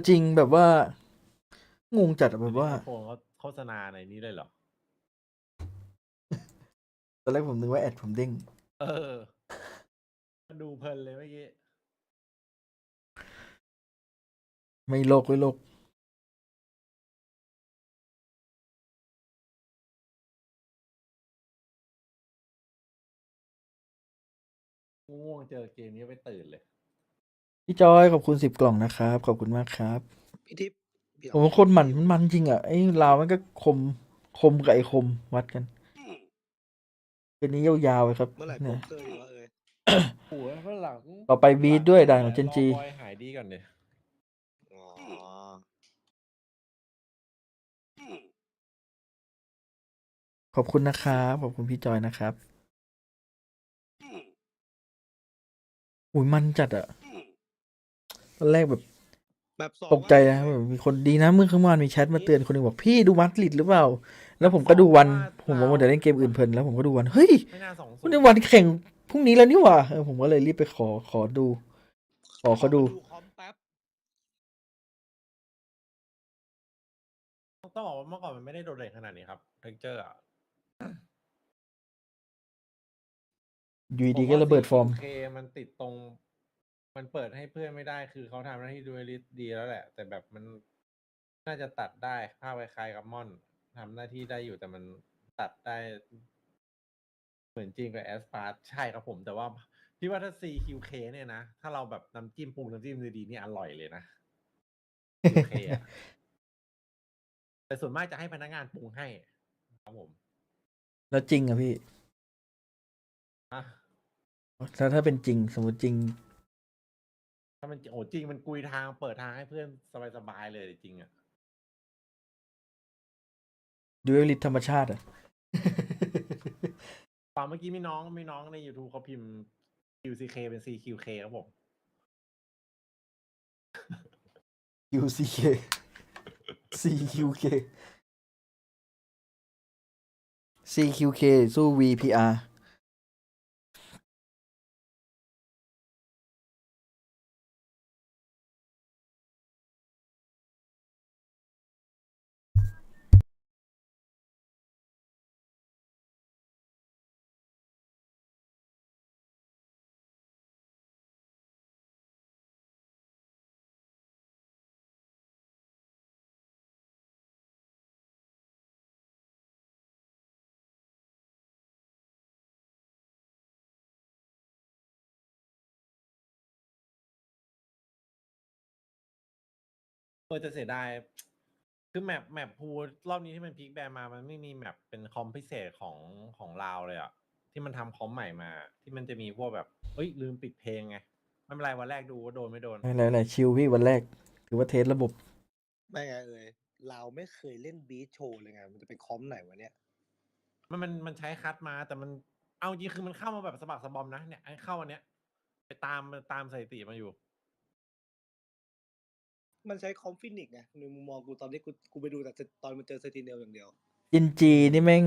จริงแบบว่างงจัดแบบว่า โเขาโฆษณาในนี้เลยเหรอ ตอนแรกผมนึกว่าแอดผมเด้ง มันดูเพลินเลยเมื่อกี้ ไม่โลกไม่โลกง่วงเจอเกมนี้ไปตื่นเลย พี่จอยขอบคุณ10 กล่องนะครับขอบคุณมากครับ พี่ทิพย์ ผมว่าโคตรมันจริงอ่ะไอ้ลาวมันก็คมกับไอ้คมวัดกันเกมนี้ยาวๆเลยครับ เมื่อไหร่ เนี่ย โป๊กเกอร์อยู่วะโอ้ยข้างหลัง ต่อไปบีทด้วยด่านของเจนจี รอบอยหายดีก่อนเดี๋ย อ๋อ ขอบคุณนะครับขอบคุณพี่จอยนะครับอุ้ยมันจัดอะตอนแรกแบบ แบบสอง ตกใจนะแบบมีคนดีนะเมื่อคืนวานมีแชทมาเตือนคนหนึ่งบอกพี่ดูมาดริดหรือเปล่าแล้วผมก็ดูวันผมว่าแต่เล่นเกมอื่นเพลินแล้วผมก็ดูวันเฮ้ย ไม่น่า2-0 วันนี้วันแข่งพรุ่งนี้แล้วนี่หว่าผมก็เลยรีบไปขอดูเขาดู คอมแป๊บ ต้องบอกว่าเมื่อก่อนมันไม่ได้โดดเด่นขนาดนี้ครับเทคเจอร์อ่ะ อยู่ดีก็ระเบิดฟอร์ม เคมันติดตรง มันเปิดให้เพื่อนไม่ได้คือเขาทำหน้าที่ดูลิสดีแล้วแหละ แต่แบบมันน่าจะตัดได้ภาพคล้ายๆกับม่อนทำหน้าที่ได้อยู่แต่มันตัดได้เหมือนจริงกับแอสพาร์ตใช่ครับผม แต่ว่าพี่ว่าถ้า CQK เนี่ยนะ ถ้าเราแบบน้ำจิ้มปรุงน้ำจิ้มดีๆนี่อร่อยเลยนะ CQK อะแต่ส่วนมากจะให้พนักงานปรุงให้ครับผม แล้วจริงอะพี่ อะ แล้วถ้าเป็นจริงสมมติจริง ถ้ามันโอ้จริงมันกุยทางเปิดทางให้เพื่อนสบายๆเลยจริงอ่ะ ดูเอลิทธรรมชาติอะ ตอนเมื่อกี้มีน้องใน YouTube เขาพิมพ์ QCK เป็น CQK ครับผม UCK CQK CQK สู้ VPR จะเสียดายคือแมปพูรอบนี้ที่มันพีคแบนมามันไม่มีแมปเป็นคอมพิเศษของลาวเลยอ่ะที่มันทำคอมใหม่มาที่มันจะมีพวกแบบลืมปิดเพลงไงไม่เป็นไรวันแรกดูว่าโดนไม่โดนไหนชิลพี่วันแรกถือว่าเทสระบบไม่ไงเราไม่เคยเล่นบีทโชว์เลยไงมันจะเป็นคอมไหนวะเนี่ยมันใช้คัดมาแต่มันเอาจริงคือมันเข้ามาแบบสะบักสะบอมนะเนี่ยไอ้เข้าวันเนี้ยไปตามสถิติมาอยู่มันใช้คอมฟินิกไงในมุมมองกูตอนนี้กูไปดูแต่ตอนมันเจอเซติเนลอย่างเดียวอินจีนี่แม่ง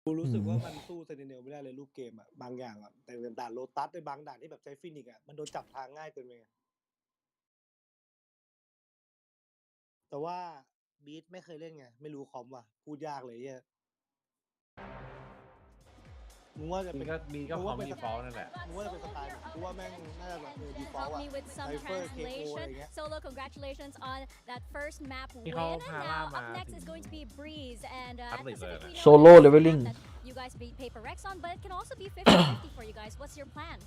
กูรู้สึกว่ามันสู้เซติเนลไม่ได้เลยรูปเกมอ่ะบางอย่างอ่ะแต่ด่านโลตัสในบางด่านที่แบบใช้ฟินิกอ่ะมันโดนจับทางง่ายเกินไปไงแต่ว่าบีทไม่เคยเล่นไงไม่รู้คอมว่ะพูดยากเลยเนี่ยมึงว่าจะเป็นมีก็คอมดีฟอลต์นั่นแหละมึงว่าจะเป็นสไตล์กูว่าแม่งน่าจะแบบดีฟอลต์อ่ะไซเฟอร์เคโออะไรเงี้ย Solo, congratulations on that first map win. ที่เขาพาล่า Now มา up next is going to be Breeze and specifically Solo leveling. You guys beat Paper Rex on, but it can also be 50-50 for you guys. What's your plan?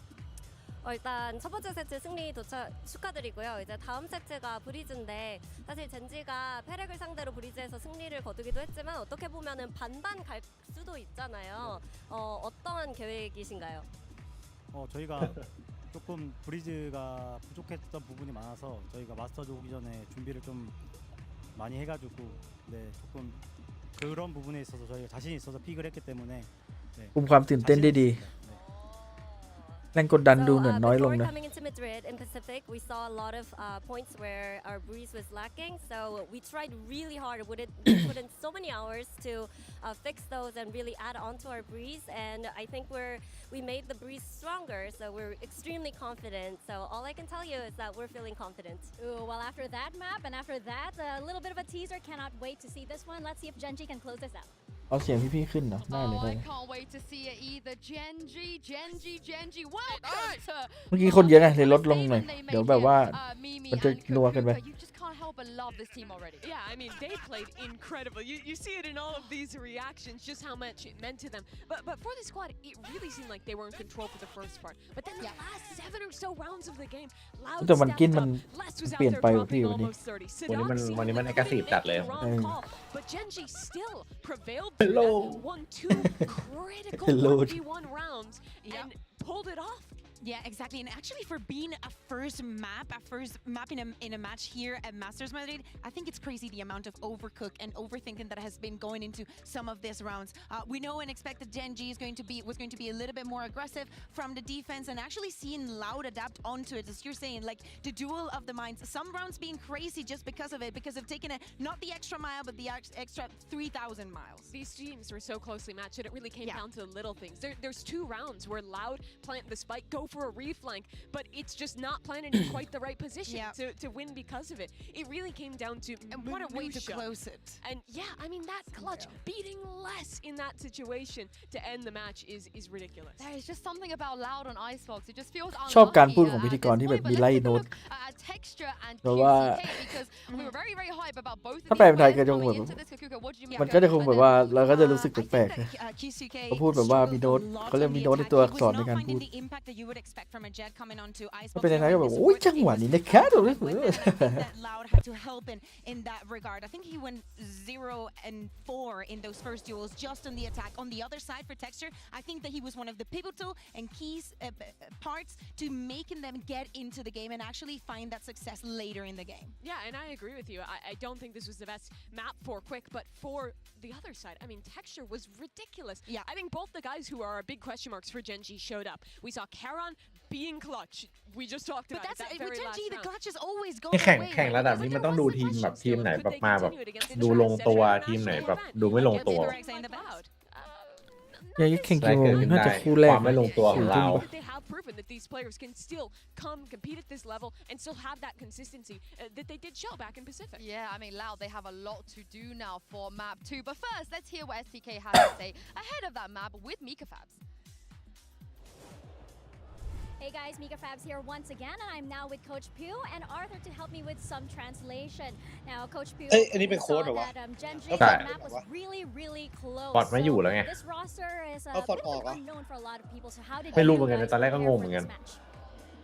일단 첫 번째 세트 승리 축하드리고요. 이제 다음 세트가 브리즈인데 사실 젠지가 페렉을 상대로 브리즈에서 승리를 거두기도 했지만 어떻게 보면은 반반 갈 수도 있잖아요. 어떤 계획이신가요? 저희가 조금 브리즈가 부족했던 부분이 많아서 저희가 마스터즈 오기 전에 준비를 좀 많이 해가지고 네 조금 그런 부분에 있어서 저희가 자신이 있어서 픽을 했기 때문에 คุมความตื่นเต้นได้ดีแรงกดดันดูเหมือนน้อยลงนะ Coming into Madrid in Pacific, we saw a lot of points where our breeze was lacking. So we tried really hard. We put in so many hours to fix those and really add on to our breeze. And I think we made the breeze stronger. So we're extremely confident. So all I can tell you is that we're feeling confident. Ooh, well, after that map and after that, a little bit of a teaser. Cannot wait to see this one. Let's see if Genji can close this out. เอาเสียงพี่ๆขึ้นเนาะได้เลย I can't wait to see it either. Genji. Welcome to เมื่อกี้คนเยอะไงเลยลดลงหน่อยเดี๋ยวแบบว่ามันจะนัวกันไป You just can't help but love this team already. Yeah, I mean, they played incredible. You see it in all of these reactions, just how much it meant to them. But for the squad, it really seemed like they were in control for the first part. But then the last 7 or so rounds of the game, Loud แต่มันกิน stepped มัน up. Les was เปลี่ยน out ไป there ว่ะพี่ dropping วันนี้ almost 30. วันนี้มัน Sidoxi แอคทีฟจัดเลย made the wrong call, but Genji still prevailed through that, won 2 critical 1v1 rounds and pulled it off. Yeah, exactly. And actually, for being a first map in a match here at Masters Madrid, I think it's crazy the amount of overcook and overthinking that has been going into some of these rounds. We know and expect that Genji was going to be a little bit more aggressive from the defense, and actually seeing Loud adapt onto it, as you're saying, like the duel of the minds. Some rounds being crazy just because of it, because of taking not the extra mile, but the extra 3,000 miles. These teams were so closely matched that it really came down to the little things. There's 2 rounds where Loud plant the spike, go for a reflank, but it's just not planted in quite the right position to win because of it. It really came down to and what a way to close it. And yeah, I mean that clutch beating less in that situation to end the match is ridiculous. There is just something about Loud on Icebox. It just feels ชอบการพูดของพิธีกรที่แบบมีไล่โน้ต texture and เพราะว่า because we were very very hype about both of ถ้าแปลเป็นไทย these ก็จะคง going แบบ into this. Kakuka, what did you มัน make ก็ of จะ it? คงแบบว่าเราก็จะรู้สึกแปลกๆ QCK เขาพูดแบบว่ามีโน้ตเขาเรียกมีโน้ตในตัวอักษรในการพูด the impact that you would expect from a Jet coming onto ถ้า Icebox. เป็นในไทยก็แบบโอ้ยจังหวะนี้นะครับ that Loud had to help in that regard. I think he went 0-4 in those first duels just on the attack. On the other side for Texture, I think that he was one of the pivotal and key parts to making them get into the game and actually find that success later in the game. Yeah, and I agree with you. I don't think this was the best map for Quick, but for the other side, I mean, Texture was ridiculous. Yeah. I think both the guys who are big question marks for Genji showed up. We saw Karon being clutch. We just talked But about that's it, that with very Genji, last the round. clutch is always นี่ going แข่ง away. ระดับนี้มันต้องดูทีมแบบทีมไหนแบบมาแบบดูลงตัวทีมไหนแบบดูไม่ลงตัว อย่างนี้แข่งกี่โมงน่าจะคู่แรก ความไม่ลงตัวของเรา They have proven that these players can still come compete at this level and still have that consistency that they did show back in Pacific. Yeah, I mean, Loud, they have a lot to do now for map 2. But first, let's hear what STK has to say ahead of that map with Mika Fabs. Hey guys, Mika Fabs here once again, and I'm now with Coach Pew and Arthur to help me with some translation. Now, Coach Pew, อันนี้เป็นโค้ดเหรอวะ Genji ใช่ map was really close. บอทไม่อยู่แล้วไง This roster is a เอาฟอร์ด bit ออก of อ่ะ unknown for a lot of people. So how did ไม่ you รู้เหมือนกัน guys ตอนแรกก็งง prepare เหมื for อนกัน this match?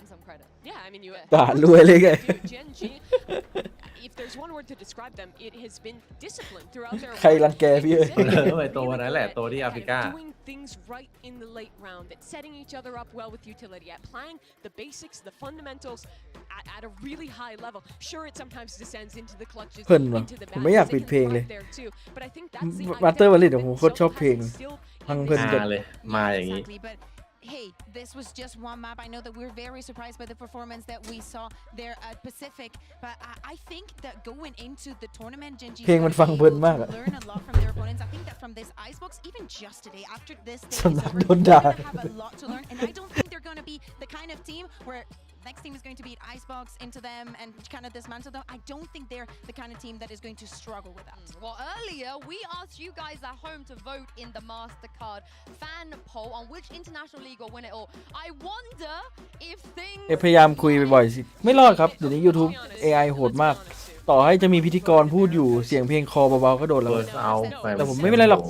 them some credit. Yeah, I mean, you. ด่ารวยเลยไง Gen.G, if there's one word to describe them, it has been disciplined throughout their. ใครรังแกพี่เอ้ย ไอตัวนั้นแหละตัวที่แอฟริกา Doing things right in the late round, that setting each other up well with utility, applying the basics, the fundamentals at a really high level. Sure, it sometimes descends into the clutches, เพลินว่ะ into the ผมไม่อยาก madness. ปิด They เพลง can เลย thrive there too. But I think that's the มาสเตอร์วอล identity ลิตผมโคตรชอบเพลง still ฟังเพลินจัด เลยมาอย่างนี้ Exactly, but hey, this was just one map. I know that we're very surprised by the performance that we saw there at Pacific, but I think that going into the tournament, Genji เพลงมันฟังเพลินมากอะ learn a lot from their opponents. I think that from this Icebox, even just today, after this day is สำนัก over, โดนด่า they're gonna have a lot to learn, and I don't think they're going to be the kind of team where next team is going to beat Icebox into them and kind of dismantle them. I don't think they're the kind of team that is going to struggle with that. Well, earlier we asked you guys at home to vote in the MasterCard fan poll on which international league will win it all. I wonder if things พยายามคุยบ่อยๆสิไม่รอดครับเดี๋ยวนี้ YouTube AI โหดมากต่อให้จะมีพิธีกรพูดอยู่เสียงเพลงคอเบาๆก็โดนแล้วแต่ผมไม่เป็นไรหรอก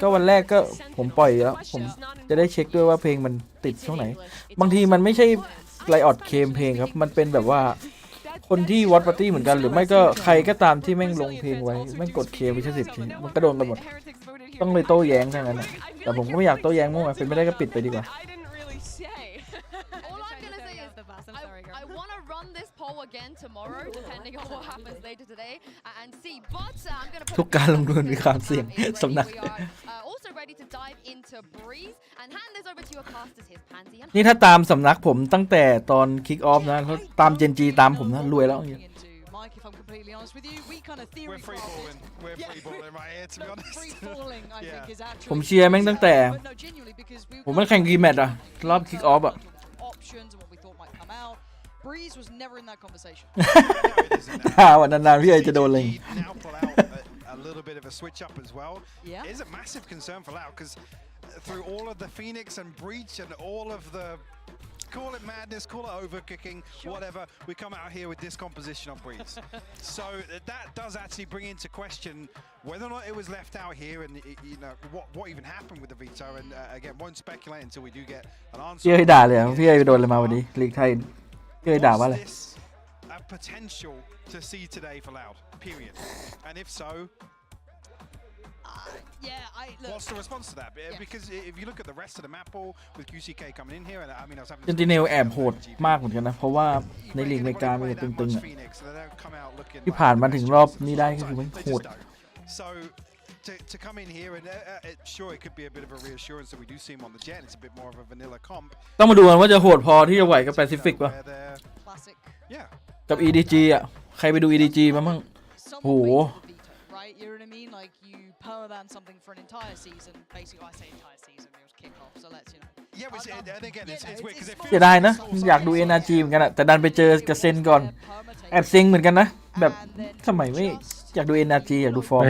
ก็วันแรกก็ผมปล่อยแล้วผมจะได้เช็คด้วยว่าเพลงมันติดช่วงไหนบางทีมันไม่ใช่ไลออดเคมเพลงครับมันเป็นแบบว่าคนที่วอตปาร์ตี้เหมือนกันหรือไม่ก็ใครก็ตามที่แม่งลงเพลงไว้แม่งกดเคมไปแค่10 ทีมันก็โดนกันหมดต้องเลยโต้แย้งทั้งนั้นแต่ผมก็ไม่อยากโต้แย้งมั่วเป็นไม่ได้ก็ปิดไปดีกว่า all I'm gonna say is I want to run this poll again tomorrow, depending on what happens later today, and see. But I'm gonna ทุกการลงทุนมีความเสี่ยงสำนัก we are also ready to dive into Breeze and hand this over to your casters. His Pansy and นี่ถ้าตามสำนักผมตั้งแต่ตอนคิกออฟนะเขาตามเจนจีตามผมนะรวยแล้วอย่างเงี้ย Mike, if I'm completely honest with you, we kind of theory We're free balling. We're free balling right here, to be honest. Free falling, I think, is actually. ผมเชียร์แม่งตั้งแต่ผมมาแข่งกีแมตช์อะรอบคิกออฟอะ options and what we thought might come out. Breeze was never in that conversation. วันนานๆพี่ไอจะโดนเลย Now pull out a little bit of a switch up as well. Yeah. Is a massive concern for Loud because through all of the Phoenix and Breach and all of the call it madness, call it overcooking, whatever, we come out here with this composition on Breeze. So that does actually bring into question whether or not it was left out here and you know what even happened with the veto. And again, won't speculate until we do get an answer. พี่ไอด่าเลยพี่ไอไปโดนอะไรมาวันนี้ลีกไทยพี่ไอด่าว่าอะไร A potential to see today for Loud, period. And if so, look, what's the response to that? Because if you look at the rest of the map pool with QCK coming in here, and I mean, I was having เจนติเนลแอบโหดมากเหมือนกันนะเพราะว่าในลีกอเมริกามีแต่ตึงๆอะที่ผ่านมาถึงรอบนี้ได้ก็คือมันโหด So to come in here and sure it could be a bit of a reassurance that we do see him on the jet. It's a bit more of a vanilla comp. ต้องมาดูกันว่าจะโหดพอที่จะไหวกับแปซิฟิกป่ะ classic. กับ EDG อ่ะใครไปดู EDG มาบ้างโห Right, you know what I mean? Like you permaban something for an entire season. Basically, I say entire season. It was kickoff, so let's Yeah, but and again, it's weird because it เสียดายนะอยากดู NRG เหมือนกันอะแต่ดันไปเจอกระเซ็นก่อนแอบซิงเหมือนกันนะแบบสมัยไม่อยากดู NRG อยากดูฟอร์ม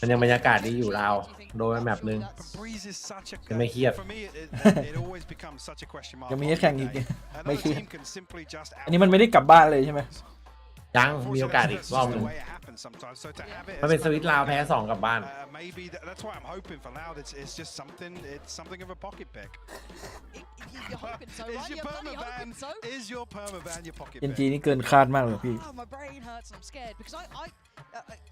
มันยังบรรยากาศดีอยู่เราโดนแมปนึงจะไม่เครียด ยังมีแข่งอีกไม่เครียดอันนี้มันไม่ได้กลับบ้านเลยใช่ไหม ยังมีโอกาสอีกรอบนึงมันเป็นสวิตช์ลาวแพ้2กลับบ้าน Maybe that's why I'm hoping for Loud. It's just something. It's something of a pocket pick. You're hoping so, right? You're bloody hoping so. Is your permaban your pocket NG pick? นี่เกินคาดมากเลยพี่ My brain hurts and I'm scared because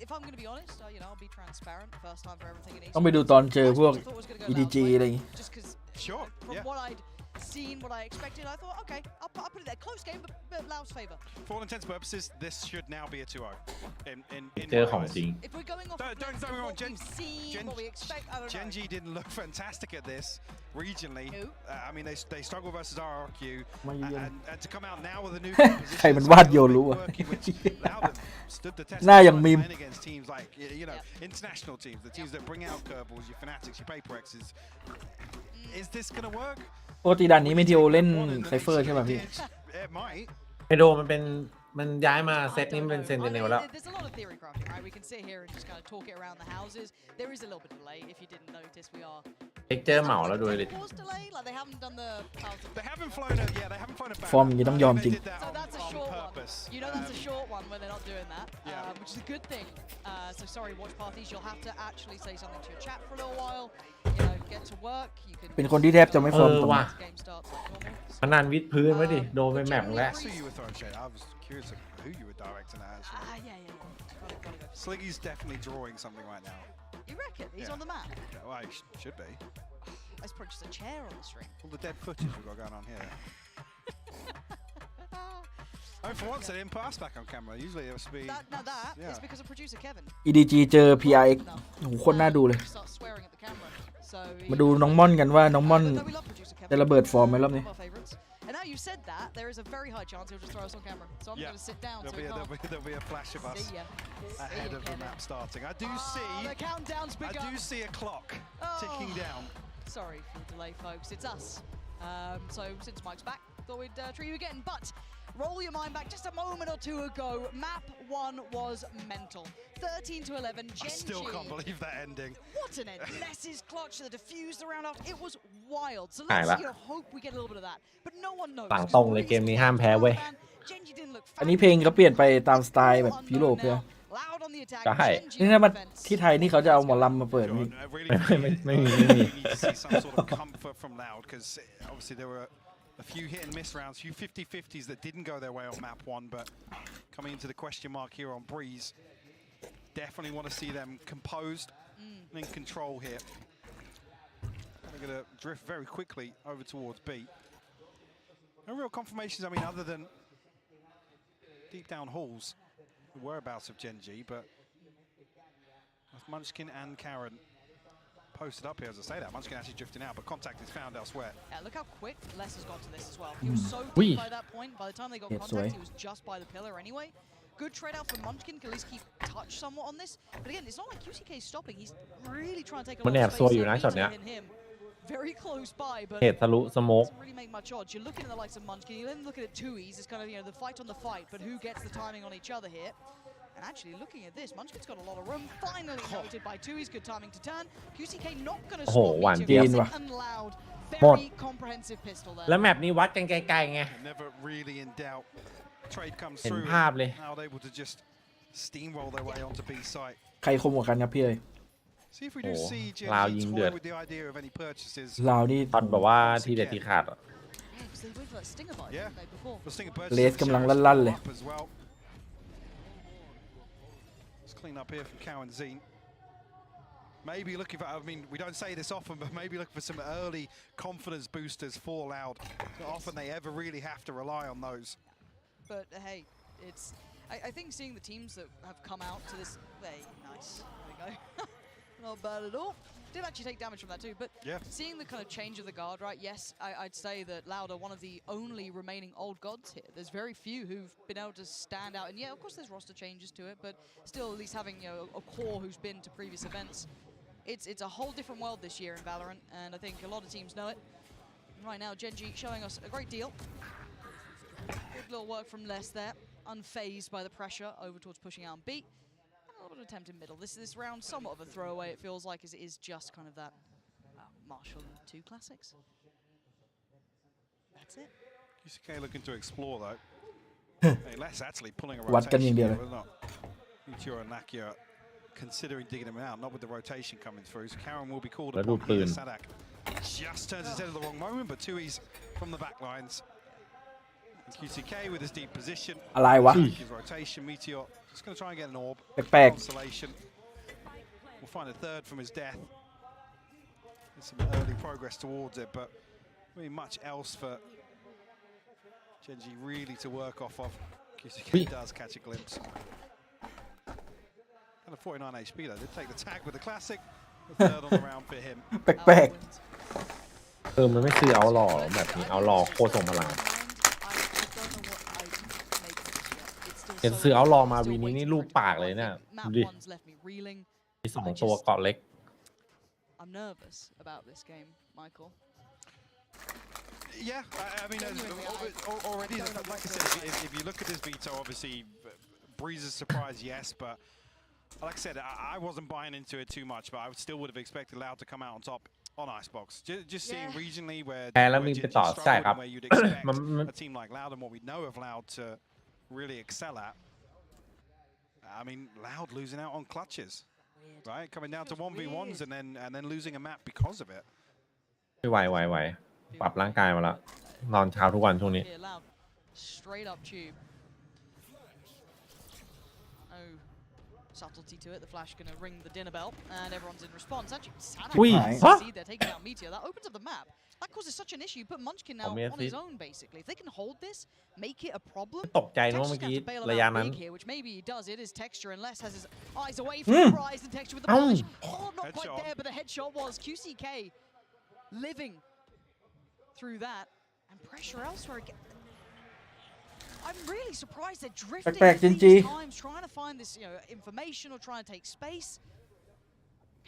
if I'm going to be honest, I'll be transparent. First time for everything in East. ต้องไปดูตอนเจอพวก EDG อะไรอย่างงี้ Just because Sure. From what I'd seen, what I expected, I thought, okay, I'll put it there. Close game, but Laos favour. For all intents and purposes, this should now be a 2-0. In เจอของจริง If we're going off don't get me wrong, what we expect, I don't know. Genji didn't look fantastic at this regionally. I mean, they struggle versus RRQ, and to come out now with a new ใครมันวาดโยรู้อะ stood the test หน้าอย่างมีม against teams like international teams, the teams that bring out curveballs, your Fanatics, your Paper X's. Is this gonna work? ปกติด่านนี้เมทิโอเล่นไซเฟอร์ใช่ป่ะพี่ It might. ไม่โดนมันย้ายมาเซตนี้มันเป็นเซนติเนลแล้ว There's a lot of theory crafting, right? We can sit here and just kind of talk it around the houses. There is a little bit of delay. If you didn't notice, we are. เอ็กเจอร์เหมาแล้วด้วยเลย Pause delay, like they haven't done the. They haven't flown a they haven't flown a. ฟอร์มอย่างนี้ต้องยอมจริง So that's a short one. You know that's a short one when they're not doing that, which is a good thing. So sorry, watch parties. You'll have to actually say something to your chat for a little while. Get to work. You can. เป็นคนที่แทบจะไม่ฟอร์มตรงนี้ Game starts like normal. พนันวิดพื้นไว้ดิโดนไปแมปแล้ว I was curious of who you were directing at. Actually. Yeah. Sliggy's definitely drawing something right now. You reckon? He's on the map? Yeah, well, he should be. That's probably just a chair on the string. All the dead footage we've got going on here. Oh, for once, they didn't pass back on camera. Usually it must be. That is because of producer Kevin. EDG เจอ PRX โหโคตรน่าดูเลย มาดูน้องม่อนกันว่าน้องม่อน จะระเบิดฟอร์มไหมรอบนี้ And now you said that, there is a very high chance he'll just throw us on camera. So I'm going to sit down. There'll be a flash of us ahead of the map starting. I the countdown's begun. do see a clock ticking down. Sorry for the delay, folks. It's us. So since Mike's back, thought we'd treat you again. But roll your mind back just a moment or two ago. Map 1 was mental. 13-11. Genji. I still can't believe that ending. What an end. Ness's clutch, the diffused around after. It was wild. So let's hope we get a little bit of that. But no one knows. หลังตรงเลยเกมนี้ห้ามแพ้เว้ย อันนี้เพลงก็เปลี่ยนไปตามสไตล์แบบยุโรปเลยใช่ นี่ถ้ามาที่ไทยนี่เขาจะเอาหมอลำมาเปิดมี ไม่มี Some sort of comfort from Loud because obviously there were a few hit and miss rounds, a few 50-50s that didn't go their way on map 1, but coming into the question mark here on Breeze, definitely want to see them composed and in control here. They're going to drift very quickly over towards B. No real confirmations, I mean, other than deep down halls, the whereabouts of Genji, but Munchkin and Karen posted up here, as I say that. Munchkin actually drifting out, but contact is found elsewhere. Yeah, look how quick Les has got to this as well. He was so deep by that point. By the time they got contact, he was just by the pillar anyway. Good trade out for Munchkin, can at least keep touch somewhat on this. But again, it's not like QCK is stopping. He's really trying to take a lot of space in him. Very close by, but doesn't really make much odds. You're looking at the likes of Munchkin. You're then looking at 2Es. It's kind of, the fight on the fight, but who gets the timing on each other here? And actually, looking at this, Munchkin's got a lot of room. Finally noted by 2Es. Good timing to turn. QCK not going to spot and Loud. Very comprehensive pistol there. แล้วแมปนี้วัดกันไกลๆไง Never really in doubt. Trade comes เห็น through. ภาพเลย Now able to just steamroll their way onto B site. ใครคมกว่ากันครับพี่เอ๋ย See if we do see ลาวยิ Genji งเดือ toy ด with the idea of any purchases. ลาวนี่ ตอนบอกว่าทีเด็ดทีขาด The Stinger เล purchases สกำลังลั่นๆเลย up as well. Let's clean up here from Cow and Zine. Maybe looking for, I mean, we don't say this often, but maybe looking for some early confidence boosters for Loud. Not often they ever really have to rely on those. But hey, it's, I think seeing the teams that have come out to this, hey, nice, there we go. Not bad at all. Did actually take damage from that too, but seeing the kind of change of the guard, right? Yes, I'd say that Loud are one of the only remaining old gods here. There's very few who've been able to stand out, and yeah, of course there's roster changes to it, but still at least having a core who's been to previous events. It's a whole different world this year in Valorant, and I think a lot of teams know it. And right now, Genji showing us a great deal. Good little work from Les there, unfazed by the pressure over towards pushing out on B. A little bit of attempt in middle. This round somewhat of a throwaway, it feels like, as it is just kind of that Marshall 2 classics. That's it. UCK looking to explore though. Hey, Les actually pulling a rotation here, not Meteor and Nakia considering digging him out, not with the rotation coming through. So Karen will be called upon here. Sadak just turns his head at the wrong moment, but 2Es from the back lines. QCK with his deep position. อะไรวะ His rotation, Meteor just going to try and get an orb. แปลก Consolation. We'll find a third from his death. There's some early progress towards it, but really much else for Genji really to work off of. QCK does catch a glimpse. And a 49 HP though. Did take the tag with the classic. The third on the round for him. แปลก มันไม่ซื้อเอาหล่อแบบนี้เอาหล่อโคตรส่งพลังเห็นซื้อเอาหล่อมาวีนี้นี่รูปปากเลยเนี่ยดูดิมี2ตัวเกาะเล็ก I'm nervous about this game, Michael. Yeah, I mean, already, like I said, if you look at this veto, obviously, Breeze's surprise, yes, but like I said, I wasn't buying into it too much, but I still would have expected Loud to come out on top on Icebox. Just seeing regionally where you'd expect a team like Loud and what we know of Loud to really excel at. I mean, Loud losing out on clutches, right? Coming down to 1v1s and then losing a map because of it. ไหวปรับร่างกายมาแล้วนอนเช้าทุกวันช่วงนี้ Straight up tube. Oh, subtlety to it. The flash going to ring the dinner bell, and everyone's in response. Actually, see they're taking out Meteor. That opens up the map. That causes such an issue. Put Munchkin now on his own, basically. If they can hold this, make it a problem. ตกใจนะเมื่อกี้ระยะนั้น here, which maybe he does. It is Texture, unless has his eyes away from the prize and Texture with the punch. Oh, not quite there, but the headshot was QCK living through that and pressure elsewhere again. I'm really surprised they're drifting at these times, trying to find this, information or trying to take space.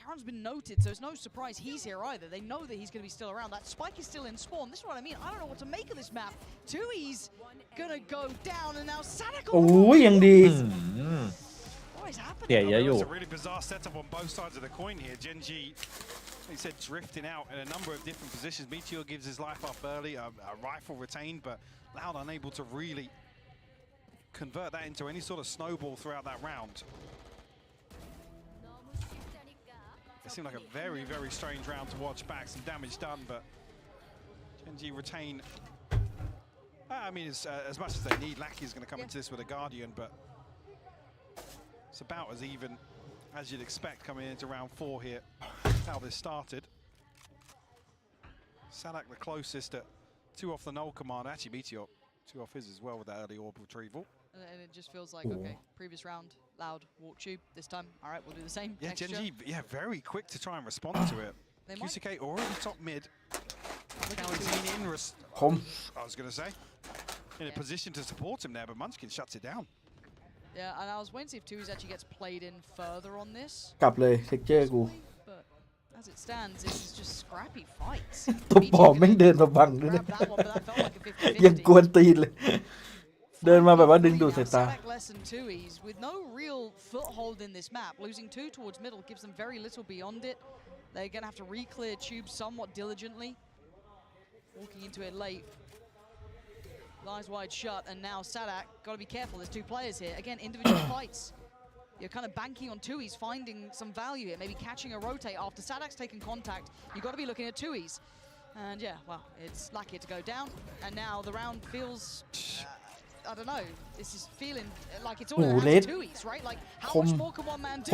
Karen's been noted, so it's no surprise he's here either. They know that he's going to be still around. That spike is still in spawn. This is what I mean. I don't know what to make of this map. Tui's going to go down, and now Sadak. โอ้ยยังดี What is happening? เสียเยอะอยู่ It's a really bizarre setup on both sides of the coin here. Genji, he said, drifting out in a number of different positions. Meteor gives his life up early, a rifle retained, but Loud unable to really convert that into any sort of snowball throughout that round. It seemed like a very, very strange round to watch back. Some damage done, but Genji retain. I mean, as much as they need, Lackey is going to come into this with a Guardian, but it's about as even as you'd expect coming into round 4 here. How this started. Sadak the closest at 2 off the null command. Actually, Meteor 2 off his as well with that early orb retrieval. And it just feels like, okay, previous round, Loud, walk tube. This time, all right, we'll do the same. Yeah, Genji, very quick to try and respond to it. QCK already top mid. I was going to say, in a position to support him there, but Munchkin shuts it down. Yeah, and I was waiting to see if Tui's actually gets played in further on this. กลับเลยเท็กเจอร์กู But as it stands, this is just scrappy fights. ตัวปอบแม่งเดินมาบังด้วยนะ ยังกวนตีนเลย เดินมาแบบว่าดึงดูดสายตา Less than Tui's with no real foothold in this map. Losing 2 towards middle gives them very little beyond it. They're going to have to re-clear tube somewhat diligently. Walking into it late. Eyes wide shut, and now Sadak, got to be careful, there's 2 players here. Again, individual fights. You're kind of banking on Tui's finding some value here, maybe catching a rotate after Sadak's taken contact. You've got to be looking at Tui's. And yeah, well, it's lucky to go down. And now the round feels, I don't know, this is feeling like it's all about Tui's, right? Like, how much more can one man do?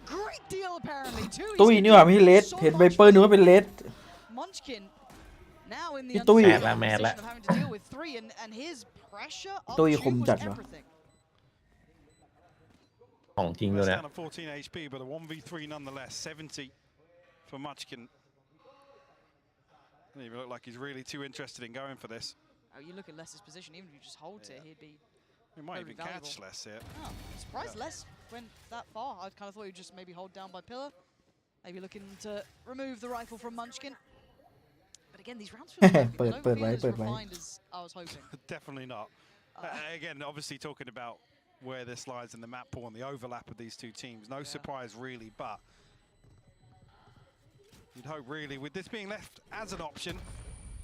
A great deal, apparently. Tui's ตุ้ยนี่หว่าไม่ใช่เลสเห็นไวเปอร์นึกว่าเป็นเลส Munchkin now in the ตุ้ย position of having to deal with 3 and his pressure up ตุ้ย tube คม was จัดวะ everything. ของจริงเลย Down at 14 HP, but a 1v3 nonetheless. 70 for Munchkin. Doesn't even look like he's really too interested in going for this. Oh, you look at Less's position, even if you just hold it, he'd be He might even catch Less here. Oh, I'm surprised Less went that far. I kind of thought he'd just maybe hold down by pillar. Maybe looking to remove the rifle from Munchkin. But again, these rounds feel like they don't feel as refined as I was hoping. Definitely not. Again, obviously talking about where this lies in the map pool and the overlap of these 2 teams. No surprise really, but you'd hope really, with this being left as an option,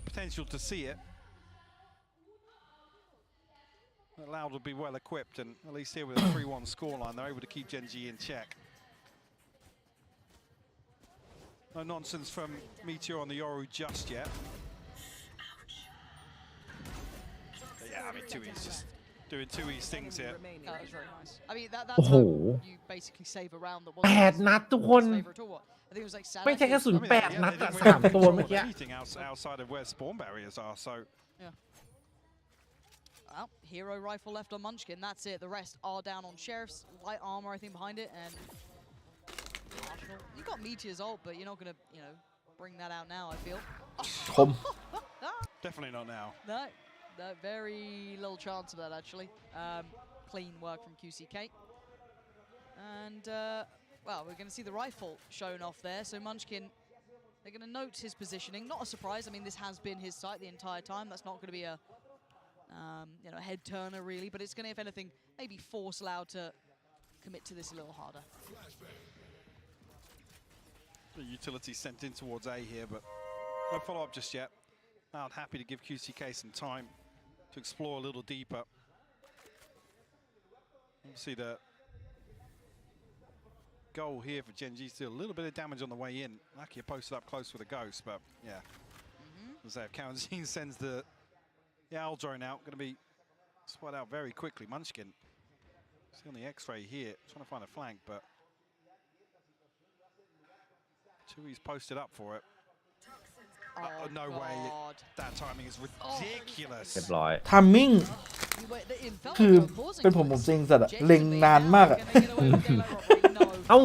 potential to see it, that Loud would be well equipped, and at least here with a 3-1 scoreline, they're able to keep Genji in check. No nonsense from Meteor on the Yoru just yet. But yeah, I mean, Tui's just doing Tui's things here. That was very nice. I mean, that's how you basically save a round that wasn't 8 นัดทุกคน I think it was like ไม่ใช่กระสุน 8 นัดอะ 3 ตัวเมื่อกี้ Anything outside of where spawn barriers are, so. Yeah. Well, hero rifle left on Munchkin. That's it. The rest are down on Sheriff's. Light armor, I think, behind it, and you got Meteor's ult, but you're not gonna, bring that out now. I feel. Definitely not now. No, very little chance of that actually. Clean work from QCK, and well, we're going to see the rifle shown off there. So Munchkin, they're going to note his positioning. Not a surprise. I mean, this has been his site the entire time. That's not going to be a head turner really, but it's going to, if anything, maybe force Loud to commit to this a little harder. The utility sent in towards A here, but no follow-up just yet. Loud happy to give QCK some time to explore a little deeper. See the goal here for Genji to do a little bit of damage on the way in. Lucky posted up close with a ghost, but yeah. As if Karanzine sends the owl drone out, going to be spotted out very quickly. Munchkin, see on the X-ray here, trying to find a flank, but Tui's posted up for it. No way. That timing is ridiculous. เรียบร้อย ทัมมิ่งคือเป็นผมจริงสัตว์อะเล็งนานมากอะ เอ้า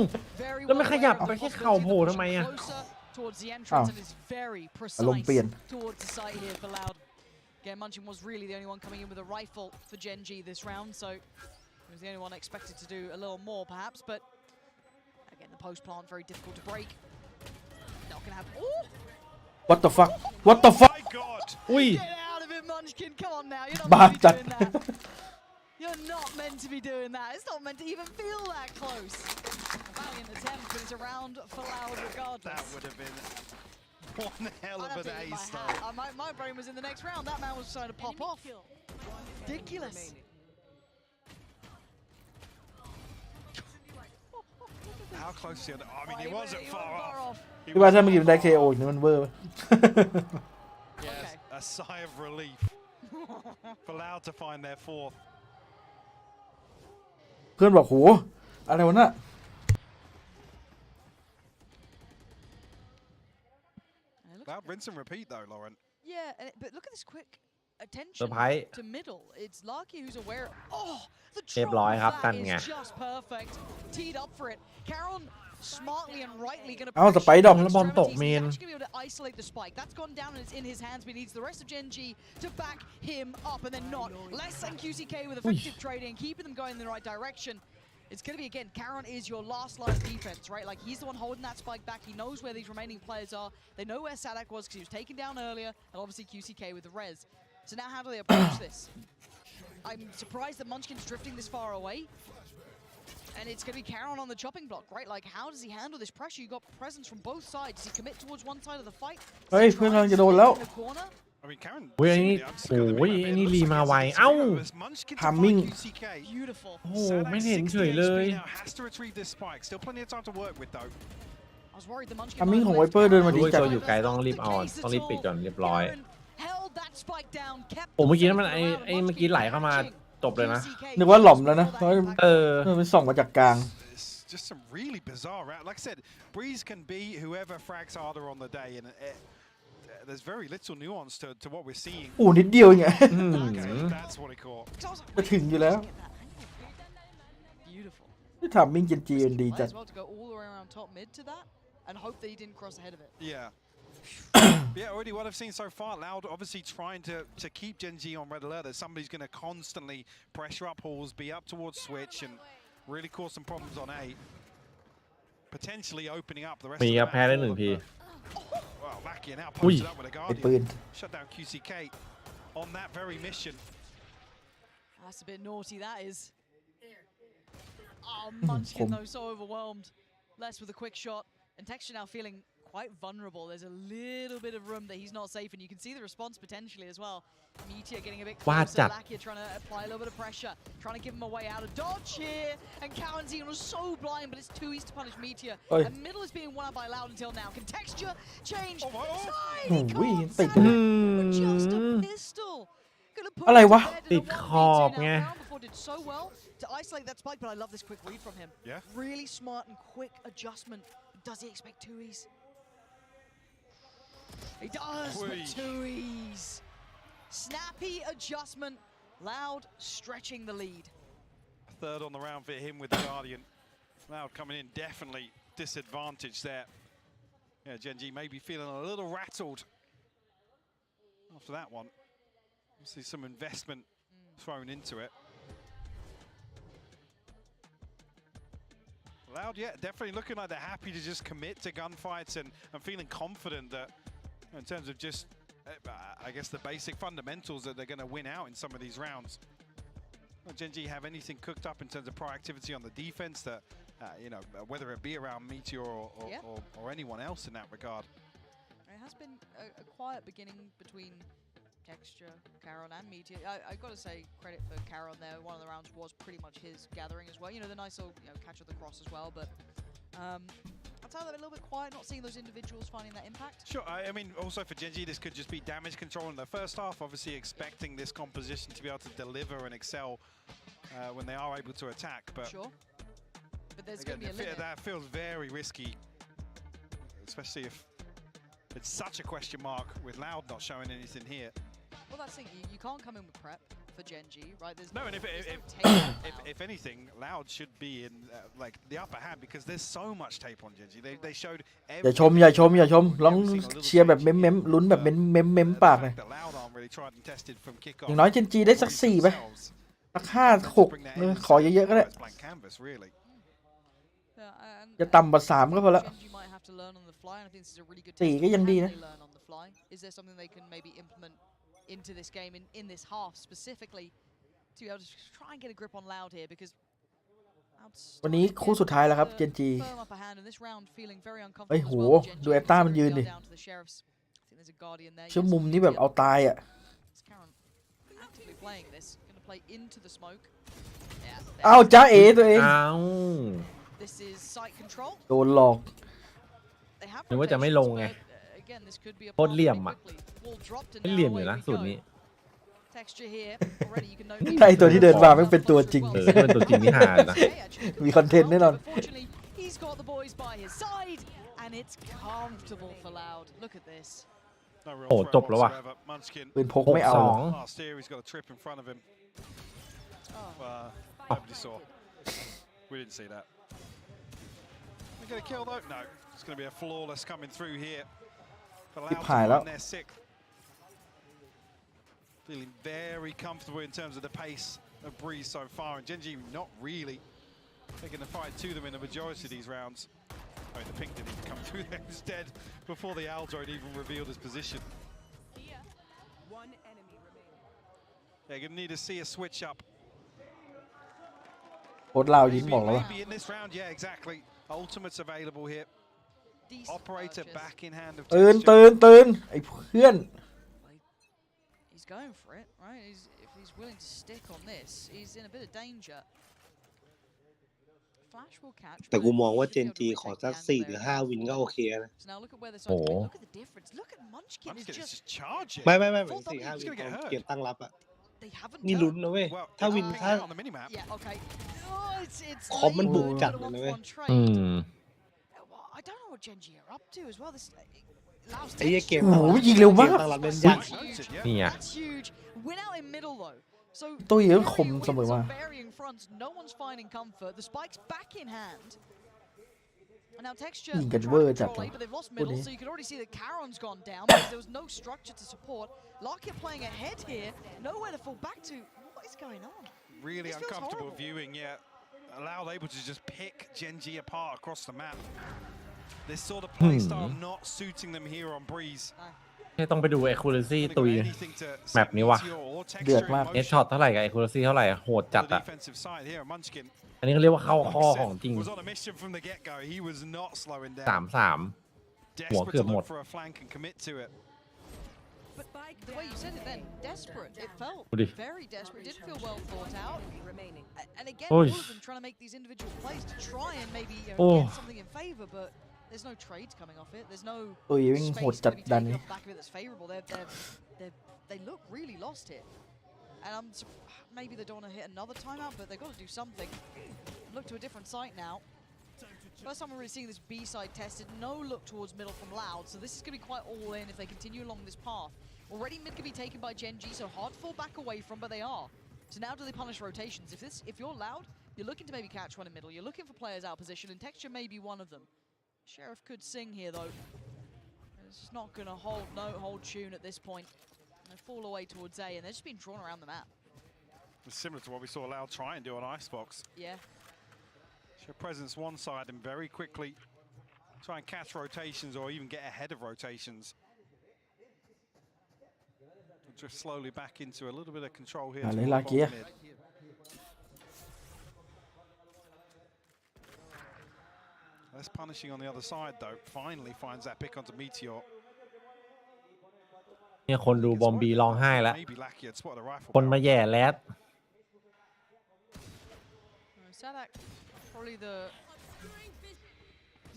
แล้วไม่ขยับไปแค่เข่าโผล่ทำไมอะ towards the entrance and is very precise towards the site here for Loud. Again, Munchkin was really the only one coming in with a rifle for Gen.G this round, so he was the only one expected to do a little more perhaps, but again, the post plant very difficult to break. Not gonna have. Oh! What the fuck What the fuck อุ้ย Get out of it, Munchkin! Come on now, you're not meant to be doing that. You're not meant to be doing that. It's not meant to even feel that close. A valiant attempt, but it's a round for Loud regardless. That would have been one hell of an ace, my brain was in the next round. That man was trying to pop off. Ridiculous. How close he? I mean, he wasn't far off. พี่ว่าถ้าเมื่อกี้มันได้ KO อีกนี่มันเวอร์ Yes, a sigh of relief for Loud to find their fourth. เพื่อนบอกโหอะไรวะน่ะ Loud rinse and repeat though, Lauren. Yeah, but look at this quick attention to middle. It's Larky who's aware. Oh, the drop is just perfect. Teed up for it. Caron smartly and rightly going to. เอาสไปดอม แล้วบอลตกเมน He's actually going to be able to isolate the spike. That's gone down and it's in his hands. But he needs the rest of Gen.G to back him up, and then not less than QCK with effective trading, keeping them going in the right direction. It's going to be, again, Caron is your last line of defense, right? Like, he's the one holding that spike back. He knows where these remaining players are. They know where Sadak was because he was taken down earlier, and obviously QCK with the res. So now how do they approach this? I'm surprised that Munchkin's drifting this far away. And it's going to be Caron on the chopping block, right? Like, how does he handle this pressure? You got presence from both sides. Does he commit towards one side of the fight? เฮ้ยเพื่อนกำลังจะโดนแล้ว I mean, Caron. เฮ้ยอันนี้โอ้ยอันนี้รีมาไวเอ้า Timing. Beautiful. โอ้ไม่เห็นเฉยเลย Has to retrieve this spike. Still plenty of time to work with though. I was worried the Munchkin. ทามิ่งของไวเปอร์เดินมาดี รู้ จัด ตัวอยู่ไกลต้องรีบเอาต้องรีบปิดก่อนเรียบร้อย Held that spike down, kept ผมเมื่อกี้นั้นมันไอ้เมื่อกี้ไหลเข้ามาจบเลยนะ นึกว่าหล่อมแล้วนะเพราะมันส่องมาจากกลาง Just some really bizarre round. Like I said, Breeze can be whoever frags harder on the day, and there's very little nuance to what we're seeing. โอ้นิดเดียวอย่างเงี้ย That's what he caught. จะถึงอยู่แล้ว Beautiful. ที่ทำมิ่งเจียนดีจัด Might as well to go all the way around top mid to that, and hope that he didn't cross ahead of it. Yeah. Yeah, already what I've seen so far, Loud obviously trying to keep Gen.G on red alert. That somebody's going to constantly pressure up halls, be up towards switch, and really cause some problems on A. Potentially opening up the rest มี of ครับ the แพ้ได้หนึ่งที Well, Lakia now posted up with a ไอ้ปืน Guardian. Shut down QCK on that very mission. That's a bit naughty, that is. Oh, Munchkin though, so overwhelmed. Less with a quick shot. And Texture now feeling quite vulnerable. There's a little bit of room that he's not safe, and you can see the response potentially as well. Meteor getting a bit closer. Lakia trying to apply a little bit of pressure, trying to give him a way out of dodge here. And Karanzine was so blind, but it's too easy to punish Meteor. And middle is being won up by Loud until now. Can Texture change? Tiny can't with just a pistol. Gonna put อะไรวะ ติดขอบไง before did so well to isolate that spike, but I love this quick read from him. Yeah. Really smart and quick adjustment. Does he expect 2Es? He does with 2Es. Snappy adjustment. Loud stretching the lead. Third on the round for him with the Guardian. Loud coming in definitely disadvantaged there. Yeah, Gen.G may be feeling a little rattled after that one. See some investment thrown into it. Loud, yeah, definitely looking like they're happy to just commit to gunfights and feeling confident that in terms of just, I guess, the basic fundamentals that they're going to win out in some of these rounds. Will Gen.G have anything cooked up in terms of proactivity on the defense that, you know, whether it be around Meteor or anyone else in that regard? It has been a quiet beginning between Texture, Caron, and Meteor. I got to say credit for Caron there. One of the rounds was pretty much his gathering as well. You know, the nice little catch of the cross as well. But outside of that, a little bit quiet, not seeing those individuals finding that impact. Sure. I mean, also for Gen.G, this could just be damage control in the first half. Obviously, expecting this composition to be able to deliver and excel when they are able to attack. But sure. But there's going to be a limit. That feels very risky, especially if it's such a question mark with Loud not showing anything here. Well, that's the thing. You can't come in with prep for Genji, right? There's No, and if anything, Loud should be in like the upper hand because there's so much tape on Genji. They showed. อย่าชมลองเชียร์แบบเม้มลุ้นแบบเม้มปากเลยอย่างน้อยเจนจีได้สัก4ไปสัก5 6ขอเยอะๆก็ได้จะต่ำกว่า3ก็พอละ4ก็ยังดีนะ Is there something they can maybe implement into this game in this half specifically to be able to try and get a grip on Loud here because วันนี้คู่สุดท้ายแล้วครับเจนจีเฮ้ยโหดูแอตต้ามันยืนดิเชื่อมุมนี้แบบเอาตายอ่ะอ้าวจ้าเอ๋ตัวเองโดนหลอกนึกว่าจะไม่ลงไงโคตรเหลี่ยมอ่ะไม่เหลี่ยมอยู่นะสูตรนี้ไอตัวที่เดินมาไม่เป็นตัวจริงเป็นตัวจริงนี่หานะมีคอนเทนต์แน่นอนโอ้จบแล้วว่ะปืนพกไม่เอาผ่านแล้วFeeling very comfortable in terms of the pace of Breeze so far, and Genji not really taking the fight to them in the majority of these rounds. I mean, the pink didn't even come through there instead before the Aldroid even revealed his position. They're going to need to see a switch up. โคตรลาวยิงบอกแล้วว่า Maybe in this round, yeah, exactly. Ultimates available here. Operator back in hand of ตื่นไอ้เพื่อนHe's going for it, right? If he's willing to stick on this, he's in a bit of danger. Flash will catch. แต่กูมองว่าเจนจีขอสัก4 หรือ 5 วินก็โอเคนะโอ้ Look at the difference. Look at Munchkin is just charging. ไม่4-5 วินเกมตั้งรับอ่ะนี่ลุ้นนะเว้ยถ้าวินถ้าคอมมันบุกจัดเลยนะเว้ยI don't know what Genji are up to as well. This ไอ้เกม โอ้โหยิงเร็วมากนี่ไงตัวเยอะคมเสมอมายิงกันเวอร์จัดเลยพวกนี้ Really uncomfortable viewing, yeah. Allowed able to just pick Genji apart across the map. This sort of play style not suiting them here on Breeze. ต้องไปดู accuracy ตุยแมปนี้ว่ะ เดือดมาก เอชช็อตเท่าไหร่กับ accuracy เท่าไหร่โหดจัดอ่ะอันนี้เขาเรียกว่าเข้าข้อของจริง3-3 หัวเกือบหมด The way you said it then, desperate. It felt very desperate. It didn't feel well thought out. And again, all of them trying to make these individual plays to try and maybe get something in favor, but there's no trades coming off it. There's no space to be taken off the back of it that's favorable. They look really lost here. And maybe they don't want to hit another timeout, but they've got to do something. Look to a different site now. First time we're really seeing this B side tested. No look towards middle from Loud, so this is going to be quite all in if they continue along this path. Already mid can be taken by Genji, so hard to fall back away from, but they are. So now do they punish rotations? If you're Loud, you're looking to maybe catch one in middle. You're looking for players out of position, and Texture may be one of them. Sheriff could sing here though. It's not going to hold tune at this point. They fall away towards A, and they're just being drawn around the map. It's similar to what we saw Loud try and do on Icebox. Yeah. Show presence one side and very quickly try and catch rotations or even get ahead of rotations. Just slowly back into a little bit of control here. Less punishing on the other side though. Finally finds that pick onto Meteor. เนี่ยคนดูบอมบีร้องไห้แล้วคนมาแย่แลด Probably the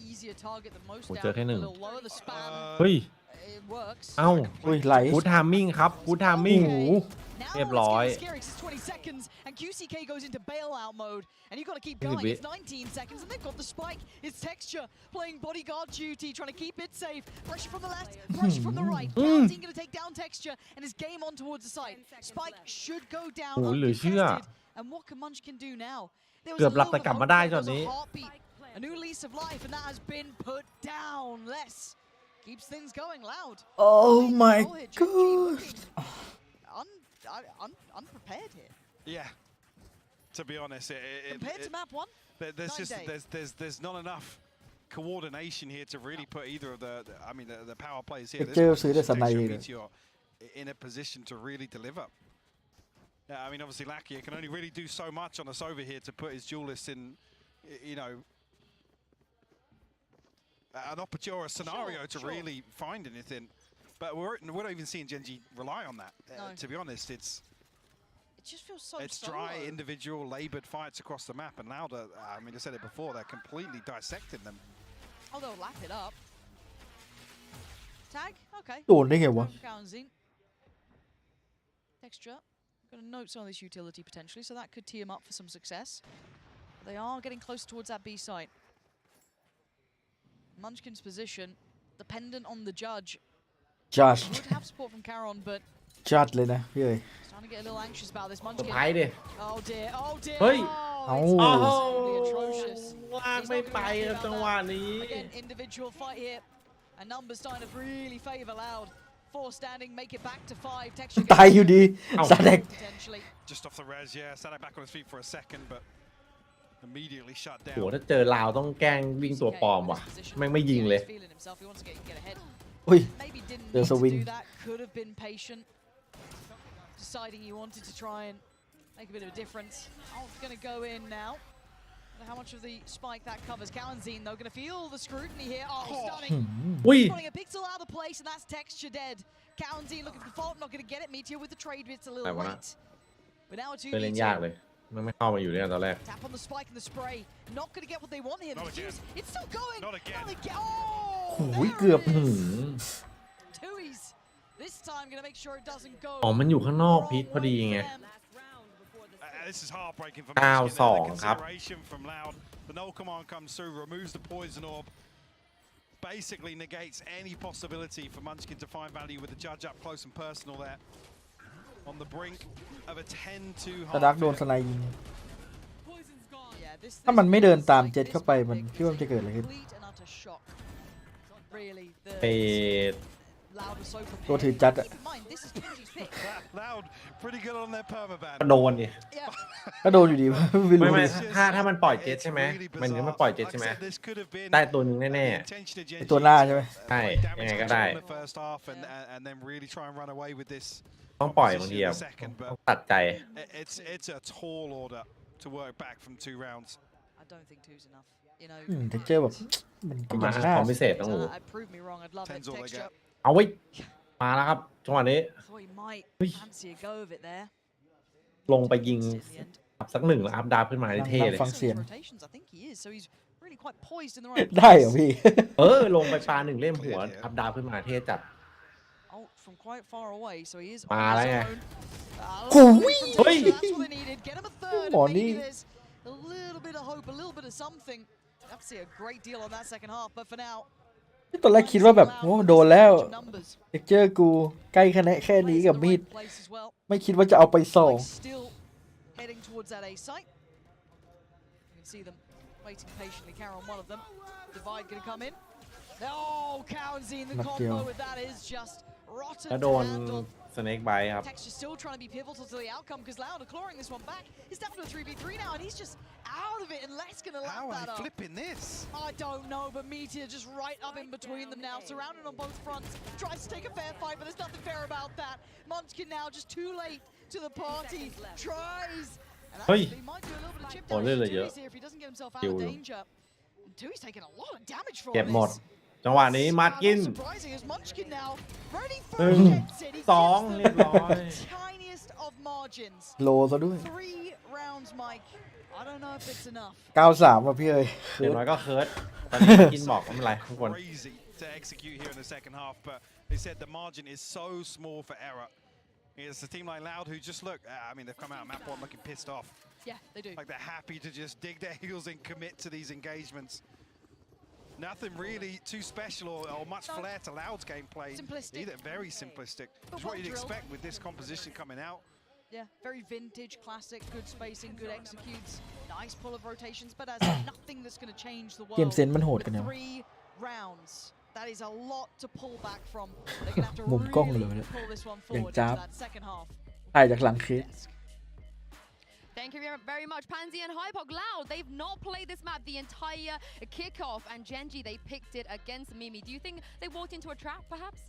easier target the most เจอแค่หนึ่ง the spam. เฮ้ย It works. เอ้า ไหล กูทามมิ่งครับกูทามมิ่ง Now เรียบร้อย Scary 'cause it's 20 seconds and QCK goes into bailout mode and you've got to keep going. It's 19 seconds and they've got the spike. It's Texture playing bodyguard duty, trying to keep it safe. Pressure from the left, pressure from the right. Kamic going to take down Texture and his game on towards the side. Spike should go down uncontested. And what can Munchkin do now? There was a little bit of hope, there was a heartbeat, a new lease of life, and that has been put down. Less keeps things going. Loud. Oh my god. Unprepared here. Yeah. To be honest, compared to map one, there's just there's not enough coordination here to really put either of the power players here. In a position to really deliver. I mean, obviously, Lakia can only really do so much on us over here to put his duelist in, you know, an opportune scenario to really find anything. But we're not even seeing Genji rely on that. To be honest, it just feels so it's dry, individual, laboured fights across the map, and Lauda, I mean, I said it before, they're completely dissecting them. Oh, they'll lap it up. Tag, okay. โดนได้ไงวะ Texture, going to note some of this utility potentially, so that could tee him up for some success. But they are getting close towards that B site. Munchkin's position, dependent on the judge. Judge. Would have support from Caron, but Judge เลยนะพี่เอ้ย starting to get a little anxious about this. สุด Munchkin. ท้ายดิ Oh dear, oh dear. เฮ้ย เอ้า โอ้โห atrocious. ลากไม่ไปครับจังหวะนี้ Again, individual fight here. And numbers starting to really favour Loud. 4 standing, make it back to 5. Texture ตายอยู่ดีซาเด็ก potentially. Just off the res, yeah. Sadak back on his feet for a second, but immediately shut โห down. ถ้าเจอลาวต้องแกล้งวิ่งตัวปลอมว่ะไม่ยิงเลย Feeling himself, he wants to get ahead. อุ้ย Maybe didn't เจอ need ส to วิง do that. Could have been patient. Deciding he wanted to try and make a bit of a difference. Oh, it's going to go in now. How much of the spike that covers? Kalanzine, though, going to feel the scrutiny here. Oh, stunning. Pulling a pixel out of place, and that's Texture dead. Kalanzine looking for the fault, not going to get it. Meteor with the trade, but it's a little late. But now a 2v2. เล่นยากเลยมันไม่เข้ามาอยู่ด้วยกันตอนแรก Tap on the spike and the spray. Not going to get what they want here. It's still going. Not again. Oh, โอ้ยเกือบ Tui's. This time going to make sure it doesn't go. อ๋อมันอยู่ข้างนอกพิษพอดีไง This is heartbreaking for 9-2 ครับ consideration from Loud. The null command comes through, removes the poison orb, basically negates any possibility for Munchkin to find value with the judge up close and personal there. On the brink of a 10-2 ซาดักโดน half. สไนยิงถ้ามันไม่เดินตามเจ็ตเข้าไปมันคิดว่ามันจะเกิดอะไรขึ้น ไป ตัวถือจัดอะ Loud, pretty good on their permaban. โดนดิ ก็โดนอยู่ดีไม่รู้ ไม่ถ้ามันปล่อยเจ็ตใช่ไหมมันถึงมันปล่อยเจ็ตใช่ไหมได้ตัวนึงแน่ๆ ตัวหน้าใช่ไหม ใช่ยังไงก็ได้ And then really try and run away with this. ต้องปล่อยบางทีอะต้องตัดใจ It's a tall order to work back from 2 rounds. I don't think 2's enough. You know. แต่เจอแบบมันก็ มา ยังหน้า ของพิเศษต้องหู Prove me wrong. I'd love it. Texture. เอาไว้มาแล้วครับจังหวะนี้ Thought he might fancy a go of it there. ลงไปยิงสักหนึ่งแล้วอัพดาวขึ้นมาได้เท่เลย ฟังเสียง I think he is. So he's really quite poised in the right. ได้เหรอพี่ ลงไปปาหนึ่งเล่มหัวอัพดาวขึ้นมาเท่จัด Oh, from quite far away. So he is มาแล้วไง โอ้ย เฮ้ย That's what they needed. Get him a third. หมอ And นี่ maybe there's a little bit of hope, a little bit of something. Have to see a great deal on that second half, but for now. ตอนแรกคิดว่าแบบโอ้โดนแล้วเด็กเจอกูใกล้คะแนนแค่นี้กับมีดไม่คิดว่าจะเอาไปส่ง Still heading towards that A site. You can see them waiting patiently. Caron, one of them. Divide going to come in. Oh, Kalanzine, the combo with that is just rotten แล้ว to โดน handle. สเน็กไบท์ครับ Texture still trying to be pivotal to the outcome because Loud are clawing this one back. It's down to a 3v3 now, and he's just out of it, and Les gonna lap that up. Flipping this? I don't know, but Meteor just right up in between them now, surrounded on both fronts. Tries to take a fair fight, but there's nothing fair about that. Munchkin now just too late to the party. Tries. And actually, he might do a little bit of chip damage to Tui's here if he doesn't get himself out of danger. And Tui's taking a lot of damage from เก็บหมด this. จังหวะนี้มากิน Surprising as Munchkin now ready for หนึ่ a ง jet set. He สอง gives เรียบร้อย tiniest of margins. โลซะด้วย 3 rounds, Mike. I don't know if it's enough. 93ว่ะพี่เอ้ย อย่างน้อยก็เคิร์ดตอนนี้กินบอกไม่เป็นไรทุกคน Crazy to execute here in the second half, but they said the margin is so small for error. It's a team like Loud who just look, I mean, they've come out map one looking pissed off. Yeah, they do. Like they're happy to just dig their heels in, commit to these engagements. Nothing really too special or much flair to Loud's gameplay. Simplistic. Either very simplistic. It's what you'd expect with this composition coming out. Yeah, very vintage, classic, good spacing, good executes, nice pull of rotations, but as nothing that's going to change the เกม world. เซนมันโหดกันเนี่ย 3 rounds. That is a lot to pull back from. They're going to have to มุมกล้อง really เลยเนี่ย pull this one อย่าง forward จ้า into บ that second half. ถ่ายจากหลังเคส Thank you very much, Pansy and Hypok. Loud, they've not played this map the entire kickoff, and Genji, they picked it against Mimi. Do you think they walked into a trap, perhaps?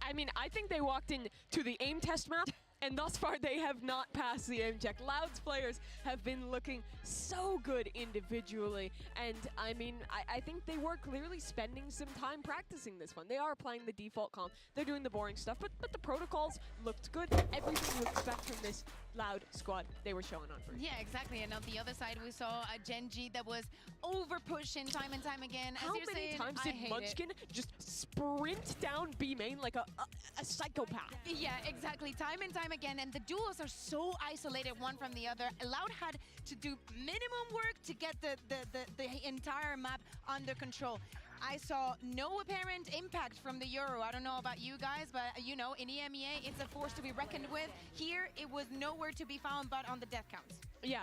I mean, I think they walked into the aim test map, and thus far they have not passed the aim check. Loud's players have been looking so good individually, and I mean, I think they were clearly spending some time practicing this one. They are applying the default comp, they're doing the boring stuff, but the protocols looked good. Everything you expect from this Loud squad, they were showing on first. Yeah, exactly. And on the other side, we saw a Genji that was over pushing time and time again. How many times did Munchkin just sprint down B main like a psychopath? Yeah, exactly. Time and time again. And the duels are so isolated one from the other. Loud had to do minimum work to get the entire map under control. I saw no apparent impact from the Euro. I don't know about you guys, but you know, in EMEA, it's a force to be reckoned with. Here, it was nowhere to be found but on the death counts. Yeah,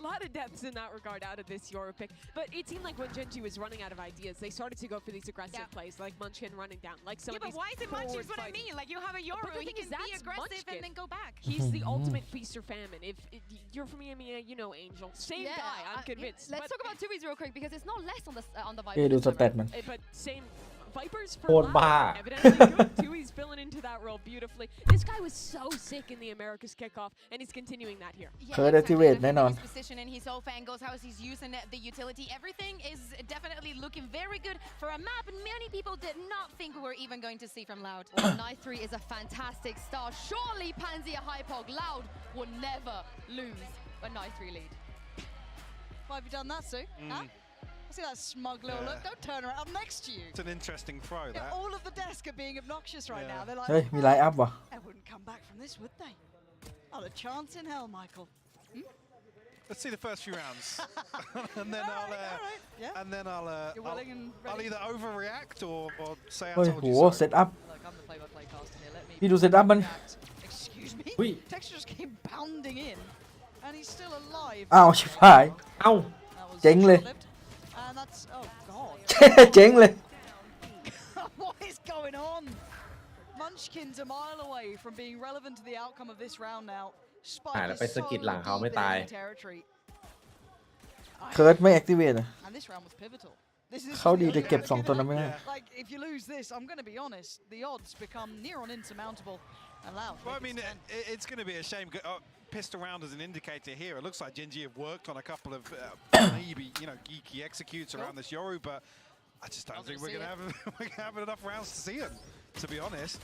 lot of depths in that regard out of this Euro pick. But it seemed like when Genji was running out of ideas, they started to go for these aggressive plays, like Munchkin running down, like some of these. Yeah, but why is it Munchkin's what I mean? Like you have a Euro, he can be aggressive and then go back. He's the ultimate feast or famine. If you're from EMEA, you know Angel. Same guy, I'm convinced. Let's talk about Tubi's real quick because it's not less on the Viper. เอ้ดูสแตทมัน But same Vipers โค for ตรบ้า Loud. Evidently good. Tui's filling into that role beautifully. This guy was so sick in the Americas kickoff, and he's continuing that here. เคิร์ด activate แน่นอน His position and his off angles, how he's using the utility, everything is definitely looking very good for a map many people did not think we were even going to see from Loud. Well, Night 3 is a fantastic start. Surely Pansy and Hypok Loud will never lose a Night 3 lead. Why have you done that, Sue? Huh? See that smug little look? Don't turn around. I'm next to you. It's an interesting throw, Yeah, that. all of the desk are being obnoxious right now. They're like, เฮ้ยมีไลน์อัพว่ะ they wouldn't come back from this, would they? Not a chance in hell, Michael. Let's see the first few rounds. And then Yeah. and then You're willing and I'll ready? either overreact or say I เฮ้ย told โห you so. เซตอัพ Look, I'm the play-by-play caster here. Let me พี่ดูเซตอัพมัน react. Excuse me? Wait. Texture just came bounding in, and he's still alive. อ้าวชิบหาย เอ้า That was เจ๋งเลย short-lived. And that's, oh god. เจ๋งเลย What is going on? Munchkin's a mile away from being relevant to the outcome of this round now. Spike แล้ว is ไปสะกิดหลังเขา so ไม่ deep ตาย in enemy territory. เคิร์ดไม่ activate อ่ะ And this round was pivotal. This is เขาดี the แต่ only เก็บ round 2 ตัวนั้นไม่ได้ Like, if you lose this, I'm going to be honest, the odds become near on insurmountable. And Loud. Well, I mean, it's going to be a shame. Pissed around as an indicator here. It looks like Genji have worked on a couple of maybe, you know, geeky executes around this Yoru, but I just don't think we're going to have enough rounds to see them, to be honest.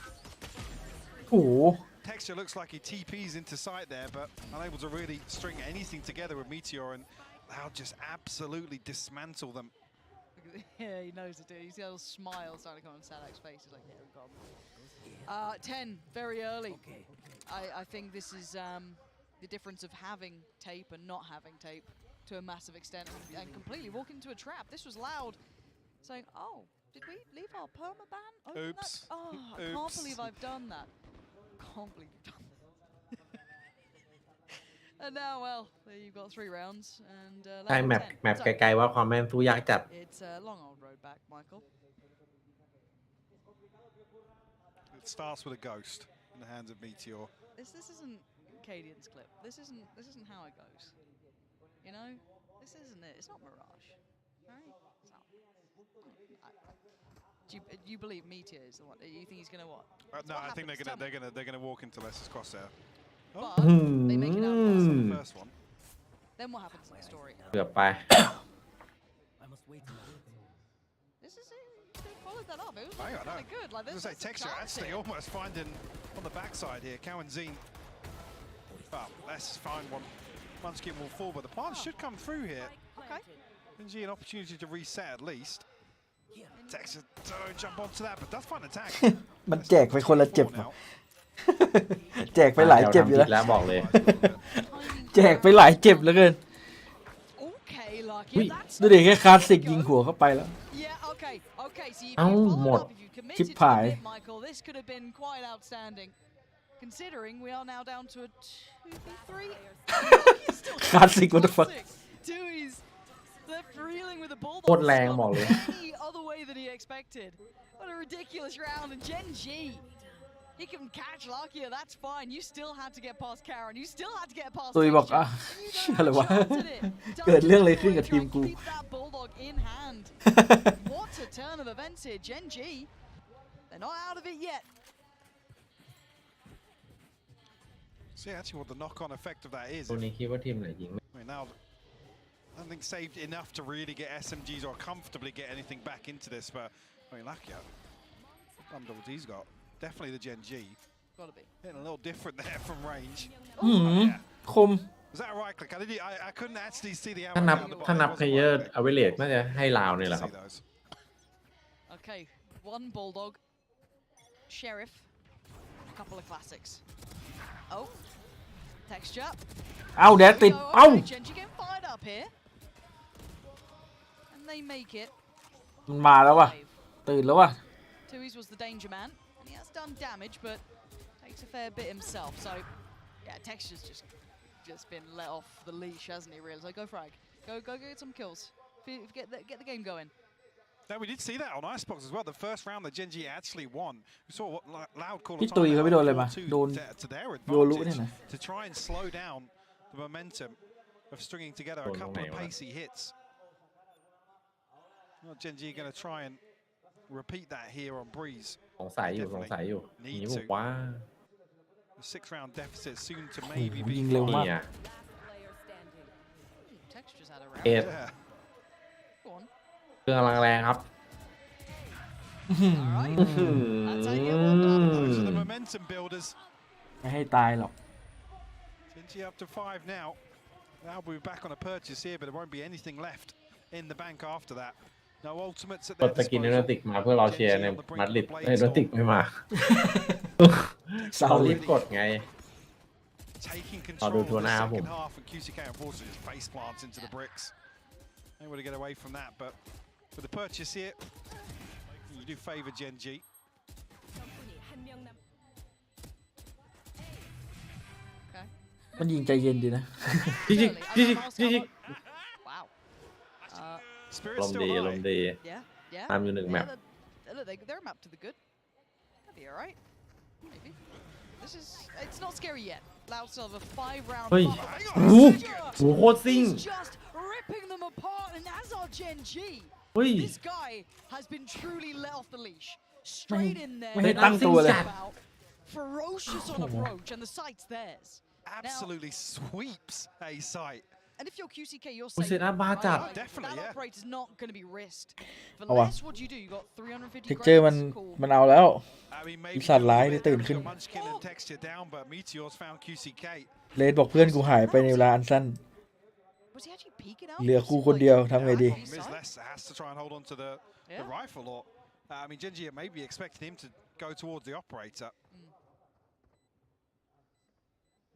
โอ้โห Texture looks like he TPs into sight there, but unable to really string anything together with Meteor, and Loud just absolutely dismantle them. Yeah, he knows it, dude. You see a little smile starting to come on Sadak's face. He's like, yeah, we've got him. 10, very early. I think this is the difference of having tape and not having tape to a massive extent, and completely walk into a trap. This was Loud saying, oh, did we leave our permaban open? Oops. That? Oh, I can't believe I've done that. Can't believe you've done that. And now, well, you've got 3 rounds, and ใช่แมป 10. ไกลๆว่าความแม่นสู้ยากจัด It's a long old road back, Michael. It starts with a ghost in the hands of Meteor. This isn't Cadian's clip. This isn't how it goes. You know, this isn't it. It's not Mirage, right? It's not. Do you believe Meteor is the one? You think he's gonna what? No, I think they're gonna walk into Lester's crosshair. But they make it out of the first one. Then what happens in the story? เกือบไป This is it. They followed that up. It was Hang on, kind of good. Like I was this. going to say, Texture actually almost finding on the backside here. Cow and Zine. Well, let's find one. Munchkin will fall, but the plant should come through here. Okay. Genji an opportunity to reset at least. Texture don't jump onto that, but does find an attack. มันแจกไปคนละเจ็บว่ะ แจกไปหลายเจ็บอยู่แล้ว แล้วบอกเลย แจกไปหลายเจ็บเหลือเกินดูดิแค่คลาสสิกยิงหัวเข้าไปแล้ว เอ้าหมด ชิปผาย Considering we are now down to a 2v3. คลาสสิกwhat the fuck Dewey's left reeling with the bulldog. โคตรแรงบอกเลย Any other way than he expected. What a ridiculous round. And Gen G, he can catch Lakia. That's fine. You still had to get past Karen. You still had to get past. ตุยบอกอ่ะอะไรวะเกิดเรื่องอะไรขึ้นกับทีมกู Keep that bulldog in hand. What a turn of events here. Gen G, they're not out of it yet. See actually what the knock-on effect of that is. ตัวนี้คิดว่าทีมไหนยิง I mean, now, I don't think saved enough to really get SMGs or comfortably get anything back into this, but I mean, Lakia, double D's got definitely the Gen G. Gotta be. Hitting a little different there from range. คม Was that a right click? I couldn't actually see the ถ้า arrow นับ down the ถ้า bottom. นับเพลเยอร์อเวเลตน่าจะให้ลาวเนี่ยแหละครับ See those. Okay, one bulldog, sheriff, a couple of classics. Oh, texture. เอ้าแดดติดเอ้า Genji getting fired up here, and they make it. มันมาแล้วว่ะตื่นแล้วว่ะ Tui's was the danger man, and he has done damage, but takes a fair bit himself. So, yeah, texture's just been let off the leash, hasn't he? Really, so go frag, go get some kills, get the game going. Now we did see that on Icebox as well. The first round that Gen G actually won. We saw what Loud call พี่ตุยเขาไปโดนอะไรมาโดน to their โยรุเนี่ย advantage นะ to try and slow down the momentum of stringing together a couple of pacey hits. Well, Gen G going to try and repeat that here on Breeze. สงสัยอยู่นี่บอกว่า The 6-round deficit soon to maybe be ยิงเร็วมาก เนี่ย Texture's had a round. เอ็ด Yeah. เครื่องกำลังแรงครับ Those are the momentum builders. ไม่ให้ตายหรอก Gen G up to 5 now. Now we'll be back on a purchase here, but there won't be anything left in the bank after that. No ultimates at กด their สกินเน disposal. ติกมาเพื่อรอเชียร์ในมาดริดเนติกไม่มา เศร้า เรารีบกดไง Taking เอาดู control ทัว of ร์ the หน้าครับผม second half, and QCK unfortunately just face plants into the bricks. Able to get away from that, but for the purchase here, you do favour Gen G. มันยิงใจเย็นดีนะ จิก Wow. Spirit's ลม still ดีล high. มดี Yeah. ตามอยู่หนึ่งแมป Look, they're a map to the good. That'd be alright. Maybe. It's not scary yet. Loud still have a 5-round. เฮ้ย fight. โอ้โหโคตรซิ่ง He's just ripping them apart, and as our Gen G. เฮ้ย This guy has been truly let off the leash. Straight in there. ไม่ให้ตั้งตัวเลย Ferocious on approach, and the site's theirs. Absolutely sweeps a site. And if you're QCK, you're โอ้ safe. เซตอัพบ้าจัด Definitely, That yeah. operator's not going to be risked. For เอาว่ะ less, what do you do? You got 350 เท็กเจอร์ credits. มัน Cool. เอาแล้ว I mean, ปี maybe ศาจ do a ร้าย little ได้ bit ตื่น there, ขึ้น got Munchkin and Texture down, but Meteors found QCK. เลดบอกเพื่อนกูหายไปในเวลาอันสั้น Was he actually peeking out? เหลือกูคนเดียวทำไงดี Mizles has to try and hold on to the rifle, or I mean, Gen G are maybe expecting him to go towards the operator.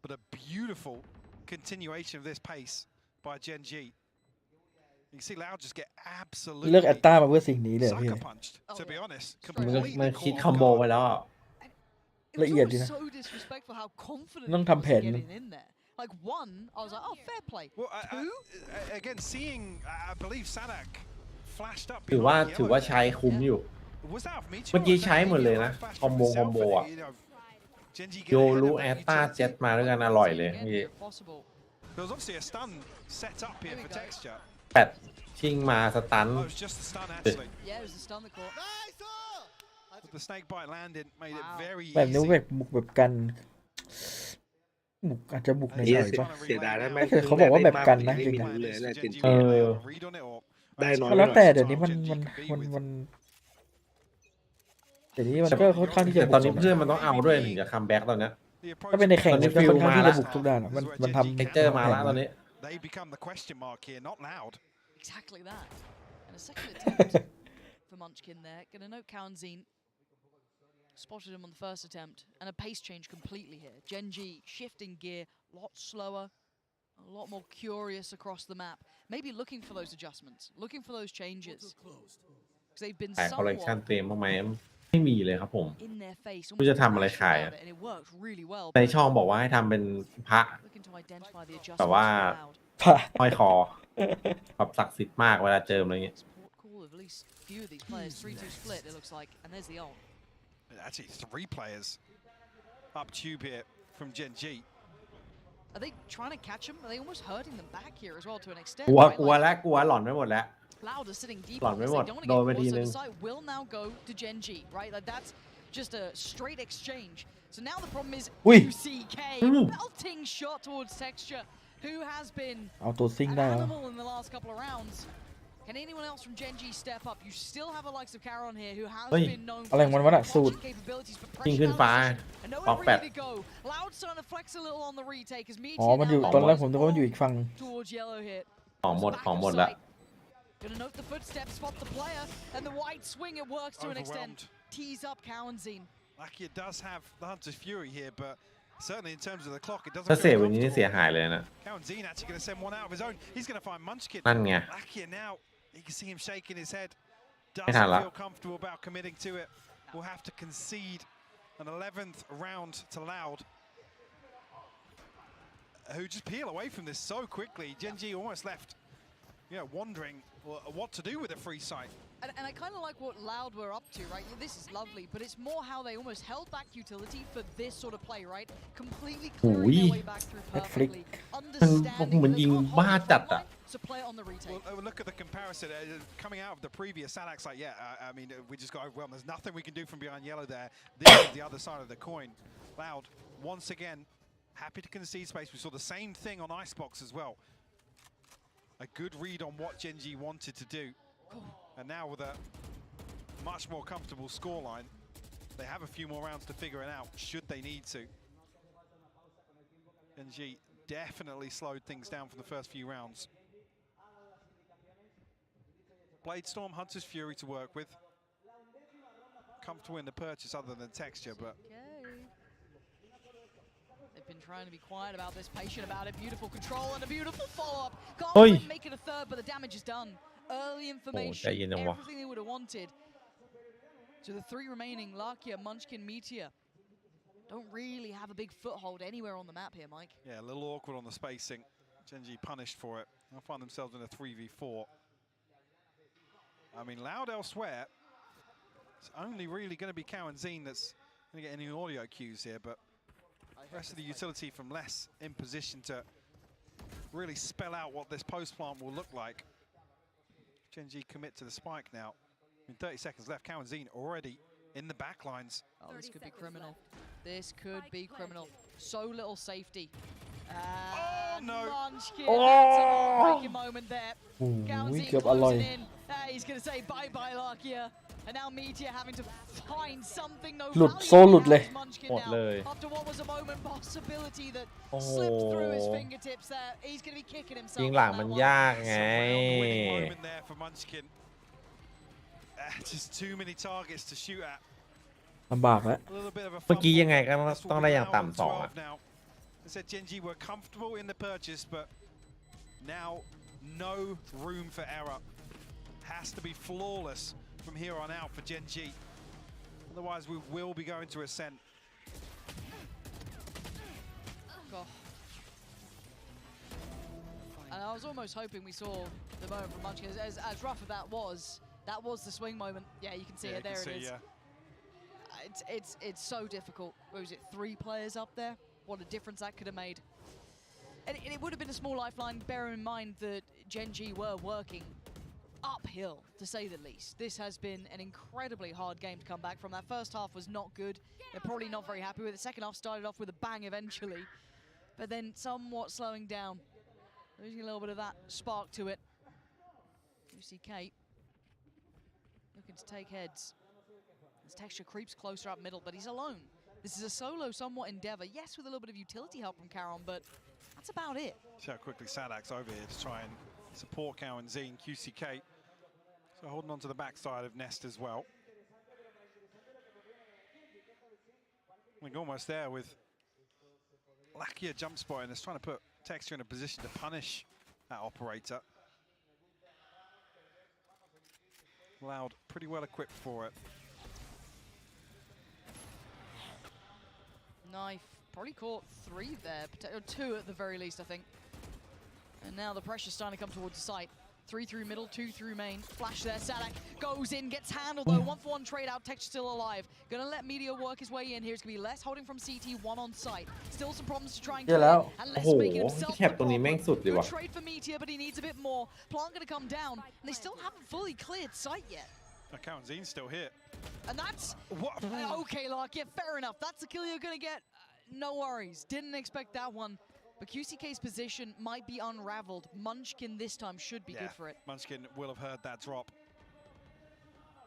But a beautiful continuation of this pace by Gen G. You can see Loud just get absolutely เลือกแอตตามาเพื่อสิ่งนี้เลยพี่ sucker punched, to be honest. มันคิดคอมโบไปแล้ว ละเอียดดีนะ So disrespectful how confident ต้อง he ทำ was แผน getting in there. Like one, I was like, oh, fair play. Well, Two, again, seeing, I believe Sadak flashed up. ถือว่าใช้คุ้มอยู่ Was that of Meteor? เมื่อกี้ใช้หมดเลยนะ คอมโบอ่ะ โยรุแอตตาเจ็ตมาด้วยกันอร่อยเลยเมื่อกี้ possible. There was obviously a stun set up here for Texture. แปดชิงมาสตัน Oh, it was just the stun actually. Yeah, it was the stun that caught. But the snake bite landed, made it very แบบนี้ easy. แบบบุกแบบกันบุกอาจจะบุกในหน่อยป่ะ เสียดายถ้าไม่ แต่เขาบอกว่าแบบกันนะ ไม่ จริง มี ๆ รู้เลยนะจริง เออ Read on it or ได้น้อย ก็แล้วแต่เดี๋ยวนี้มันเดี๋ยวนี้มันก็ค่อนข้างที่จะ แต่ตอนนี้เพื่อนมันต้องเอาด้วยถึงจะคัมแบ็กตอนนี้ ถ้าเป็นในแข่งมันก็ค่อนข้างที่จะบุกทุกด้านอะมันทำ เท็กเจอร์มาแล้วตอนนี้ They become the question mark here, not Loud. Exactly that. And a second attempt for Munchkin there. Gonna note Kaunzine. Spotted him on the first attempt, and a pace change completely here. Genji shifting gear, a lot slower, a lot more curious across the map. Maybe looking for those adjustments, looking for those changes. Because they've been ขายคอลเลกชัน somewhat เต็มบ้างไหมไม่มีเลยครับผม in their face, กูจะทำอะไร almost ขาย about อะ it, and it works really well. ใน but ช่องบอกว่าให้ทำเป็นพระ looking to identify the แต่ว่า adjustments allowed. ห้อยคอแบบศักดิ์สิทธิ์มากเวลาเจิมอะไรเงี้ย Support call of at least few of these players. 3-2 split, it looks like, and there's the ult. Actually, 3 players up tube here from Genji. Are they trying to catch him? Are they almost hurting them back here as well to an extent? กลัว right? กลัว Like, แล้วกลัวหลอนไปหมดแล้ว Loud is sitting deep หลอน on ไป this. หม They ด don't want to โดน get ไปที caught, นึ so ง the site will now go to Genji, right? Like that's just a straight exchange. So now the problem is UCK belting shot towards Texture, who has been เอาตัวซิง an ได้แล้ว animal in the last couple of rounds. Can anyone else from Genji step up? You still have the likes of Caron here, who has เฮ้ย been known อะไร for ของมันวะน่ะ his สูตร watching capabilities, but ยิง pressure ขึ้น now ฟ้า and ออก nowhere แปด really to go. Loud starting to flex a little on the retake as อ๋อ Meteor มันอยู่ now ตอนแรกผมนึกว่ามันอยู่อีกฝั่ง towards yellow here. ของหมดของหมดแล้ว Gonna note the footsteps, spot the player, and the wide swing, it works to an extent. Tease up Cowanzine. Lakia does have the Hunter's Fury here, but certainly in terms of the clock, it doesn't ถ้าเสีย feel วันนี้นี่เสีย comfortable. หายเลยนะ Cowanzine actually going to send one out of his own. He's going to find Munchkin. นั่นไง Lakia now, you can see him shaking his head. ไม่ทัน Doesn't ละ feel comfortable about committing to it. Will have to concede an 11th round to Loud, who just peel away from this so quickly. Genji almost left, wondering what to do with a free site. And I kind of like what Loud were up to, right? This is lovely, but it's more how they almost held back utility for this sort of play, right? Completely clearing their way back through perfectly. Understanding มันยิงบ้าจัดอะ so play it on the retake. Well, look at the comparison coming out of the previous. Sadak's like, I mean, we just got overwhelmed. There's nothing we can do from behind yellow there. This is the other side of the coin. Loud, once again, happy to concede space. We saw the same thing on Icebox as well. A good read on what Genji wanted to do. And now with a much more comfortable scoreline, they have a few more rounds to figure it out, should they need to. Genji definitely slowed things down for the first few rounds. Bladestorm, Hunter's Fury to work with. Comfortable in the purchase other than texture, but... They've been trying to be quiet about this, patient about it, beautiful control and a beautiful follow-up. Can't Oi. quite make it a third, but the damage is done. Early information, everything they would have wanted. So the 3 remaining, Lakia, Munchkin, Meteor, don't really have a big foothold anywhere on the map here, Mike. Yeah, a little awkward on the spacing. Genji punished for it. They'll find themselves in a 3v4. I mean, Loud elsewhere. It's only really going to be Cowanzine that's going to get any audio cues here, but the rest of the utility from less in position to really spell out what this post plant will look like. Genji commit to the spike now. In 30 seconds left, Cowanzine already in the back lines. Oh, this could be criminal. This could be criminal. So little safety. Oh, no. Munchkin, that's a heartbreaking moment there. Cowanzine กือบอร่อย closing in. He's going to say bye-bye, Lakia. And now Meteor having to find something. No หลุด value โซ่หลุดเลย has Munchkin หมด now. เลย After what was a moment possibility that โอ้โห slipped through his fingertips there. He's going to be kicking himself. ยิงหลังมันยากไง Winning moment there for Munchkin. Just too many targets to shoot at. ลำบากแล้ว A little bit of a เมื่อกี้ fumble. ยังไงก็ This will ต้อง be ได้อย่าง now on ต่ำ2 อะ 12 now. They said Genji were comfortable in the purchase, but now no room for error. Has to be flawless from here on out for Genji. Otherwise, we will be going to Ascent. God. And I was almost hoping we saw the moment from Munchkin. As rough as that was the swing moment. Yeah, you can see it. There it is. It's so difficult. What was it, 3 players up there? What a difference that could have made. And it would have been a small lifeline, bearing in mind that Genji were working uphill, to say the least. This has been an incredibly hard game to come back from. That first half was not good. They're probably not very happy with it. Second half started off with a bang eventually, but then somewhat slowing down. Losing a little bit of that spark to it. You see Kate looking to take heads. As Texture creeps closer up middle, but he's alone. This is a solo somewhat endeavor. Yes, with a little bit of utility help from Caron, but that's about it. See how quickly Sadak's over here to try and support Cowanzine. QCK so holding on to the backside of Nest as well. Like almost there with Lakia jump spot and is trying to put Texture in a position to punish that operator. Loud, pretty well equipped for it. Knife probably caught 3 there, or 2 at the very least, I think. And now the pressure's starting to come towards the site. 3 through middle, 2 through main. Flash there, Sadak goes in, gets handled though. 1-for-1 trade out, Texture still alive. Gonna let Meteor work his way in. Here's gonna be less holding from CT, 1 on site. Still some problems to try and clear. And less making himself the problem. Good trade for Meteor, but he needs a bit more. Plant gonna come down, and they still haven't fully cleared site yet. Kawanzin's still here. And that's okay, Lark. Yeah, fair enough. That's the kill you're gonna get. No worries. Didn't expect that one. But QCK's position might be unraveled. Munchkin this time should be good for it. Munchkin will have heard that drop.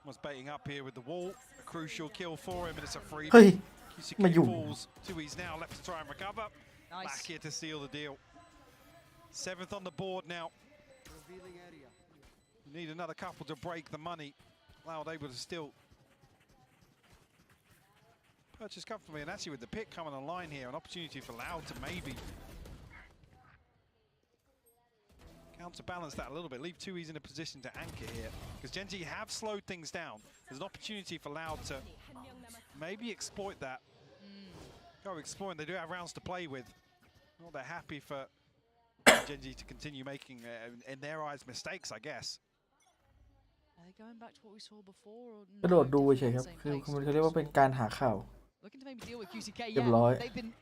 Was baiting up here with the wall. A crucial kill for him, and it's a free. QCK falls. 2E's now left to try and recover. Nice. Back here to seal the deal. 7th on the board now. You need another couple to break the money. Loud able to still purchase comfortably, and actually with the pick coming online here, an opportunity for Loud to maybe counterbalance that a little bit, leave 2E's in a position to anchor here, because Gen.G have slowed things down. There's an opportunity for Loud to maybe exploit that. Go exploit, they do have rounds to play with. Well, they're happy for Gen.G to continue making, in their eyes, mistakes, I guess. Are they going back to what we saw before? Or กระโดดดูเฉยครับคือเขาเรียกว่าเป็นการหาข่าว Looking to maybe deal with QCK. Yeah, they've been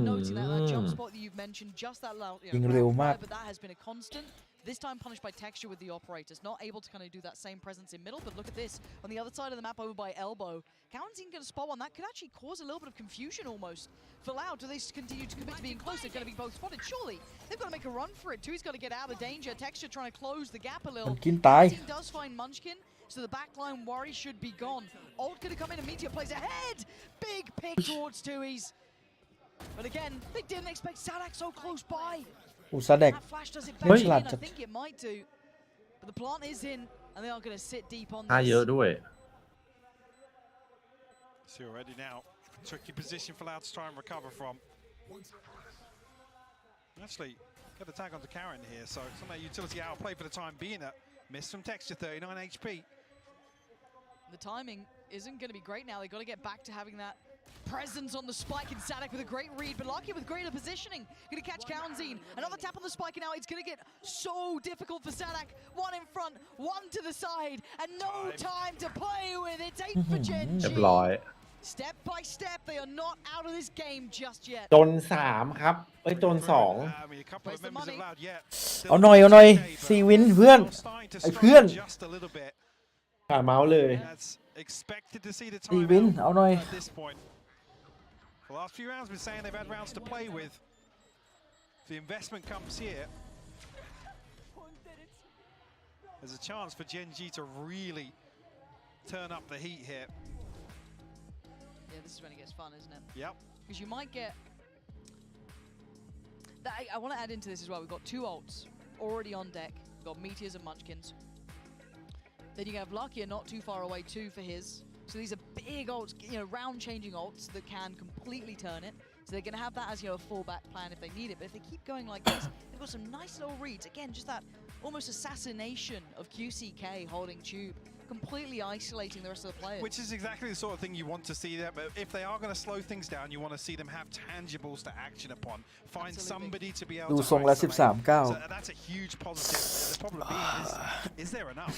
noting that jump spot that you've mentioned, just that loud, but that has been a constant. This time punished by Texture with the operators, not able to kind of do that same presence in middle. But look at this on the other side of the map, over by Elbow. Kawanzin going to spot one that could actually cause a little bit of confusion almost. For Loud, do they continue to commit to being close? They're going to be both spotted. Surely they've got to make a run for it. 2E's got to get out of danger. Texture trying to close the gap a little. Kawanzin does find Munchkin. So the backline worry should be gone. Ult gonna come in and Meteor plays ahead! Big pick towards 2E's. But again, they didn't expect Sadak so close by. That flash does it better than I think it might do. But the plant is in, and they are gonna sit deep on this. เยอะด้วย See already now. Tricky position for Loud to try and recover from. Actually, get the tag onto Karen here, so some of that utility outplay for the time being. A miss from Texture, 39 HP. The timing isn't going to be great now. They've got to get back to having that presence on the spike, and Sadak with a great read, but Lucky with greater positioning. Going to catch Kawanzin. Another tap on the spike, and now it's going to get so difficult for Sadak. 1 in front, 1 to the side, and no time to play with. It's 8 for Gen.G. Step by step, they are not out of this game just yet. จน 3 ครับจน 2 เอาหน่อย4 วินเพื่อนไอ้เพื่อน ขาเมาส์เลย 4 วินเอาหน่อย The last few rounds been saying they've had rounds to play with. The investment comes here. There's a chance for Gen.G to really turn up the heat here. Yeah, this is when it gets fun, isn't it? Yep. Because you might get... I want to add into this as well. We've got 2 ults already on deck. We've got Meteors and Munchkins. Then you have Lakia not too far away too for his. So these are big ults, round-changing ults that can completely turn it. So they're going to have that as, a fallback plan if they need it. But if they keep going like this, they've got some nice little reads. Again, just that almost assassination of QCK holding Tube, completely isolating the rest of the players. Which is exactly the sort of thing you want to see there. But if they are going to slow things down, you want to see them have tangibles to action upon. Find somebody to be able to ดูทรงละ 13-9 So that's a huge positive. The problem being is there enough?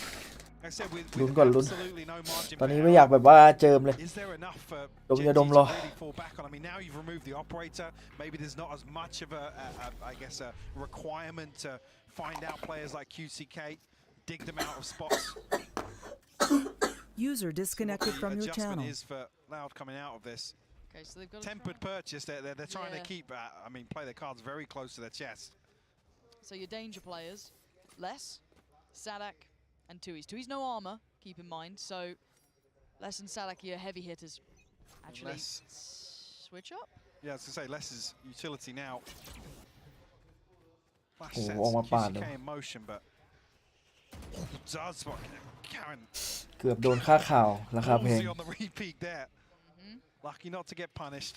Like I said, with ลุ้นก่อนลุ้น absolutely no margin ตอนนี้ไม่อยากแบบว่าเจิมเลย Is there enough for ดมยาดม Gen.G รอ to really fall back on? I mean, now you've removed the operator. Maybe there's not as much of I guess, a requirement to find out players like QCK, dig them out of spots. User disconnected from your channel. Is for Loud coming out of this. Okay, so they've got tempered purchase. They're trying to keep, play their cards very close to their chest. So your danger players, Les, Sadak, and 2E's. 2E's no armor, keep in mind. So Les and Sadak are your heavy hitters. Actually, switch up. Yeah, I was gonna say Les's utility now. Flash Oh, sets oh, my bad. QCK in motion, but does what Karen เกือบโดนค่าข่าวราคาแพง on the repeat there. Lucky not to get punished.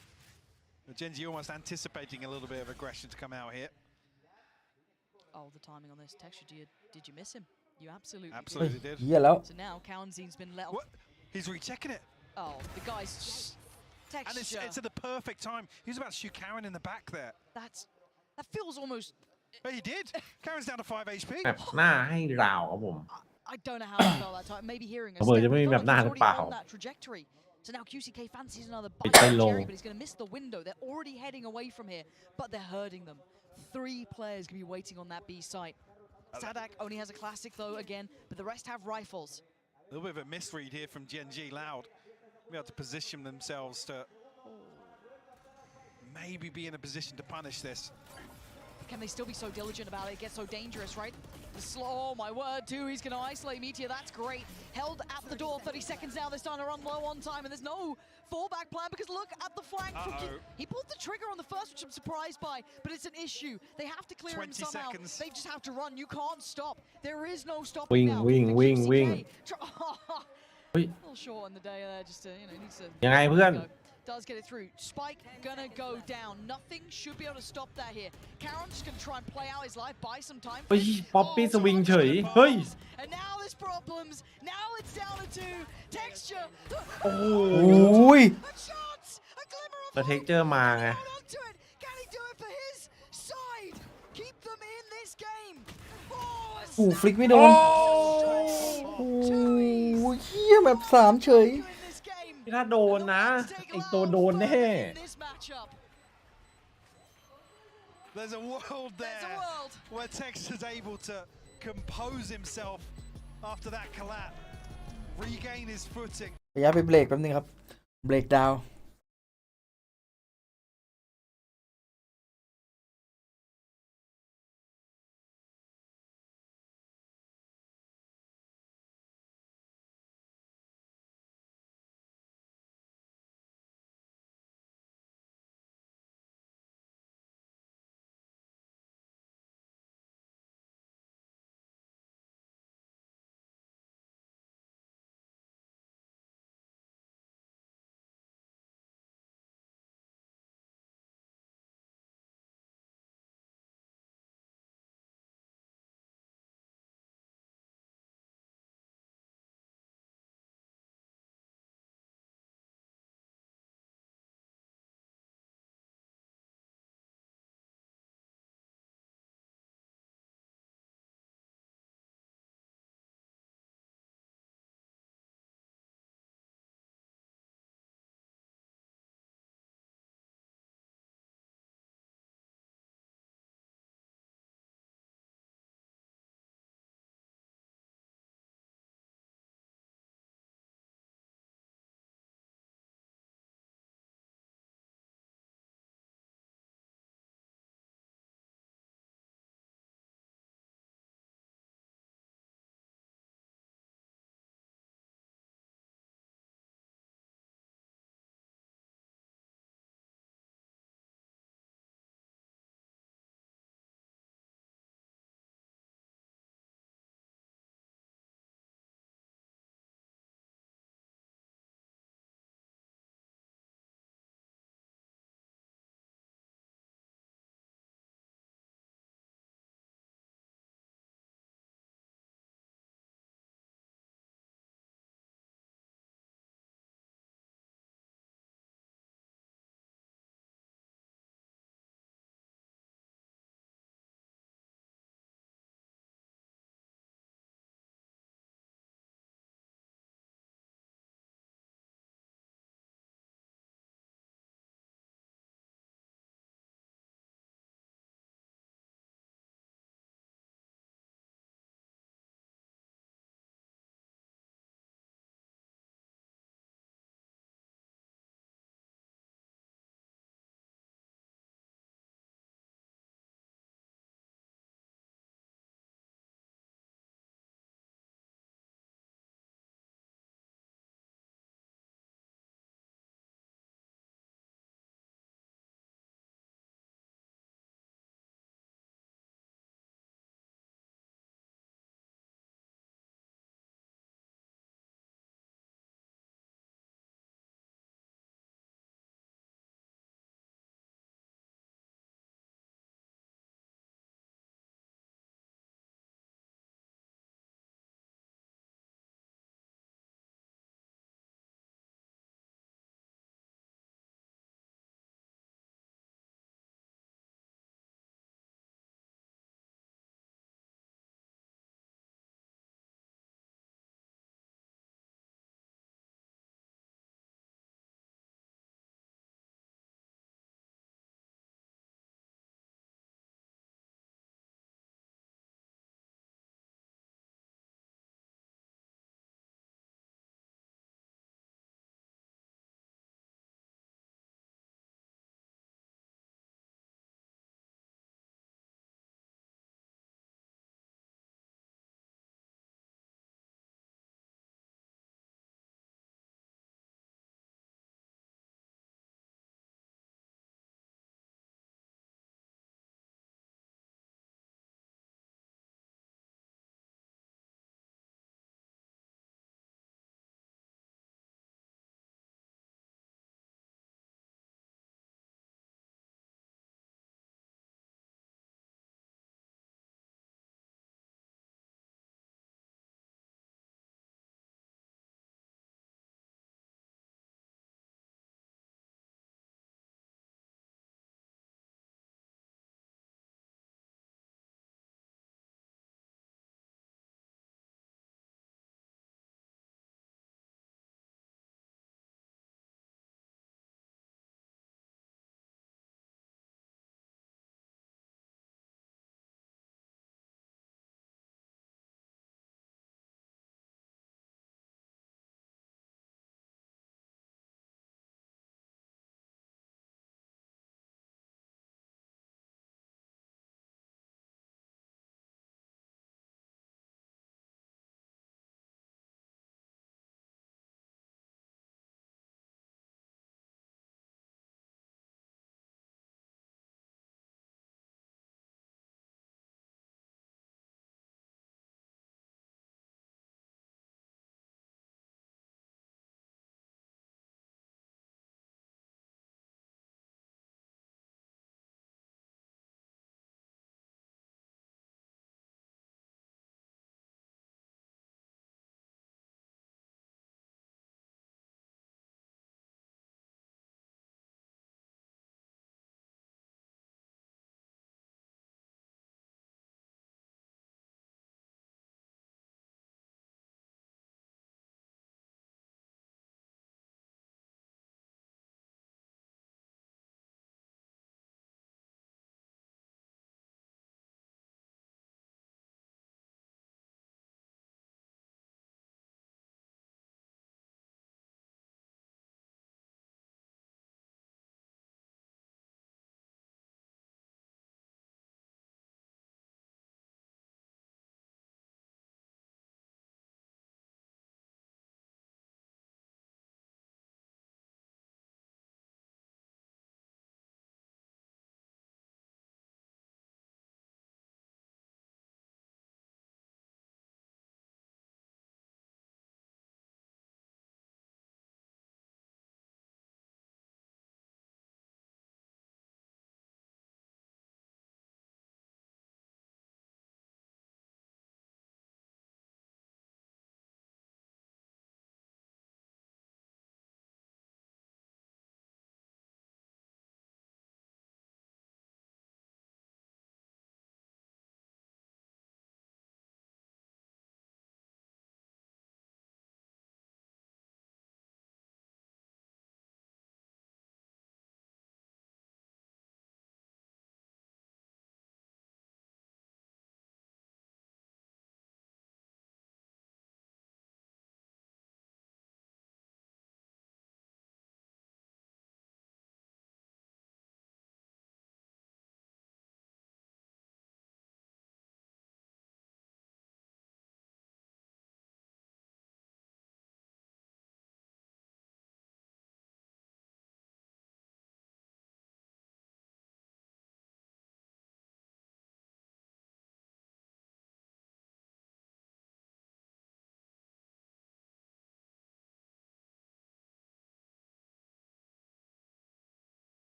Genji almost anticipating a little bit of aggression to come out here. Oh, the timing on this. Texture, did you miss him? You absolutely did. Yeah, so now Karenzin's been let off. What? He's rechecking it. Oh, the guy's just Texture. And it's at the perfect time. He was about to shoot Karen in the back there. That feels almost. But he did. Karen's down to 5 HP. แบบหน้าให้เราครับผม I don't know how he felt that time. Maybe hearing a เบอร์ step. จะไม่มี It แบ felt บหน้า like ห he's รือเปล่า already on that trajectory. So now QCK fancies another bite ปิดไป from ลง Jerry, but he's going to miss the window. They're already heading away from here, but they're hurting them. 3 players going to be waiting on that B site. Sadak only has a classic though again, but the rest have rifles. A little bit of a misread here from Genji. Loud. Be able to position themselves to maybe be in a position to punish this. Can they still be so diligent about it? It gets so dangerous, right? The slow, oh my word, too. He's going to isolate Meteor. That's great. Held at the door, 30 seconds now. They're starting to run low on time, and there's no fallback plan because look at the flank. He pulled the trigger on the first, which I'm surprised by, but it's an issue. They have to clear him somehow. Seconds. They just have to run. You can't stop. There is no stopping Wing, now. wing, The wing, QCK wing. A little short on the day there, just needs to. ยังไงเพื่อน Does get it through. Spike gonna go down. Nothing should be able to stop that here. Karen's just gonna try and play out his life, buy some time. เฮ้ยป๊อปปี้สวิงเฉยเฮ้ย And now there's problems. Now it's down to 2. Texture. โอ้โห อุ้ย A chance. A glimmer of แล้วเทคเจอร์มาไง hold on to it. Can he do it for his side? Keep them in this game. Oh, โอ้ฟลิกไม่โดนโอ้เฮียแบบ3เฉย ถ้าโดนนะไอตัวโดนแน่ There's a world there where Tex is able to compose himself after that collapse, regain his footing. ระยะไปเบรกแป๊บนึงครับ เบรกดาวน์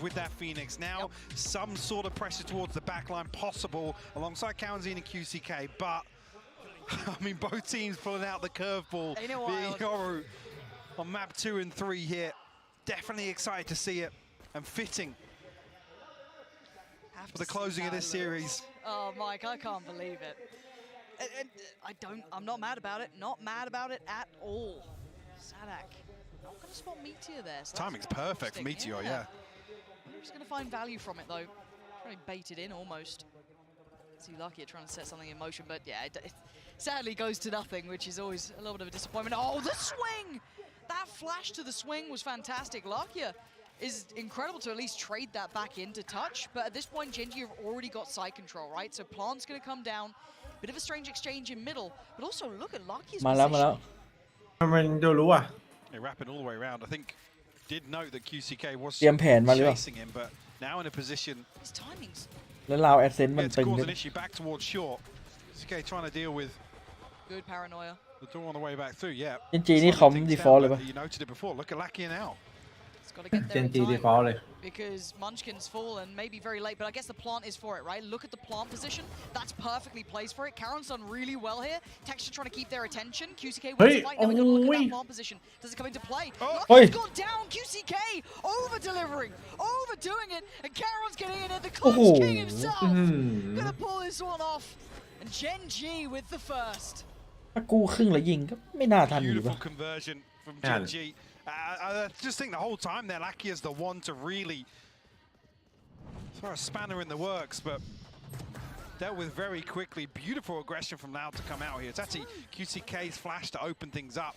with that Phoenix. Now some sort of pressure towards the back line possible alongside Kawanzine and QCK, but I mean both teams pulling out the curveball. Yoru on map 2 and 3 here. Definitely excited to see it and fitting for the closing of this series. Oh, Mike, I can't believe it. I'm not mad about it. Not mad about it at all. Sadak, not going to spot Meteor there. So timing's perfect for Meteor, yeah. I'm just going to find value from it, though. Trying to bait it in, almost. Too lucky at trying to set something in motion, but yeah, it sadly goes to nothing, which is always a little bit of a disappointment. Oh, the swing! That flash to the swing was fantastic. Lakia is incredible to at least trade that back into touch, but at this point, Genji have already got side control, right? So Plant's going to come down. Bit of a strange exchange in middle, but also look at Lakia's position. มันดูรู้อ่ะ They're wrapping all the way around. I think did note that QCK was เตรียมแผนมาหรือเปล่า chasing him, but now in a position แล้วลาวแอดเซนต์มัน to ตึง cause an issue back towards short. QCK trying to deal with good paranoia. The door on the way back through. Yeah. จริงๆนี่คอมดีฟอลต์เลยปะ You noted it before. Look at Lakia now. Got to get there in time because Munchkin's fallen, maybe very late, but I guess the plant is for it, right? Look at the plant position. That's perfectly placed for it. Karen's done really well here. Texture trying to keep their attention. QCK wants to fight now. Look at that plant position. Does it come into play? Lucky's gone down. QCK over-delivering, overdoing it, and Karen's getting in at the clutch king himself. Gonna pull this one off. And Gen G with the first. ถ้ากู้ครึ่งแล้วยิงก็ไม่น่าทันอยู่ปะ Beautiful conversion from Gen G. I just think the whole time there, Lakia's the one to really throw a spanner in the works, but dealt with very quickly. Beautiful aggression from Loud to come out here. It's actually QCK's flash to open things up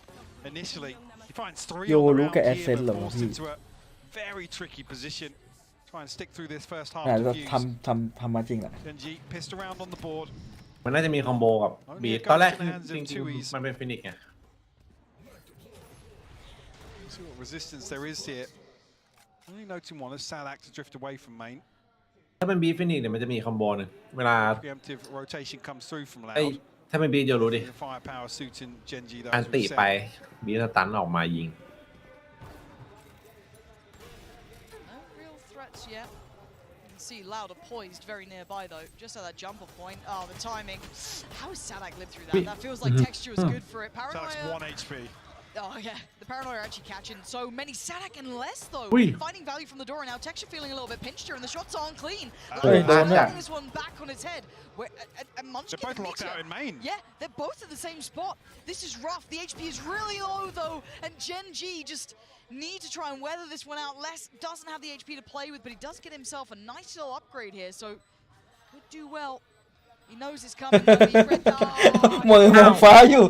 initially. He finds 3 on the round here, but forced into a very tricky position. Try and stick through this first half to views. ทำมาจริงอ่ะ Gen G pissed around on the board. มันน่าจะมีคอมโบกับบีทตอนแรกจริงๆมันเป็นฟินิกไง See what resistance there is here. Only noting one as Sadak to drift away from main. ถ้าเป็นบีทฟินิกเนี่ยมันจะมีคอมโบนึงเวลา Preemptive rotation comes through from ไอ้ Loud. ถ้าเป็นบีทเดี๋ยวรู้ดิ Firepower suiting Gen G though. อันติไปบีทสตันออกมายิง No real threats yet. You can see Loud are poised very nearby though, just at that jumper point. Oh, the timing. How has Sadak lived through that? That feels like texture is good for it. Paranoia. Sadak's 1 HP. Oh yeah, the paranoia are actually catching so many. Sadak and less though, finding value from the door, and now Texture feeling a little bit pinched here, and the shots aren't clean. Getting this one back on its head. And Munchkin they're both locked out in main. Yeah, they're both at the same spot. This is rough. The HP is really low though, and Gen G just need to try and weather this one out. Les doesn't have the HP to play with, but he does get himself a nice little upgrade here, so could do well. He knows it's coming. มองฟ้าอยู่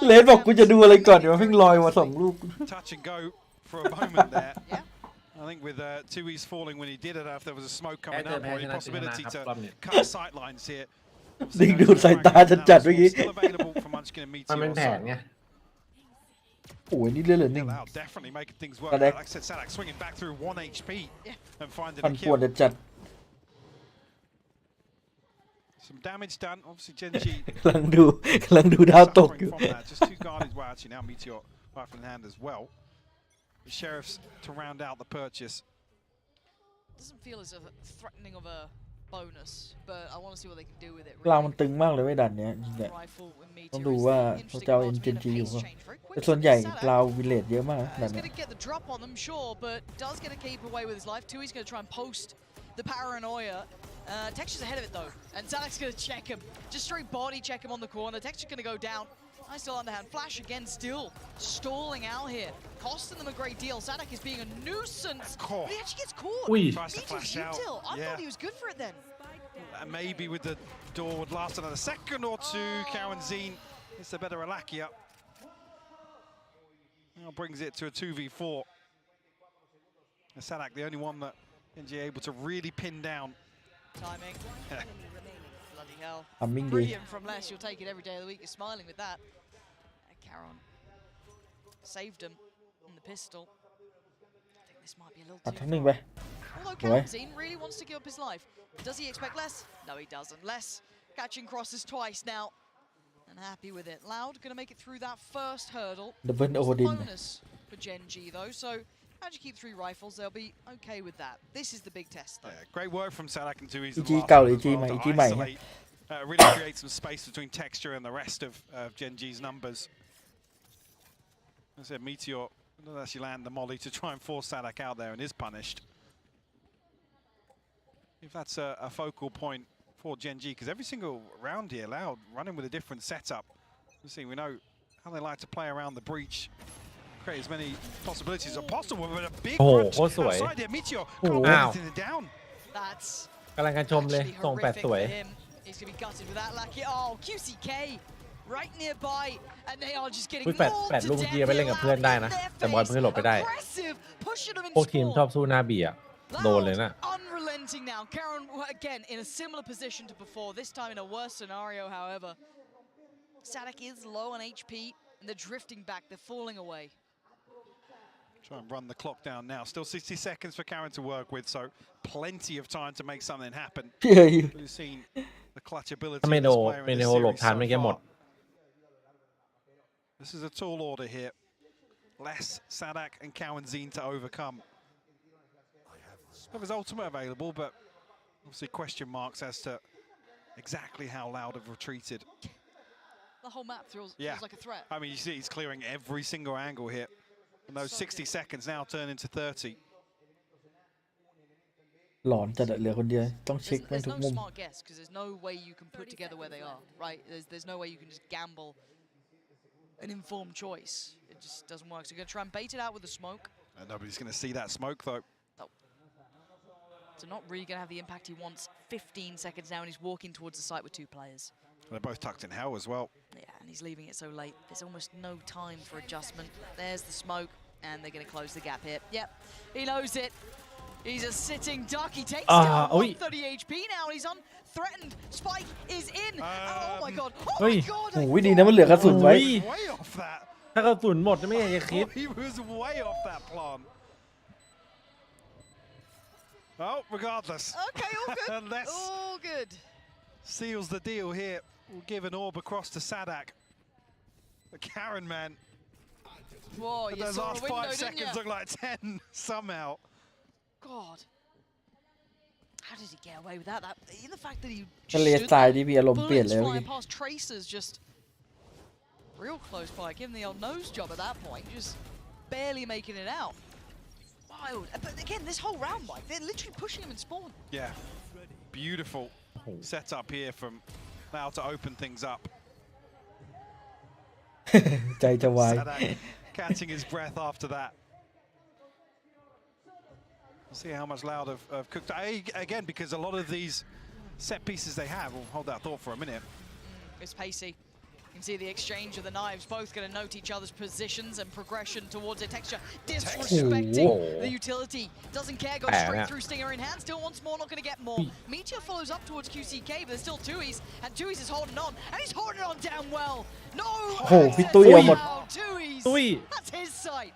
เลนบอกกูจะดูอะไรก่อนเดี๋ยวเพิ่งลอยมา2 ลูก Touch and go for a moment there. I think with Tui's falling when he did it, if there was a smoke coming up or any possibility to cut the sight lines here. ดึงดูดสายตาจัดๆเมื่อกี้ Still available for Munchkin and มันเป็น Meteor. แผนไง โอ้ยนี่เลื่อนเหลือ1 Loud definitely making things work. Sadak. Like I said, Sadak swinging back through 1 HP and finding ปั่น a ป่วน kill. จัด Some damage done. Obviously, Gen G กำลังดูดาวตก suffering อยู่ from that. Just 2 guardians. Well, actually now Meteor rifle in hand as well. The Sheriffs to round out the purchase. Doesn't feel as a threatening of a bonus, but I want to see what they can do with it. เรามันตึงมากเลยไม่ดันเนี้ยจริงๆต้องดูว่าเขาจะเอา NGG อยู่ป่ะแต่ส่วนใหญ่เราวิลเลจเยอะมากดัน He's เนี้ย going to get the drop on them, sure, but does get to keep away with his life. Tui's going to try and post the paranoia. Texture's ahead of it though, and Sadak's going to check him. Just straight body check him on the corner. Texture's going to go down. Nice still underhand. Flash again, still stalling out here. Costing them a great deal. Sadak is being a nuisance. But he actually gets caught. Tries to flash out. I thought he was good for it then. Maybe with the door would last another second or two. Kawanzine is the better Alakia. Now brings it to a 2v4. And Sadak, the only one that NG able to really pin down. Timing. Bloody hell. Timing Brilliant from Les. You'll take it every day of the week. You're smiling with that. And Caron saved him on the pistol. I think this might be a little too ทั้งหนึ่งไป Although Karanzine really wants to give up his life. Does he expect less? No, he doesn't. Les catching crosses twice now. And happy with it. Loud going to make it through that first hurdle. Double Odin. Bonus for Gen G though. So How'd you keep 3 rifles? They'll be okay with that. This is the big test, though. Yeah, great work from Sadak and Duels. Really create some space between Texture and the rest of Gen.G's numbers. As I said, Meteor doesn't actually land the molly to try and force Sadak out there and is punished. If that's a focal point for Gen.G, because every single round here, Loud running with a different setup. We know how they like to play around the breach, create as many possibilities as possible, but a big crunch outside here. Meteor can't get anything down. That's กำลังกันชมเลยส่งแปดสวย He's gonna be gutted with that lucky. Oh, QCK right nearby, and they are just getting แปดลูกเมื่อกี้ไปเล่นกับเพื่อนได้นะแต่บอลเพื่อนหลบไปได้พวกทีมชอบสู้หน้าเบียโดนเลยนะ Unrelenting now. Karen again in a similar position to before. This time in a worse scenario, however. Sadak is low on HP, and they're drifting back. They're falling away. Try and run the clock down now. Still 60 seconds for Karen to work with, so plenty of time to make something happen. We've seen the clutch ability of this player in this series so far. This is a tall order here. Less Sadak and Cowanzine to overcome. Have his ultimate available, but obviously question marks as to exactly how Loud have retreated. The whole map feels like a threat. I mean, you see he's clearing every single angle here. And those 60 seconds now turn into 30. หลอนจัดเหลือคนเดียวต้องเช็คแม่งทุกมุม There's no smart guess because there's no way you can put together where they are, right? There's no way you can just gamble an informed choice. It just doesn't work. So you're gonna try and bait it out with the smoke. And nobody's gonna see that smoke though. So not really gonna have the impact he wants. 15 seconds now, and he's walking towards the site with 2 players. They're both tucked in hell as well. Yeah, and he's leaving it so late. There's almost no time for adjustment. There's the smoke, and they're going to close the gap here. Yep, he knows it. He's a sitting duck. He takes down 130 HP now, and he's unthreatened. Spike is in. Oh my god. Oh my god. โอ้ยดีนะมันเหลือกระสุนไว้ Way off that. ถ้ากระสุนหมดจะไม่อยากจะคิด He was way off that plan. Oh, regardless. Okay, all good. Unless all good. Seals the deal here. We'll give an orb across to Sadak. The Karen man. Whoa, you those saw last a window, 5 seconds look like 10 somehow. God. How did he get away with that? In the fact that he ทะเลทรายที่มีอารมณ์เปลี่ยนเลย flying past tracers just real close by, giving the old nose job at that point, just barely making it out. Wild. But again, this whole round, Mike, they're literally pushing him in spawn. Yeah, beautiful setup here from now to open things up. ใจจะวาย Sadak catching his breath after that. We'll see how much Loud have cooked. Again, because a lot of these set pieces they have, we'll hold that thought for a minute. It's pacey. You can see the exchange of the knives, both going to note each other's positions and progression towards it. Texture disrespecting the utility. Doesn't care, goes straight through Stinger in hand, still wants more, not going to get more. Meteor follows up towards QCK, but there's still Tuis, and Tuis is holding on, and he's holding on damn well. No! Tuis! That's his site.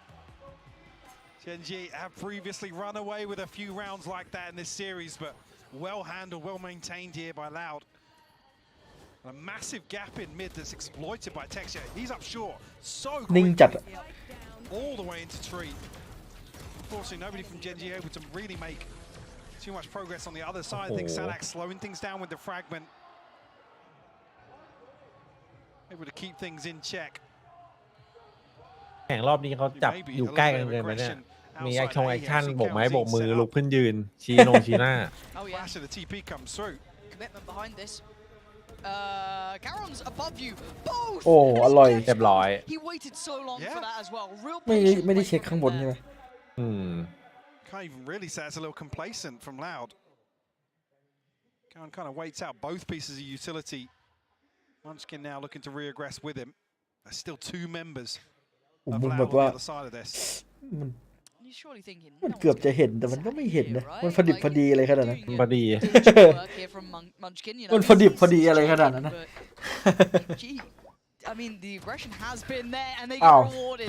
Gen.G have previously run away with a few rounds like that in this series, but well handled, well maintained here by Loud. A massive gap in mid that's exploited by Texture. He's up short so quickly. All the way into tree. Unfortunately, nobody from Gen.G able to really make too much progress on the other side. I think Sadak slowing things down with the fragment. Able to keep things in check. แข่งรอบนี้เขาจับอยู่ใกล้กันเกินไปเนี่ยมีแอคชั่นโบกไม้โบกมือลุกขึ้นยืนชี้ชี้หน้า Flash of the TP comes through. Commitment behind this. Karon's above you. Both. โอ้อร่อย เรียบร้อย He waited so long for that as well. Real ไม่ได้เช็คข้างบนใช่ไหม Can't even really say it's a little complacent from Loud. Karen kind of waits out both pieces of utility. Munchkin now looking to reaggress with him. There's still 2 members of Loud on the other side of this. มันเกือบจะเห็นแต่มันก็ไม่เห็นนะมันพอดิบพอดีอะไรขนาดนั้น พอดี มันพอดิบพอดีอะไรขนาดนั้นนะ I mean, the aggression has been there, and they get rewarded.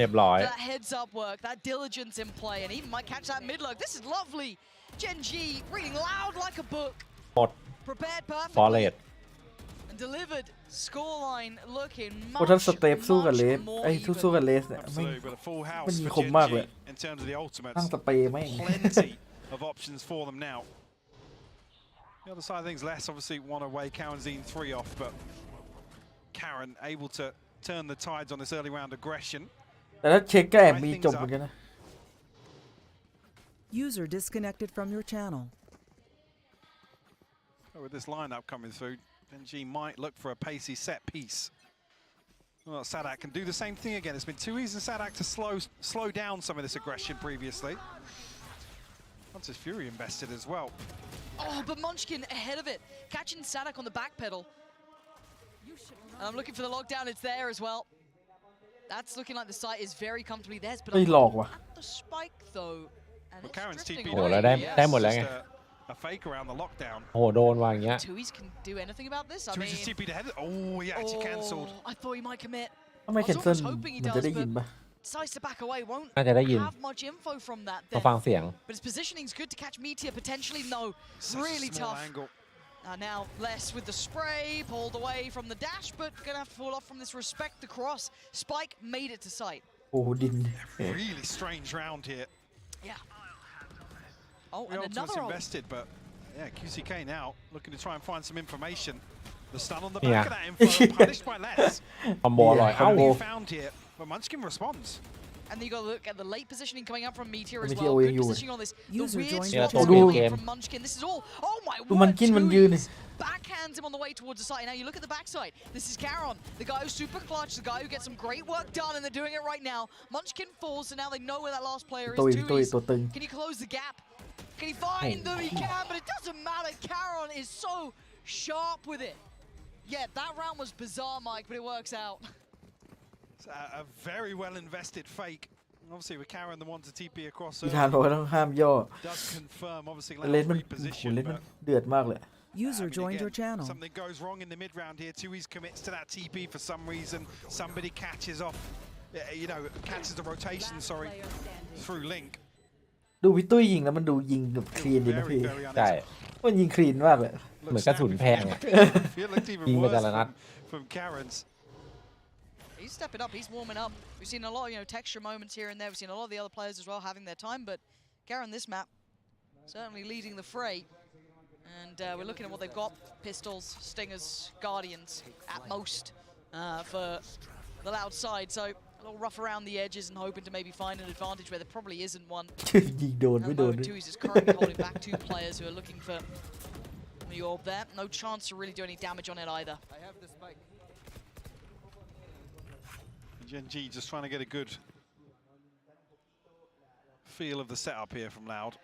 That heads-up work, that diligence in play, and even might catch that mid-lurk. This is lovely. Gen.G reading Loud like a book. Prepared perfectly. delivered scoreline looking โอ้ท่าน much สเตปสู้กับเลส more ไอ้ even. สู้กับเลสเนี่ยมันยิงคมมากเลยตั้งสเปรย์แม่ง Plenty of options for them now. The other side of things, less obviously one away, Karen's 3 off, but Karen able to turn the tides on this early round aggression. แต่ถ้าเช็คก็แอบมีจบเหมือนกันนะ User disconnected from your channel. With this lineup coming through, Benji might look for a pacey set piece. Well, Sadak can do the same thing again. It's been too easy for Sadak to slow down some of this aggression previously. Once his Fury invested as well. Oh, but Munchkin ahead of it, catching Sadak on the back pedal. And I'm looking for the lockdown, it's there as well. That's looking like the site is very comfortably theirs, but ไม่หลอกว่ะ at the spike though. And Well, it's Karen's drifting TP โอ้แล้วได้หมดแล้วไง a fake around the lockdown. โอ้โหโดนวางอย่างเงี้ย Tui's can do anything about this. I Tui's mean, TP'd ahead. Oh, he actually cancelled. I thought he might commit. ทำไม I แคน was เซิล almost hoping he มันจะ does, ได้ยิน but ปะ decides to back away. Won't น่าจะได้ยิน have much info from that ต้อง then. ฟังเสียง But his positioning's good to catch Meteor potentially. No, Such a really small tough. angle. Now less with the spray, pulled away from the dash, but gonna have to fall off from this respect the cross. Spike made it to sight. โอ้ดิน Really strange round here. Yeah. Oh, Real and ultimate's another ult. invested, but yeah, QCK now looking to try and find some information. The stun on the Yeah. back of that info, punished by less. คอมโบอร่อย เอ้า What found here, but Munchkin responds. And then you got to look at the late positioning coming up from Meteor as Meteor well. ơi, Good vui. positioning on this. The User weird joined swap your is channel. coming from Munchkin. This is all. Oh my ดูมัน word. กินมันยืน Tui's backhands him on the way towards the side. Now you look at the backside. This is Karon, the guy who's super clutch, the guy who gets some great work done, and they're doing it right now. Munchkin falls, so now they know where that last player is. ตุย Tui's. ตัวตึง Can he close the gap? Can he find them? He can, but it doesn't matter. Karon is so sharp with it. Yeah, that round was bizarre, Mike, but it works out. It's a very well invested fake. Obviously, with Karen the one to TP across. อีธานบอกว่าต้องห้ามย่อ Does confirm, obviously, เลน Loud มันโอ้โห reposition. เลนมัน But เดือดมากเลย User joined your channel. something goes wrong in the mid round here. Tui's commits to that TP for some reason. Somebody catches off, catches the rotation. Sorry, through Link. ดูพี่ตุ้ยยิงแล้วมันดูยิงแบบคลีนดีนะ Very, พี่ very ใช่ honest. มันยิงคลีนมากเลย เหมือนกระสุนแพงอะ It looked even ยิงไปแต่ worse ละนัด from Karen's. He's stepping up, he's warming up. We've seen a lot of texture moments here and there. We've seen a lot of the other players as well having their time, but Karen this map certainly leading the fray. And we're looking at what they've got. Pistols, Stingers, Guardians at most for the Loud side. So a little rough around the edges and hoping to maybe find an advantage where there probably isn't one. ยิงโดนไม่โดน And Tui's is currently holding back two players who are looking for the orb there. No chance to really do any damage on it either. Gen G just trying to get a good feel of the setup here from Loud.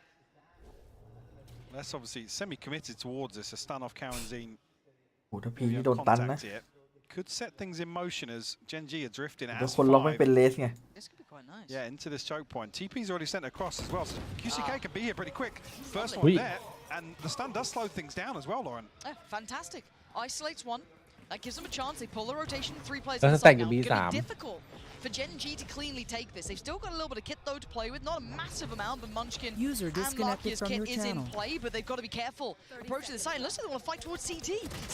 That's obviously semi-committed towards this. A stun off Karanzine. โอ้ถ้าพีนี่โดนตันนะ Could set things in motion as Gen G are drifting แล้ว as คนล็อกไม่ 5. เป็นเลสไง This could be quite nice. Yeah, into this choke point. TP's already sent across as well, so QCK can be here pretty quick. First Lovely. one there, and the stun does slow things down as well, Lauren. Yeah, fantastic. Isolates one. That gives them a chance. They pull the rotation. 3 players แล้ว on ส the แต็ก side อยู่ now. B3 Gonna be difficult for Gen G to cleanly take this. They've still got a little bit of kit though to play with. Not a massive amount, but Munchkin User and disconnected Larkia's from kit your is in channel. play, but they've got to be careful approaching the side. It looks like they want to fight towards CT.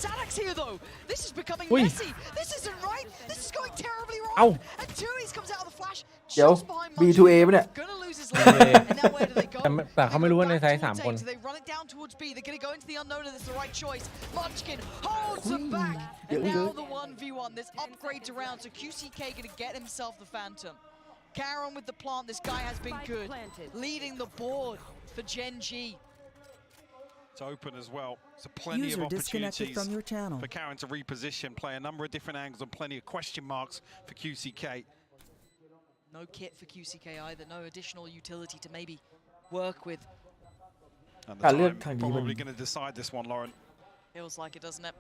Sadak's here though. This is becoming messy. This isn't right. This is going terribly wrong. Ow. And Tui's comes out of the flash เดี๋ยว just behind B2A Munchkin. ปะเนี่ย Gonna lose his leg. And now where do they go? แต่เขาไม่รู้ว่าในไซส์ Towards 3 คน A, so they run it down towards B. They're going to go into the unknown, and it's the right choice. Munchkin holds them back, and now the 1v1. There's upgrades around, so QCK going to get himself the Phantom. Karen with the plant. This guy has been good, leading the board for Gen G. It's open as well. So plenty User of disconnected opportunities from your channel. for Karen to reposition, play a number of different angles, and plenty of question marks for QCK. No kit for QCK either. No additional utility to maybe work with. And Ah, the look, time Tang probably Yi. going to decide this one, Lauren. Feels like it, doesn't it?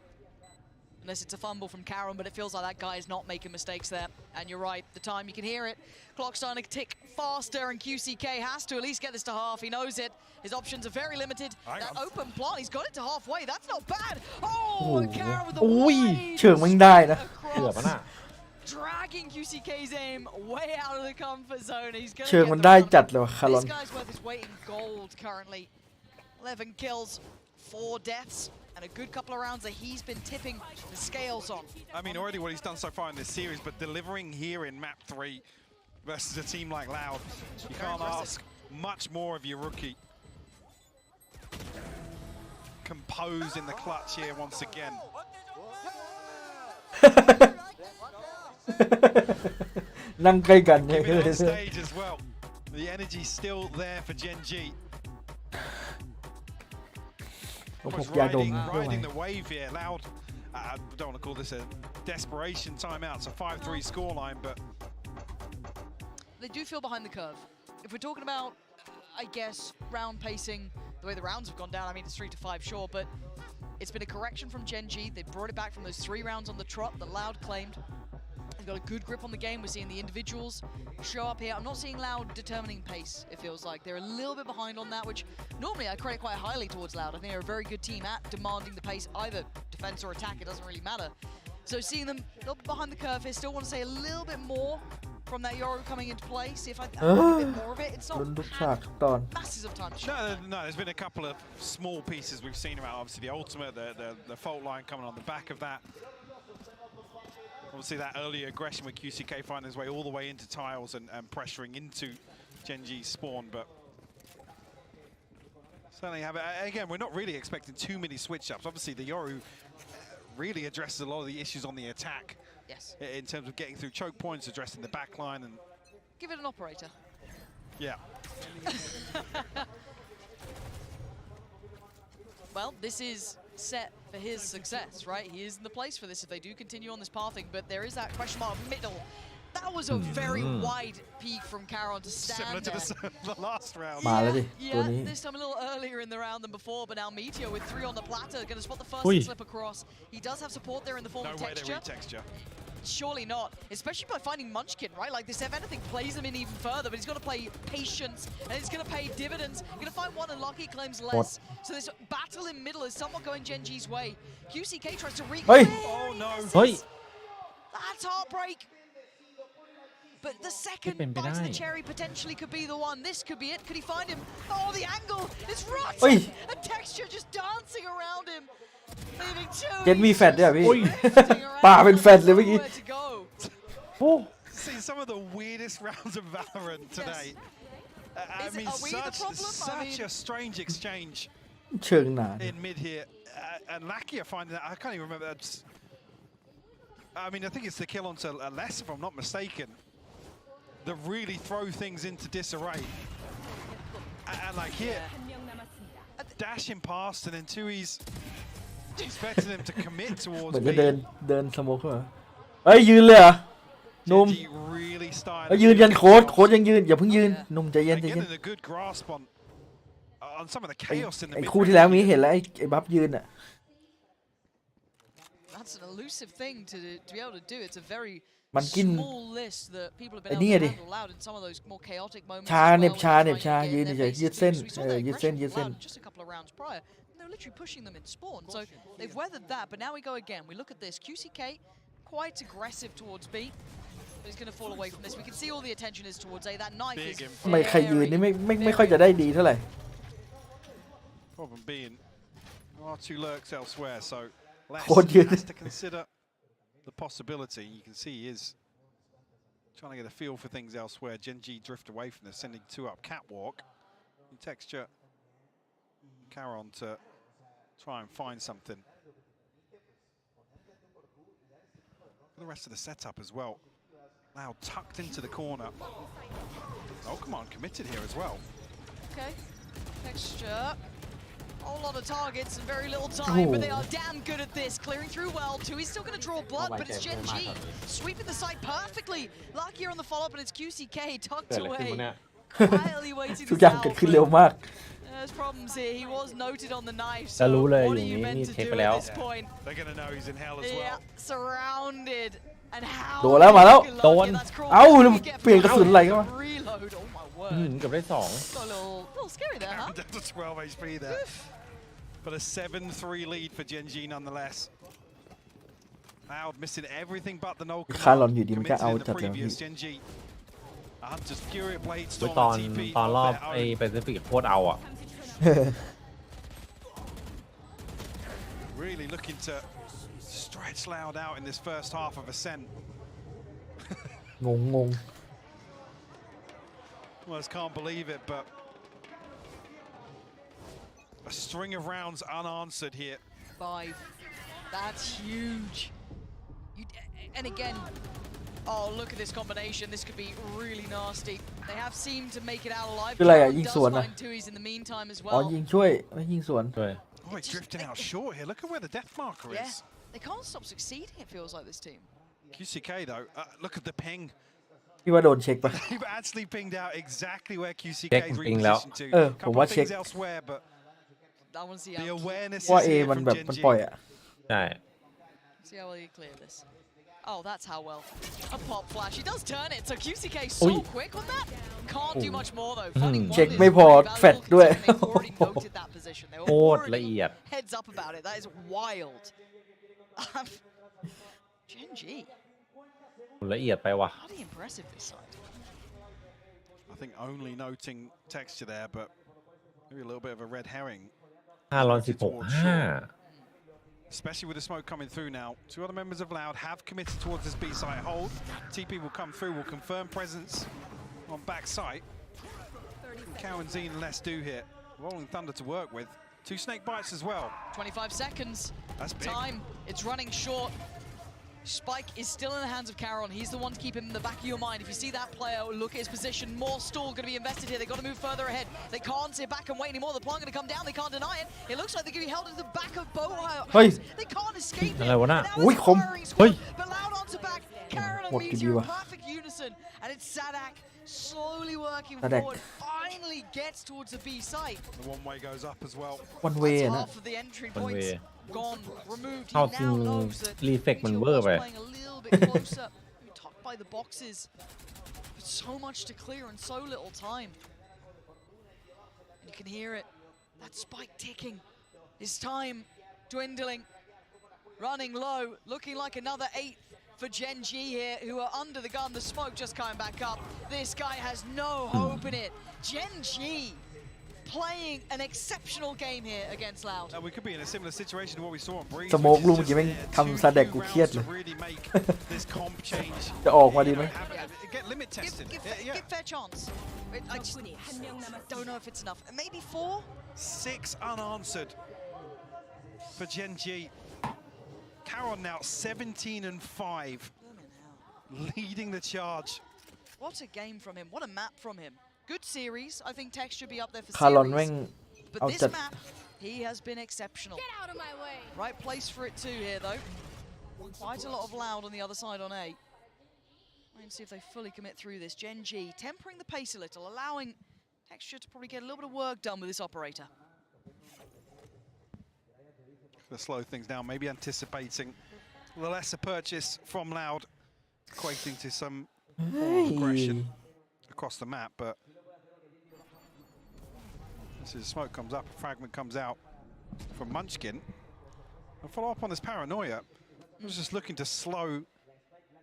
Unless it's a fumble from Karen, but it feels like that guy is not making mistakes there. And you're right, the time, you can hear it. Clock's starting to tick faster, and QCK has to at least get this to half. He knows it. His options are very limited. That open plant, he's got it to halfway. That's not bad. Oh, and Karen with the โอ้ย wide เชิงมันได้นะ เกือบ across, อะน่ะ dragging QCK's aim way out of the comfort zone. He's going เชิง to มัน get ได้ the จั run. ดเลยว่ะคารอน This guy's worth his weight in gold currently. 11 kills, 4 deaths and a good couple of rounds that he's been tipping the scales on. I mean, already what he's done so far in this series, but delivering here in map 3 versus a team like Loud, you can't ask much more of your rookie. Composed in the clutch here once again. On stage as well. The energy's still there for Gen G. Riding the wave here. Loud, I don't want to call this a desperation timeout. It's a 5-3 scoreline, but they do feel behind the curve. If we're talking about, I guess, round pacing, the way the rounds have gone down, I mean, it's 3-5, sure, but it's been a correction from Gen G. They brought it back from those 3 rounds on the trot that Loud claimed. They've got a good grip on the game. We're seeing the individuals show up here. I'm not seeing Loud determining pace, it feels like. They're a little bit behind on that, which normally I credit quite highly towards Loud. I think they're a very good team at demanding the pace, either defense or attack, it doesn't really matter. So seeing them a little bit behind the curve here, still want to say a little bit more from that Yoru coming into play, see if I can a bit more of it. It's not masses of time. No, there's been a couple of small pieces we've seen about, obviously the ultimate, the fault line coming on the back of that. Obviously that early aggression with QCK finding his way all the way into tiles and pressuring into Gen G's spawn, but certainly have it. Again, we're not really expecting too many switch-ups. Obviously the Yoru really addresses a lot of the issues on the attack. Yes. In terms of getting through choke points, addressing the back line, and give it an operator. Yeah. Well, this is set for his success, right? He is in the place for this if they do continue on this pathing, but there is that question mark middle. That was a very wide peak from Caron to stand similar to the last round. Yeah, this time a little earlier in the round than before, but now Meteor with 3 on the platter, going to spot the first slip across. He does have support there in the form of texture. No way they retexture. Surely not, especially by finding Munchkin, right? Like this, if anything, plays him in even further, but he's got to play patience, and he's going to pay dividends. He's going to find one, and Lucky claims less. So this battle in middle is somewhat going Gen G's way. QCK tries to Oh no! That's heartbreak. But the second bite of the cherry potentially could be the one. This could be it. Could he find him? Oh, the angle is rotten! And texture just dancing around him. Get me fed, yeah, See some of the weirdest rounds of Valorant today. I mean, such a strange exchange in mid here. And Lakia finding that, I can't even remember that. I mean, I think it's the kill onto Les, if I'm not mistaken, that really throw things into disarray. And like here, dashing past, and then Tui's expecting him to commit towards me. สโมกเหรอเอ้ยยืนเลยเหรอนุ่มยืนยันโค้ดยังยืนอย่าเพิ่งยืนนุ่มใจเย็นไอ้คู่ที่แล้วมีเห็นแล้วไอ้บัฟยืนอ่ะ That's an elusive thing to be able to do. It's a very มันกิน small list that people have been able to handle out in some of those more chaotic moments. ชาเน็บชายืนเฉยยืดเส้นยืดเส้น Just a couple of rounds prior. They're literally pushing them in spawn, so they've weathered that. But now we go again. We look at this. QCK quite aggressive towards B, but he's going to fall away from this. We can see all the attention is towards A. That knife is ไม่ใครยืนนี่ไม่ค่อยจะได้ดีเท่าไหร่ Problem being, R2 lurks elsewhere, so Les has to consider the possibility. You can see he is trying to get a feel for things elsewhere. Gen G drift away from this, sending 2 up catwalk. And texture Caron to try and find something. The rest of the setup as well. Loud tucked into the corner. Oh, come on, committed here as well. Okay, texture. A whole lot of targets and very little time, but they are damn good at this. Clearing through well. Tui's still going to draw blood, but it's Gen G sweeping the side perfectly. Lucky here on the follow-up, and it's QCK tucked away. Quietly waiting this out. There's problems here. He was noted on the knife, so what are you meant to do at this point? They're going to know he's in hell as well. Yeah, surrounded. And how โดนแล้วมาแล้วเอ้าเปลี่ยนกระสุนอะไรกันวะ reload. Oh my word. เกือบได้2 Got a little scary there, huh? Down to 12 HP there. But a 7-3 lead for Gen G nonetheless. Loud missing everything but the no command committed in the previous Gen G. A Hunter's Fury Blade Storm ตอนรอบไอ้ Pacific โคตรเอาอ่ะ really looking to stretch Loud out in this first half of Ascent. งง Well, I just can't believe it, but a string of rounds unanswered here. 5. That's huge. And again, oh, look at this combination. This could be really nasty. They have seemed to make it out alive. คืออะไรอ่ะยิง Does สวนอ่ะ find Tui's in the meantime as อ๋อ well. ยิงช่วยไม่ยิงสวน Oh, he's drifting out short here. Look at where the death marker Yeah, is. they can't stop succeeding, it feels like, this team. QCK, though, look at the ping. พี่ว่าโดนเช็คปะ They've actually pinged out exactly where เช็ค QCK's ปิงแล้ว repositioned to. ผมว่า Couple of เช็ค things elsewhere, but I want to see the how, awareness ว่า is เอ here มัน from แบบมันปล่อย Genji. อ่ะ ใช่ see how well you clear this. Oh, that's how well. A pop flash. He does turn it, so QCK so Oi. quick on that. Can't do much more, though. เช็คไม่พอแฟดด้วย They've already noted that position. They โค were ตรละเอียด heads up about it. That is wild. Genji. ละเอียดไปว่ะ Bloody impressive this side. I think only noting texture there, but maybe a little bit of a red herring. 516 Especially with the smoke coming through now. 2 other members of Loud have committed towards this B site hold. TP will come through, will confirm presence on back site. Cow and Zine less do here. Rolling Thunder to work with. 2 snake bites as well. 25 seconds. That's big. Time. It's running short. Spike is still in the hands of Caron. He's the one to keep him in the back of your mind. If you see that player, look at his position. More stall going to be invested here. They've got to move further ahead. They can't sit back and wait anymore. The plant going to come down. They can't deny it. It looks like they're going to be held into the back of Bow House. Hey. They can't escape it. อะไรวะน่ะ อุ้ยคม เฮ้ย But Loud onto back. Caron หมด and กี่ Meteor ดี in วะ perfect unison. And it's Sadak slowly working Sadak. forward. Finally gets towards the B site. The one way goes up as well. one way That's นะ half of the entry One points way. gone, removed. He เข้าจริง now knows that รีเฟกมัน Meteor เวอร์ was ไป playing a little bit closer. Tucked by the boxes. But so much to clear in so little time. And you can hear it. That spike ticking. His time dwindling. Running low. Looking like another 8 for Genji here, who are under the gun. The smoke just coming back up. This guy has no hope in it. Genji playing an exceptional game here against Loud. We could be in a similar situation to what we saw on Breeze. สโมกลูกเมื่อกี้แม่งทำซาเด็กกูเครียดเลย This comp change. จะออกมาดีไหม Get limit tested. Give fair chance. I just don't know if it's enough. Maybe 4? 6 unanswered for Genji. Caron now 17-5, leading the charge. What a game from him. What a map from him. Good series. I think Tex should be up there for คารอนแม่ง series. But เอา this จัด map, he has been exceptional. Get out of my way. Right place for it too here, though. Quite a lot of Loud on the other side on A. Wait and see if they fully commit through this. Genji tempering the pace a little, allowing Texture to probably get a little bit of work done with this operator. To slow things down, maybe anticipating the lesser purchase from Loud, equating to some form of aggression across the map, but as the smoke comes up, a fragment comes out from Munchkin. And follow up on this paranoia. I was just looking to slow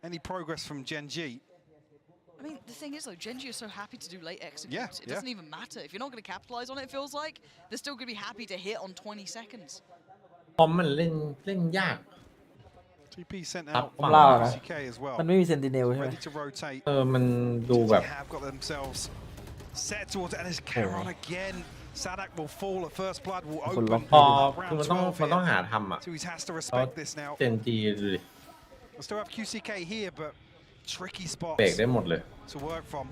any progress from Genji. I mean, the thing is, though, Genji is so happy to do late executes. Yeah, it doesn't even matter. If you're not going to capitalize on it, it feels like, they're still going to be happy to hit on 20 seconds. คอมมันเล่นยาก TP sent รับ out ฝั่ง ล่า เรา นะ CK as well. มันไม่มีเซนติเนลใช่ไหม Ready to rotate. มันดูแบบ Have got themselves set towards it, and it's Caron again. Sadak will fall. A first blood will open. พอคือมันต้องหาทำอ่ะ So he has to respect this now. เจนจีดูดิ We'll still have QCK here, but tricky spots เบรกได้หมดเลย to work from.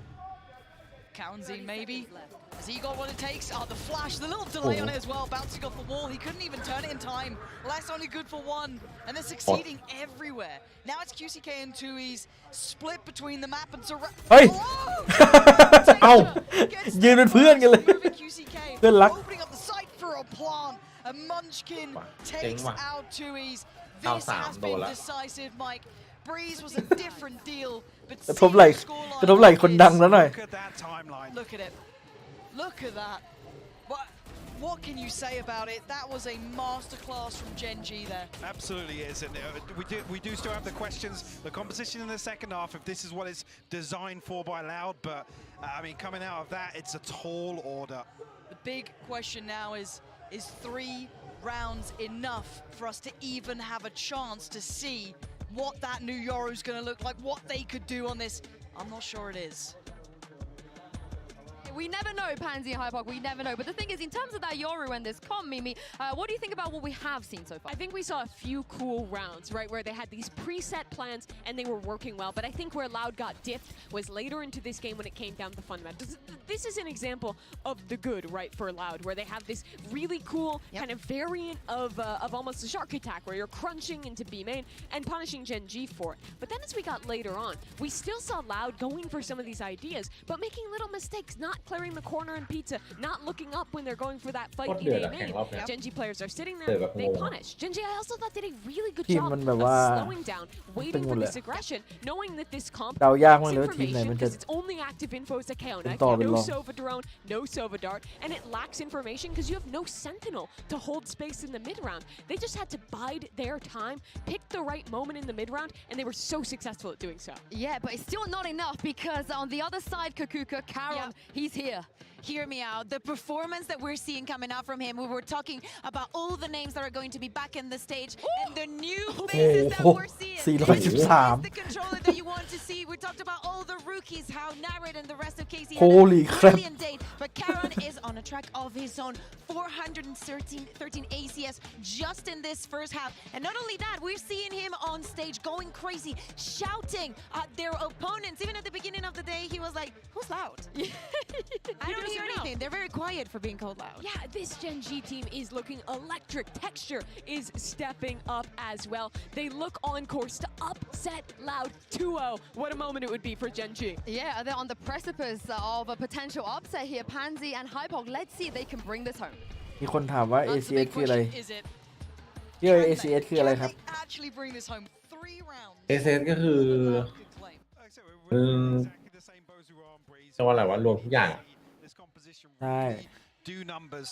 Kaunzine maybe. Has he got what it takes? Oh, the flash, the little delay on it as well, bouncing off the wall. He couldn't even turn it in time. Last only good for 1, and they're succeeding everywhere. Now it's QCK and Tui's split between the map and surround. เฮ้ย เอ้ายืนเป็นเพื่อนกันเลย เพื่อนรัก Opening up the site for a plant, and Munchkin takes out Tui's. This has been decisive, Mike. Breeze was a different deal, but กระทบไหล่คนดังแล้วหน่อย Look at that timeline. Look at it. Look at that. What can you say about it? That was a masterclass from Genji there. Absolutely is, and we do still have the questions, the composition in the second half, if this is what it's designed for by Loud, but I mean, coming out of that, it's a tall order. The big question now is 3 rounds enough for us to even have a chance to see what that new Euro is going to look like, what they could do on this? I'm not sure it is. We never know, Pansy and Hypok, we never know. But the thing is, in terms of that Yoru and this comp, Mimi, what do you think about what we have seen so far? I think we saw a few cool rounds, right, where they had these preset plans and they were working well. But I think where Loud got dipped was later into this game when it came down to the fundamentals. This is an example of the good, right, for Loud, where they have this really cool kind of variant of almost a shark attack, where you're crunching into B main and punishing Gen G for it. But then as we got later on, we still saw Loud going for some of these ideas, but making little mistakes, not clearing the corner in pizza, not looking up when they're going for that fight in A main. Gen G players are sitting there, they punish. Gen G, I also thought did a really good job of slowing down, waiting for this aggression, knowing that this comp information, because its only active info is a Kaona, no Sova drone, no Sova dart, and it lacks information because you have no Sentinel to hold space in the mid round. They just had to bide their time, pick the right moment in the mid round, and they were so successful at doing so. Yeah, but it's still not enough because on the other side, Kakuka, Karon, he's here. Hear me out. The performance that we're seeing coming out from him, we were talking about all the names that are going to be back in the stage and the new faces that we're seeing. This is the controller that you want to see. We talked about all the rookies, how Narrate and the rest of KC had a brilliant day. But Karon is on a track of his own. 413 ACS just in this first half. And not only that, we're seeing him on stage going crazy, shouting at their opponents. Even at the beginning of the day, he was like, who's Loud? I don't hear anything. They're very quiet for being called Loud. Yeah, this Gen G team is looking electric. Texture is stepping up as well. They look on course to upset Loud 2-0. What a moment it would be for Gen G. Yeah, they're on the precipice of a potential upset here. Pansy and Hypok, let's see if they can bring this home. มีคนถามว่า ACS คืออะไรที่ ACS คืออะไรครับ ACS ก็คือจะว่าอะไรวะรวมทุกอย่างใช่ Do numbers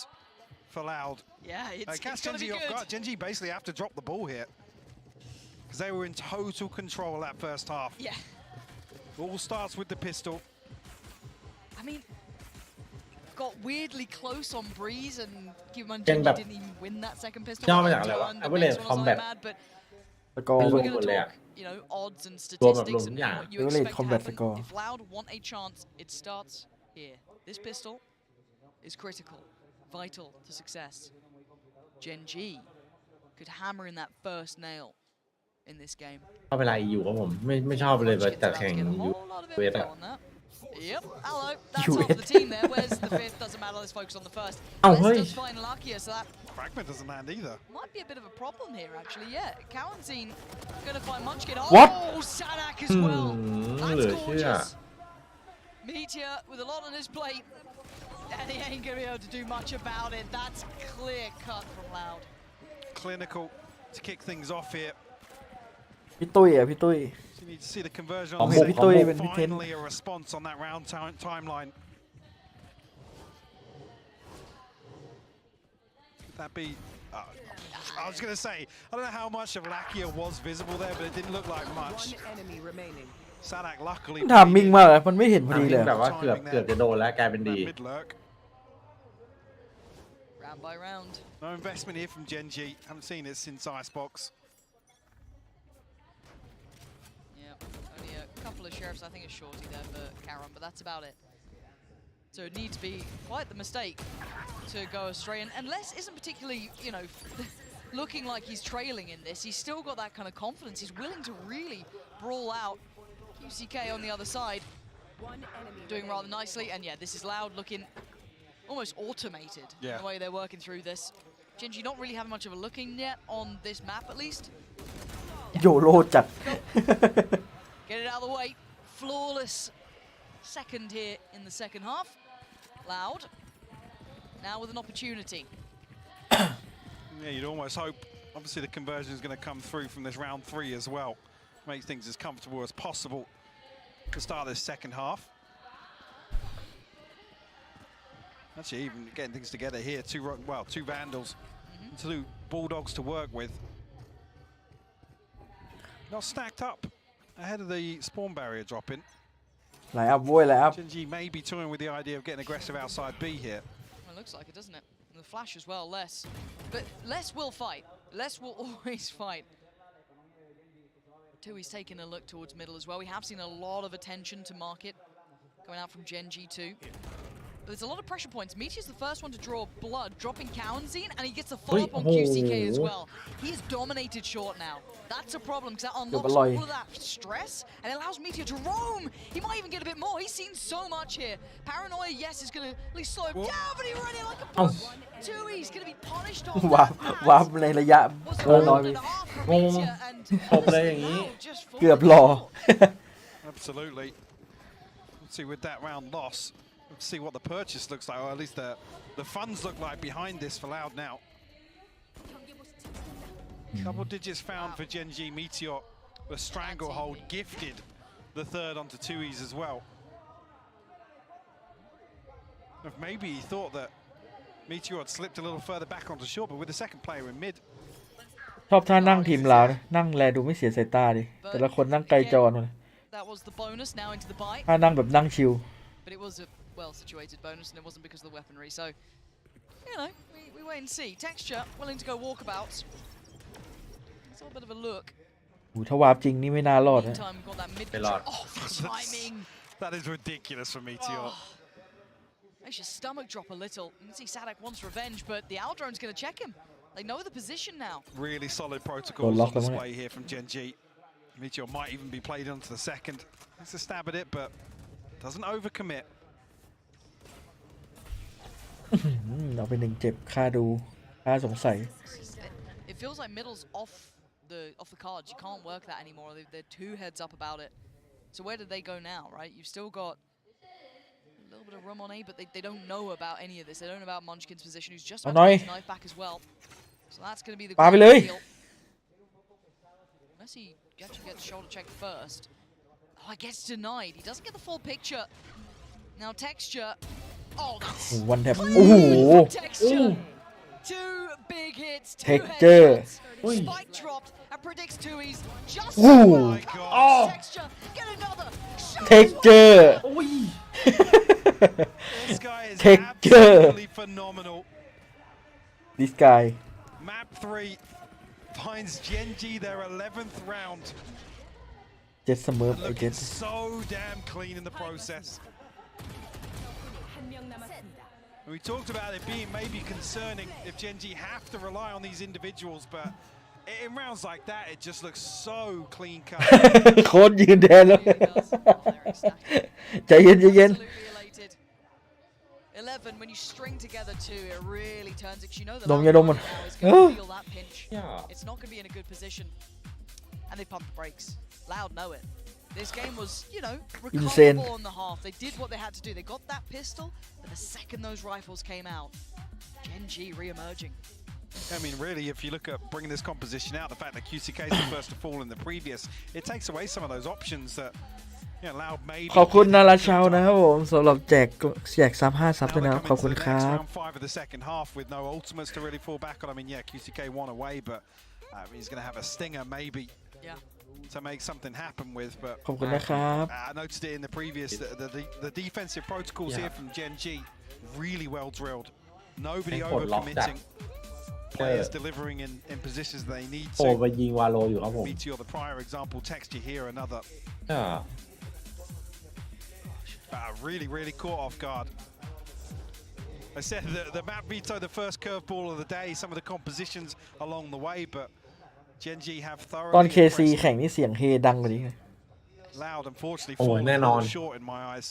for Loud. Yeah, it's Gen G off guard. Gen G basically have to drop the ball here because they were in total control that first half. Yeah. All starts with the pistol. I mean, got weirdly close on Breeze and Genji didn't even win that second pistol. ย่อมาจากอะไรวะ Outplay Combat สกอร์ รวมหมดเลยอะ You know, odds and statistics and yeah. what you expect to happen. If Loud want a chance, it starts here. This pistol is critical, vital to success. Gen G could hammer in that first nail in this game. ชอบเวลาอยู่ครับผมไม่ชอบเลยแต่แข่งอยู่เวทอะ Yep, hello. That's half the team there. Where's the fifth? Doesn't matter. Let's focus on the first. Let's just find luckier, so that Fragment doesn't land either. Might be a bit of a problem here, actually. Yeah, Quarantine gonna find Munchkin. What? Oh, Sanak as well. That's gorgeous. Meteor with a lot on his plate, and he ain't gonna be able to do much about it. That's clear cut from Loud. Clinical to kick things off here. พี่ตุ้ยอ่ะพี่ตุ้ย You need to see the conversion on on the the second. Finally a response on that round timeline. Could that be... I was going to say, I don't know how much of Lakia was visible there, but it didn't look like much. Sanak luckily... ถามมิงมากเลยมันไม่เห็นพอดีเลย แบบว่าเกือบจะโดนแล้วกลายเป็นดี Round by round. No investment here from Gen G. Haven't seen it since Icebox. Only a couple of sheriffs, I think it's shorty there for Karon, but that's about it. So it needs to be quite the mistake to go astray. And Les isn't particularly, you know, looking like he's trailing in this. He's still got that kind of confidence. He's willing to really brawl out. QCK on the other side, doing rather nicely. And yeah, this is Loud looking almost automated in the way they're working through this. Gen G not really having much of a looking yet on this map, at least. YOLO จัด Get it out of the way. Flawless second here in the second half. Loud. Now with an opportunity. Yeah, you'd almost hope. Obviously, the conversion is going to come through from this round 3 as well. Make things as comfortable as possible to start this second half. Actually, even getting things together here. Two Vandals, two Bulldogs to work with. Not stacked up ahead of the spawn barrier dropping. ไลน์อัพโว้ยไลน์อัพ Gen G may be toying with the idea of getting aggressive outside B here. Well, it looks like it, doesn't it? the flash as well, Les. But Les will fight. Les will always fight. He's taking a look towards middle as well. We have seen a lot of attention to market going out from Gen G too. But there's a lot of pressure points. Meteor's the first one to draw blood, dropping Cowanzine, and he gets a follow-up on QCK as well. He is dominated short now. That's a problem, because that unlocks all of that stress, and it allows Meteor to roam. He might even get a bit more. He's seen so much here. Paranoia, yes, is going to at least slow him down, but he ran it like a boss. He's going to be punished on วาร์ปในระยะน้อยจบเลยอย่างนี้ เกือบรอ Absolutely. Let's see with that round loss. Let's see what the purchase looks like, or at least the funds look like behind this for Loud now. Double digits found for Gen G. Meteor, the stranglehold gifted the third onto 2Es as well. If maybe he thought that Meteor had slipped a little further back onto shore, but with the second player in mid. ชอบท่านั่งทีมลาวนั่งแลดูไม่เสียสายตาดิแต่ละคนนั่งไกลจอเลยท่านั่งแบบนั่งชิล But it was a well-situated bonus, and it wasn't because of the weaponry. So, you know, we wait and see. Texture willing to go walkabouts. It's a little bit of a look. ถ้าวาร์ปจริงนี่ไม่น่ารอดนะ Oh, timing! That is ridiculous for Meteor. Makes your stomach drop a little. You can see Sadak wants revenge, but the Aldrone's going to check him. They know the position now. Really solid protocols on display here from Gen G. Meteor might even be played onto the second. It's a stab at it, but doesn't overcommit. เอาไป1เจ็บค่าดูค่าสงสัย It feels like middle's off the cards. You can't work that anymore. They're too heads up about it. So where do they go now, right? You've still got a little bit of room on A, but they don't know about any of this. They don't know about Munchkin's position, who's just about to get his knife back as well. So that's going to be the deal. Unless he actually gets shoulder checked first. Oh, it gets denied. He doesn't get the full picture. Now texture. Oh, that's one tap. Texture. Two big hits. Texture. Spike dropped and predicts 2Es. Just oh my God. Oh. Texture. Get another. Texture. This guy is absolutely phenomenal. This guy. Map 3 finds Gen G their 11th round. Just Smurf looking so damn clean in the process. We talked about it being maybe concerning if Gen G have to rely on these individuals, but in rounds like that, it just looks so clean cut. โค้ชยืนแทนแล้วใจเย็น 11, when you string together two, it really turns it. You know that Dom, now is going to feel that pinch. It's not going to be in a good position. And they pumped the brakes. Loud know it. This game was, you know, recoverable in the half. They did what they had to do. They got that pistol, but the second those rifles came out, Gen G re-emerging. I mean, really, if you look at bringing this composition out, the fact that QCK is the first to fall in the previous, it takes away some of those options that, you know, Loud made. ขอบคุณนาราชาวนะครับผมสำหรับแจกซับ5ซับด้วยนะครับขอบคุณครับ Round 5 of the second half with no ultimates to really fall back on. I mean, yeah, QCK won away, but he's going to have a stinger maybe. Yeah. To make something happen with, but ขอบคุณนะครับ I noticed it in the previous. The defensive protocols here from Gen G really well drilled. Nobody overcommitting. Players delivering in positions they need to. โอ้ไปยิงวาโลอยู่ครับผม Meteor, the prior example. Texture here, another. Really caught off guard. I said the map veto the first curveball of the day. Some of the compositions along the way, but Gen G have thoroughly ตอน KC แข่งนี่เสียงเฮดังกว่านี้ Loud, unfortunately, falling short in my eyes.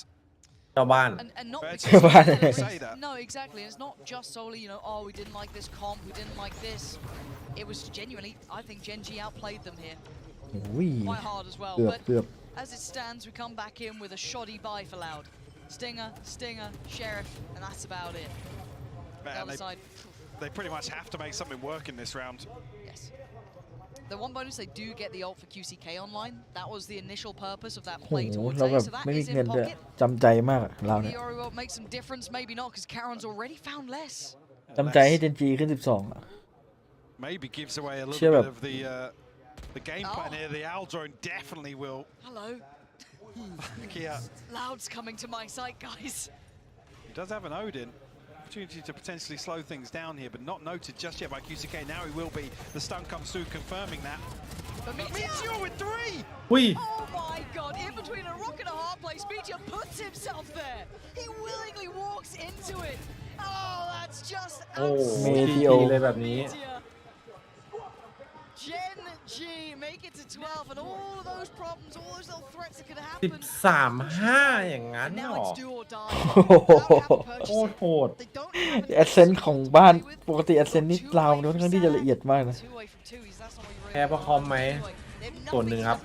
เจ้าบ้าน And not no, exactly. And it's not just solely, you know, oh, we didn't like this comp, we didn't like this. It was genuinely, I think Gen G outplayed them here. Quite hard as well. But as it stands, we come back in with a shoddy buy for Loud. Stinger, Sheriff, and that's about it. The other side. They pretty much have to make something work in this round. Yes. The one bonus, they do get the ult for QCK online. That was the initial purpose of that play towards A, so that is in pocket. จำใจมากเราเนี่ย The Ori will make some difference, maybe not, because Karen's already found less. จำใจให้ Gen G ขึ้น 12 Maybe gives away a little bit of the game plan here. The Aldrone definitely will. Hello. Here. Loud's coming to my site, guys. He does have an Odin. opportunity to potentially slow things down here, but not noted just yet by QCK. Now he will be. The stun comes through, confirming that. But Meteor with 3! Oh my god, in between a rock and a hard place, Meteor puts himself there. He willingly walks into it. Oh, that's just โอ้ Meteor เลยแบบนี้ Gen G make it to 12 and all of those problems, all those little threats that could happen. 13-5 อย่างนั้นหร Now อ it's do or die. โคตรโหด แอดเซนต์ของบ้านปกติแอดเซนต์นี่ลาวค่อนข้างที่จะละเอียดมากนะ แพ้ประคอมไหมส่วนหนึ่งครับ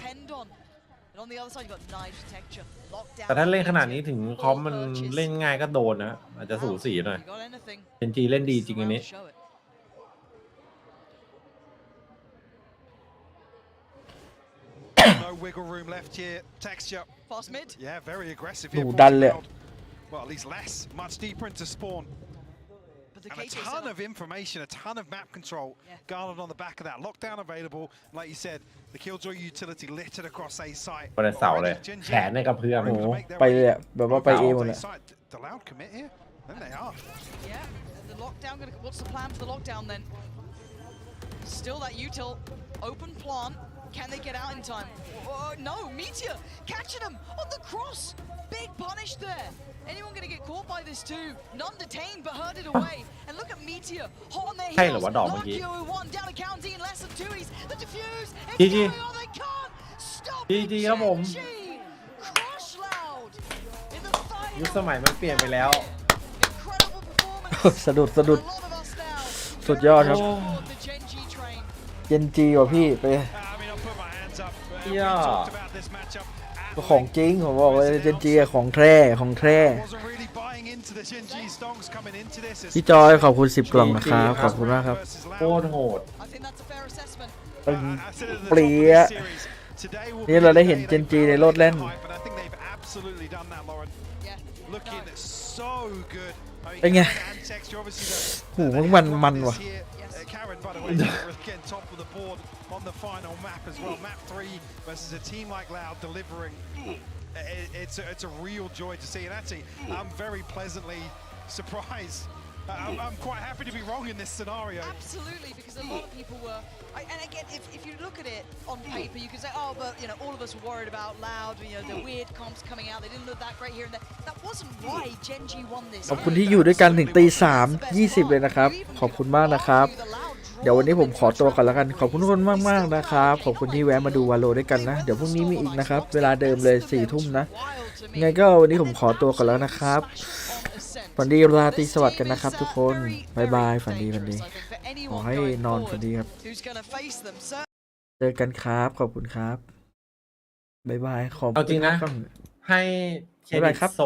And on the other side, you've got knife texture, lockdown. แต่ถ้าเล่นขนาดนี้ถึงคอมมันเล่นง่ายก็โดนนะอาจจะสูสีหน่อย เป็นจีเล่นดีจริงอันนี้ No wiggle room left here. Texture. Fast mid. Yeah, very aggressive หนู here. ดันเลย Well, at least less. Much deeper into spawn. And a ton of information, a ton of map control garnered on the back of that. Lockdown available. Like you said, the Killjoy utility littered across A site. บนเสาเลยแขนในกระเพื่อม โอ้โหไปเลยอะแบบว่าไปเอหมดเลย The Loud commit here? Then they are. Yeah, the lockdown. What's the plan for the lockdown then? Still that util, open plant. Can they get out in time? No, Meteor catching him on the cross. Big punish there. Anyone going to get caught by this too? None detained, but herded away. And look at Meteor, hot on their heels. ใช่เหรอวะดอกเมื่อกี้ one down to county in less than 2. He's the defuse. GG It's going on. They can't stop GG ครับผม Gen G. Crush Loud in the final. ยุคสมัยมันเปลี่ยนไปแล้ว สะดุดสุดยอดครับ The Gen G train. เจนจีว่ะพี่ไป ย่า ของจริงผมบอกเลยเจนจีของแท้ของแท้พี่จอยขอบคุณ10 กล่องนะครับขอบคุณมากครับ โคตรโหด ตึงเปรี้ยนี่เราได้เห็นเจนจีในโลดแล่นเป็นไงโหมันว่ะ Karen, by the way, again top of the board on the final map as well. Map 3 versus a team like Loud delivering. It's a real joy to see, and actually, I'm very pleasantly surprised. I'm quite happy to be wrong in this scenario. Absolutely, because a lot of people were. And again, if you look at it on paper, you can say, oh, but you know, all of us were worried about Loud. You know, the weird comps coming out. They didn't look that great here and there. That wasn't why Gen G won this. ขอบคุณที่อยู่ด้วยกันถึงตี 3:20 เลยนะครับขอบคุณมากนะครับเดี๋ยววันนี้ผมขอตัวก่อนแล้วกันขอบคุณทุกคนมากๆนะครับขอบคุณที่แวะมาดูวาโลด้วยกันนะเดี๋ยวพรุ่งนี้มีอีกนะครับเวลาเดิมเลย 4 ทุ่มนะไงก็วันนี้ผมขอตัวก่อนแล้วนะครับฝันดีราตรีสวัสดิ์กันนะครับทุกคนบายบายฝันดีขอให้นอนฝันดีครับเจอกันครับขอบคุณครับบายบายขอบ เอาจริงนะ ให้เครดิตโซ